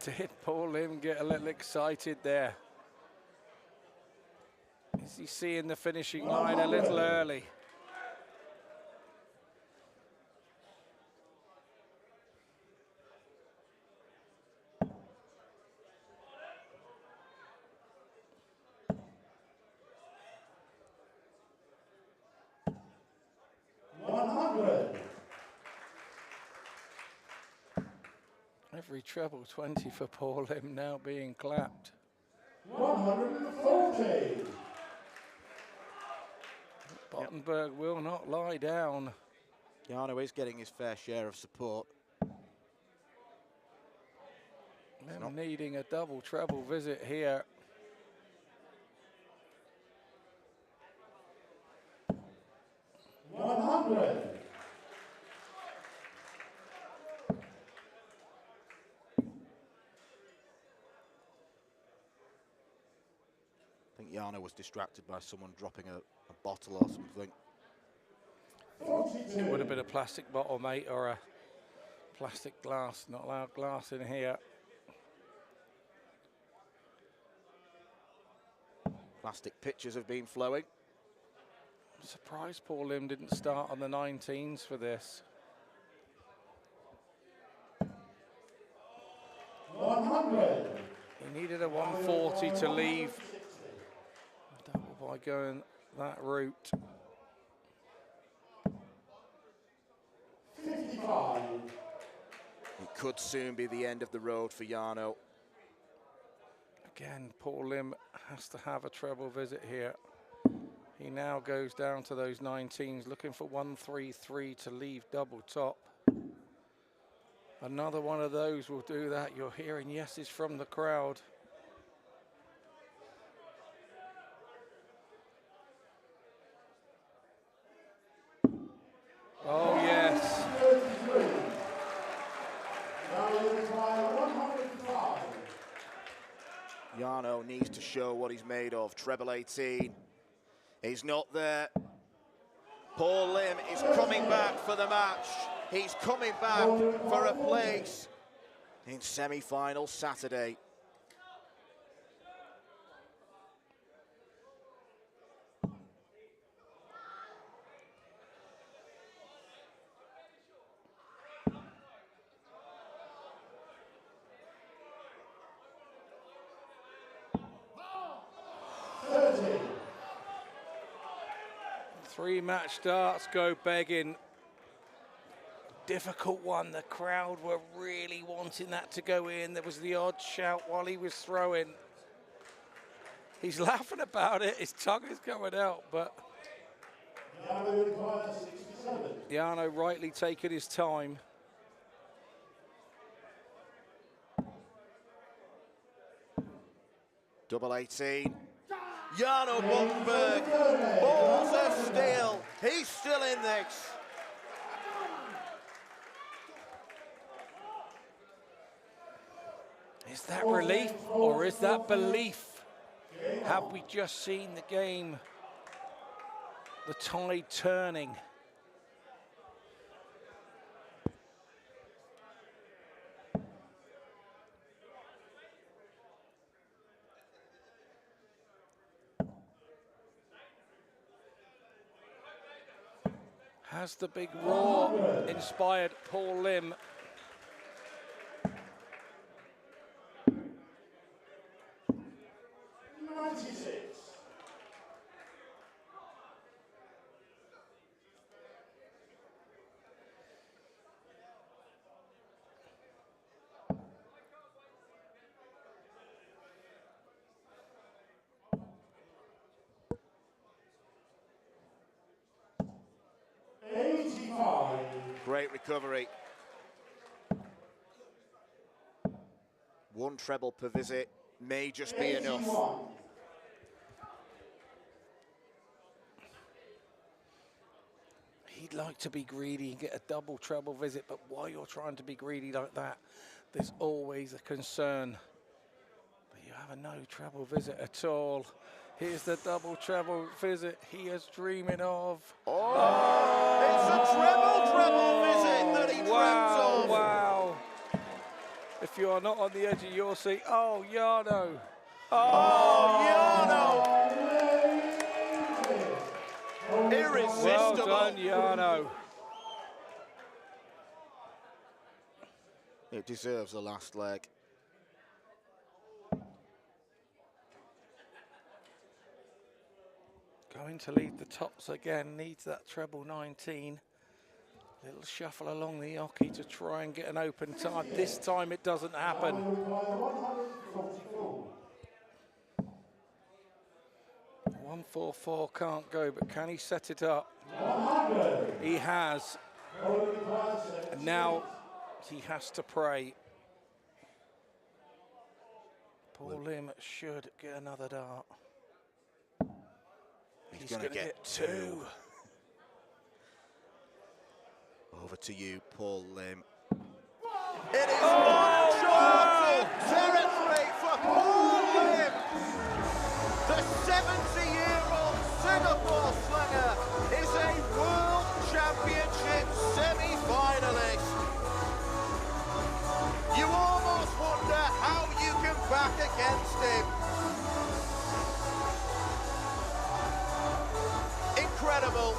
Did Paul Lim get a little excited there? Is he seeing the finishing line a little early? Every treble 20 for Paul Lim now being clapped. 140. Bottenberg will not lie down. Jarno is getting his fair share of support. Lim needing a double treble visit here. I think Jarno was distracted by someone dropping a bottle or something. It would have been a plastic bottle, mate, or a plastic glass. Not allowed glass in here. Plastic pitchers have been flowing. I'm surprised Paul Lim didn't start on the 19s for this. 100. He needed a 140 to leave. Double by going that route. 55. It could soon be the end of the road for Jarno. Again, Paul Lim has to have a treble visit here. He now goes down to those 19s, looking for 133 to leave double top. Another one of those will do that. You're hearing yeses from the crowd. Oh, yes. Jarno needs to show what he's made of. Treble 18. He's not there. Paul Lim is coming back for the match. He's coming back for a place in semi-final Saturday. Three match starts go begging. Difficult one. The crowd were really wanting that to go in. There was the odd shout while he was throwing. He's laughing about it. His tongue is coming out, but Jarno rightly taking his time. Double 18. Jarno Bottenberg, balls of steel. He's still in this. Is that relief or is that belief? Have we just seen the game, the tide turning? Has the big roar inspired Paul Lim? Great recovery. One treble per visit may just be enough. He'd like to be greedy and get a double treble visit, but while you're trying to be greedy like that, there's always a concern. But you have a no treble visit at all. Here's the double treble visit he is dreaming of. Oh, it's a treble visit that he dreamt of. Wow. If you are not on the edge of your seat, oh, Jarno. Oh, Jarno. Irresistible. Well done, Jarno. It deserves the last leg. Going to lead the tops again, needs that treble 19. Little shuffle along the hockey to try and get an open time. This time it doesn't happen. 144 can't go, but can he set it up? He has. And now he has to pray. Paul Lim should get another dart. He's going to get two. Over to you, Paul Lim. It is uncharted territory for Paul Lim. The 70-year-old Singapore slinger is a World Championship semi-finalist. You almost wonder how you can back against him. Incredible.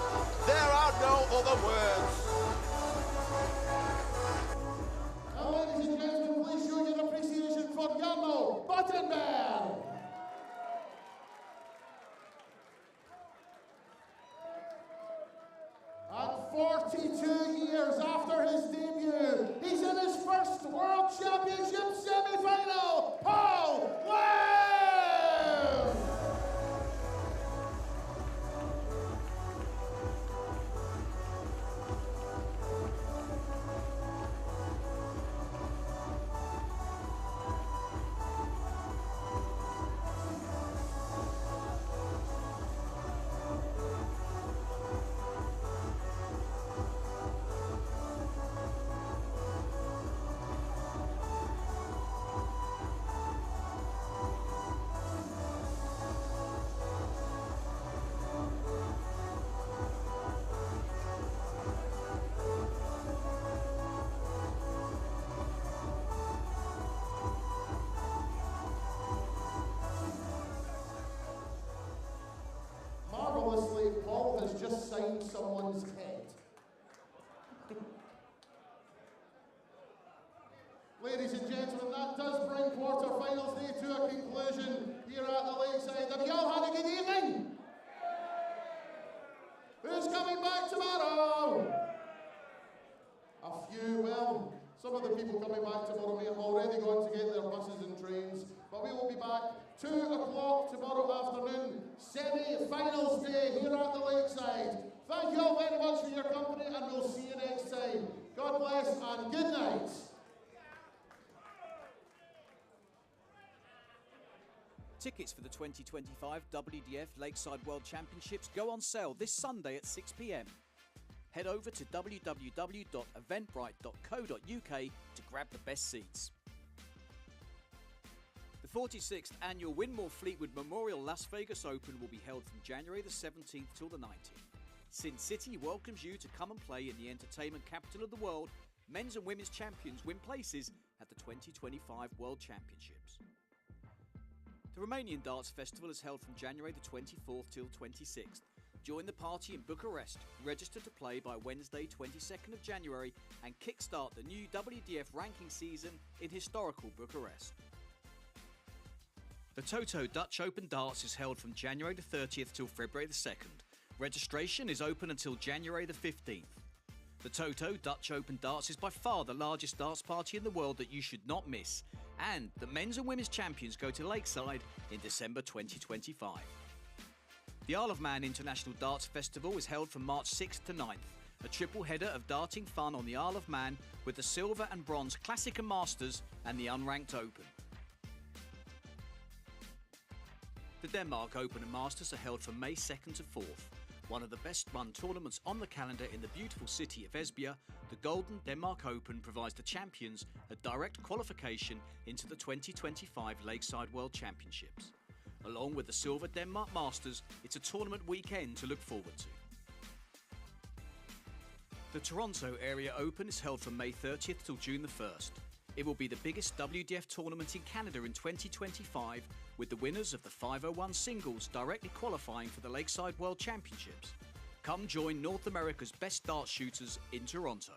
There are no other words. Now, ladies and gentlemen, please show your appreciation for Jarno Buttenberg. At 42 years after his debut, he's in his first World Championship semi-final. Paul Lim! Marvelously, Paul has just signed someone's head. Ladies and gentlemen, that does bring quarterfinals day to a conclusion here at the Lakeside. Have you all had a good evening? Who's coming back tomorrow? A few, well, some of the people coming back tomorrow may have already gone to get their buses and trains, but we will be back 2 o'clock tomorrow afternoon, semi-finals day here at the Lakeside. Thank you all very much for your company, and we'll see you next time. God bless and good night. Tickets for the 2025 WDF Lakeside World Championships go on sale this Sunday at 6 p.m. Head over to www.eventbrite.co.uk to grab the best seats. The 46th annual Winmore Fleetwood Memorial Las Vegas Open will be held from January the 17th till the 19th. Sin City welcomes you to come and play in the entertainment capital of the world. Men's and women's champions win places at the 2025 World Championships. The Romanian Darts Festival is held from January the 24th till 26th. Join the party in Bucharest, register to play by Wednesday 22nd of January and kickstart the new WDF ranking season in historical Bucharest. The Toto Dutch Open Darts is held from January the 30th till February the 2nd. Registration is open until January the 15th. The Toto Dutch Open Darts is by far the largest darts party in the world that you should not miss. And the men's and women's champions go to Lakeside in December 2025. The Isle of Man International Darts Festival is held from March 6th to 9th, a triple header of darting fun on the Isle of Man with the Silver and Bronze Classic and Masters and the Unranked Open. The Denmark Open and Masters are held from May 2nd to 4th. One of the best run tournaments on the calendar in the beautiful city of Esbjerg, the Golden Denmark Open provides the champions a direct qualification into the 2025 Lakeside World Championships. Along with the Silver Denmark Masters, it's a tournament weekend to look forward to. The Toronto Area Open is held from May 30th till June the 1st. It will be the biggest WDF tournament in Canada in 2025, with the winners of the 501 singles directly qualifying for the Lakeside World Championships. Come join North America's best dart shooters in Toronto.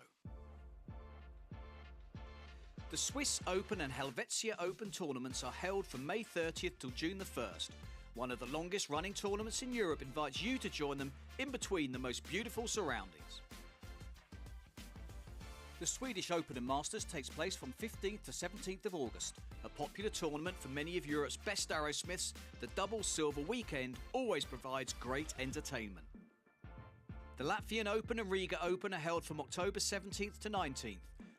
The Swiss Open and Helvetia Open tournaments are held from May 30th till June the 1st. One of the longest running tournaments in Europe invites you to join them in between the most beautiful surroundings. The Swedish Open and Masters takes place from 15th to 17th of August. A popular tournament for many of Europe's best arrowsmiths, the double silver weekend always provides great entertainment. The Latvian Open and Riga Open are held from October 17th to 19th.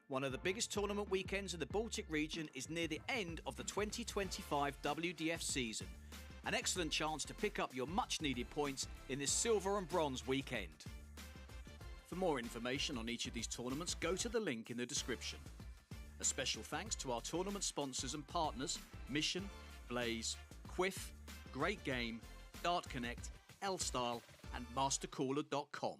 One of the biggest tournament weekends in the Baltic region is near the end of the 2025 WDF season. An excellent chance to pick up your much-needed points in this silver and bronze weekend. For more information on each of these tournaments, go to the link in the description. A special thanks to our tournament sponsors and partners, Mission, Blaze, Quiff, Great Game, Dart Connect, L-Style and MasterCooler.com.